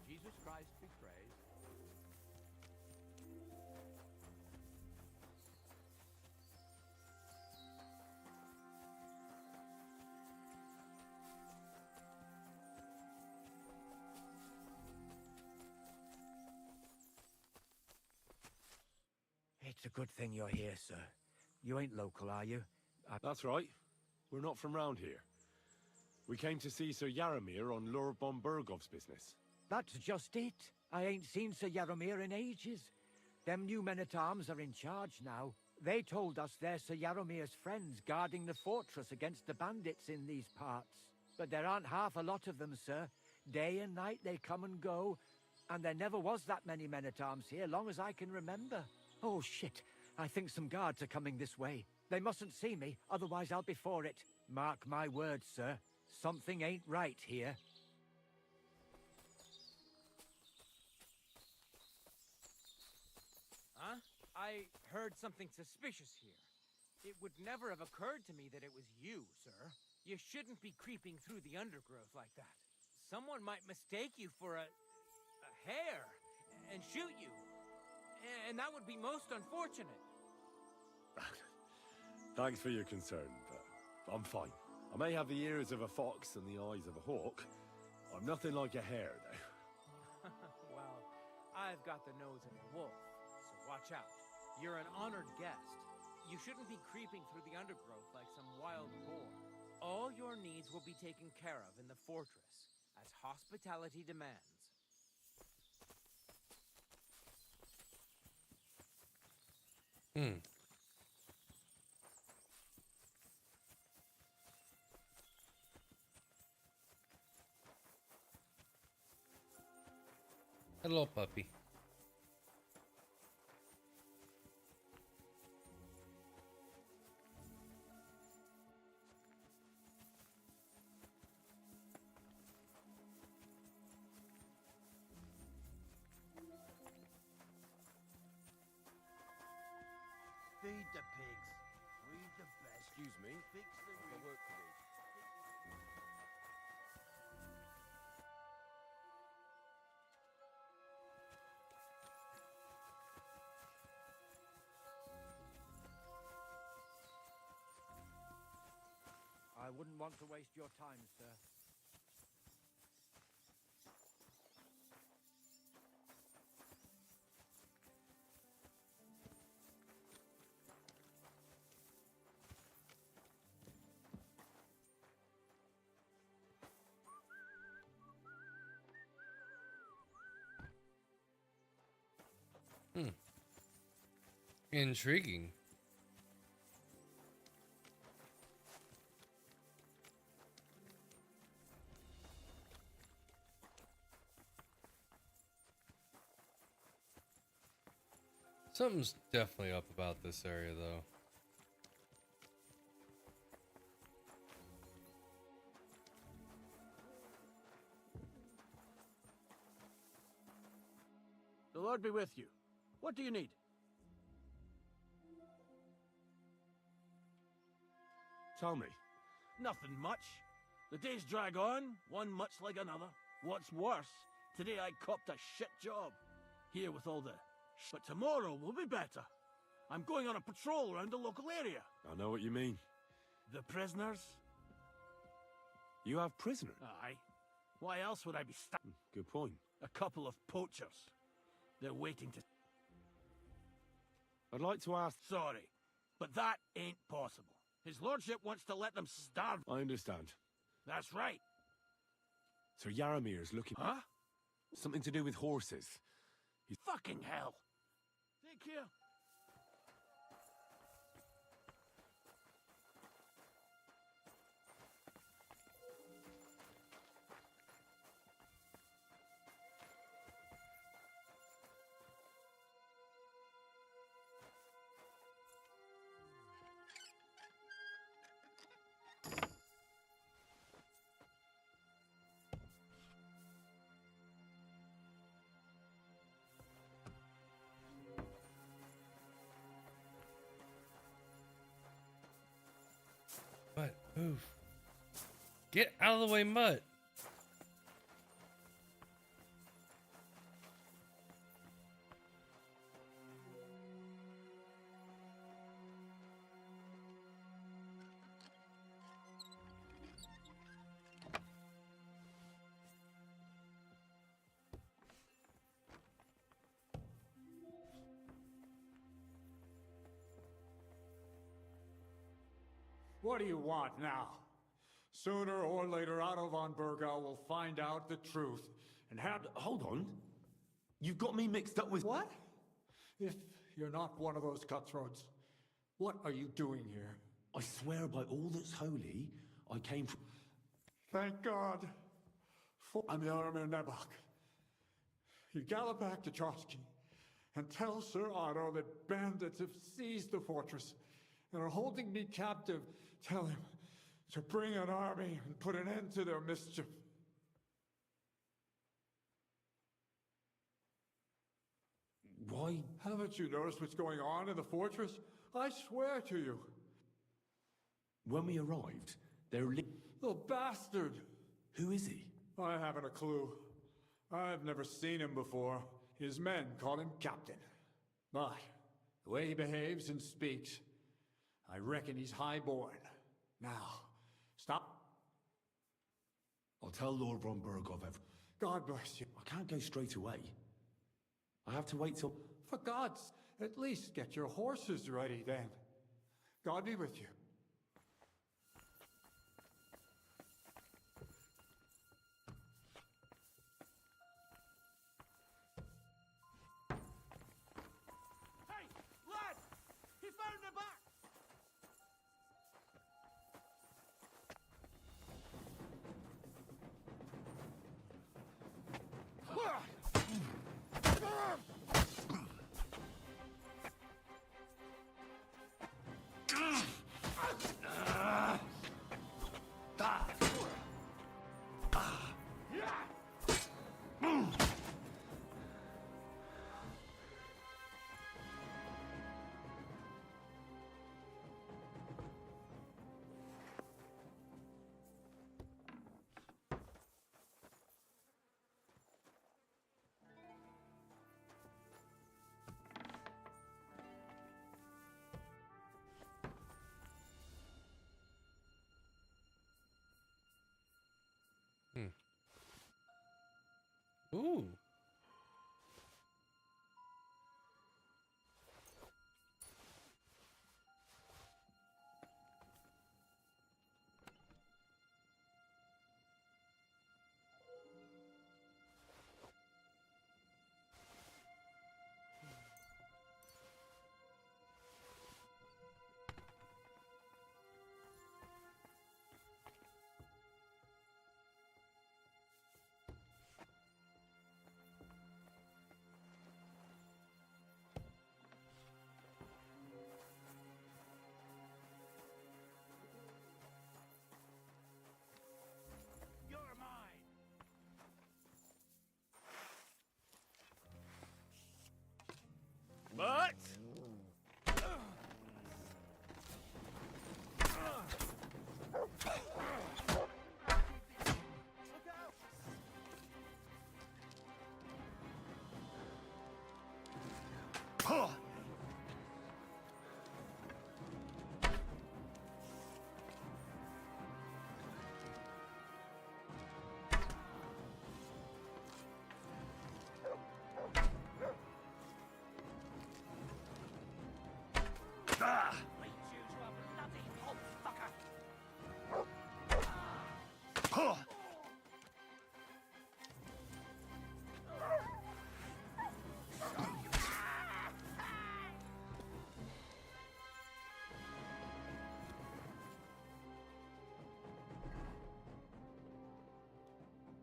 Jesus Christ be praised. It's a good thing you're here, sir. You ain't local, are you? That's right. We're not from round here. We came to see Sir Yaramir on Lord von Bergov's business. That's just it. I ain't seen Sir Yaramir in ages. Them new men-at-arms are in charge now. They told us they're Sir Yaramir's friends guarding the fortress against the bandits in these parts. But there aren't half a lot of them, sir. Day and night they come and go, and there never was that many men-at-arms here, long as I can remember. Oh, shit. I think some guards are coming this way. They mustn't see me, otherwise I'll be for it. Mark my words, sir. Something ain't right here. Huh? I heard something suspicious here. It would never have occurred to me that it was you, sir. You shouldn't be creeping through the undergrowth like that. Someone might mistake you for a hare and shoot you. And that would be most unfortunate. Thanks for your concern, but I'm fine. I may have the ears of a fox and the eyes of a hawk. I'm nothing like a hare, though. Well, I've got the nose of a wolf, so watch out. You're an honored guest. You shouldn't be creeping through the undergrowth like some wild boar. All your needs will be taken care of in the fortress, as hospitality demands. Hello, puppy. Feed the pigs. We've the best. Excuse me. Fix the I work for these. I wouldn't want to waste your time, sir. Intriguing. Something's definitely up about this area, though. The Lord be with you. What do you need? Tell me. Nothing much. The days drag on, one much like another. What's worse, today I copped a shit job. Here with all the but tomorrow will be better. I'm going on a patrol around the local area. I know what you mean. The prisoners? You have prisoners? Aye. Why else would I be stuck? Good point. A couple of poachers. They're waiting to... I'd like to ask... Sorry, but that ain't possible. His lordship wants to let them starve. I understand. That's right. So Yaramir's looking... Huh? Something to do with horses. He's... Fucking hell. Take care. But move. Get out of the way, Mutt. What do you want now? Sooner or later, Otto von Bergau will find out the truth and have... Hold on. You've got me mixed up with... What? If you're not one of those cutthroats, what are you doing here? I swear by all that's holy, I came from... Thank God. I'm Yaramir Nebach. You gallop back to Trotsky and tell Sir Otto that bandits have seized the fortress and are holding me captive. Tell him to bring an army and put an end to their mischief. Why? Haven't you noticed what's going on in the fortress? I swear to you. When we arrived, The bastard! Who is he? I haven't a clue. I've never seen him before. His men call him Captain. But the way he behaves and speaks, I reckon he's highborn. Now, stop. I'll tell Lord von Berghoff God bless you. I can't go straight away. I have to wait till... For God's, at least get your horses ready then. God be with you. Hey, lad! He found the back! Ooh. But...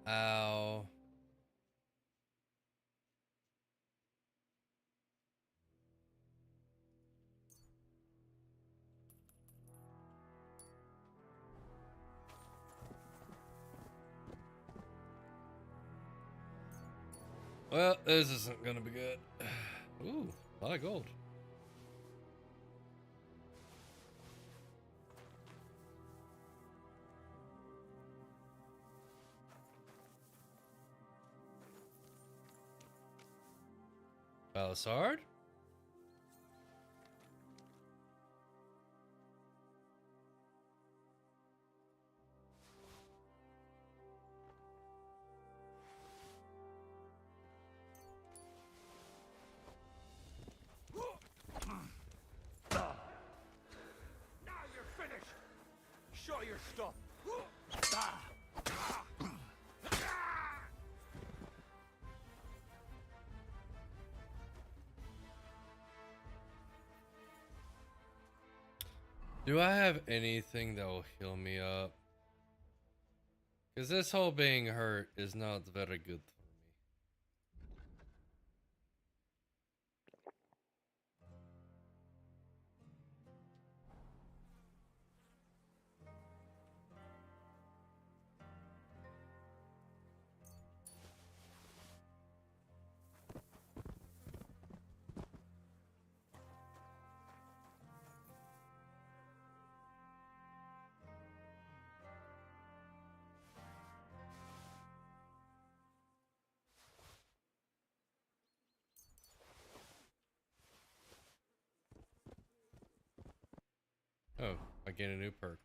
Ow. Well, this isn't gonna be good. Ooh, a lot of gold. Balasard? Now you're finished! Show your stuff! Do I have anything that will heal me up? Because this whole being hurt is not very good for me. gain a new perk.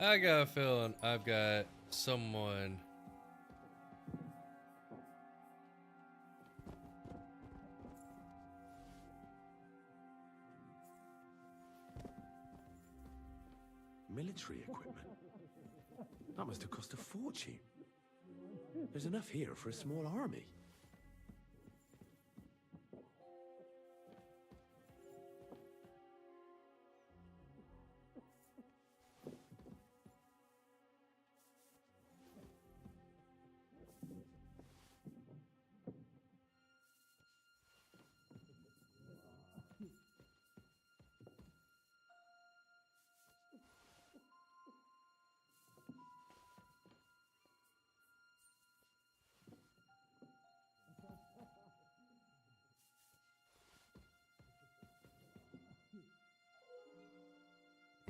I got a feeling I've got someone. Military equipment? That must have cost a fortune. There's enough here for a small army.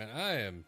Man, I am.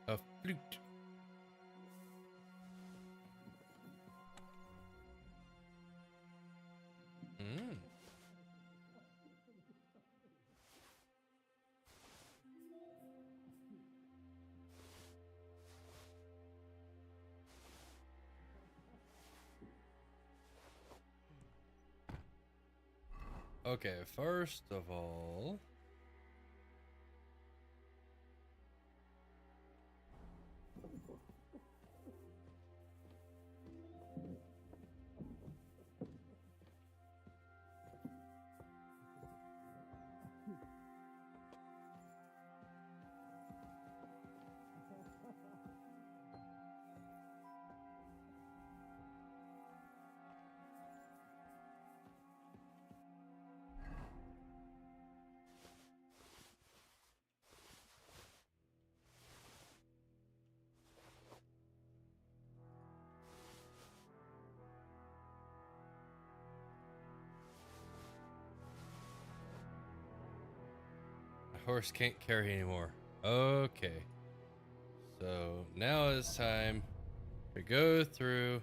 A flute. Mm. Okay, first of all, my horse can't carry anymore. Okay. So now it's time to go through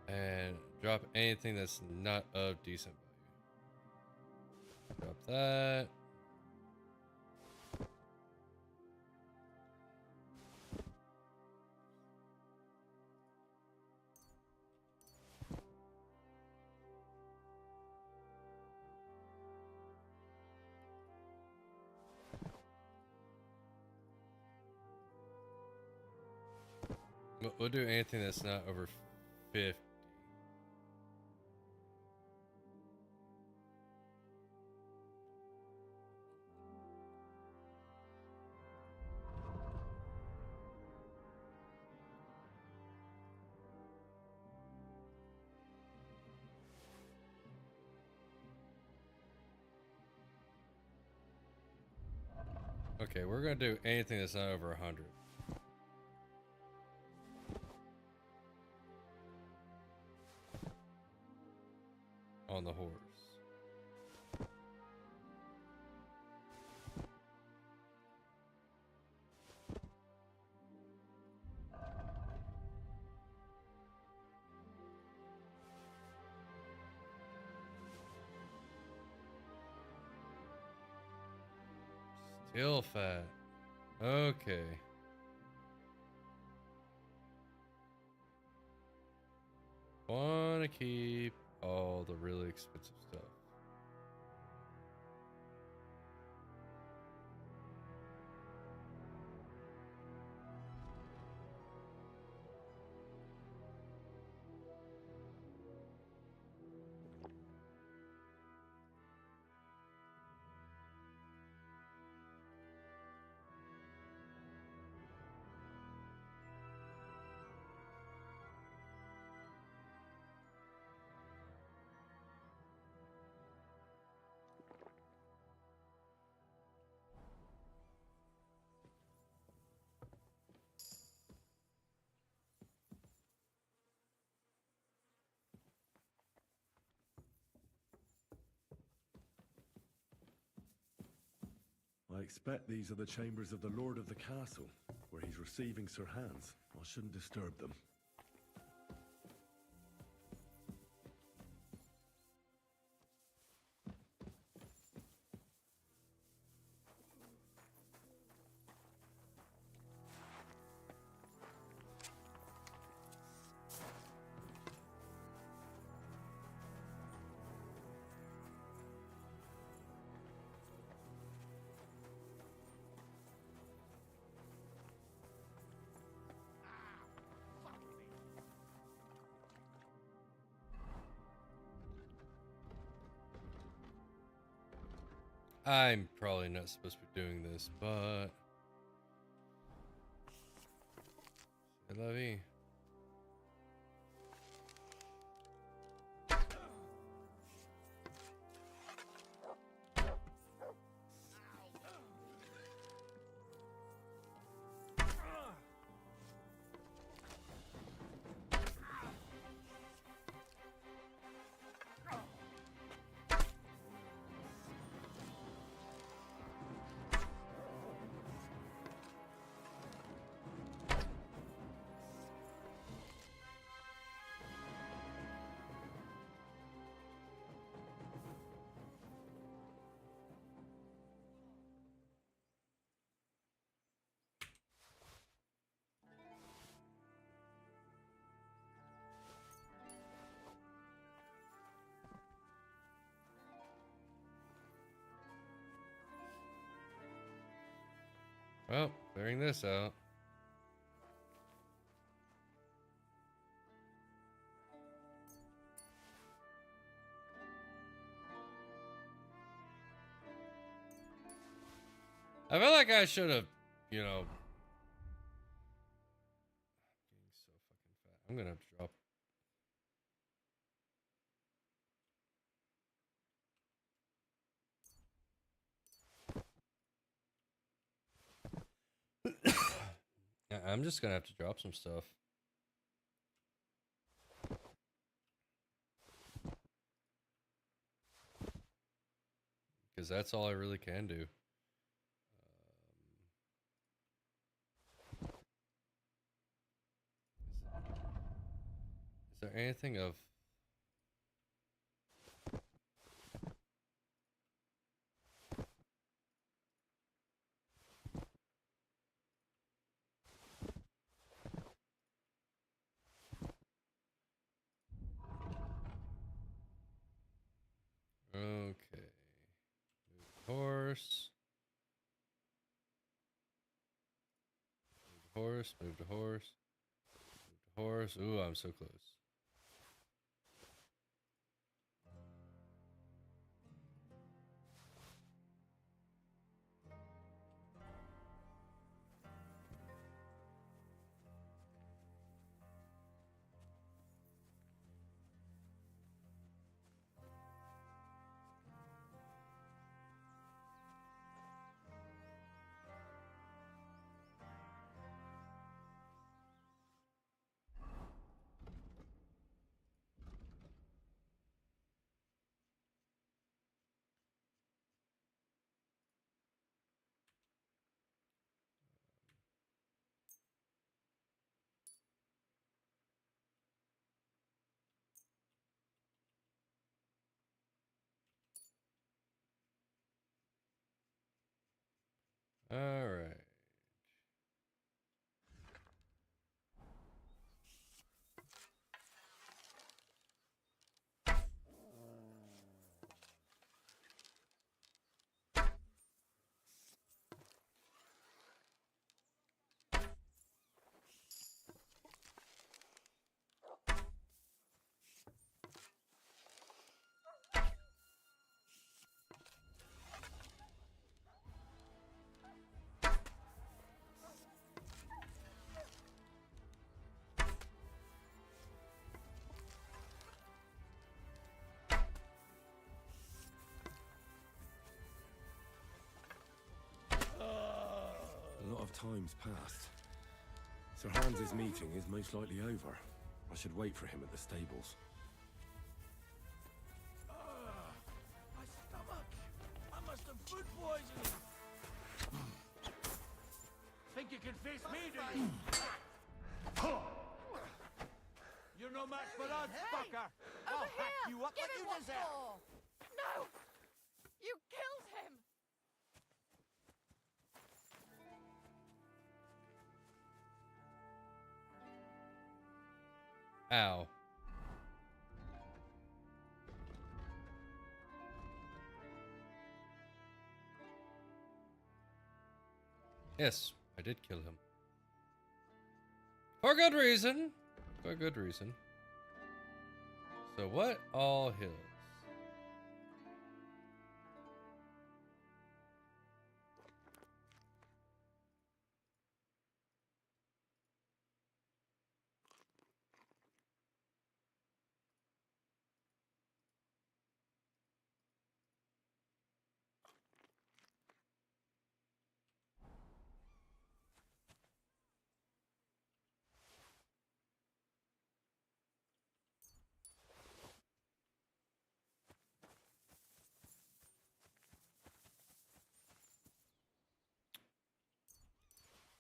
and drop anything that's not of decent value. Drop that. We'll do anything that's not over 50. Okay, we're gonna do anything that's not over 100. On the horse. Still fat. Okay. Wanna keep all the really expensive stuff. I expect these are the chambers of the Lord of the Castle, where he's receiving Sir Hans. I shouldn't disturb them. I'm probably not supposed to be doing this, but c'est la vie. Well, clearing this out. I feel like I should have, you know. Getting so fucking fat. I'm gonna have to drop. I'm just gonna have to drop some stuff. Because that's all I really can do. Is there anything of... Okay. Move the horse. Move the horse, move the horse. horse. Ooh, I'm so close. All right. A lot of time's passed. Sir Hans's meeting is most likely over. I should wait for him at the stables. My stomach! I must have food poisoning! Think you can face me, do you? You're no match for us, fucker! I'll hack you up like you deserve! No! You killed him! Ow. Yes, I did kill him. For good reason. For good reason. So what all hills?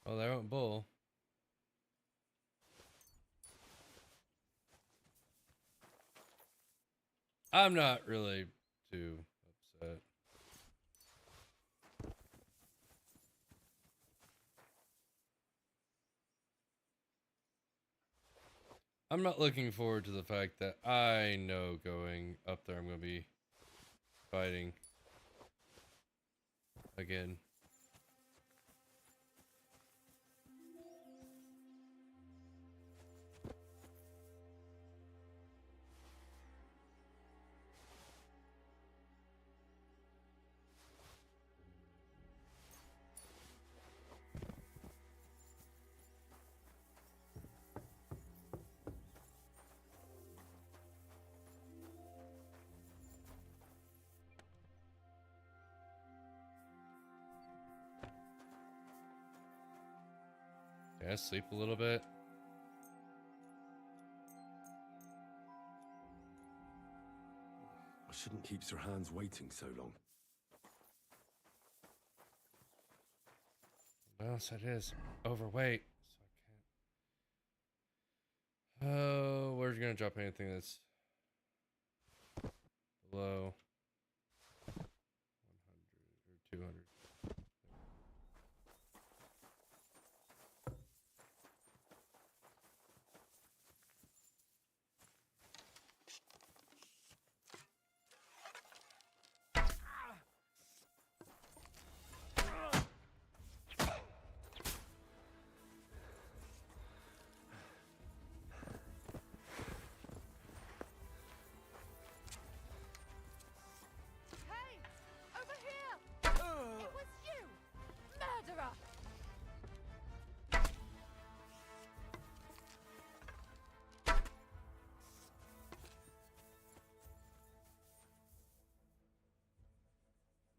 Oh, there went Bull. I'm not really too upset. I'm not looking forward to the fact that I know going up there I'm going to be fighting again. Yeah, sleep a little bit. I shouldn't keep Sir Hans waiting so long. Well, so it is overweight, so I can't. Oh, where's you gonna drop anything that's below 100 or 200?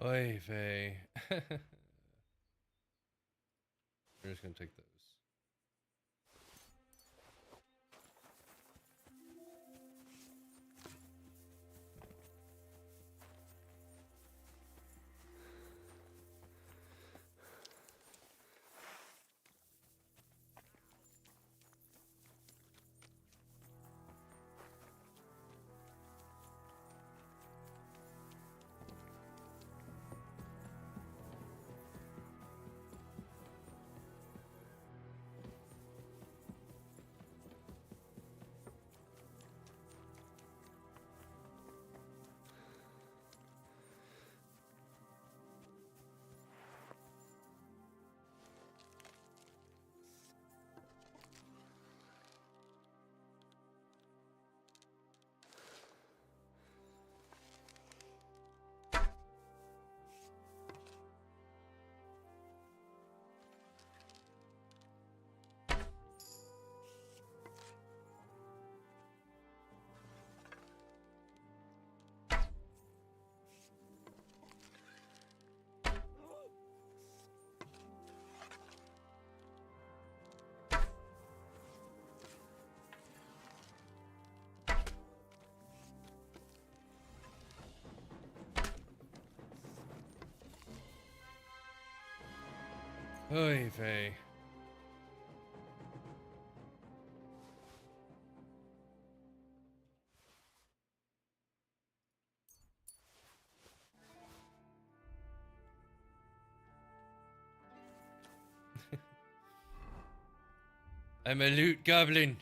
Oy vey. We're just gonna take those. Oy vey. I'm a loot goblin.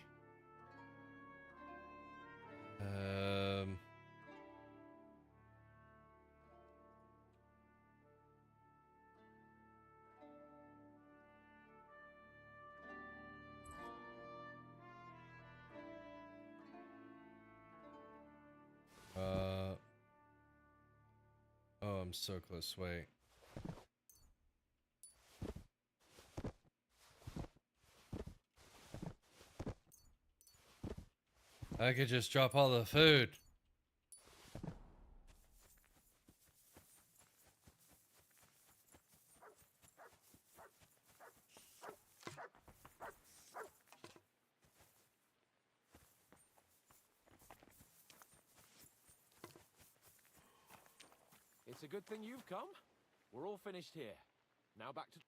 Oh, I'm so close. Wait. I could just drop all the food. It's a good thing you've come. We're all finished here. Now back to...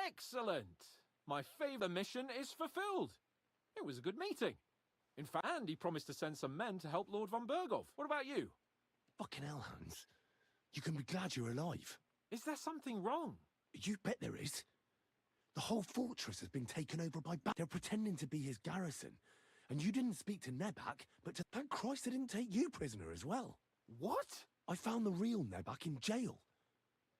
Excellent! My favour mission is fulfilled. It was a good meeting. In fact, and he promised to send some men to help Lord von Bergov. What about you? Fucking hell, Hans. You can be glad you're alive. Is there something wrong? You bet there is. The whole fortress has been taken over by They're pretending to be his garrison. And you didn't speak to Nebak, but to thank Christ they didn't take you prisoner as well. What? I found the real Nebak in jail.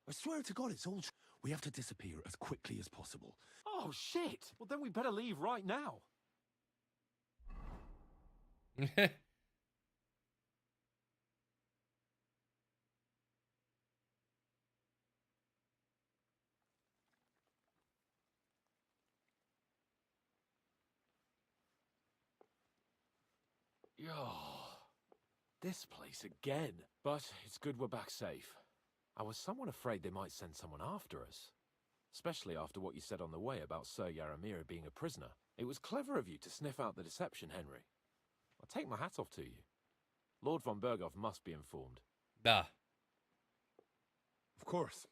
I swear to God, it's all... We have to disappear as quickly as possible. Oh, shit! Well, then we better leave right now. Oh, this place again. But it's good we're back safe. I was somewhat afraid they might send someone after us. Especially after what you said on the way about Sir Yaramir being a prisoner. It was clever of you to sniff out the deception, Henry. I take my hat off to you. Lord von Bergov must be informed. Ah. Of course.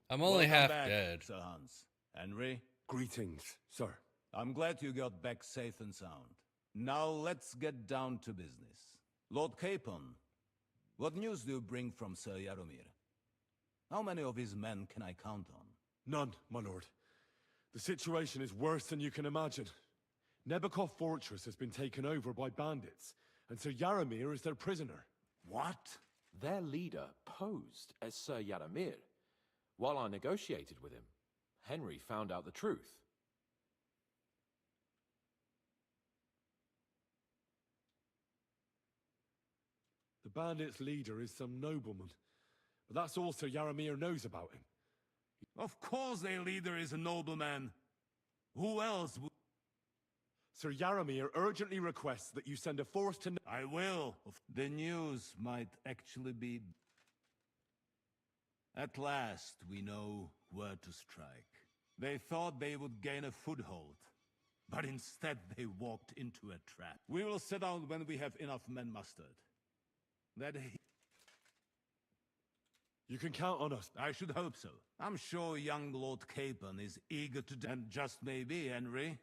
I'm only Welcome half back, dead. Sir Hans. Henry? Greetings, sir. I'm glad you got back safe and sound. Now let's get down to business. Lord Capon, what news do you bring from Sir Yaramir? How many of his men can I count on? None, my lord. The situation is worse than you can imagine. Nebakov Fortress has been taken over by bandits, and Sir Yaramir is their prisoner. What? Their leader posed as Sir Yaramir. While I negotiated with him, Henry found out the truth. The bandits' leader is some nobleman, but that's all Sir Yaramir knows about him. Of course their leader is a nobleman. Who else would... Sir Yaramir urgently requests that you send a force to... I will. The news might actually be... At last, we know where to strike. They thought they would gain a foothold, but instead they walked into a trap. We will set out when we have enough men mustered. You can count on us. I should hope so. I'm sure young Lord Capon is eager to... And just maybe, Henry,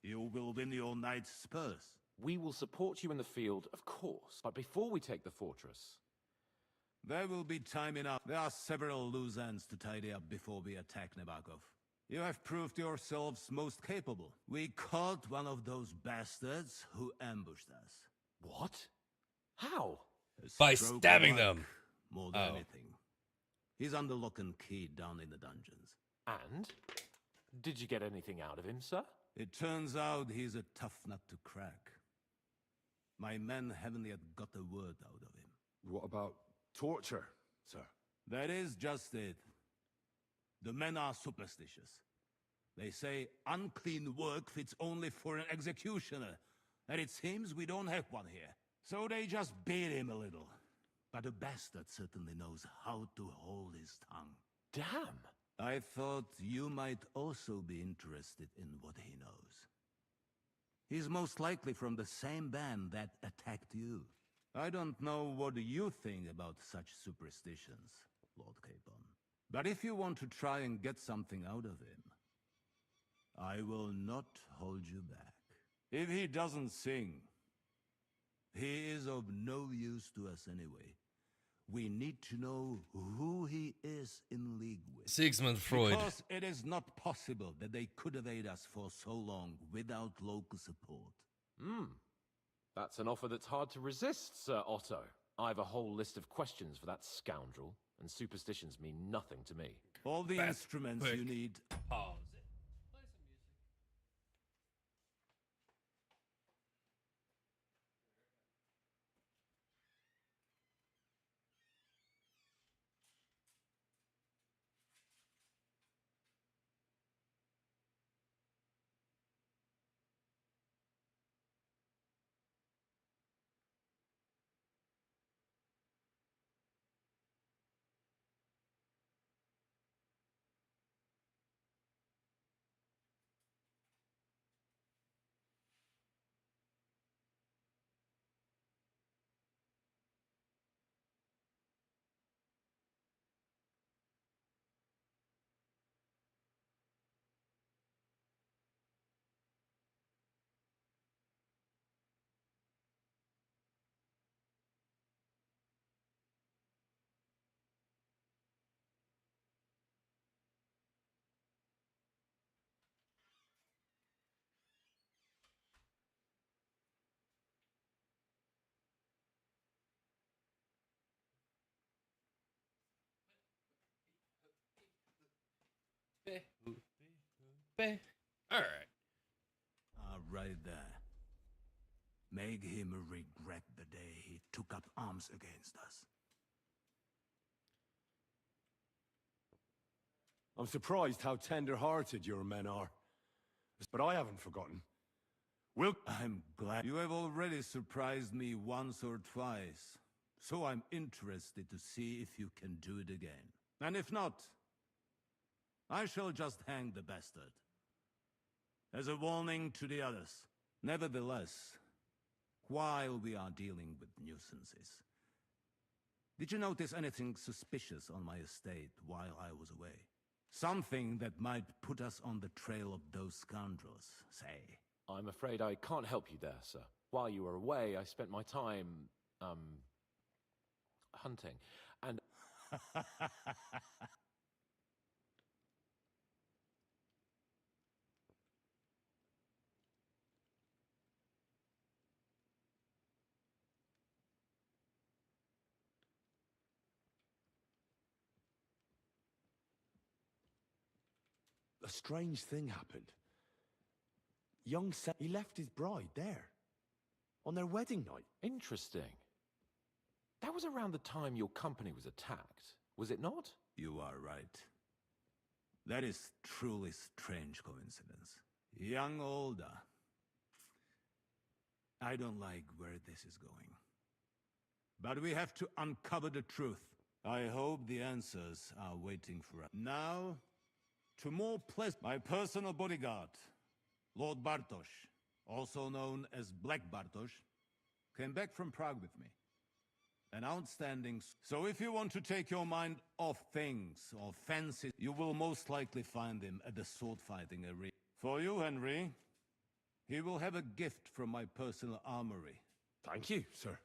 you will win your knight's spurs. We will support you in the field, of course. But before we take the fortress... There will be time enough. There are several loose ends to tidy up before we attack Nabokov. You have proved yourselves most capable. We caught one of those bastards who ambushed us. What? How? By stabbing them. More than anything. He's under lock and key down in the dungeons. And? Did you get anything out of him, sir? It turns out he's a tough nut to crack. My men haven't yet got a word out of him. What about torture, sir? That is just it. The men are superstitious. They say unclean work fits only for an executioner, and it seems we don't have one here. So they just beat him a little. But a bastard certainly knows how to hold his tongue. Damn! I thought you might also be interested in what he knows. He's most likely from the same band that attacked you. I don't know what you think about such superstitions, Lord Capon. But if you want to try and get something out of him, I will not hold you back. If he doesn't sing, he is of no use to us anyway. We need to know who he is in league with. Sigmund Freud. Because it is not possible that they could evade us for so long without local support. That's an offer that's hard to resist, Sir Otto. I have a whole list of questions for that scoundrel, and superstitions mean nothing to me. All the instruments you need... Pause. All right there. Make him regret the day he took up arms against us. I'm surprised how tender-hearted your men are. But I haven't forgotten. I'm glad you have already surprised me once or twice. So I'm interested to see if you can do it again. And if not, I shall just hang the bastard. As a warning to the others. Nevertheless, while we are dealing with nuisances, did you notice anything suspicious on my estate while I was away? Something that might put us on the trail of those scoundrels, say. I'm afraid I can't help you there, sir. While you were away, I spent my time, hunting, and... A strange thing happened. Young Sam, he left his bride there. On their wedding night. Interesting. That was around the time your company was attacked, was it not? You are right. That is truly strange coincidence. Young Olda. I don't like where this is going. But we have to uncover the truth. I hope the answers are waiting for us. Now, to more pleasant, my personal bodyguard, Lord Bartosz, also known as Black Bartosz, came back from Prague with me. An outstanding... So if you want to take your mind off things or fancies, you will most likely find him at the sword-fighting arena. For you, Henry, he will have a gift from my personal armory. Thank you, sir.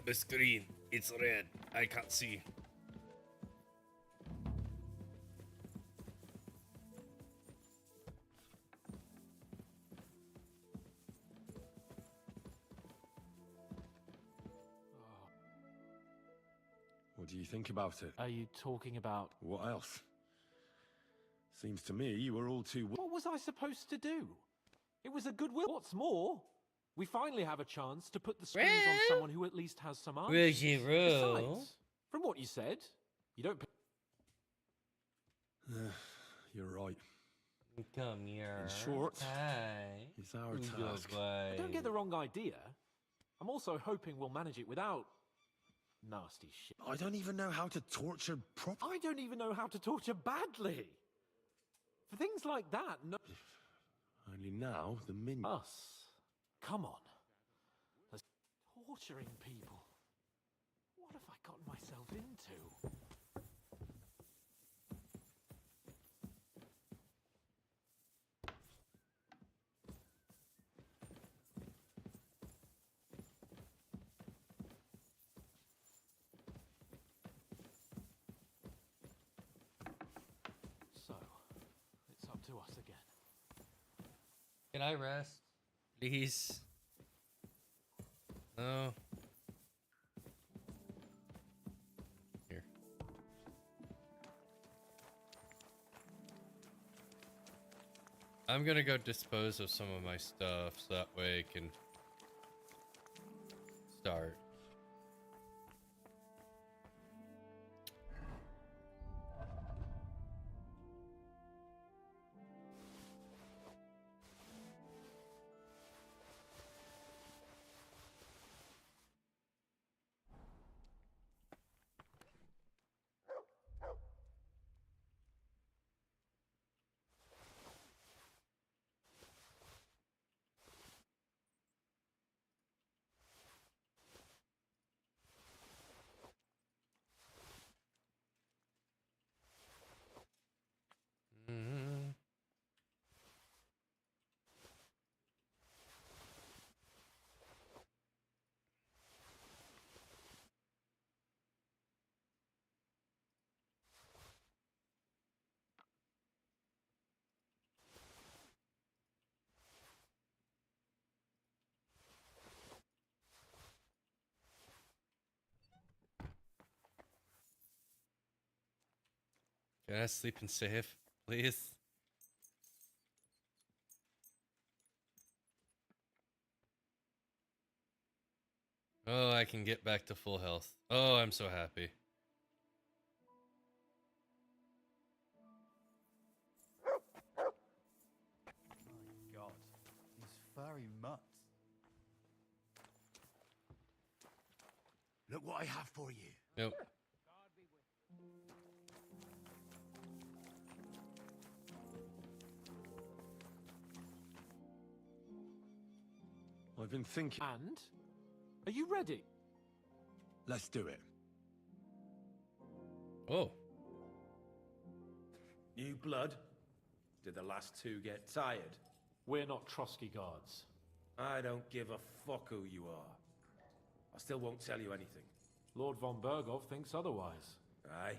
The screen, it's red. I can't see. What do you think about it? Are you talking about... What else? Seems to me you were all too... What was I supposed to do? It was a goodwill. What's more, we finally have a chance to put the screws on someone who at least has some answers. Besides, from what you said, you don't... You're right. Come here. In short, Hi. it's our task. Don't get the wrong idea. I'm also hoping we'll manage it without... nasty shit. I don't even know how to torture properly. I don't even know how to torture badly. For things like that, no... Only now, the minion... Us. Come on. That's torturing people. What have I gotten myself into? So, it's up to us again. Can I rest? Please. No. Here. I'm gonna go dispose of some of my stuff so that way I can start. Can I sleep and save, please? Oh, I can get back to full health. Oh, I'm so happy. My God, these furry mutts. Look what I have for you. Nope. I've been thinking... And? Are you ready? Let's do it. Oh. New blood? Did the last two get tired? We're not Trotsky guards. I don't give a fuck who you are. I still won't tell you anything. Lord von Bergov thinks otherwise. Aye?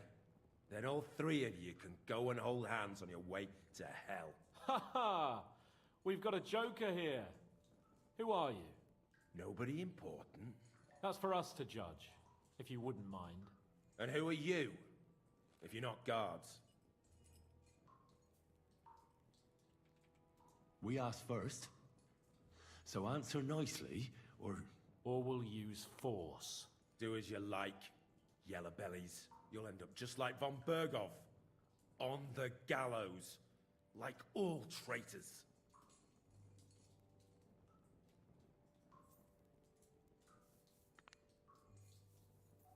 Then all three of you can go and hold hands on your way to hell. Ha ha! We've got a joker here. Who are you? Nobody important. That's for us to judge, if you wouldn't mind. And who are you, if you're not guards? We asked first. So answer nicely, or... Or we'll use force. Do as you like, yellow bellies. You'll end up just like von Bergov. On the gallows. Like all traitors.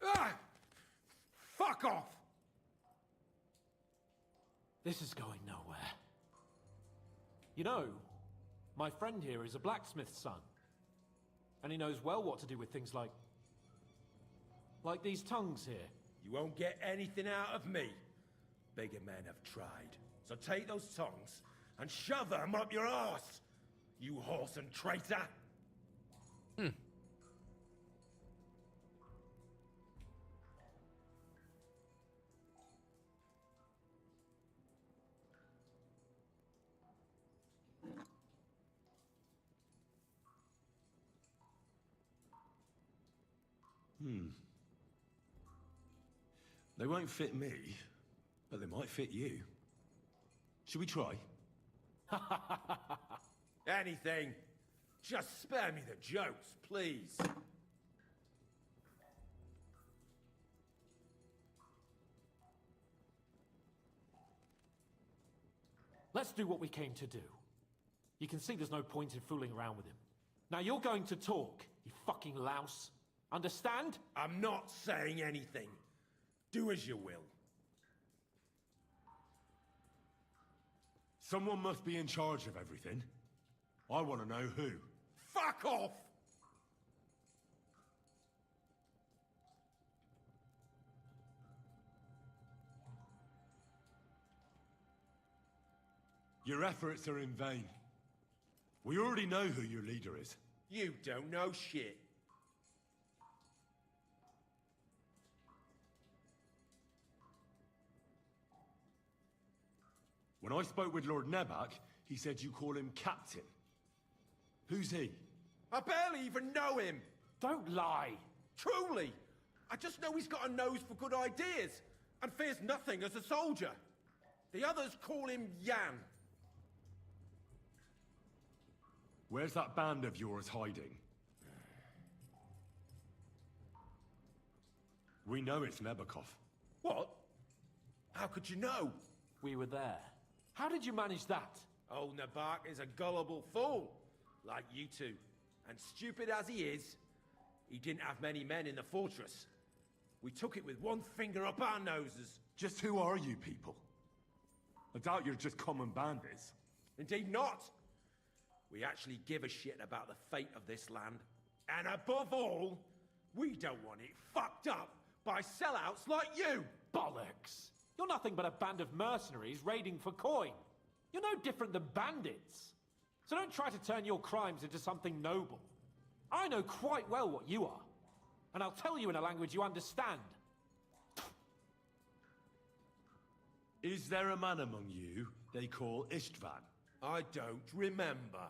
Ah! Fuck off! This is going nowhere. You know, my friend here is a blacksmith's son. And he knows well what to do with things like these tongues here. You won't get anything out of me. Bigger men have tried. So take those tongs and shove them up your arse, you horse and traitor! They won't fit me, but they might fit you. Should we try? Anything. Just spare me the jokes, please. Let's do what we came to do. You can see there's no point in fooling around with him. Now you're going to talk, you fucking louse. Understand? I'm not saying anything. Do as you will. Someone must be in charge of everything. I want to know who. Fuck off! Your efforts are in vain. We already know who your leader is. You don't know shit. When I spoke with Lord Nebak, he said you call him Captain. Who's he? I barely even know him. Don't lie. Truly. I just know he's got a nose for good ideas and fears nothing as a soldier. The others call him Jan. Where's that band of yours hiding? We know it's Nebakov. What? How could you know? We were there. How did you manage that? Old Nabak is a gullible fool, like you two. And stupid as he is, he didn't have many men in the fortress. We took it with one finger up our noses. Just who are you people? I doubt you're just common bandits. Indeed not. We actually give a shit about the fate of this land. And above all, we don't want it fucked up by sellouts like you! Bollocks! You're nothing but a band of mercenaries raiding for coin. You're no different than bandits. So don't try to turn your crimes into something noble. I know quite well what you are. And I'll tell you in a language you understand. Is there a man among you they call Istvan? I don't remember.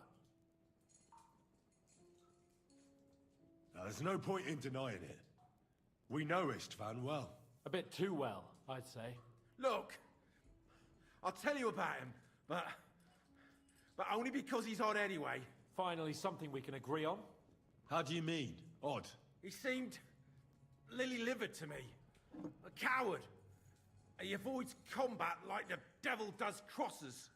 There's no point in denying it. We know Istvan well. A bit too well, I'd say. Look, I'll tell you about him, but only because he's odd anyway. Finally, something we can agree on. How do you mean, odd? He seemed lily-livered to me. A coward. He avoids combat like the devil does crosses.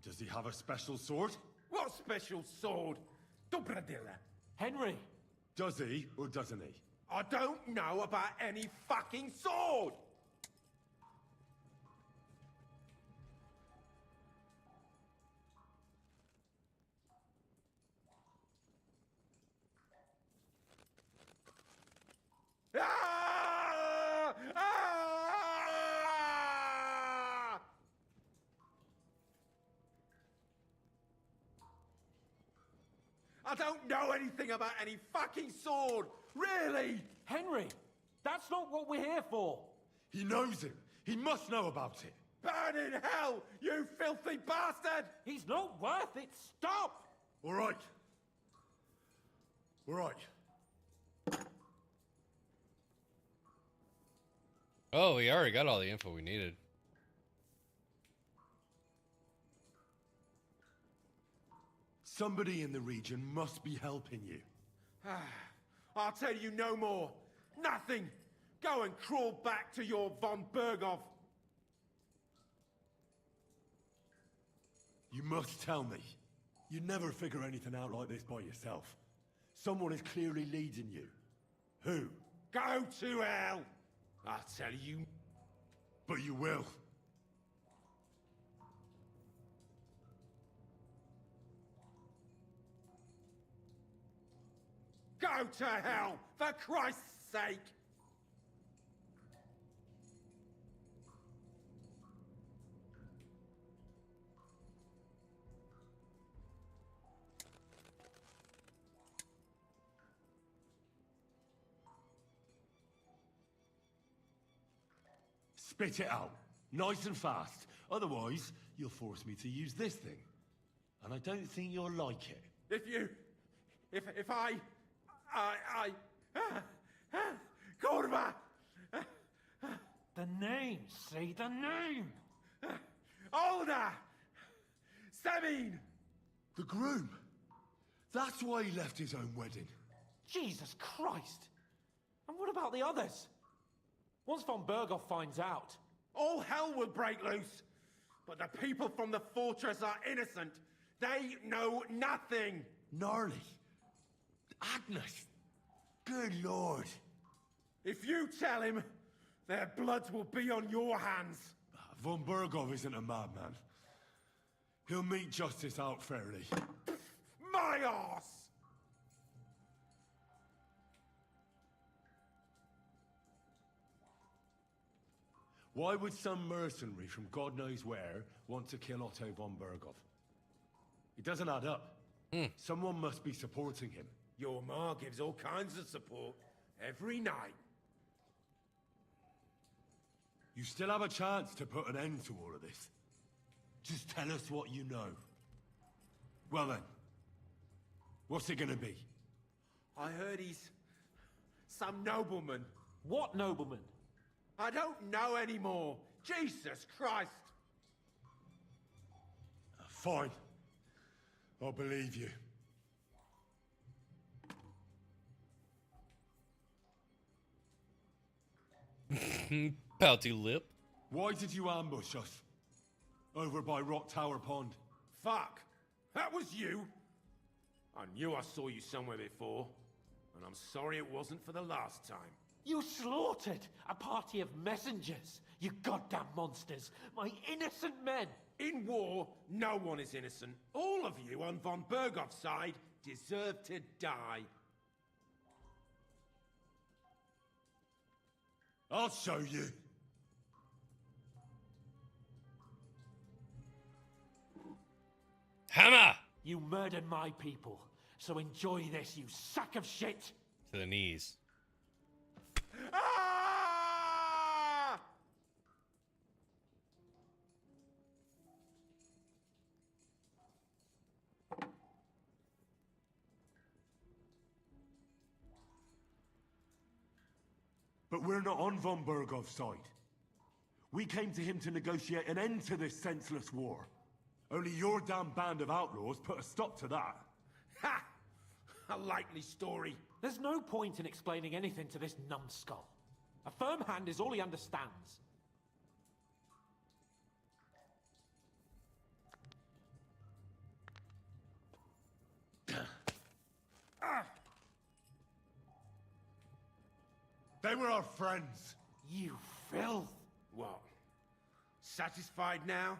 Does he have a special sword? What special sword? Dobradilla. Henry! Does he, or doesn't he? I don't know about any fucking sword! Ah! Ah! I don't know anything about any fucking sword! Really? Henry! That's not what we're here for! He knows him! He must know about it! Burn in hell, you filthy bastard! He's not worth it! Stop! All right. All right. Oh, we already got all the info we needed. Somebody in the region must be helping you. I'll tell you no more. Nothing. Go and crawl back to your von Berghoff. You must tell me. You never figure anything out like this by yourself. Someone is clearly leading you. Who? Go to hell! I tell you. But you will. Go to hell, for Christ's sake! Spit it out. Nice and fast. Otherwise, you'll force me to use this thing. And I don't think you'll like it. If I... Corva! The name, say the name! Older! Sabine! The groom. That's why he left his own wedding. Jesus Christ! And what about the others? Once von Berghoff finds out... All hell will break loose! But the people from the fortress are innocent! They know nothing! Gnarly. Agnes. Good lord. If you tell him, their blood will be on your hands. Von Berghoff isn't a madman. He'll mete justice out fairly. My arse! Why would some mercenary from God knows where want to kill Otto von Berghoff? It doesn't add up. Someone must be supporting him. Your ma gives all kinds of support every night. You still have a chance to put an end to all of this. Just tell us what you know. Well then, what's it gonna be? I heard he's some nobleman. What nobleman? I don't know anymore. Jesus Christ! Fine. I'll believe you. Pouty lip. Why did you ambush us? Over by Rock Tower Pond. Fuck! That was you! I knew I saw you somewhere before, and I'm sorry it wasn't for the last time. You slaughtered a party of messengers, you goddamn monsters! My innocent men! In war, no one is innocent. All of you on von Berghoff's side deserve to die. I'll show you. Hammer! You murdered my people, so enjoy this, you sack of shit! To the knees. Ah! But we're not on von Berghoff's side. We came to him to negotiate an end to this senseless war. Only your damn band of outlaws put a stop to that. Ha! A likely story. There's no point in explaining anything to this numbskull. A firm hand is all he understands. They were our friends. You filth. What? Satisfied now?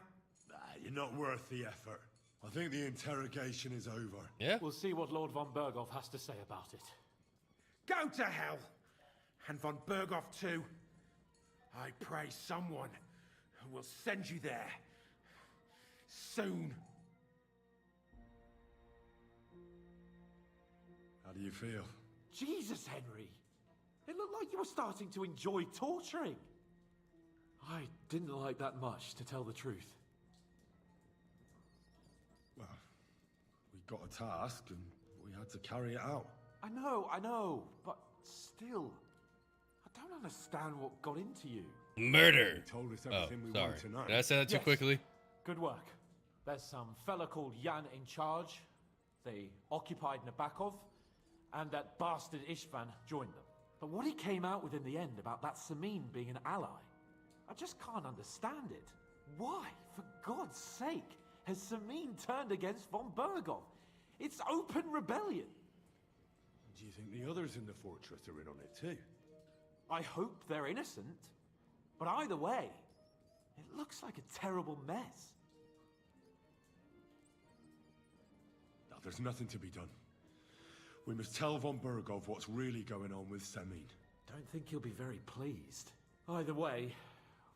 You're not worth the effort. I think the interrogation is over. Yeah? We'll see what Lord von Berghoff has to say about it. Go to hell! And von Berghoff too. I pray someone will send you there. Soon. How do you feel? Jesus, Henry! It looked like you were starting to enjoy torturing. I didn't like that much, to tell the truth. Well, we got a task and we had to carry it out. I know, but still, I don't understand what got into you. Murder! He told us Oh, everything we sorry. wanted to know. Did I say that too Yes. quickly? Good work. There's some fella called Jan in charge. They occupied Nabokov, and that bastard Istvan joined them. But what he came out with in the end about that Samin being an ally, I just can't understand it. Why, for God's sake, has Samin turned against von Berghoff? It's open rebellion. Do you think the others in the fortress are in on it too? I hope they're innocent. But either way, it looks like a terrible mess. Now, there's nothing to be done. We must tell von Bergov what's really going on with Semin. Don't think he'll be very pleased. Either way,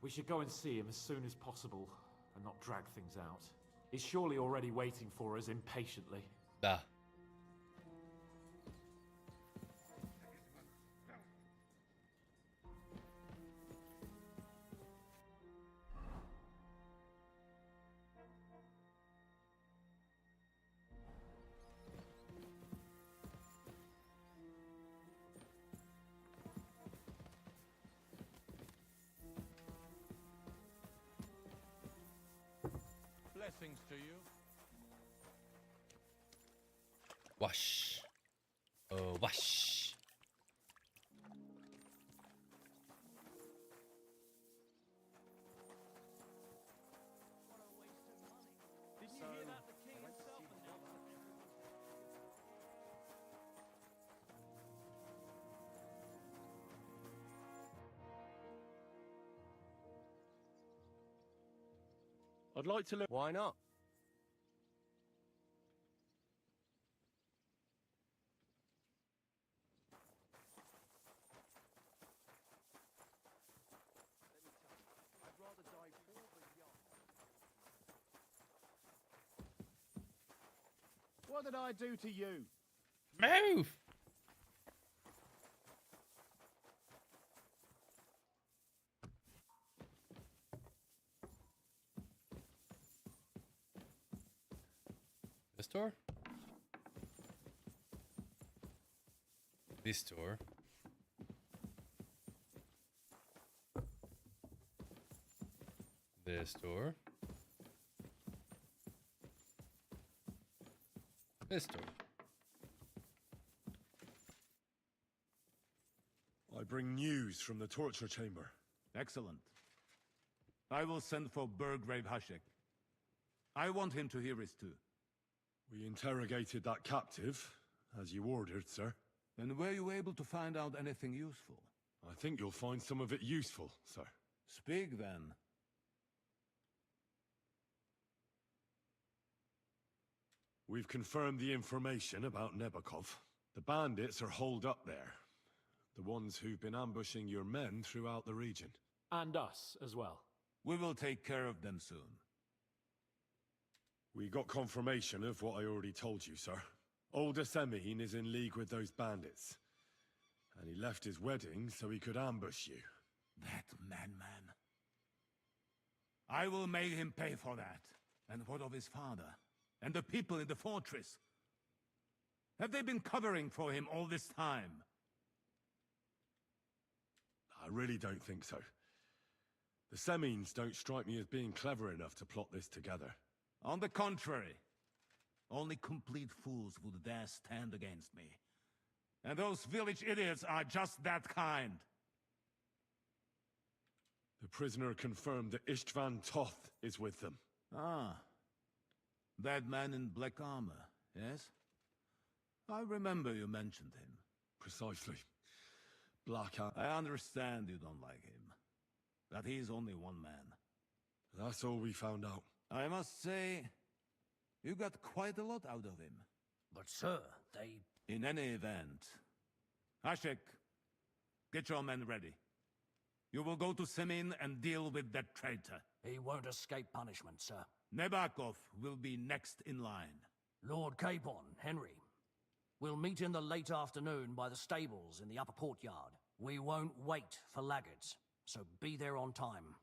we should go and see him as soon as possible and not drag things out. He's surely already waiting for us impatiently. Nah. Blessings to you. Wash. Oh, wash. Didn't you hear that? The king himself announced that I'd like to look. Why not? I'd rather die poor than young. What did I do to you? Move! This door? This door. This door. This door. I bring news from the torture chamber. Excellent. I will send for Burgrave Hashek. I want him to hear it too. We interrogated that captive, as you ordered, sir. And were you able to find out anything useful? I think you'll find some of it useful, sir. Speak then. We've confirmed the information about Nebakov. The bandits are holed up there. The ones who've been ambushing your men throughout the region. And us as well. We will take care of them soon. We got confirmation of what I already told you, sir. Older Semin is in league with those bandits. And he left his wedding so he could ambush you. That madman. I will make him pay for that. And what of his father? And the people in the fortress? Have they been covering for him all this time? I really don't think so. The Semins don't strike me as being clever enough to plot this together. On the contrary, only complete fools would dare stand against me. And those village idiots are just that kind. The prisoner confirmed that Istvan Toth is with them. Ah. That man in black armor, yes? I remember you mentioned him. Precisely. Black armor. I understand you don't like him. That he's only one man. That's all we found out. I must say, you got quite a lot out of him. But sir, they... In any event, Hashek, get your men ready. You will go to Semin and deal with that traitor. He won't escape punishment, sir. Nebakov will be next in line. Lord Capon, Henry. We'll meet in the late afternoon by the stables in the upper courtyard. We won't wait for laggards, so be there on time.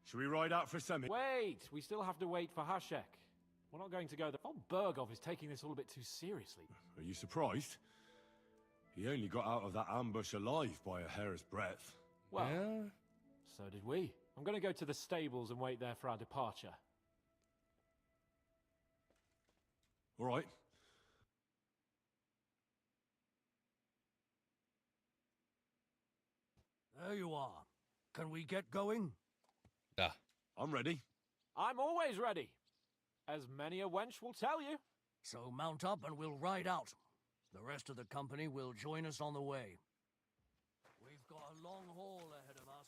Should we ride out for Semin? Wait! We still have to wait for Hashek. We're not going to go there. Von Bergov is taking this all a bit too seriously. Are you surprised? He only got out of that ambush alive by a hair's breadth. Well, so did we. I'm going to go to the stables and wait there for our departure. All right. There you are. Can we get going? Ah. I'm ready. I'm always ready. As many a wench will tell you. So mount up and we'll ride out. The rest of the company will join us on the way. We've got a long haul ahead of us,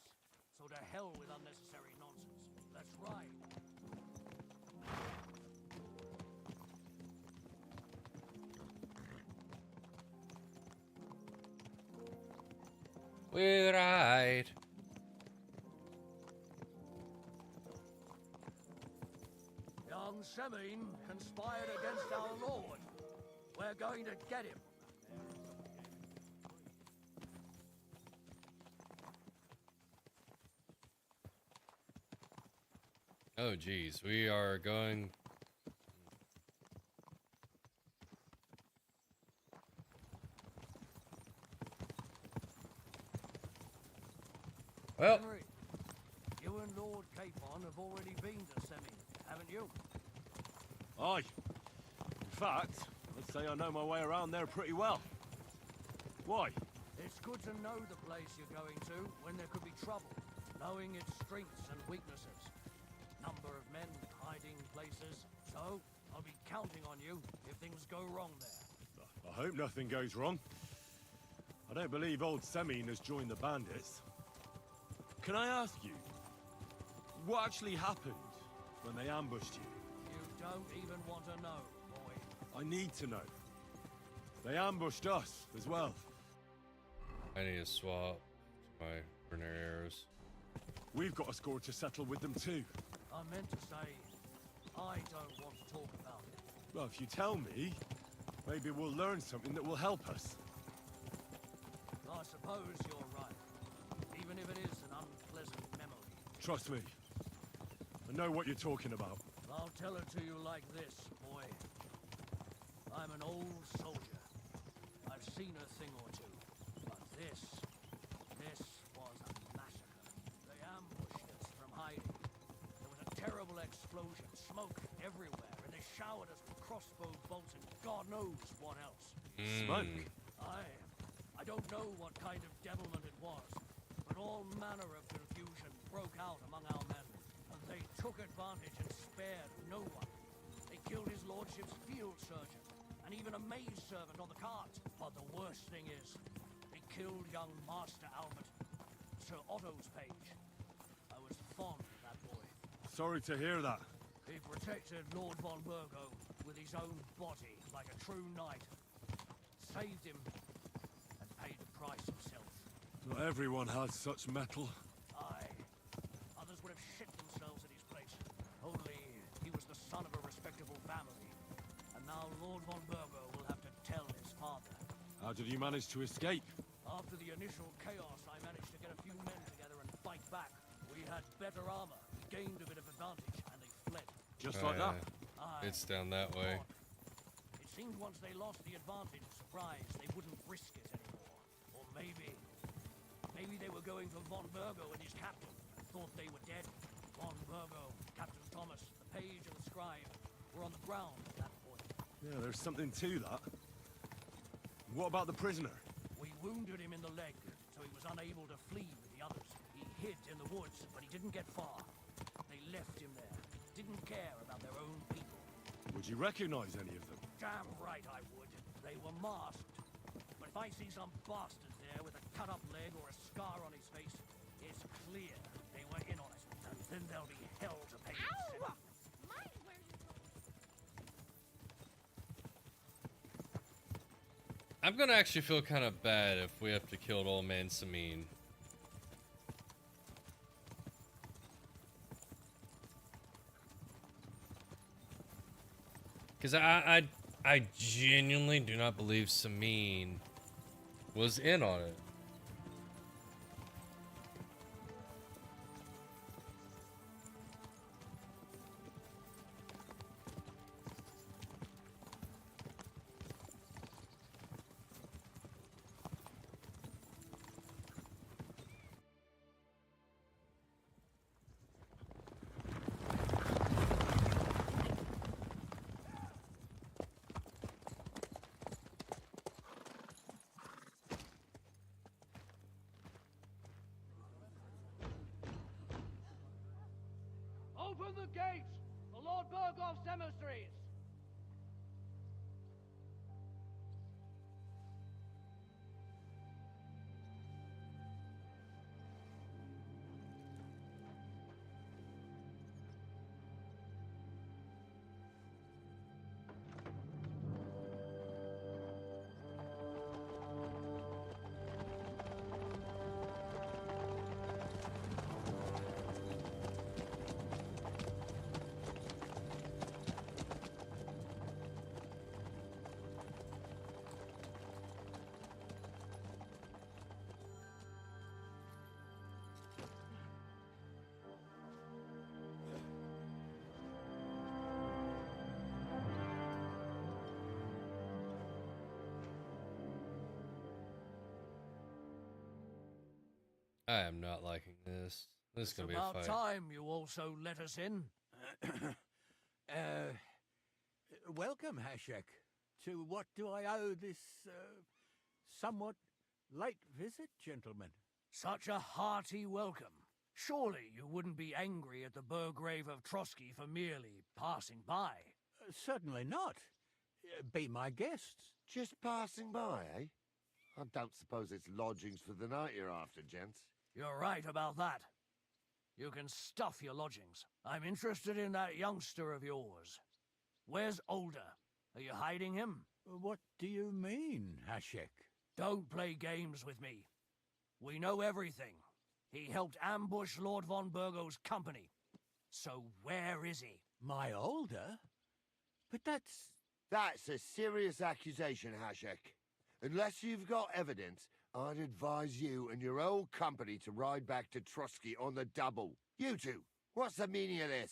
so to hell with unnecessary nonsense. Let's ride. We ride. Young Semine conspired against our lord. We're going to get him. Oh, geez. We are going... Well... Henry, you and Lord Capon have already been to Semine, haven't you? Aye. In fact, I'd say I know my way around there pretty well. Why? It's good to know the place you're going to when there could be trouble, knowing its strengths and weaknesses. Number of men, hiding places. So, I'll be counting on you if things go wrong there. I hope nothing goes wrong. I don't believe old Semine has joined the bandits. Can I ask you, what actually happened when they ambushed you? You don't even want to know, boy. I need to know. They ambushed us as well. I need to swap my burner arrows. We've got a score to settle with them too. I meant to say, I don't want to talk about it. Well, if you tell me, maybe we'll learn something that will help us. I suppose you're right. Even if it is an unpleasant memory. Trust me. I know what you're talking about. I'll tell it to you like this, boy. I'm an old soldier. I've seen a thing or two. But this was a massacre. They ambushed us from hiding. There was a terrible explosion, smoke everywhere, and they showered us with crossbow bolts and God knows what else. Smoke? I don't know what kind of devilment it was, but all manner of confusion broke out among our men, and they took advantage and spared no one. They killed his lordship's field surgeon, and even a maid servant on the cart. But the worst thing is, they killed young Master Albert, Sir Otto's page. I was fond of that boy. Sorry to hear that. He protected Lord von Burgo with his own body like a true knight. Saved him and paid the price himself. Not everyone has such metal. Aye. Others would have shit themselves at his place. Only he was the son of a respectable family. And now Lord von Burgo will have to tell his father. How did you manage to escape? After the initial chaos, I managed to get a few men together and fight back. We had better armor, gained a bit of advantage, and they fled. Just like that? Aye. It's down that way. It seemed once they lost the advantage of surprise, they wouldn't risk it anymore. Or maybe they were going for von Burgo and his captain, and thought they were dead. Von Burgo, Captain Thomas, the page and the scribe were on the ground at that point. Yeah, there's something to that. What about the prisoner? We wounded him in the leg, so he was unable to flee with the others. He hid in the woods, but he didn't get far. They left him there. Didn't care about their own people. Would you recognize any of them? Damn right I would. They were masked. But if I see some bastard there with a cut-up leg or a scar on his face, it's clear they were in on it. And then there'll be hell to pay. Ow! Mind where you go. I'm gonna actually feel kind of bad if we have to kill old man Semine. Because I genuinely do not believe Semine was in on it. the gates! The Lord Bergoff's emissaries! I am not liking this. This is gonna be a About fight. time you also let us in. Welcome, Hashek. To what do I owe this, somewhat late visit, gentlemen? Such a hearty welcome. Surely you wouldn't be angry at the Burgrave of Trotsky for merely passing by. Certainly not. Be my guests. Just passing by, eh? I don't suppose it's lodgings for the night you're after, gents. You're right about that. You can stuff your lodgings. I'm interested in that youngster of yours. Where's Older? Are you hiding him? What do you mean, Hashek? Don't play games with me. We know everything. He helped ambush Lord von Burgo's company. So where is he? My Older? But that's... That's a serious accusation, Hashek. Unless you've got evidence, I'd advise you and your old company to ride back to Trotsky on the double. You two, what's the meaning of this?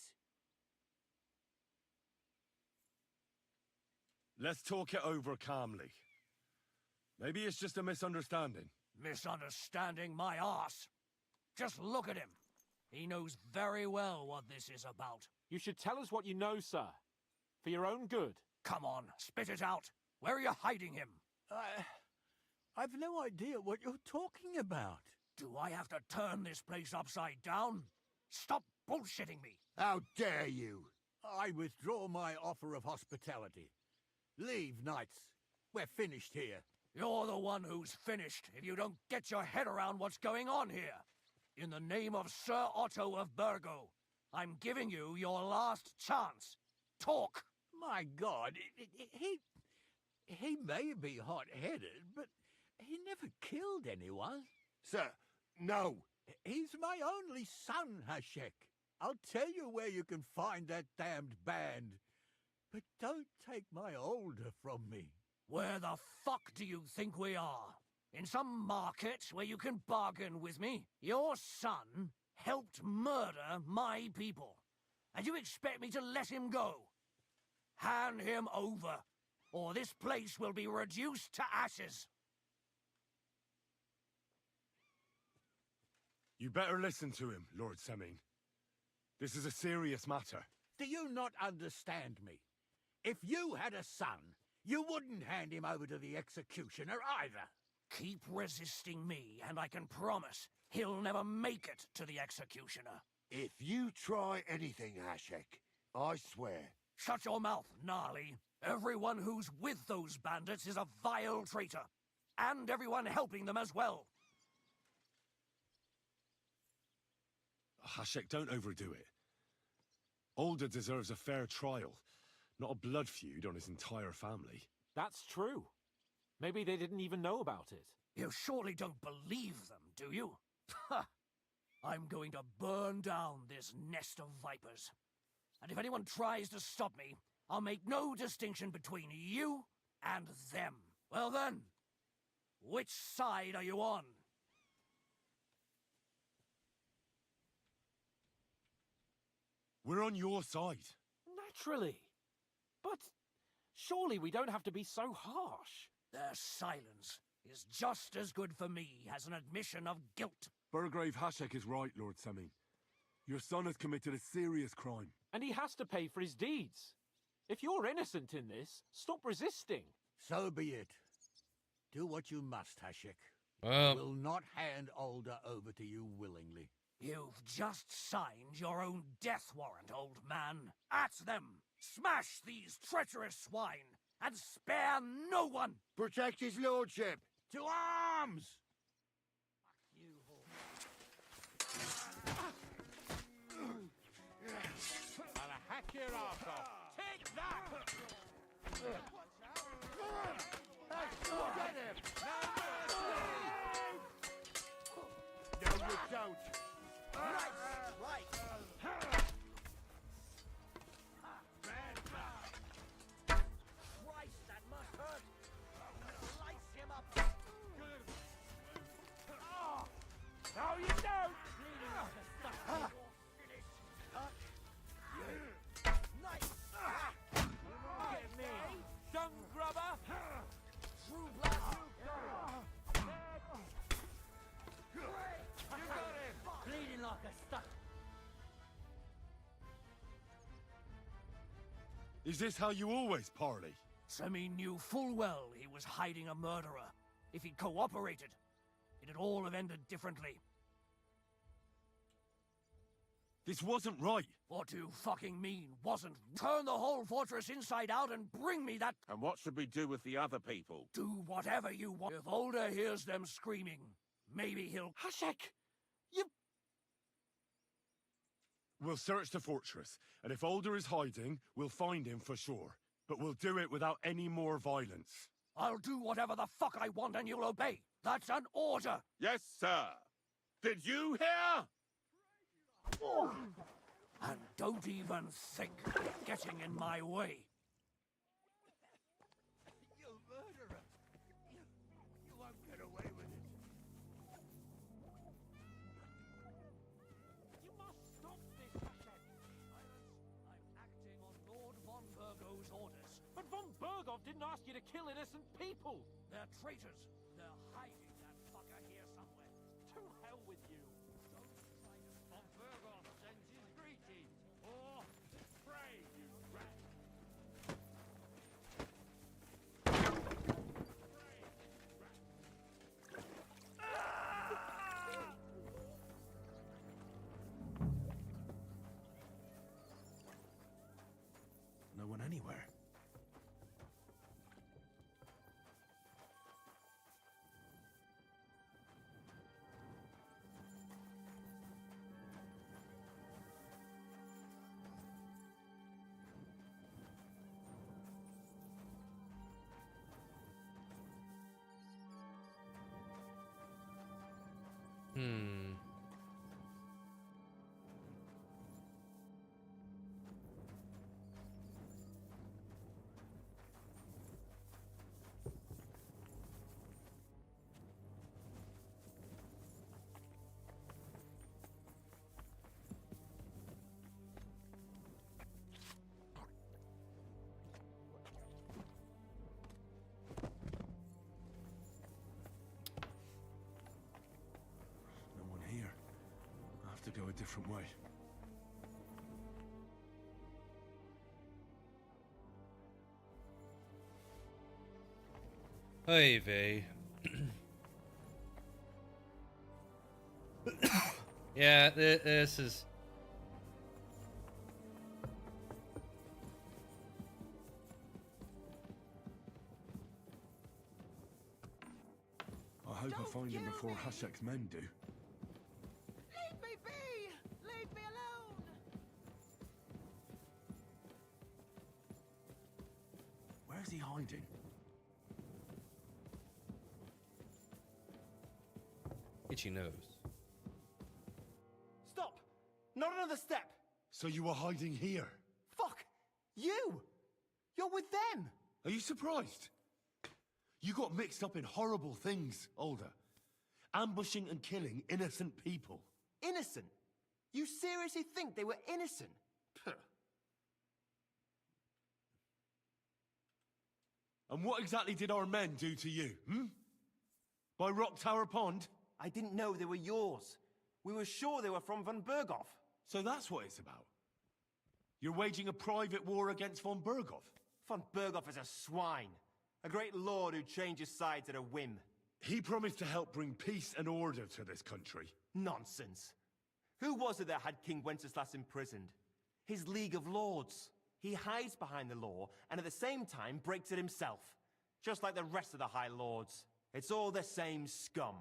Let's talk it over calmly. Maybe it's just a misunderstanding. Misunderstanding my arse. Just look at him. He knows very well what this is about. You should tell us what you know, sir. For your own good. Come on, spit it out. Where are you hiding him? I've no idea what you're talking about. Do I have to turn this place upside down? Stop bullshitting me. How dare you? I withdraw my offer of hospitality. Leave, knights. We're finished here. You're the one who's finished if you don't get your head around what's going on here. In the name of Sir Otto of Burgo, I'm giving you your last chance. Talk. My God, he may be hot-headed, but he never killed anyone. Sir, no. He's my only son, Hashek. I'll tell you where you can find that damned band. But don't take my Older from me. Where the fuck do you think we are? In some market where you can bargain with me? Your son helped murder my people. And you expect me to let him go? Hand him over, or this place will be reduced to ashes. You better listen to him, Lord Semming. This is a serious matter. Do you not understand me? If you had a son, you wouldn't hand him over to the executioner either. Keep resisting me, and I can promise he'll never make it to the executioner. If you try anything, Hashek, I swear. Shut your mouth, Gnarly. Everyone who's with those bandits is a vile traitor. And everyone helping them as well. Hashek, don't overdo it. Older deserves a fair trial, not a blood feud on his entire family. That's true. Maybe they didn't even know about it. You surely don't believe them, do you? Ha! I'm going to burn down this nest of vipers. And if anyone tries to stop me, I'll make no distinction between you and them. Well then, which side are you on? We're on your side. Naturally. But surely we don't have to be so harsh. Their silence is just as good for me as an admission of guilt. Burgrave Hashek is right, Lord Semming. Your son has committed a serious crime. And he has to pay for his deeds. If you're innocent in this, stop resisting. So be it. Do what you must, Hashek. Well, I will not hand Older over to you willingly. You've just signed your own death warrant, old man. At them! Smash these treacherous swine, and spare no one! Protect his lordship! To arms! I'll hack your ass off. Take that! Get him! No, you don't! Right! Christ, that must hurt! Slice him up! No, you don't! Bleeding off the stuff finish! Nice! Get me! Dung grubber! True blood! You got him! Bleeding like a stuck! Is this how you always parley? Semi knew full well he was hiding a murderer. If he'd cooperated, it'd all have ended differently. This wasn't right. What do you fucking mean, wasn't? Turn the whole fortress inside out and bring me that... And what should we do with the other people? Do whatever you want. If Older hears them screaming, maybe he'll... Hashek! We'll search the fortress, and if Alder is hiding, we'll find him for sure. But we'll do it without any more violence. I'll do whatever the fuck I want and you'll obey. That's an order. Yes, sir. Did you hear? And don't even think of getting in my way. You murderer! You won't get away with it. You must stop this, Hashek. Silence. I'm acting on Lord von Burgo's orders. But von Burgov didn't ask you to kill innocent people. They're traitors. They're hiding that fucker here somewhere. To hell with you. Don't try to... Von Burgov sends his greetings. Or pray, you rat. No one anywhere. No one here. I have to go a different way. Hey, Vay. Yeah, this is... I hope I find him before Hashek's men do. Leave me be! Leave me alone! Where's he hiding? Itchy nose. Stop! Not another step! So you were hiding here? Fuck! You! You're with them! Are you surprised? You got mixed up in horrible things, Alder. Ambushing and killing innocent people. Innocent? You seriously think they were innocent? Puh. And what exactly did our men do to you, By Rock Tower Pond? I didn't know they were yours. We were sure they were from von Burgov. So that's what it's about. You're waging a private war against von Burgov. Von Burgov is a swine. A great lord who changes sides at a whim. He promised to help bring peace and order to this country. Nonsense. Who was it that had King Wenceslas imprisoned? His League of Lords. He hides behind the law and at the same time breaks it himself. Just like the rest of the High Lords. It's all the same scum.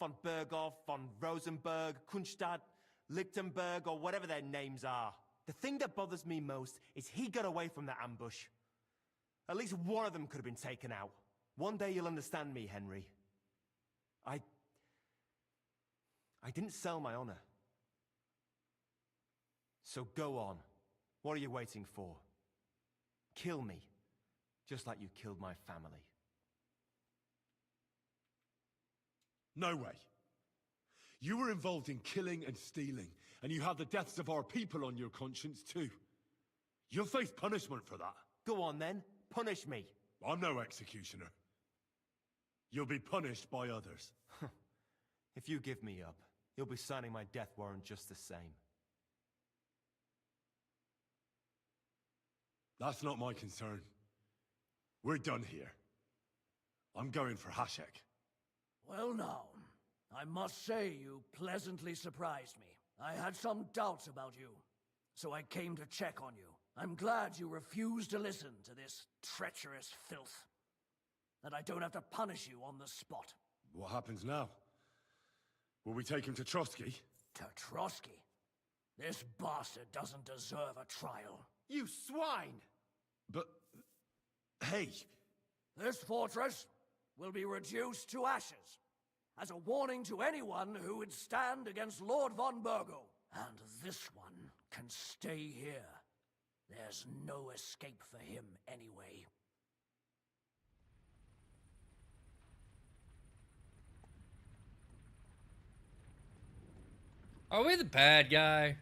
Von Berghoff, von Rosenberg, Kunstadt, Lichtenberg, or whatever their names are. The thing that bothers me most is he got away from the ambush. At least one of them could have been taken out. One day you'll understand me, Henry. I didn't sell my honor. So go on. What are you waiting for? Kill me, just like you killed my family. No way. You were involved in killing and stealing, and you have the deaths of our people on your conscience too. You'll face punishment for that. Go on then, punish me. I'm no executioner. You'll be punished by others. If you give me up, you'll be signing my death warrant just the same. That's not my concern. We're done here. I'm going for Hashek. Well now, I must say you pleasantly surprised me. I had some doubts about you, so I came to check on you. I'm glad you refused to listen to this treacherous filth. That I don't have to punish you on the spot. What happens now? Will we take him to Trotsky? To Trotsky? This bastard doesn't deserve a trial. You swine! But... hey! This fortress will be reduced to ashes, as a warning to anyone who would stand against Lord von Burgo. And this one can stay here. There's no escape for him anyway. Are we the bad guy?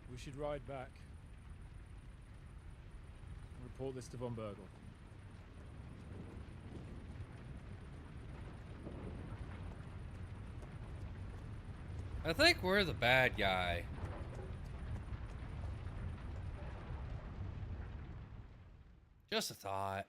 We should ride back. Report this to von Burgle. I think we're the bad guy. Just a thought.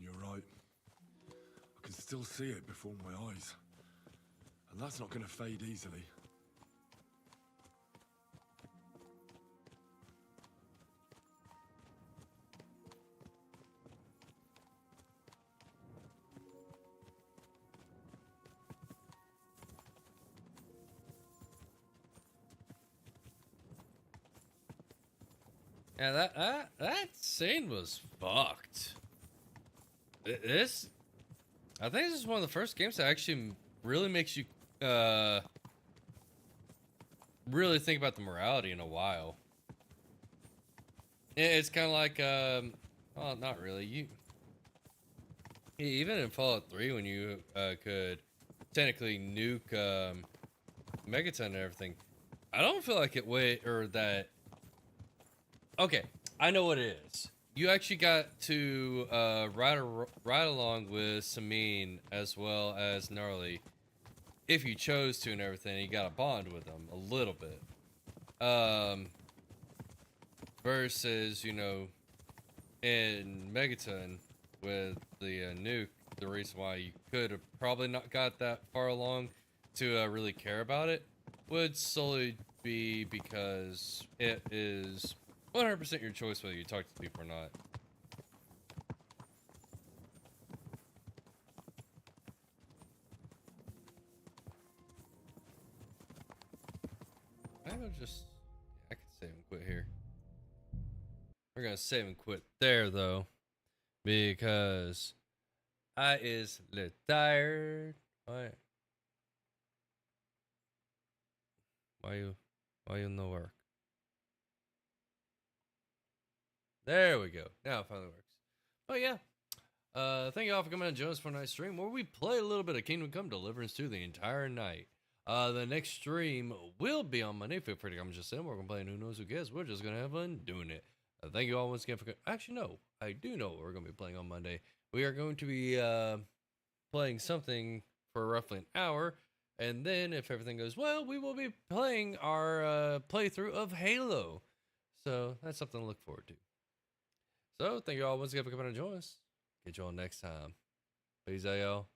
You're right. I can still see it before my eyes. And that's not going to fade easily. Yeah, that scene was fucked. This, I think this is one of the first games that actually really makes you really think about the morality in a while. It's kind of like well, not really. Even in Fallout 3 when you could technically nuke Megaton and everything, I don't feel like it that. Okay, I know what it is. You actually got to ride along with Samin as well as Gnarly, if you chose to and everything. You got a bond with them a little bit. Versus, you know, in Megaton with the nuke, the reason why you could have probably not got that far along to really care about it would solely be because it is 100% your choice whether you talk to people or not. I will just, I can save and quit here. We're gonna save and quit there though, because I is a little tired. Why you no work? There we go. Now it finally works. But yeah, thank you all for coming and joining us for a nice stream where we play a little bit of Kingdom Come Deliverance 2 the entire night. The next stream will be on Monday. Feel free to come just in. We're gonna play Who Knows Who Cares. We're just gonna have fun doing it. Thank you all once again for. Actually, no, I do know what we're gonna be playing on Monday, we are going to be playing something for roughly an hour. And then, if everything goes well, we will be playing our playthrough of Halo. So that's something to look forward to. So thank you all once again for coming and joining us. Catch you all next time. Peace out, y'all.